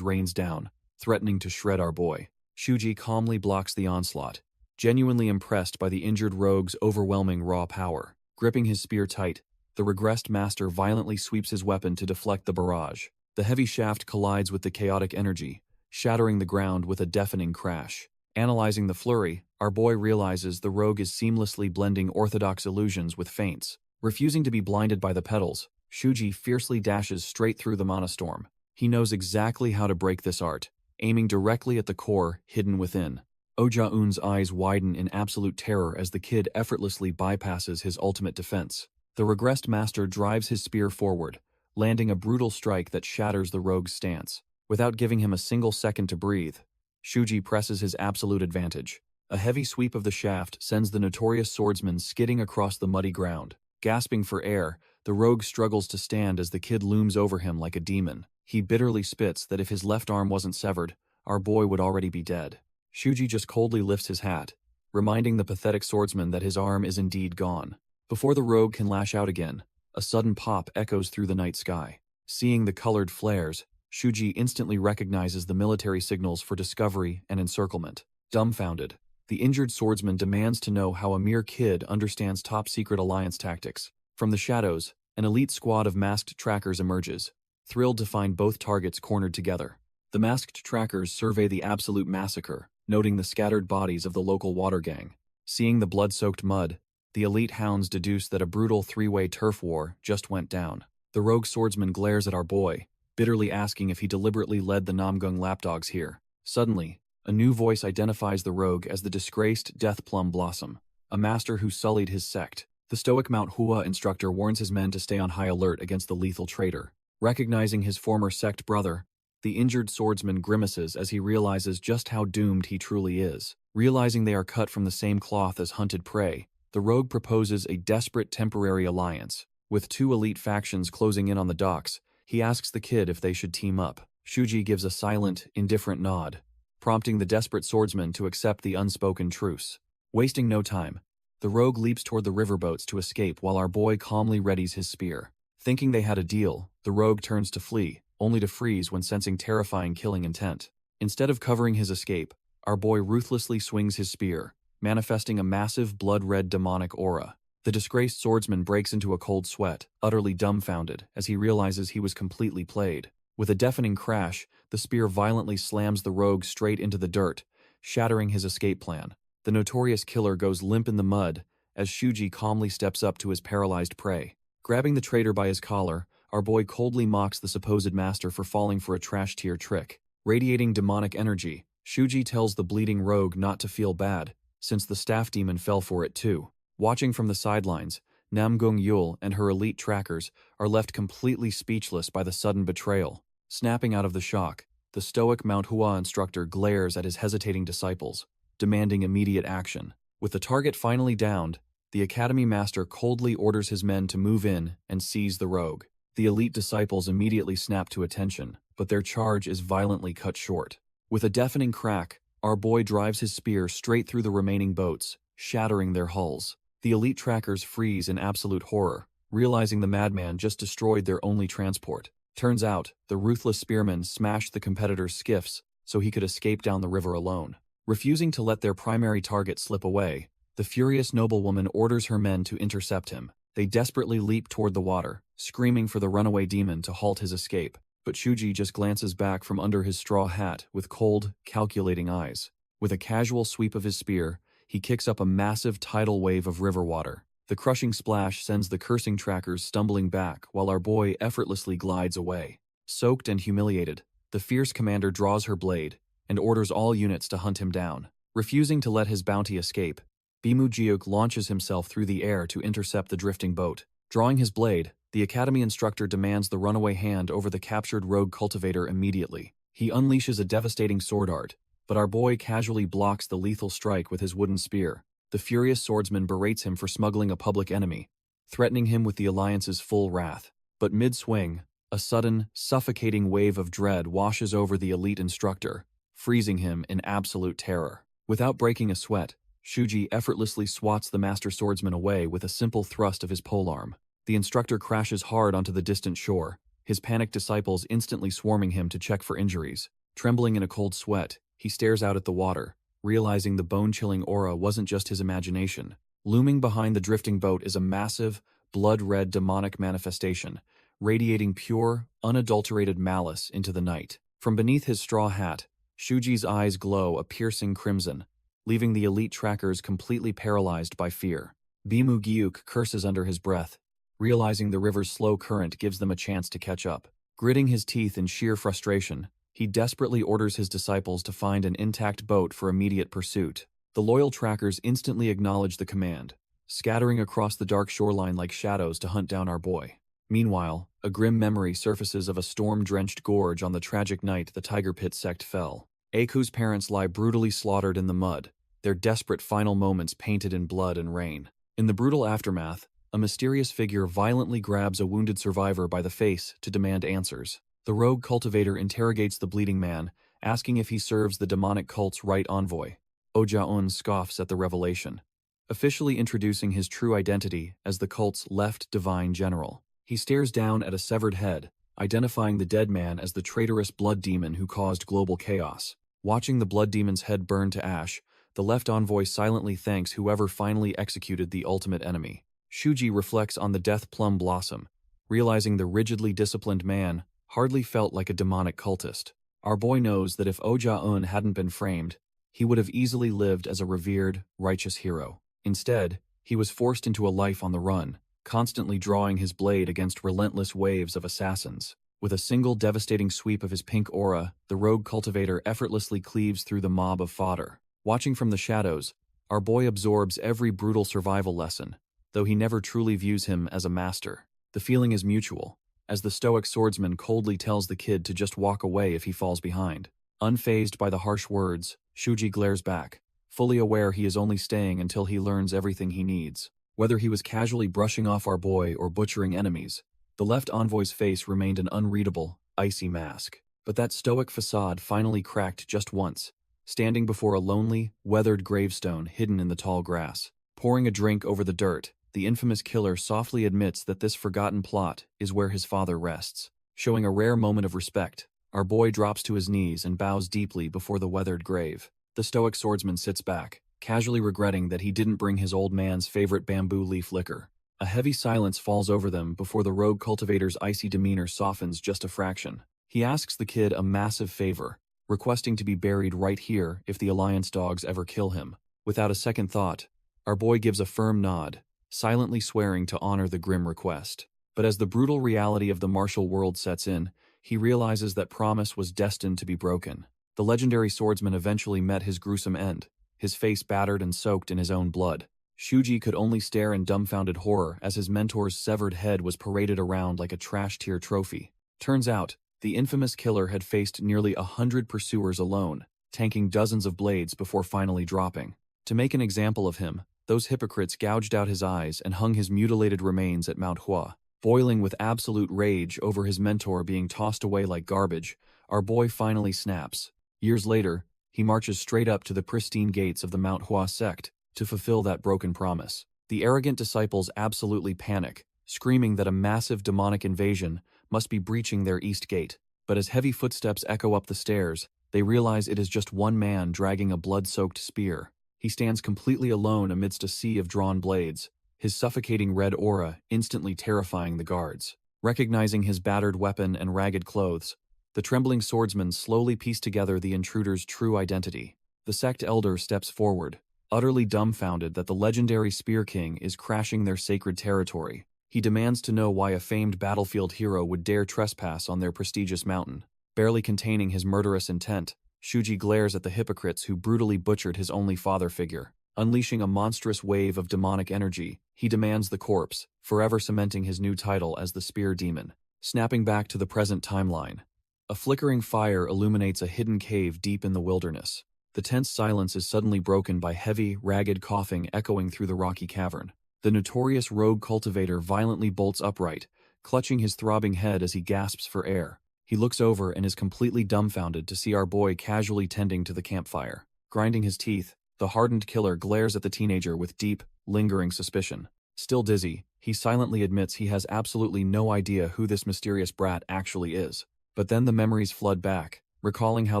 rains down, threatening to shred our boy. Shuji calmly blocks the onslaught, genuinely impressed by the injured rogue's overwhelming raw power. Gripping his spear tight, the regressed master violently sweeps his weapon to deflect the barrage. The heavy shaft collides with the chaotic energy, shattering the ground with a deafening crash. Analyzing the flurry, our boy realizes the rogue is seamlessly blending orthodox illusions with feints. Refusing to be blinded by the petals, Shuji fiercely dashes straight through the mana storm. He knows exactly how to break this art, aiming directly at the core hidden within. Oh-jaun's eyes widen in absolute terror as the kid effortlessly bypasses his ultimate defense. The regressed master drives his spear forward, landing a brutal strike that shatters the rogue's stance. Without giving him a single second to breathe, Shuji presses his absolute advantage. A heavy sweep of the shaft sends the notorious swordsman skidding across the muddy ground. Gasping for air, the rogue struggles to stand as the kid looms over him like a demon. He bitterly spits that if his left arm wasn't severed, our boy would already be dead. Shuji just coldly lifts his hat, reminding the pathetic swordsman that his arm is indeed gone. Before the rogue can lash out again, a sudden pop echoes through the night sky. Seeing the colored flares, Shuji instantly recognizes the military signals for discovery and encirclement. Dumbfounded, the injured swordsman demands to know how a mere kid understands top-secret alliance tactics. From the shadows, an elite squad of masked trackers emerges, thrilled to find both targets cornered together. The masked trackers survey the absolute massacre, noting the scattered bodies of the local water gang. Seeing the blood-soaked mud, the elite hounds deduce that a brutal three-way turf war just went down. The rogue swordsman glares at our boy, bitterly asking if he deliberately led the Namgung lapdogs here. Suddenly, a new voice identifies the rogue as the disgraced Death Plum Blossom, a master who sullied his sect. The stoic Manhwa instructor warns his men to stay on high alert against the lethal traitor. Recognizing his former sect brother, the injured swordsman grimaces as he realizes just how doomed he truly is. Realizing they are cut from the same cloth as hunted prey, the rogue proposes a desperate temporary alliance. With two elite factions closing in on the docks, he asks the kid if they should team up. Shuji gives a silent, indifferent nod, prompting the desperate swordsman to accept the unspoken truce. Wasting no time, the rogue leaps toward the riverboats to escape while our boy calmly readies his spear. Thinking they had a deal, the rogue turns to flee, only to freeze when sensing terrifying killing intent. Instead of covering his escape, our boy ruthlessly swings his spear, manifesting a massive blood-red demonic aura. The disgraced swordsman breaks into a cold sweat, utterly dumbfounded, as he realizes he was completely played. With a deafening crash, the spear violently slams the rogue straight into the dirt, shattering his escape plan. The notorious killer goes limp in the mud as Shuji calmly steps up to his paralyzed prey. Grabbing the traitor by his collar, our boy coldly mocks the supposed master for falling for a trash-tier trick. Radiating demonic energy, Shuji tells the bleeding rogue not to feel bad, since the staff demon fell for it too. Watching from the sidelines, Namgung Yul and her elite trackers are left completely speechless by the sudden betrayal. Snapping out of the shock, the stoic Manhwa instructor glares at his hesitating disciples, demanding immediate action. With the target finally downed, the academy master coldly orders his men to move in and seize the rogue. The elite disciples immediately snap to attention, but their charge is violently cut short. With a deafening crack, our boy drives his spear straight through the remaining boats, shattering their hulls. The elite trackers freeze in absolute horror, realizing the madman just destroyed their only transport. Turns out, the ruthless spearman smashed the competitor's skiffs so he could escape down the river alone. Refusing to let their primary target slip away, the furious noblewoman orders her men to intercept him. They desperately leap toward the water, screaming for the runaway demon to halt his escape. But Shuji just glances back from under his straw hat with cold, calculating eyes. With a casual sweep of his spear, he kicks up a massive tidal wave of river water. The crushing splash sends the cursing trackers stumbling back while our boy effortlessly glides away. Soaked and humiliated, the fierce commander draws her blade and orders all units to hunt him down. Refusing to let his bounty escape, Bimu Jiuk launches himself through the air to intercept the drifting boat. Drawing his blade, the academy instructor demands the runaway hand over the captured rogue cultivator immediately. He unleashes a devastating sword art, but our boy casually blocks the lethal strike with his wooden spear. The furious swordsman berates him for smuggling a public enemy, threatening him with the Alliance's full wrath. But mid-swing, a sudden, suffocating wave of dread washes over the elite instructor, freezing him in absolute terror. Without breaking a sweat, Shuji effortlessly swats the master swordsman away with a simple thrust of his polearm. The instructor crashes hard onto the distant shore, his panicked disciples instantly swarming him to check for injuries. Trembling in a cold sweat, he stares out at the water, realizing the bone-chilling aura wasn't just his imagination. Looming behind the drifting boat is a massive, blood-red demonic manifestation, radiating pure, unadulterated malice into the night. From beneath his straw hat, Shuji's eyes glow a piercing crimson, leaving the elite trackers completely paralyzed by fear. Bimu Gyuk curses under his breath, realizing the river's slow current gives them a chance to catch up. Gritting his teeth in sheer frustration, He desperately orders his disciples to find an intact boat for immediate pursuit. The loyal trackers instantly acknowledge the command, scattering across the dark shoreline like shadows to hunt down our boy. Meanwhile, a grim memory surfaces of a storm-drenched gorge on the tragic night the Tiger Pit sect fell. Aku's parents lie brutally slaughtered in the mud, their desperate final moments painted in blood and rain. In the brutal aftermath, a mysterious figure violently grabs a wounded survivor by the face to demand answers. The rogue cultivator interrogates the bleeding man, asking if he serves the demonic cult's right envoy. Oja-un scoffs at the revelation, officially introducing his true identity as the cult's left divine general. He stares down at a severed head, identifying the dead man as the traitorous blood demon who caused global chaos. Watching the blood demon's head burn to ash, the left envoy silently thanks whoever finally executed the ultimate enemy. Shuji reflects on the death plum blossom, realizing the rigidly disciplined man hardly felt like a demonic cultist. Our boy knows that if Oja-un hadn't been framed, he would have easily lived as a revered, righteous hero. Instead, he was forced into a life on the run, constantly drawing his blade against relentless waves of assassins. With a single devastating sweep of his pink aura, the rogue cultivator effortlessly cleaves through the mob of fodder. Watching from the shadows, our boy absorbs every brutal survival lesson, though he never truly views him as a master. The feeling is mutual, as the stoic swordsman coldly tells the kid to just walk away if he falls behind. Unfazed by the harsh words, Shuji glares back, fully aware he is only staying until he learns everything he needs. Whether he was casually brushing off our boy or butchering enemies, the left envoy's face remained an unreadable, icy mask. But that stoic facade finally cracked just once, standing before a lonely, weathered gravestone hidden in the tall grass. Pouring a drink over the dirt, the infamous killer softly admits that this forgotten plot is where his father rests. Showing a rare moment of respect, our boy drops to his knees and bows deeply before the weathered grave. The stoic swordsman sits back, casually regretting that he didn't bring his old man's favorite bamboo leaf liquor. A heavy silence falls over them before the rogue cultivator's icy demeanor softens just a fraction. He asks the kid a massive favor, requesting to be buried right here if the Alliance dogs ever kill him. Without a second thought, our boy gives a firm nod, silently swearing to honor the grim request. But as the brutal reality of the martial world sets in, he realizes that promise was destined to be broken. The legendary swordsman eventually met his gruesome end, his face battered and soaked in his own blood. Shuji could only stare in dumbfounded horror as his mentor's severed head was paraded around like a trash-tier trophy. Turns out, the infamous killer had faced nearly 100 pursuers alone, tanking dozens of blades before finally dropping. To make an example of him, those hypocrites gouged out his eyes and hung his mutilated remains at Manhwa. Boiling with absolute rage over his mentor being tossed away like garbage, our boy finally snaps. Years later, he marches straight up to the pristine gates of the Manhwa sect to fulfill that broken promise. The arrogant disciples absolutely panic, screaming that a massive demonic invasion must be breaching their east gate. But as heavy footsteps echo up the stairs, they realize it is just one man dragging a blood-soaked spear. He stands completely alone amidst a sea of drawn blades, his suffocating red aura instantly terrifying the guards. Recognizing his battered weapon and ragged clothes, the trembling swordsman slowly pieced together the intruder's true identity. The sect elder steps forward, utterly dumbfounded that the legendary Spear King is crashing their sacred territory. He demands to know why a famed battlefield hero would dare trespass on their prestigious mountain. Barely containing his murderous intent, Shuji glares at the hypocrites who brutally butchered his only father figure. Unleashing a monstrous wave of demonic energy, he demands the corpse, forever cementing his new title as the Spear Demon. Snapping back to the present timeline, a flickering fire illuminates a hidden cave deep in the wilderness. The tense silence is suddenly broken by heavy, ragged coughing echoing through the rocky cavern. The notorious rogue cultivator violently bolts upright, clutching his throbbing head as he gasps for air. He looks over and is completely dumbfounded to see our boy casually tending to the campfire. Grinding his teeth, the hardened killer glares at the teenager with deep, lingering suspicion. Still dizzy, he silently admits he has absolutely no idea who this mysterious brat actually is. But then the memories flood back, recalling how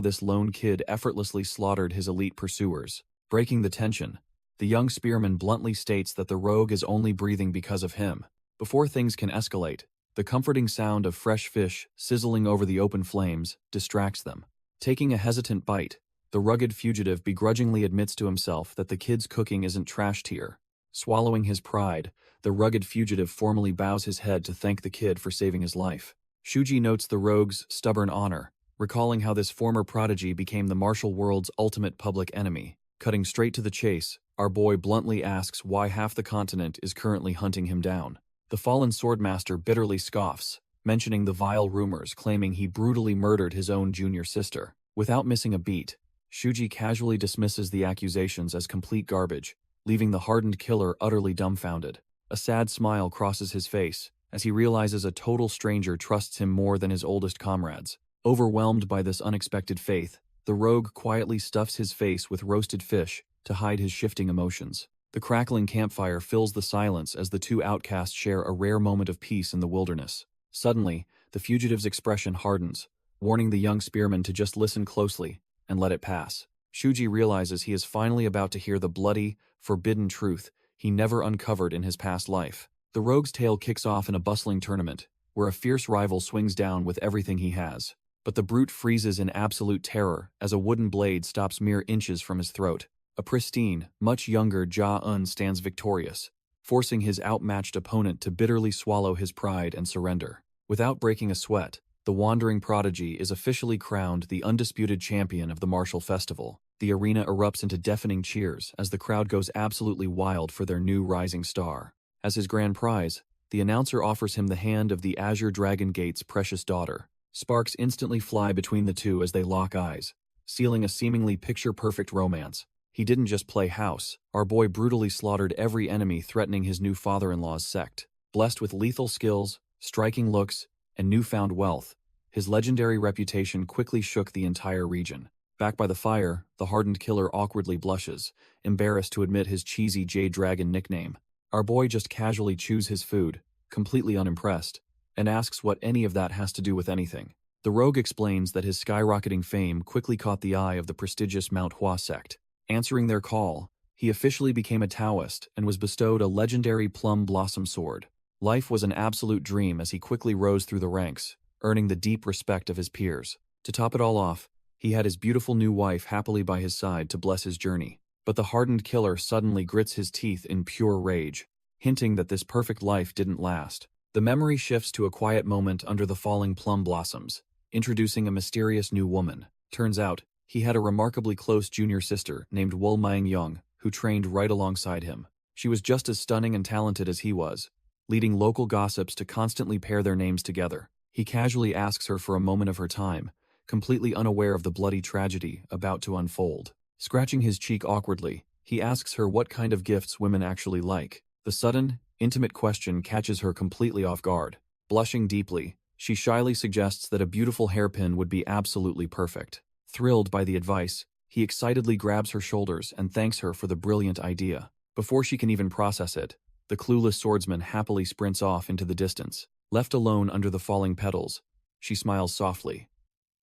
this lone kid effortlessly slaughtered his elite pursuers. Breaking the tension, the young spearman bluntly states that the rogue is only breathing because of him. Before things can escalate, the comforting sound of fresh fish sizzling over the open flames distracts them. Taking a hesitant bite, the rugged fugitive begrudgingly admits to himself that the kid's cooking isn't trash tier. Swallowing his pride, the rugged fugitive formally bows his head to thank the kid for saving his life. Shuji notes the rogue's stubborn honor, recalling how this former prodigy became the martial world's ultimate public enemy. Cutting straight to the chase, our boy bluntly asks why half the continent is currently hunting him down. The fallen swordmaster bitterly scoffs, mentioning the vile rumors claiming he brutally murdered his own junior sister. Without missing a beat, Shuji casually dismisses the accusations as complete garbage, leaving the hardened killer utterly dumbfounded. A sad smile crosses his face as he realizes a total stranger trusts him more than his oldest comrades. Overwhelmed by this unexpected faith, the rogue quietly stuffs his face with roasted fish to hide his shifting emotions. The crackling campfire fills the silence as the two outcasts share a rare moment of peace in the wilderness. Suddenly, the fugitive's expression hardens, warning the young spearman to just listen closely and let it pass. Shuji realizes he is finally about to hear the bloody, forbidden truth he never uncovered in his past life. The rogue's tale kicks off in a bustling tournament, where a fierce rival swings down with everything he has. But the brute freezes in absolute terror as a wooden blade stops mere inches from his throat. A pristine, much younger Ja-un stands victorious, forcing his outmatched opponent to bitterly swallow his pride and surrender. Without breaking a sweat, the wandering prodigy is officially crowned the undisputed champion of the martial festival. The arena erupts into deafening cheers as the crowd goes absolutely wild for their new rising star. As his grand prize, the announcer offers him the hand of the Azure Dragon Gate's precious daughter. Sparks instantly fly between the two as they lock eyes, sealing a seemingly picture-perfect romance. He didn't just play house. Our boy brutally slaughtered every enemy threatening his new father-in-law's sect. Blessed with lethal skills, striking looks, and newfound wealth, his legendary reputation quickly shook the entire region. Back by the fire, the hardened killer awkwardly blushes, embarrassed to admit his cheesy Jade Dragon nickname. Our boy just casually chews his food, completely unimpressed, and asks what any of that has to do with anything. The rogue explains that his skyrocketing fame quickly caught the eye of the prestigious Manhwa sect. Answering their call, he officially became a Taoist and was bestowed a legendary plum blossom sword. Life was an absolute dream as he quickly rose through the ranks, earning the deep respect of his peers. To top it all off, he had his beautiful new wife happily by his side to bless his journey. But the hardened killer suddenly grits his teeth in pure rage, hinting that this perfect life didn't last. The memory shifts to a quiet moment under the falling plum blossoms, introducing a mysterious new woman. Turns out, he had a remarkably close junior sister named Wol Myung, who trained right alongside him. She was just as stunning and talented as he was, leading local gossips to constantly pair their names together. He casually asks her for a moment of her time, completely unaware of the bloody tragedy about to unfold. Scratching his cheek awkwardly, he asks her what kind of gifts women actually like. The sudden, intimate question catches her completely off guard. Blushing deeply, she shyly suggests that a beautiful hairpin would be absolutely perfect. Thrilled by the advice, he excitedly grabs her shoulders and thanks her for the brilliant idea. Before she can even process it, the clueless swordsman happily sprints off into the distance. Left alone under the falling petals, she smiles softly,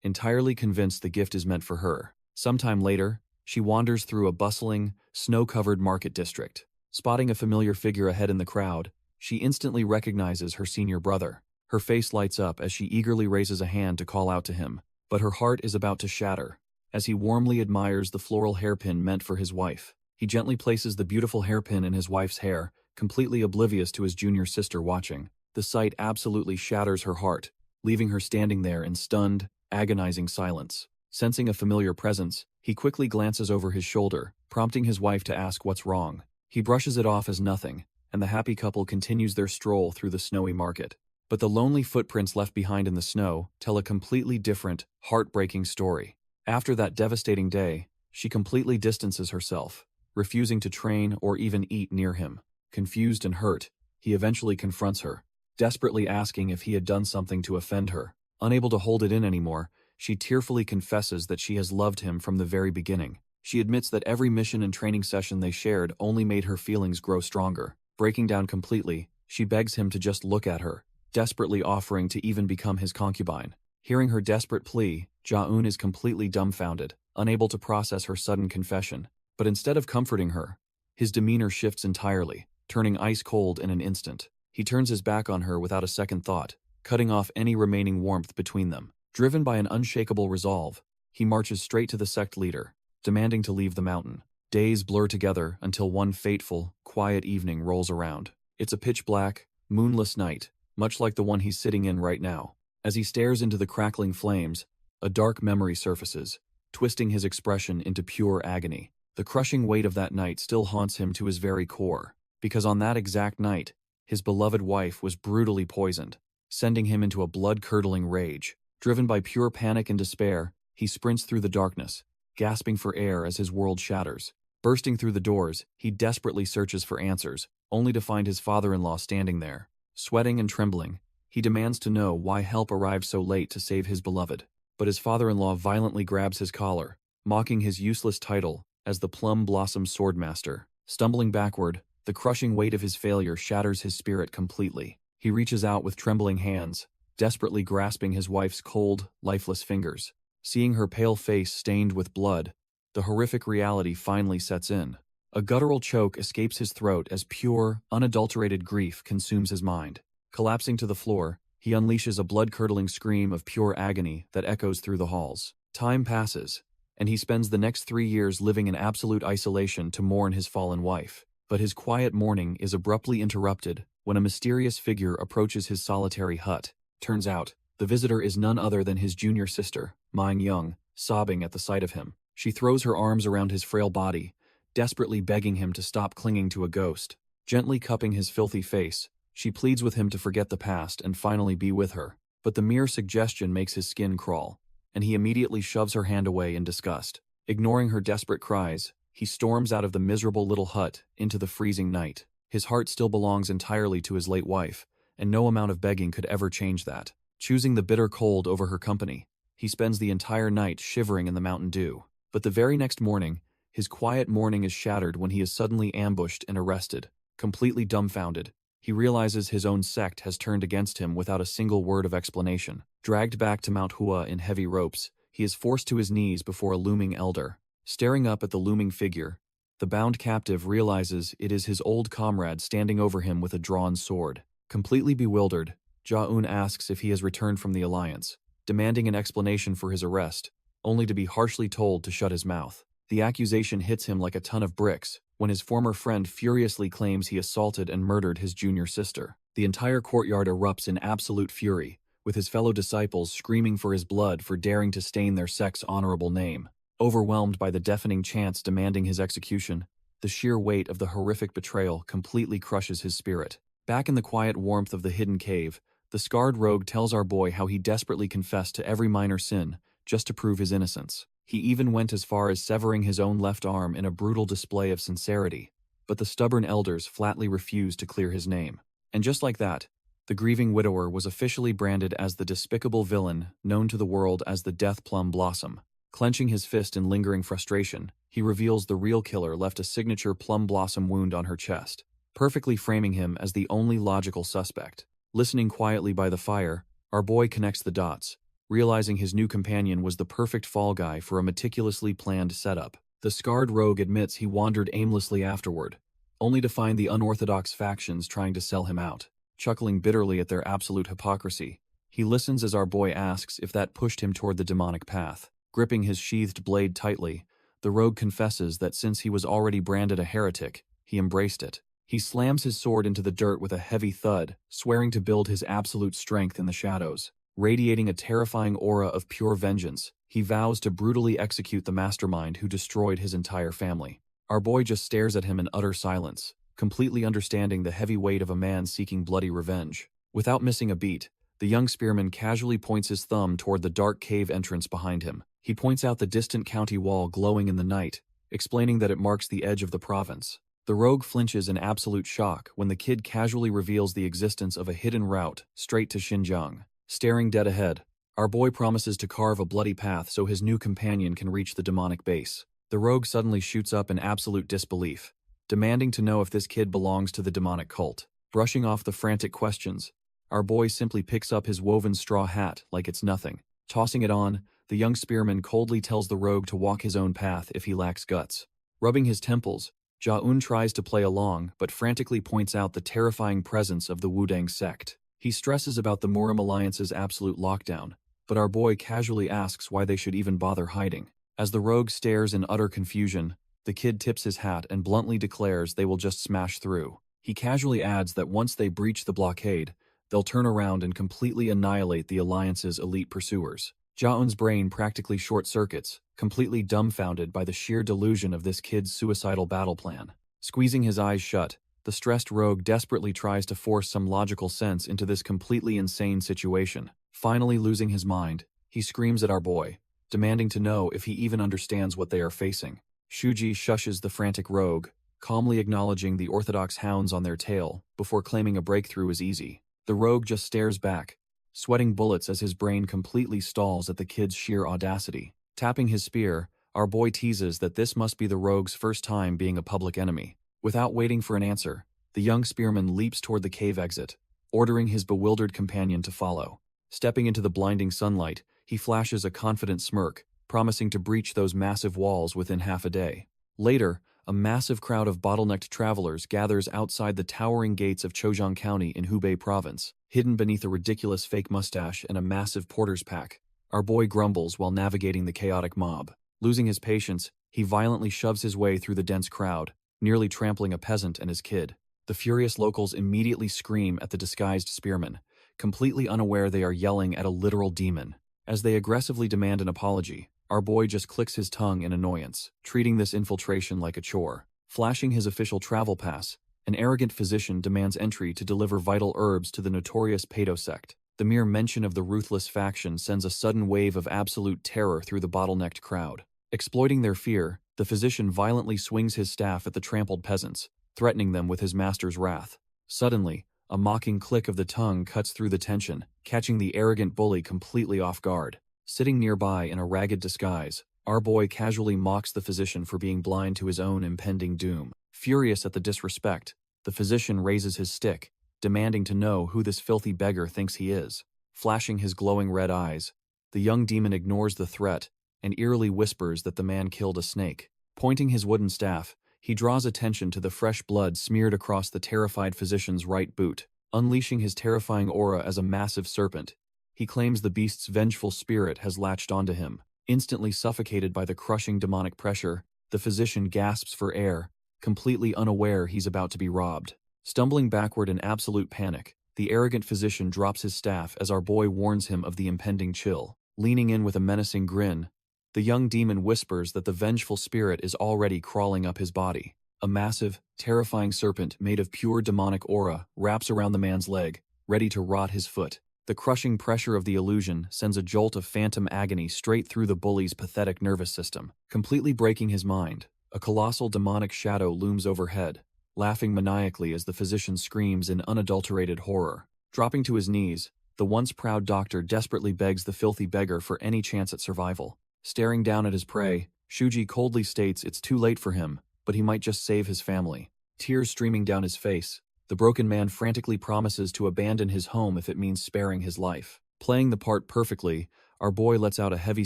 entirely convinced the gift is meant for her. Sometime later, she wanders through a bustling, snow-covered market district. Spotting a familiar figure ahead in the crowd, she instantly recognizes her senior brother. Her face lights up as she eagerly raises a hand to call out to him, but her heart is about to shatter as he warmly admires the floral hairpin meant for his wife. He gently places the beautiful hairpin in his wife's hair, completely oblivious to his junior sister watching. The sight absolutely shatters her heart, leaving her standing there in stunned, agonizing silence. Sensing a familiar presence, he quickly glances over his shoulder, prompting his wife to ask what's wrong. He brushes it off as nothing, and the happy couple continues their stroll through the snowy market. But the lonely footprints left behind in the snow tell a completely different, heartbreaking story. After that devastating day, she completely distances herself, refusing to train or even eat near him. Confused and hurt, he eventually confronts her, desperately asking if he had done something to offend her. Unable to hold it in anymore, she tearfully confesses that she has loved him from the very beginning. She admits that every mission and training session they shared only made her feelings grow stronger. Breaking down completely, she begs him to just look at her, desperately offering to even become his concubine. Hearing her desperate plea, Ja-un is completely dumbfounded, unable to process her sudden confession. But instead of comforting her, his demeanor shifts entirely, turning ice cold in an instant. He turns his back on her without a second thought, cutting off any remaining warmth between them. Driven by an unshakable resolve, he marches straight to the sect leader, demanding to leave the mountain. Days blur together until one fateful, quiet evening rolls around. It's a pitch-black, moonless night, much like the one he's sitting in right now. As he stares into the crackling flames, A dark memory surfaces, twisting his expression into pure agony. The crushing weight of that night still haunts him to his very core, because on that exact night, his beloved wife was brutally poisoned, sending him into a blood-curdling rage. Driven by pure panic and despair, he sprints through the darkness, gasping for air as his world shatters. Bursting through the doors, he desperately searches for answers, only to find his father-in-law standing there. Sweating and trembling, he demands to know why help arrived so late to save his beloved. But his father-in-law violently grabs his collar, mocking his useless title as the Plum Blossom Swordmaster. Stumbling backward, the crushing weight of his failure shatters his spirit completely. He reaches out with trembling hands, desperately grasping his wife's cold, lifeless fingers. Seeing her pale face stained with blood, the horrific reality finally sets in. A guttural choke escapes his throat as pure, unadulterated grief consumes his mind. Collapsing to the floor, he unleashes a blood-curdling scream of pure agony that echoes through the halls. Time passes, and he spends the next 3 years living in absolute isolation to mourn his fallen wife. But his quiet mourning is abruptly interrupted when a mysterious figure approaches his solitary hut. Turns out, the visitor is none other than his junior sister, Ming Young, sobbing at the sight of him. She throws her arms around his frail body, desperately begging him to stop clinging to a ghost. Gently cupping his filthy face, she pleads with him to forget the past and finally be with her. But the mere suggestion makes his skin crawl, and he immediately shoves her hand away in disgust. Ignoring her desperate cries, he storms out of the miserable little hut into the freezing night. His heart still belongs entirely to his late wife, and no amount of begging could ever change that. Choosing the bitter cold over her company, he spends the entire night shivering in the mountain dew. But the very next morning, his quiet mourning is shattered when he is suddenly ambushed and arrested. Completely dumbfounded, he realizes his own sect has turned against him without a single word of explanation. Dragged back to Manhwa in heavy ropes, he is forced to his knees before a looming elder. Staring up at the looming figure, the bound captive realizes it is his old comrade standing over him with a drawn sword. Completely bewildered, Ja-un asks if he has returned from the Alliance, demanding an explanation for his arrest, only to be harshly told to shut his mouth. The accusation hits him like a ton of bricks when his former friend furiously claims he assaulted and murdered his junior sister. The entire courtyard erupts in absolute fury, with his fellow disciples screaming for his blood for daring to stain their sect's honorable name. Overwhelmed by the deafening chants demanding his execution, the sheer weight of the horrific betrayal completely crushes his spirit. Back in the quiet warmth of the hidden cave, the scarred rogue tells our boy how he desperately confessed to every minor sin just to prove his innocence. He even went as far as severing his own left arm in a brutal display of sincerity, but the stubborn elders flatly refused to clear his name. And just like that, the grieving widower was officially branded as the despicable villain known to the world as the Death Plum Blossom. Clenching his fist in lingering frustration, he reveals the real killer left a signature plum blossom wound on her chest, perfectly framing him as the only logical suspect. Listening quietly by the fire, our boy connects the dots, realizing his new companion was the perfect fall guy for a meticulously planned setup. The scarred rogue admits he wandered aimlessly afterward, only to find the unorthodox factions trying to sell him out. Chuckling bitterly at their absolute hypocrisy, he listens as our boy asks if that pushed him toward the demonic path. Gripping his sheathed blade tightly, the rogue confesses that since he was already branded a heretic, he embraced it. He slams his sword into the dirt with a heavy thud, swearing to build his absolute strength in the shadows. Radiating a terrifying aura of pure vengeance, he vows to brutally execute the mastermind who destroyed his entire family. Our boy just stares at him in utter silence, completely understanding the heavy weight of a man seeking bloody revenge. Without missing a beat, the young spearman casually points his thumb toward the dark cave entrance behind him. He points out the distant county wall glowing in the night, explaining that it marks the edge of the province. The rogue flinches in absolute shock when the kid casually reveals the existence of a hidden route straight to Xinjiang. Staring dead ahead, our boy promises to carve a bloody path so his new companion can reach the demonic base. The rogue suddenly shoots up in absolute disbelief, demanding to know if this kid belongs to the demonic cult. Brushing off the frantic questions, our boy simply picks up his woven straw hat like it's nothing. Tossing it on, the young spearman coldly tells the rogue to walk his own path if he lacks guts. Rubbing his temples, Ja-un tries to play along but frantically points out the terrifying presence of the Wudang sect. He stresses about the Murim Alliance's absolute lockdown, but our boy casually asks why they should even bother hiding. As the rogue stares in utter confusion, the kid tips his hat and bluntly declares they will just smash through. He casually adds that once they breach the blockade, they'll turn around and completely annihilate the Alliance's elite pursuers. Jaeun's brain practically short-circuits, completely dumbfounded by the sheer delusion of this kid's suicidal battle plan. Squeezing his eyes shut, the stressed rogue desperately tries to force some logical sense into this completely insane situation. Finally losing his mind, he screams at our boy, demanding to know if he even understands what they are facing. Shuji shushes the frantic rogue, calmly acknowledging the orthodox hounds on their tail, before claiming a breakthrough is easy. The rogue just stares back, sweating bullets as his brain completely stalls at the kid's sheer audacity. Tapping his spear, our boy teases that this must be the rogue's first time being a public enemy. Without waiting for an answer, the young spearman leaps toward the cave exit, ordering his bewildered companion to follow. Stepping into the blinding sunlight, he flashes a confident smirk, promising to breach those massive walls within half a day. Later, a massive crowd of bottlenecked travelers gathers outside the towering gates of Chojiang County in Hubei Province, hidden beneath a ridiculous fake mustache and a massive porter's pack. Our boy grumbles while navigating the chaotic mob. Losing his patience, he violently shoves his way through the dense crowd, nearly trampling a peasant and his kid. The furious locals immediately scream at the disguised spearmen, completely unaware they are yelling at a literal demon. As they aggressively demand an apology, our boy just clicks his tongue in annoyance, treating this infiltration like a chore. Flashing his official travel pass, an arrogant physician demands entry to deliver vital herbs to the notorious Pedo sect. The mere mention of the ruthless faction sends a sudden wave of absolute terror through the bottlenecked crowd. Exploiting their fear, the physician violently swings his staff at the trampled peasants, threatening them with his master's wrath. Suddenly, a mocking click of the tongue cuts through the tension, catching the arrogant bully completely off guard. Sitting nearby in a ragged disguise, our boy casually mocks the physician for being blind to his own impending doom. Furious at the disrespect, the physician raises his stick, demanding to know who this filthy beggar thinks he is. Flashing his glowing red eyes, the young demon ignores the threat and eerily whispers that the man killed a snake. Pointing his wooden staff, he draws attention to the fresh blood smeared across the terrified physician's right boot. Unleashing his terrifying aura as a massive serpent, he claims the beast's vengeful spirit has latched onto him. Instantly suffocated by the crushing demonic pressure, the physician gasps for air, completely unaware he's about to be robbed. Stumbling backward in absolute panic, the arrogant physician drops his staff as our boy warns him of the impending chill. Leaning in with a menacing grin, the young demon whispers that the vengeful spirit is already crawling up his body. A massive, terrifying serpent made of pure demonic aura wraps around the man's leg, ready to rot his foot. The crushing pressure of the illusion sends a jolt of phantom agony straight through the bully's pathetic nervous system, completely breaking his mind. A colossal demonic shadow looms overhead, laughing maniacally as the physician screams in unadulterated horror. Dropping to his knees, the once proud doctor desperately begs the filthy beggar for any chance at survival. Staring down at his prey, Shuji coldly states it's too late for him, but he might just save his family. Tears streaming down his face, the broken man frantically promises to abandon his home if it means sparing his life. Playing the part perfectly, our boy lets out a heavy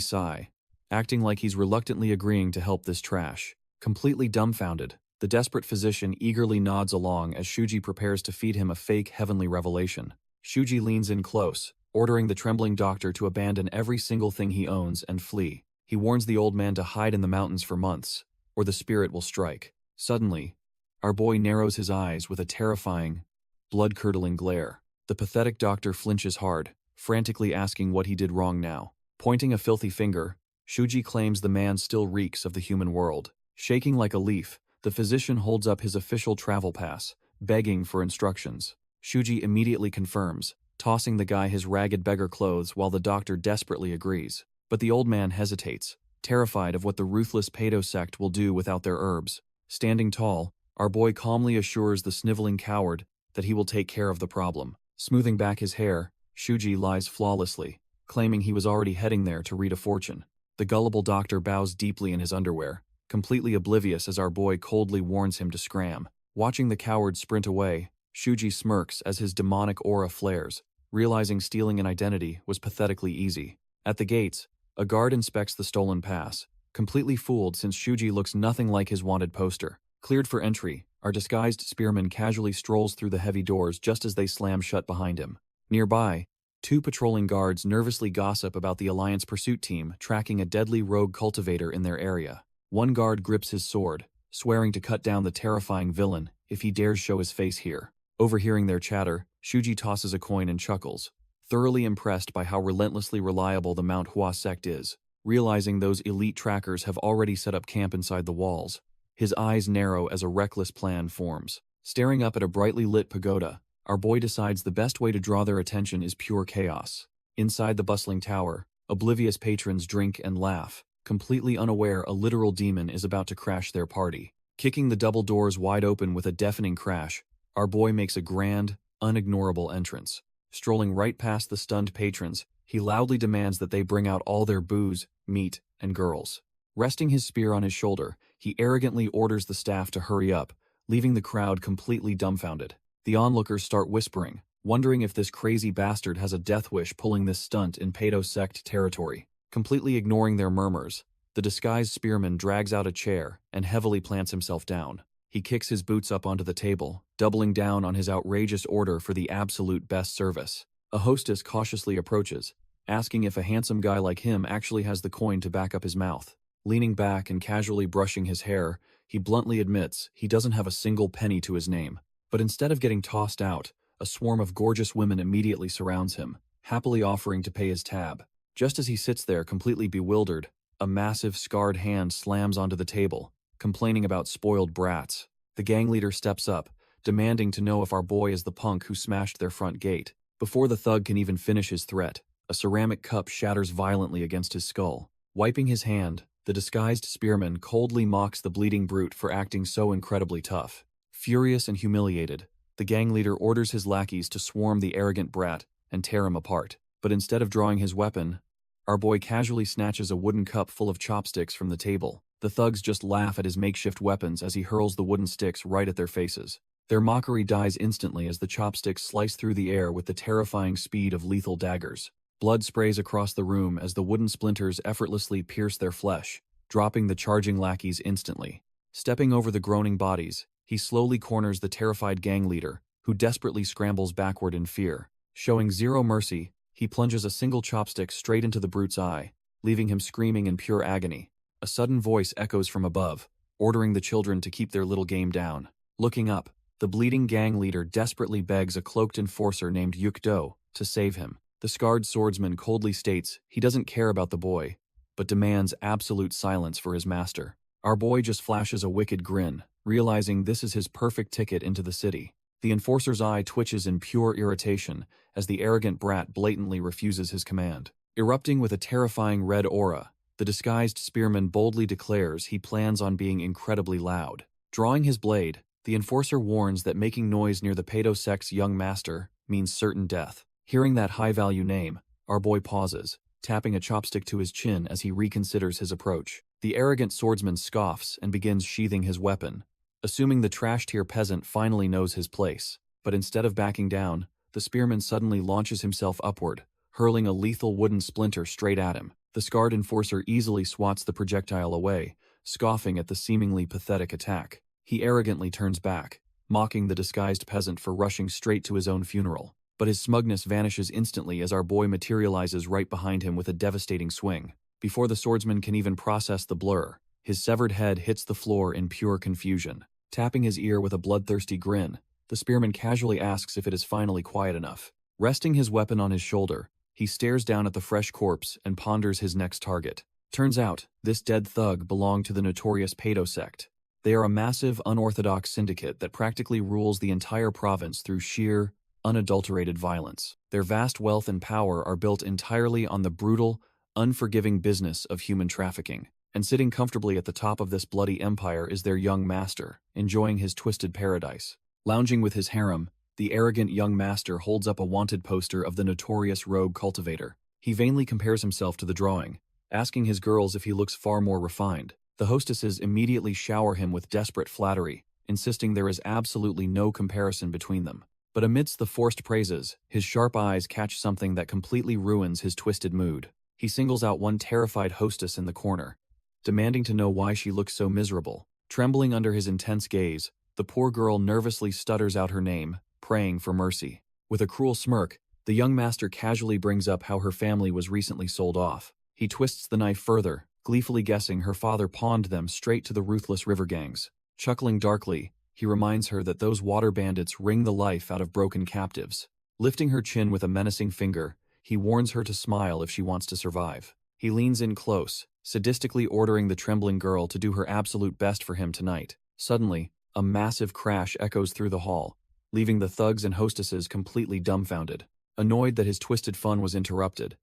sigh, acting like he's reluctantly agreeing to help this trash. Completely dumbfounded, the desperate physician eagerly nods along as Shuji prepares to feed him a fake heavenly revelation. Shuji leans in close, ordering the trembling doctor to abandon every single thing he owns and flee. He warns the old man to hide in the mountains for months, or the spirit will strike. Suddenly, our boy narrows his eyes with a terrifying, blood-curdling glare. The pathetic doctor flinches hard, frantically asking what he did wrong now. Pointing a filthy finger, Shuji claims the man still reeks of the human world. Shaking like a leaf, the physician holds up his official travel pass, begging for instructions. Shuji immediately confirms, tossing the guy his ragged beggar clothes while the doctor desperately agrees. But the old man hesitates, terrified of what the ruthless Pedo sect will do without their herbs. Standing tall, our boy calmly assures the sniveling coward that he will take care of the problem. Smoothing back his hair, Shuji lies flawlessly, claiming he was already heading there to read a fortune. The gullible doctor bows deeply in his underwear, completely oblivious as our boy coldly warns him to scram. Watching the coward sprint away, Shuji smirks as his demonic aura flares, realizing stealing an identity was pathetically easy. At the gates, a guard inspects the stolen pass, completely fooled since Shuji looks nothing like his wanted poster. Cleared for entry, our disguised spearman casually strolls through the heavy doors just as they slam shut behind him. Nearby, two patrolling guards nervously gossip about the Alliance pursuit team tracking a deadly rogue cultivator in their area. One guard grips his sword, swearing to cut down the terrifying villain if he dares show his face here. Overhearing their chatter, Shuji tosses a coin and chuckles, thoroughly impressed by how relentlessly reliable the Manhwa sect is. Realizing those elite trackers have already set up camp inside the walls, his eyes narrow as a reckless plan forms. Staring up at a brightly lit pagoda, our boy decides the best way to draw their attention is pure chaos. Inside the bustling tower, oblivious patrons drink and laugh, completely unaware a literal demon is about to crash their party. Kicking the double doors wide open with a deafening crash, our boy makes a grand, unignorable entrance. Strolling right past the stunned patrons, he loudly demands that they bring out all their booze, meat, and girls. Resting his spear on his shoulder, he arrogantly orders the staff to hurry up, leaving the crowd completely dumbfounded. The onlookers start whispering, wondering if this crazy bastard has a death wish pulling this stunt in Pedo sect territory. Completely ignoring their murmurs, the disguised spearman drags out a chair and heavily plants himself down. He kicks his boots up onto the table, doubling down on his outrageous order for the absolute best service. A hostess cautiously approaches, asking if a handsome guy like him actually has the coin to back up his mouth. Leaning back and casually brushing his hair, he bluntly admits he doesn't have a single penny to his name. But instead of getting tossed out, a swarm of gorgeous women immediately surrounds him, happily offering to pay his tab. Just as he sits there completely bewildered, a massive scarred hand slams onto the table, complaining about spoiled brats. The gang leader steps up, demanding to know if our boy is the punk who smashed their front gate. Before the thug can even finish his threat, a ceramic cup shatters violently against his skull. Wiping his hand, the disguised spearman coldly mocks the bleeding brute for acting so incredibly tough. Furious and humiliated, the gang leader orders his lackeys to swarm the arrogant brat and tear him apart. But instead of drawing his weapon, our boy casually snatches a wooden cup full of chopsticks from the table. The thugs just laugh at his makeshift weapons as he hurls the wooden sticks right at their faces. Their mockery dies instantly as the chopsticks slice through the air with the terrifying speed of lethal daggers. Blood sprays across the room as the wooden splinters effortlessly pierce their flesh, dropping the charging lackeys instantly. Stepping over the groaning bodies, he slowly corners the terrified gang leader, who desperately scrambles backward in fear. Showing zero mercy, he plunges a single chopstick straight into the brute's eye, leaving him screaming in pure agony. A sudden voice echoes from above, ordering the children to keep their little game down. Looking up, the bleeding gang leader desperately begs a cloaked enforcer named Yukdo to save him. The scarred swordsman coldly states he doesn't care about the boy, but demands absolute silence for his master. Our boy just flashes a wicked grin, realizing this is his perfect ticket into the city. The enforcer's eye twitches in pure irritation as the arrogant brat blatantly refuses his command. Erupting with a terrifying red aura, the disguised spearman boldly declares he plans on being incredibly loud. Drawing his blade, the enforcer warns that making noise near the Pedo sect's young master means certain death. Hearing that high-value name, our boy pauses, tapping a chopstick to his chin as he reconsiders his approach. The arrogant swordsman scoffs and begins sheathing his weapon, assuming the trash-tier peasant finally knows his place. But instead of backing down, the spearman suddenly launches himself upward, hurling a lethal wooden splinter straight at him. The scarred enforcer easily swats the projectile away, scoffing at the seemingly pathetic attack. He arrogantly turns back, mocking the disguised peasant for rushing straight to his own funeral. But his smugness vanishes instantly as our boy materializes right behind him with a devastating swing. Before the swordsman can even process the blur, his severed head hits the floor in pure confusion. Tapping his ear with a bloodthirsty grin, the spearman casually asks if it is finally quiet enough. Resting his weapon on his shoulder, he stares down at the fresh corpse and ponders his next target. Turns out, this dead thug belonged to the notorious Pedo sect. They are a massive, unorthodox syndicate that practically rules the entire province through sheer, unadulterated violence. Their vast wealth and power are built entirely on the brutal, unforgiving business of human trafficking. And sitting comfortably at the top of this bloody empire is their young master, enjoying his twisted paradise. Lounging with his harem, the arrogant young master holds up a wanted poster of the notorious rogue cultivator. He vainly compares himself to the drawing, asking his girls if he looks far more refined. The hostesses immediately shower him with desperate flattery, insisting there is absolutely no comparison between them. But amidst the forced praises, his sharp eyes catch something that completely ruins his twisted mood. He singles out one terrified hostess in the corner, demanding to know why she looks so miserable. Trembling under his intense gaze, the poor girl nervously stutters out her name, praying for mercy. With a cruel smirk, the young master casually brings up how her family was recently sold off. He twists the knife further, gleefully guessing her father pawned them straight to the ruthless river gangs. Chuckling darkly, he reminds her that those water bandits wring the life out of broken captives. Lifting her chin with a menacing finger, he warns her to smile if she wants to survive. He leans in close, sadistically ordering the trembling girl to do her absolute best for him tonight. Suddenly, a massive crash echoes through the hall, leaving the thugs and hostesses completely dumbfounded. Annoyed that his twisted fun was interrupted,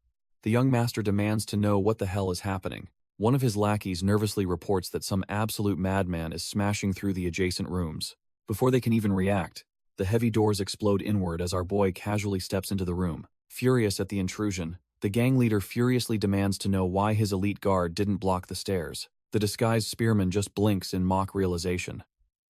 the young master demands to know what the hell is happening. One of his lackeys nervously reports that some absolute madman is smashing through the adjacent rooms. Before they can even react, the heavy doors explode inward as our boy casually steps into the room. Furious at the intrusion, the gang leader furiously demands to know why his elite guard didn't block the stairs. The disguised spearman just blinks in mock realization,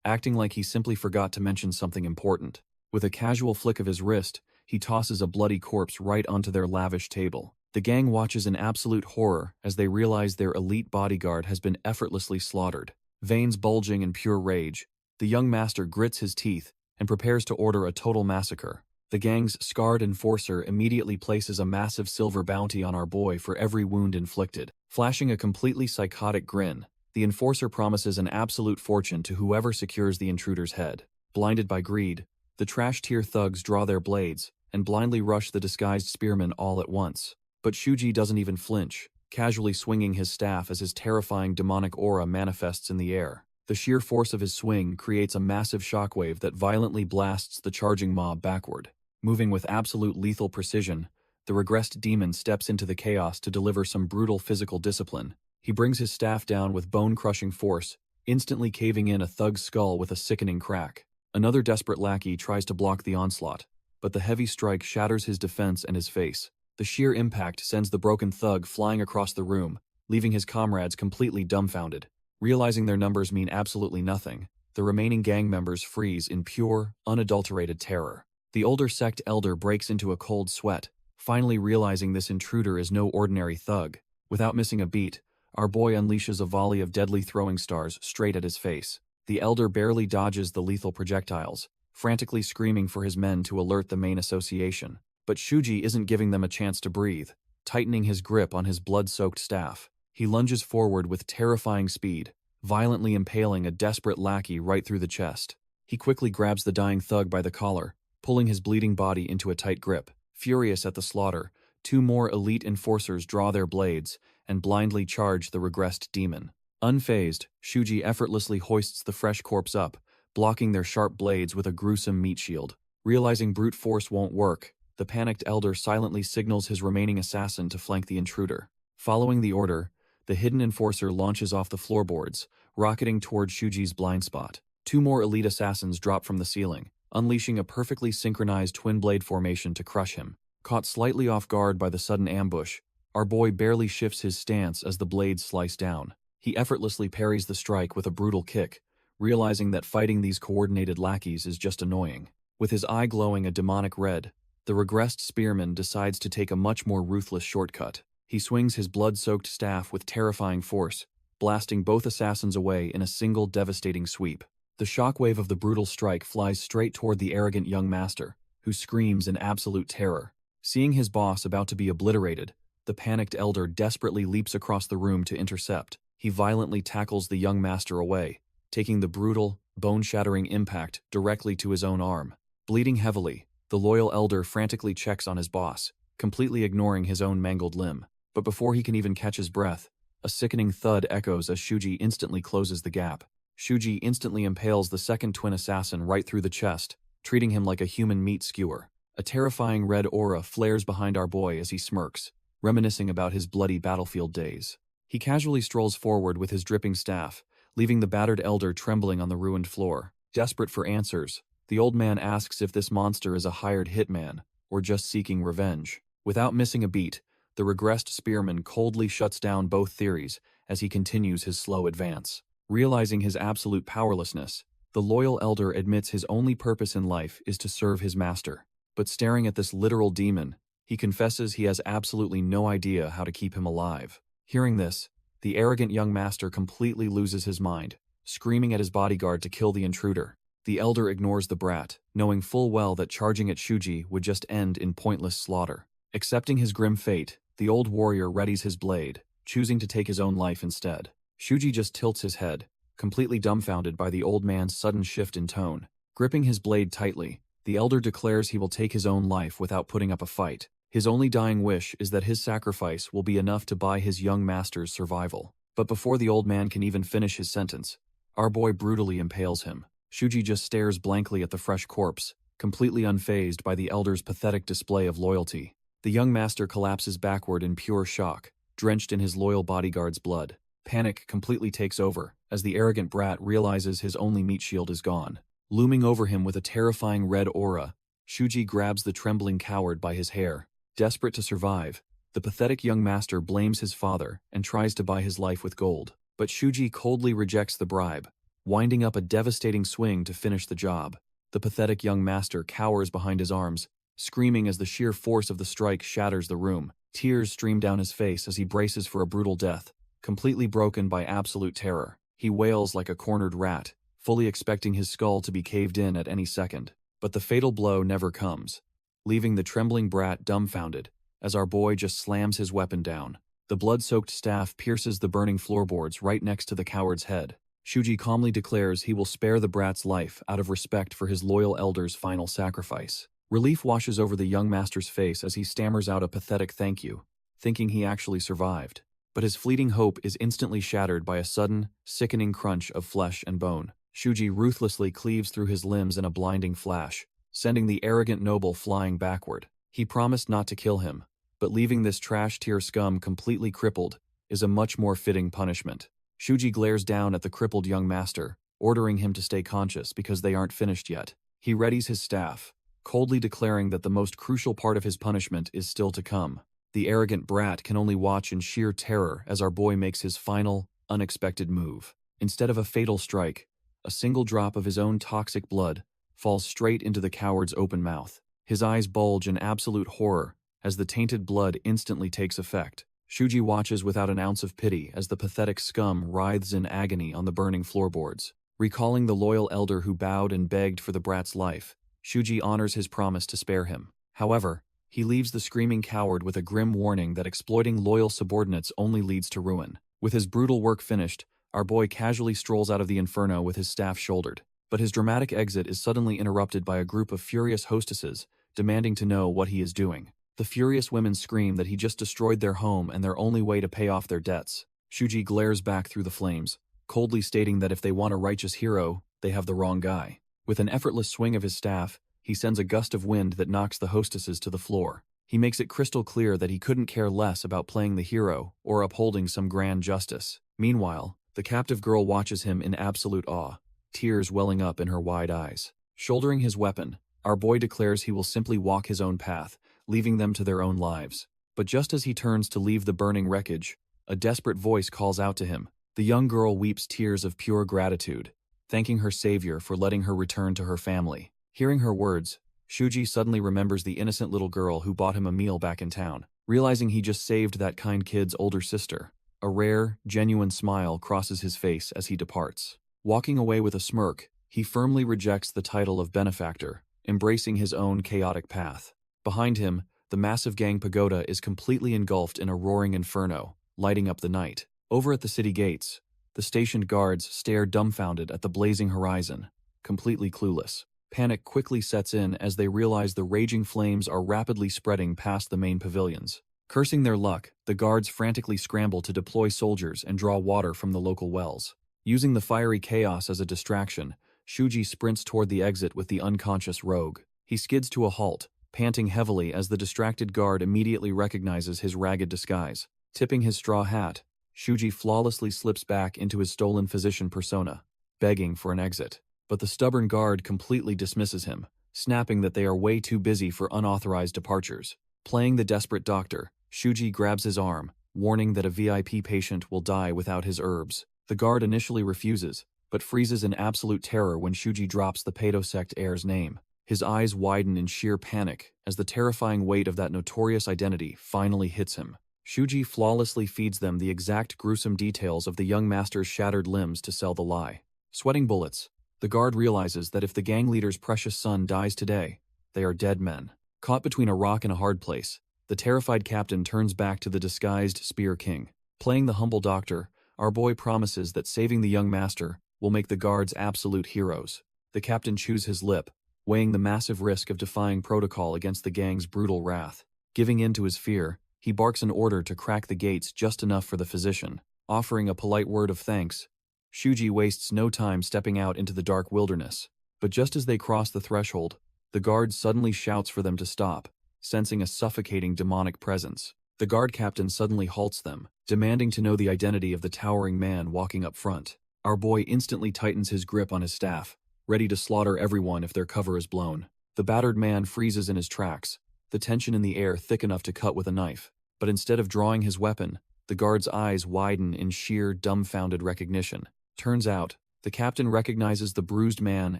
acting like he simply forgot to mention something important. With a casual flick of his wrist, he tosses a bloody corpse right onto their lavish table. The gang watches in absolute horror as they realize their elite bodyguard has been effortlessly slaughtered. Veins bulging in pure rage, the young master grits his teeth and prepares to order a total massacre. The gang's scarred enforcer immediately places a massive silver bounty on our boy for every wound inflicted. Flashing a completely psychotic grin, the enforcer promises an absolute fortune to whoever secures the intruder's head. Blinded by greed, the trash-tier thugs draw their blades and blindly rush the disguised spearman all at once. But Shuji doesn't even flinch, casually swinging his staff as his terrifying demonic aura manifests in the air. The sheer force of his swing creates a massive shockwave that violently blasts the charging mob backward. Moving with absolute lethal precision, the regressed demon steps into the chaos to deliver some brutal physical discipline. He brings his staff down with bone-crushing force, instantly caving in a thug's skull with a sickening crack. Another desperate lackey tries to block the onslaught, but the heavy strike shatters his defense and his face. The sheer impact sends the broken thug flying across the room, leaving his comrades completely dumbfounded. Realizing their numbers mean absolutely nothing, the remaining gang members freeze in pure, unadulterated terror. The older sect elder breaks into a cold sweat, finally realizing this intruder is no ordinary thug. Without missing a beat, our boy unleashes a volley of deadly throwing stars straight at his face. The elder barely dodges the lethal projectiles, frantically screaming for his men to alert the main association. But Shuji isn't giving them a chance to breathe. Tightening his grip on his blood-soaked staff, he lunges forward with terrifying speed, violently impaling a desperate lackey right through the chest. He quickly grabs the dying thug by the collar, pulling his bleeding body into a tight grip. Furious at the slaughter, two more elite enforcers draw their blades and blindly charge the regressed demon. Unfazed, Shuji effortlessly hoists the fresh corpse up, blocking their sharp blades with a gruesome meat shield. Realizing brute force won't work, the panicked elder silently signals his remaining assassin to flank the intruder. Following the order, the hidden enforcer launches off the floorboards, rocketing toward Shuji's blind spot. Two more elite assassins drop from the ceiling, unleashing a perfectly synchronized twin-blade formation to crush him. Caught slightly off guard by the sudden ambush, our boy barely shifts his stance as the blades slice down. He effortlessly parries the strike with a brutal kick, realizing that fighting these coordinated lackeys is just annoying. With his eye glowing a demonic red, the regressed spearman decides to take a much more ruthless shortcut. He swings his blood-soaked staff with terrifying force, blasting both assassins away in a single devastating sweep. The shockwave of the brutal strike flies straight toward the arrogant young master, who screams in absolute terror. Seeing his boss about to be obliterated, the panicked elder desperately leaps across the room to intercept. He violently tackles the young master away, taking the brutal, bone-shattering impact directly to his own arm. Bleeding heavily, the loyal elder frantically checks on his boss, completely ignoring his own mangled limb. But before he can even catch his breath, a sickening thud echoes as Shuji instantly closes the gap. Shuji instantly impales the second twin assassin right through the chest, treating him like a human meat skewer. A terrifying red aura flares behind our boy as he smirks, reminiscing about his bloody battlefield days. He casually strolls forward with his dripping staff, leaving the battered elder trembling on the ruined floor. Desperate for answers, the old man asks if this monster is a hired hitman, or just seeking revenge. Without missing a beat, the regressed spearman coldly shuts down both theories as he continues his slow advance. Realizing his absolute powerlessness, the loyal elder admits his only purpose in life is to serve his master. But staring at this literal demon, he confesses he has absolutely no idea how to keep him alive. Hearing this, the arrogant young master completely loses his mind, screaming at his bodyguard to kill the intruder. The elder ignores the brat, knowing full well that charging at Shuji would just end in pointless slaughter. Accepting his grim fate, the old warrior readies his blade, choosing to take his own life instead. Shuji just tilts his head, completely dumbfounded by the old man's sudden shift in tone. Gripping his blade tightly, The elder declares he will take his own life without putting up a fight. His only dying wish is that his sacrifice will be enough to buy his young master's survival. But before the old man can even finish his sentence, our boy brutally impales him. Shuji just stares blankly at the fresh corpse, completely unfazed by the elder's pathetic display of loyalty. The young master collapses backward in pure shock, drenched in his loyal bodyguard's blood. Panic completely takes over, as the arrogant brat realizes his only meat shield is gone. Looming over him with a terrifying red aura, Shuji grabs the trembling coward by his hair. Desperate to survive, the pathetic young master blames his father and tries to buy his life with gold. But Shuji coldly rejects the bribe, winding up a devastating swing to finish the job. The pathetic young master cowers behind his arms, screaming as the sheer force of the strike shatters the room. Tears stream down his face as he braces for a brutal death, completely broken by absolute terror. He wails like a cornered rat, fully expecting his skull to be caved in at any second. But the fatal blow never comes, leaving the trembling brat dumbfounded, as our boy just slams his weapon down. The blood-soaked staff pierces the burning floorboards right next to the coward's head. Shuji calmly declares he will spare the brat's life out of respect for his loyal elder's final sacrifice. Relief washes over the young master's face as he stammers out a pathetic thank you, thinking he actually survived. But his fleeting hope is instantly shattered by a sudden, sickening crunch of flesh and bone. Shuji ruthlessly cleaves through his limbs in a blinding flash, sending the arrogant noble flying backward. He promised not to kill him, but leaving this trash-tier scum completely crippled is a much more fitting punishment. Shuji glares down at the crippled young master, ordering him to stay conscious because they aren't finished yet. He readies his staff, coldly declaring that the most crucial part of his punishment is still to come. The arrogant brat can only watch in sheer terror as our boy makes his final, unexpected move. Instead of a fatal strike, a single drop of his own toxic blood falls straight into the coward's open mouth. His eyes bulge in absolute horror as the tainted blood instantly takes effect. Shuji watches without an ounce of pity as the pathetic scum writhes in agony on the burning floorboards. Recalling the loyal elder who bowed and begged for the brat's life, Shuji honors his promise to spare him. However, he leaves the screaming coward with a grim warning that exploiting loyal subordinates only leads to ruin. With his brutal work finished, our boy casually strolls out of the inferno with his staff shouldered. But his dramatic exit is suddenly interrupted by a group of furious hostesses, demanding to know what he is doing. The furious women scream that he just destroyed their home and their only way to pay off their debts. Shuji glares back through the flames, coldly stating that if they want a righteous hero, they have the wrong guy. With an effortless swing of his staff, he sends a gust of wind that knocks the hostesses to the floor. He makes it crystal clear that he couldn't care less about playing the hero or upholding some grand justice. Meanwhile, the captive girl watches him in absolute awe, tears welling up in her wide eyes. Shouldering his weapon, our boy declares he will simply walk his own path, leaving them to their own lives. But just as he turns to leave the burning wreckage, a desperate voice calls out to him. The young girl weeps tears of pure gratitude, thanking her savior for letting her return to her family. Hearing her words, Shuji suddenly remembers the innocent little girl who bought him a meal back in town. Realizing he just saved that kind kid's older sister, a rare, genuine smile crosses his face as he departs. Walking away with a smirk, he firmly rejects the title of benefactor, embracing his own chaotic path. Behind him, the massive gang pagoda is completely engulfed in a roaring inferno, lighting up the night. Over at the city gates, the stationed guards stare dumbfounded at the blazing horizon, completely clueless. Panic quickly sets in as they realize the raging flames are rapidly spreading past the main pavilions. Cursing their luck, the guards frantically scramble to deploy soldiers and draw water from the local wells. Using the fiery chaos as a distraction, Shuji sprints toward the exit with the unconscious rogue. He skids to a halt, panting heavily as the distracted guard immediately recognizes his ragged disguise. Tipping his straw hat, Shuji flawlessly slips back into his stolen physician persona, begging for an exit. But the stubborn guard completely dismisses him, snapping that they are way too busy for unauthorized departures. Playing the desperate doctor, Shuji grabs his arm, warning that a VIP patient will die without his herbs. The guard initially refuses, but freezes in absolute terror when Shuji drops the Paedo-sect heir's name. His eyes widen in sheer panic as the terrifying weight of that notorious identity finally hits him. Shuji flawlessly feeds them the exact gruesome details of the young master's shattered limbs to sell the lie. Sweating bullets, the guard realizes that if the gang leader's precious son dies today, they are dead men. Caught between a rock and a hard place, the terrified captain turns back to the disguised Spear King. Playing the humble doctor, our boy promises that saving the young master will make the guards absolute heroes. The captain chews his lip, weighing the massive risk of defying protocol against the gang's brutal wrath. Giving in to his fear, he barks an order to crack the gates just enough for the physician. Offering a polite word of thanks, Shuji wastes no time stepping out into the dark wilderness. But just as they cross the threshold, the guard suddenly shouts for them to stop, sensing a suffocating demonic presence. The guard captain suddenly halts them, demanding to know the identity of the towering man walking up front. Our boy instantly tightens his grip on his staff, ready to slaughter everyone if their cover is blown. The battered man freezes in his tracks, the tension in the air thick enough to cut with a knife. But instead of drawing his weapon, the guard's eyes widen in sheer, dumbfounded recognition. Turns out, the captain recognizes the bruised man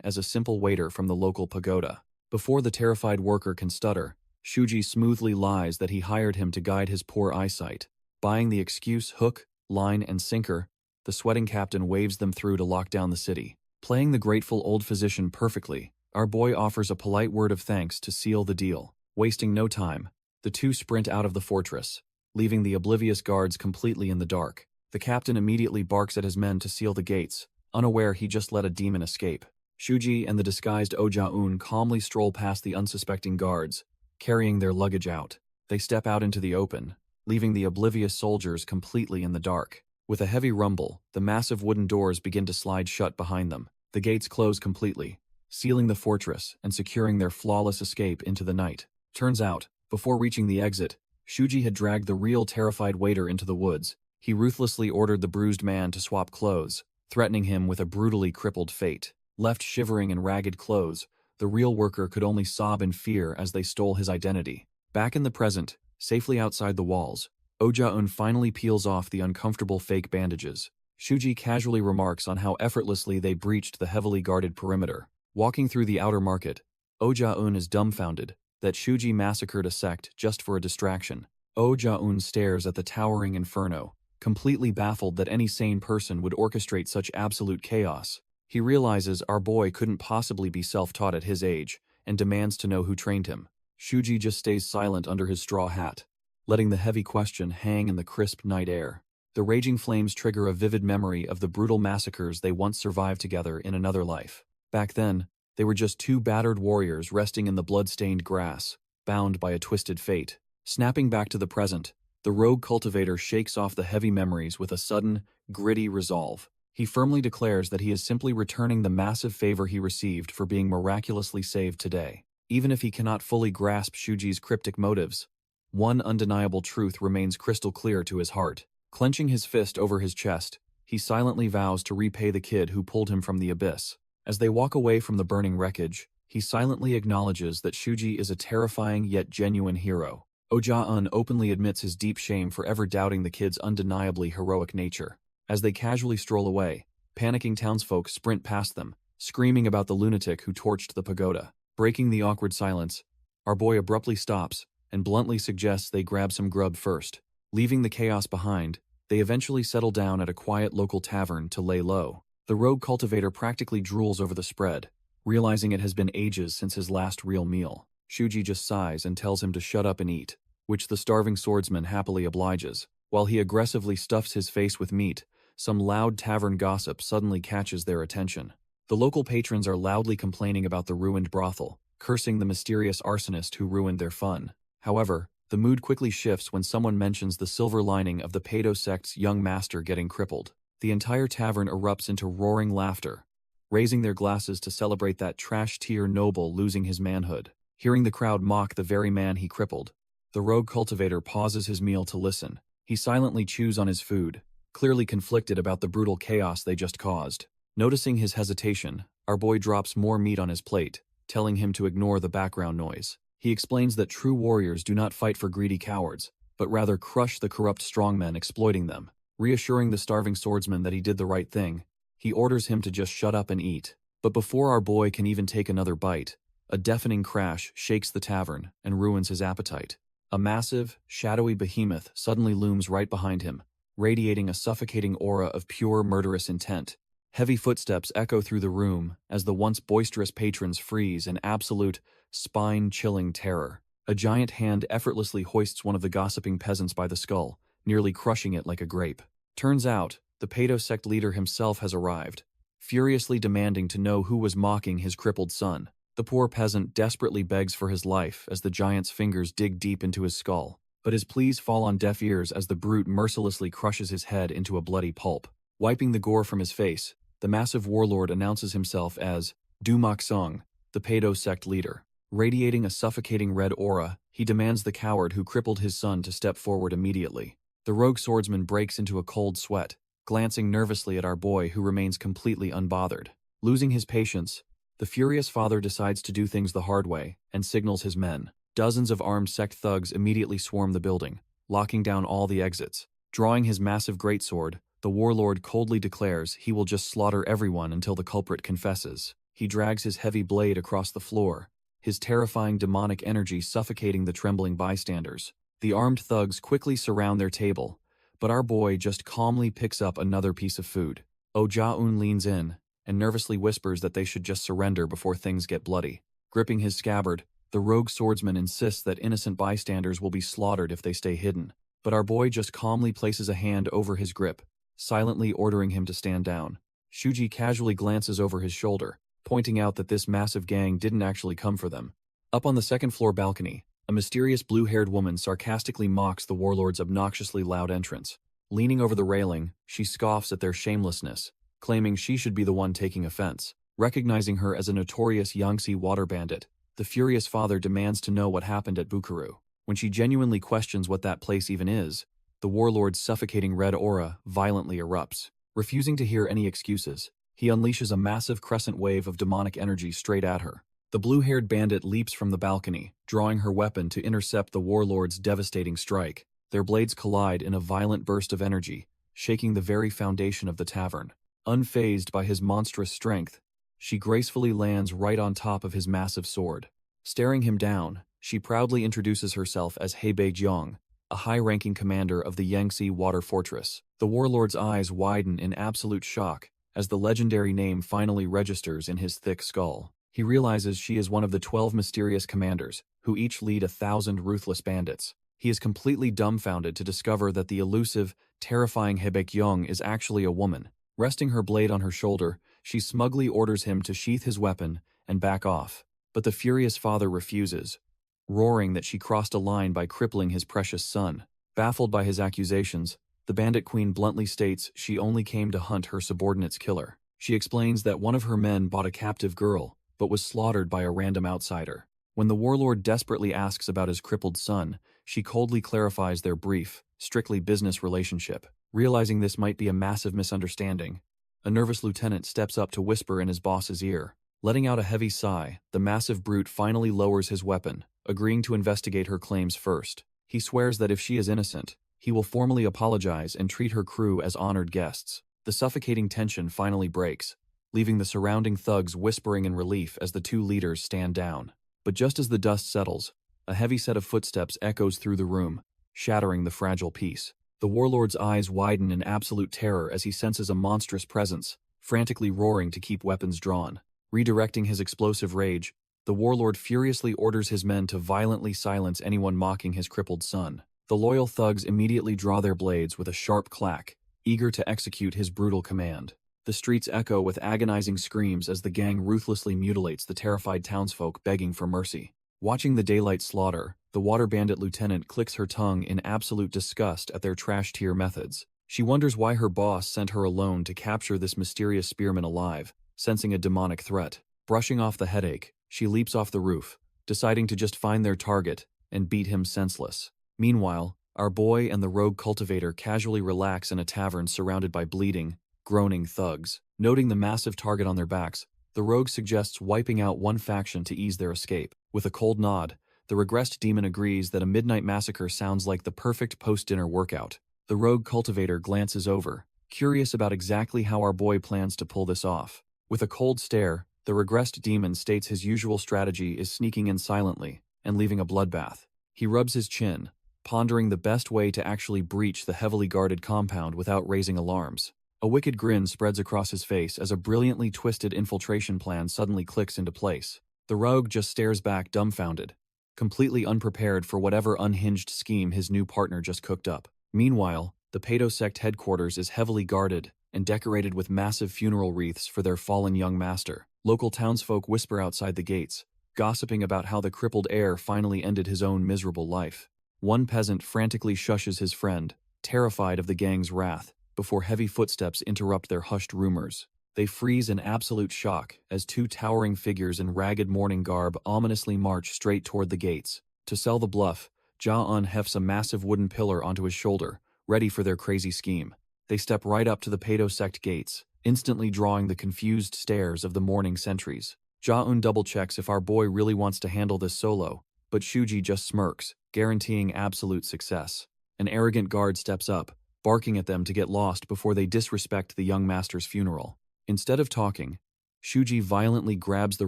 as a simple waiter from the local pagoda. Before the terrified worker can stutter, Shuji smoothly lies that he hired him to guide his poor eyesight. Buying the excuse hook, line, and sinker, the sweating captain waves them through to lock down the city. Playing the grateful old physician perfectly, our boy offers a polite word of thanks to seal the deal. Wasting no time, the two sprint out of the fortress, leaving the oblivious guards completely in the dark. The captain immediately barks at his men to seal the gates, unaware he just let a demon escape. Shuji and the disguised Oja-un calmly stroll past the unsuspecting guards, carrying their luggage out. They step out into the open, leaving the oblivious soldiers completely in the dark. With a heavy rumble, the massive wooden doors begin to slide shut behind them. The gates close completely, sealing the fortress and securing their flawless escape into the night. Turns out, before reaching the exit, Shuji had dragged the real terrified waiter into the woods. He ruthlessly ordered the bruised man to swap clothes, threatening him with a brutally crippled fate. Left shivering in ragged clothes, the real worker could only sob in fear as they stole his identity. Back in the present, safely outside the walls, Oja-un finally peels off the uncomfortable fake bandages. Shuji casually remarks on how effortlessly they breached the heavily guarded perimeter. Walking through the outer market, Oja-un is dumbfounded that Shuji massacred a sect just for a distraction. Oja-un stares at the towering inferno, completely baffled that any sane person would orchestrate such absolute chaos. He realizes our boy couldn't possibly be self-taught at his age, and demands to know who trained him. Shuji just stays silent under his straw hat, letting the heavy question hang in the crisp night air. The raging flames trigger a vivid memory of the brutal massacres they once survived together in another life. Back then, they were just two battered warriors resting in the blood-stained grass, bound by a twisted fate. Snapping back to the present, the rogue cultivator shakes off the heavy memories with a sudden, gritty resolve. He firmly declares that he is simply returning the massive favor he received for being miraculously saved today. Even if he cannot fully grasp Shuji's cryptic motives, one undeniable truth remains crystal clear to his heart. Clenching his fist over his chest, he silently vows to repay the kid who pulled him from the abyss. As they walk away from the burning wreckage, he silently acknowledges that Shuji is a terrifying yet genuine hero. Oja-un openly admits his deep shame for ever doubting the kid's undeniably heroic nature. As they casually stroll away, panicking townsfolk sprint past them, screaming about the lunatic who torched the pagoda. Breaking the awkward silence, our boy abruptly stops and bluntly suggests they grab some grub first. Leaving the chaos behind, they eventually settle down at a quiet local tavern to lay low. The rogue cultivator practically drools over the spread, realizing it has been ages since his last real meal. Shuji just sighs and tells him to shut up and eat, which the starving swordsman happily obliges. While he aggressively stuffs his face with meat, some loud tavern gossip suddenly catches their attention. The local patrons are loudly complaining about the ruined brothel, cursing the mysterious arsonist who ruined their fun. However, the mood quickly shifts when someone mentions the silver lining of the Pedo sect's young master getting crippled. The entire tavern erupts into roaring laughter, raising their glasses to celebrate that trash-tier noble losing his manhood. Hearing the crowd mock the very man he crippled, the rogue cultivator pauses his meal to listen. He silently chews on his food, clearly conflicted about the brutal chaos they just caused. Noticing his hesitation, our boy drops more meat on his plate, telling him to ignore the background noise. He explains that true warriors do not fight for greedy cowards, but rather crush the corrupt strongmen exploiting them. Reassuring the starving swordsman that he did the right thing, he orders him to just shut up and eat. But before our boy can even take another bite, a deafening crash shakes the tavern and ruins his appetite. A massive, shadowy behemoth suddenly looms right behind him, radiating a suffocating aura of pure murderous intent. Heavy footsteps echo through the room as the once boisterous patrons freeze in absolute, spine-chilling terror. A giant hand effortlessly hoists one of the gossiping peasants by the skull, nearly crushing it like a grape. Turns out, the Pedo sect leader himself has arrived, furiously demanding to know who was mocking his crippled son. The poor peasant desperately begs for his life as the giant's fingers dig deep into his skull, but his pleas fall on deaf ears as the brute mercilessly crushes his head into a bloody pulp. Wiping the gore from his face, the massive warlord announces himself as Dumak Sung, the Pedo sect leader. Radiating a suffocating red aura, he demands the coward who crippled his son to step forward immediately. The rogue swordsman breaks into a cold sweat, glancing nervously at our boy who remains completely unbothered. Losing his patience, the furious father decides to do things the hard way and signals his men. Dozens of armed sect thugs immediately swarm the building, locking down all the exits. Drawing his massive greatsword, the warlord coldly declares he will just slaughter everyone until the culprit confesses. He drags his heavy blade across the floor, his terrifying demonic energy suffocating the trembling bystanders. The armed thugs quickly surround their table, but our boy just calmly picks up another piece of food. Oh Ja-un leans in and nervously whispers that they should just surrender before things get bloody. Gripping his scabbard, the rogue swordsman insists that innocent bystanders will be slaughtered if they stay hidden. But our boy just calmly places a hand over his grip, silently ordering him to stand down. Shuji casually glances over his shoulder, pointing out that this massive gang didn't actually come for them. Up on the second-floor balcony, a mysterious blue-haired woman sarcastically mocks the warlord's obnoxiously loud entrance. Leaning over the railing, she scoffs at their shamelessness, claiming she should be the one taking offense. Recognizing her as a notorious Yangtze water bandit, the furious father demands to know what happened at Bukuru. When she genuinely questions what that place even is, the warlord's suffocating red aura violently erupts. Refusing to hear any excuses, he unleashes a massive crescent wave of demonic energy straight at her. The blue-haired bandit leaps from the balcony, drawing her weapon to intercept the warlord's devastating strike. Their blades collide in a violent burst of energy, shaking the very foundation of the tavern. Unfazed by his monstrous strength, she gracefully lands right on top of his massive sword. Staring him down, she proudly introduces herself as Hebei Jiang, a high-ranking commander of the Yangtze Water Fortress. The warlord's eyes widen in absolute shock as the legendary name finally registers in his thick skull. He realizes she is one of the 12 mysterious commanders, who each lead 1,000 ruthless bandits. He is completely dumbfounded to discover that the elusive, terrifying Hebei Jiang is actually a woman. Resting her blade on her shoulder, she smugly orders him to sheath his weapon and back off. But the furious father refuses, roaring that she crossed a line by crippling his precious son. Baffled by his accusations, the bandit queen bluntly states she only came to hunt her subordinate's killer. She explains that one of her men bought a captive girl, but was slaughtered by a random outsider. When the warlord desperately asks about his crippled son, she coldly clarifies their brief, strictly business relationship. Realizing this might be a massive misunderstanding, a nervous lieutenant steps up to whisper in his boss's ear. Letting out a heavy sigh, the massive brute finally lowers his weapon, agreeing to investigate her claims first. He swears that if she is innocent, he will formally apologize and treat her crew as honored guests. The suffocating tension finally breaks, leaving the surrounding thugs whispering in relief as the two leaders stand down. But just as the dust settles, a heavy set of footsteps echoes through the room, shattering the fragile peace. The warlord's eyes widen in absolute terror as he senses a monstrous presence, frantically roaring to keep weapons drawn. Redirecting his explosive rage, the warlord furiously orders his men to violently silence anyone mocking his crippled son. The loyal thugs immediately draw their blades with a sharp clack, eager to execute his brutal command. The streets echo with agonizing screams as the gang ruthlessly mutilates the terrified townsfolk begging for mercy. Watching the daylight slaughter, the water bandit lieutenant clicks her tongue in absolute disgust at their trash-tier methods. She wonders why her boss sent her alone to capture this mysterious spearman alive, sensing a demonic threat. Brushing off the headache, she leaps off the roof, deciding to just find their target and beat him senseless. Meanwhile, our boy and the rogue cultivator casually relax in a tavern surrounded by bleeding, groaning thugs. Noting the massive target on their backs, the rogue suggests wiping out one faction to ease their escape. With a cold nod, the regressed demon agrees that a midnight massacre sounds like the perfect post-dinner workout. The rogue cultivator glances over, curious about exactly how our boy plans to pull this off. With a cold stare, the regressed demon states his usual strategy is sneaking in silently and leaving a bloodbath. He rubs his chin, pondering the best way to actually breach the heavily guarded compound without raising alarms. A wicked grin spreads across his face as a brilliantly twisted infiltration plan suddenly clicks into place. The rogue just stares back dumbfounded, completely unprepared for whatever unhinged scheme his new partner just cooked up. Meanwhile, the Pedo sect headquarters is heavily guarded and decorated with massive funeral wreaths for their fallen young master. Local townsfolk whisper outside the gates, gossiping about how the crippled heir finally ended his own miserable life. One peasant frantically shushes his friend, terrified of the gang's wrath, before heavy footsteps interrupt their hushed rumors. They freeze in absolute shock as two towering figures in ragged mourning garb ominously march straight toward the gates. To sell the bluff, Ja-un hefts a massive wooden pillar onto his shoulder, ready for their crazy scheme. They step right up to the Pado sect gates, instantly drawing the confused stares of the mourning sentries. Ja-un double-checks if our boy really wants to handle this solo, but Shuji just smirks, guaranteeing absolute success. An arrogant guard steps up, barking at them to get lost before they disrespect the young master's funeral. Instead of talking, Shuji violently grabs the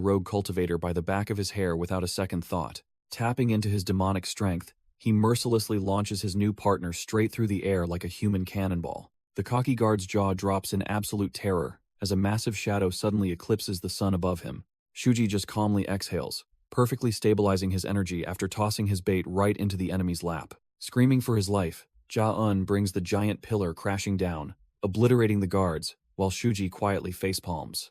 rogue cultivator by the back of his hair without a second thought. Tapping into his demonic strength, he mercilessly launches his new partner straight through the air like a human cannonball. The cocky guard's jaw drops in absolute terror as a massive shadow suddenly eclipses the sun above him. Shuji just calmly exhales, perfectly stabilizing his energy after tossing his bait right into the enemy's lap. Screaming for his life, Ja-un brings the giant pillar crashing down, obliterating the guards, while Shuji quietly facepalms.